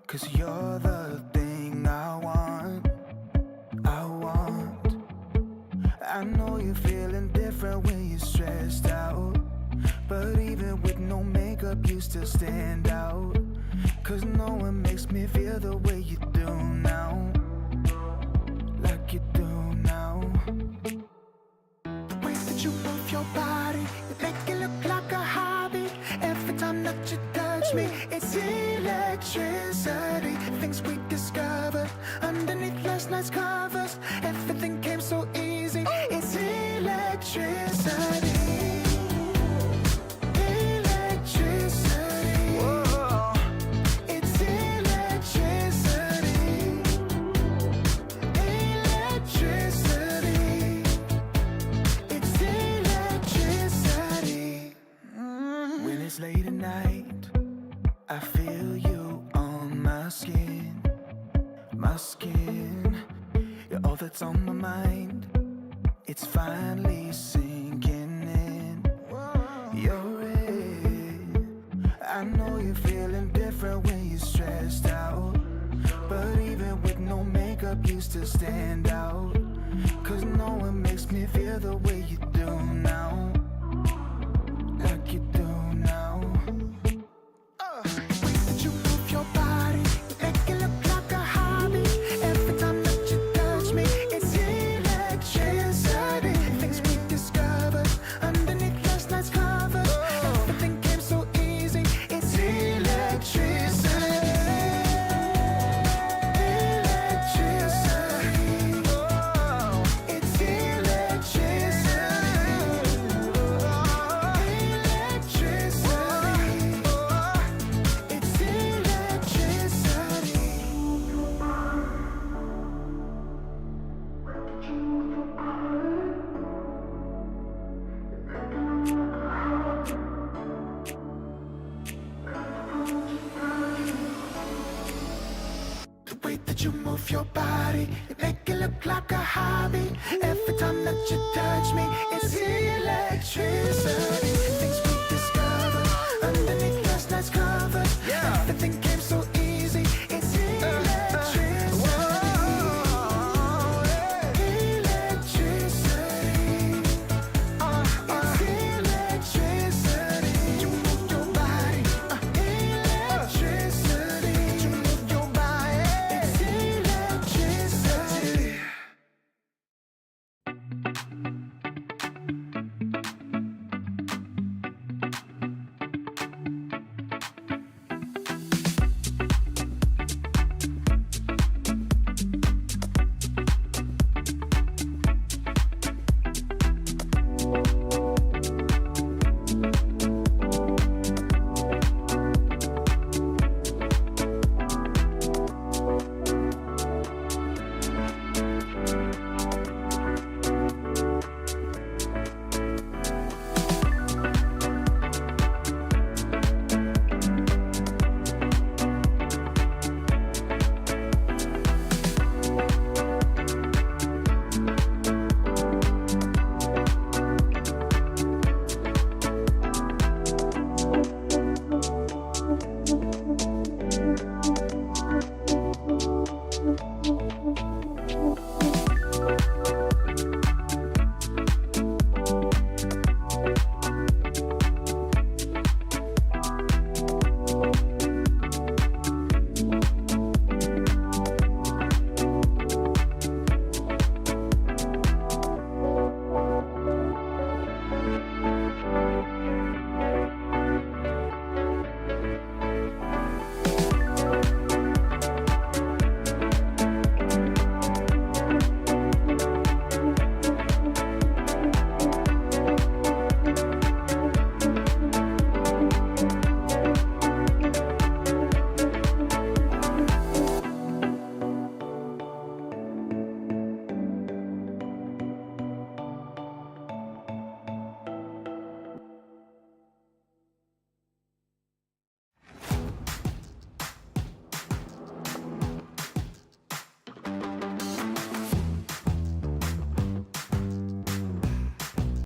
'Cause you're the thing I want. I know you're feeling different when you're stressed out, but even with no makeup you still stand out. 'Cause no one makes me feel the way you do now, like you do now. The way that you move your body, you make it look like a hobby. Every time that you touch me, it's electricity. Things we discovered underneath last night's covers. Everything came so easy. It's electricity. Electricity. Whoa. It's electricity. Electricity. It's electricity. When it's late at night, I feel you on my skin. My skin. You're all that's on my mind. It's finally sinking in. You're it. I know you're feeling different when you're stressed out, but even with no makeup you still stand out. 'Cause no one makes me feel the way you do now, like you do now. The way that you move your body, you make it look like a hobby. Every time that you touch me, it's electricity. Things we discovered underneath last night's covers. Everything came so easy. It's electricity. Electricity. It's electricity. Electricity. It's electricity. The way that you move your body, you make it look like a hobby. Every time that you touch me, it's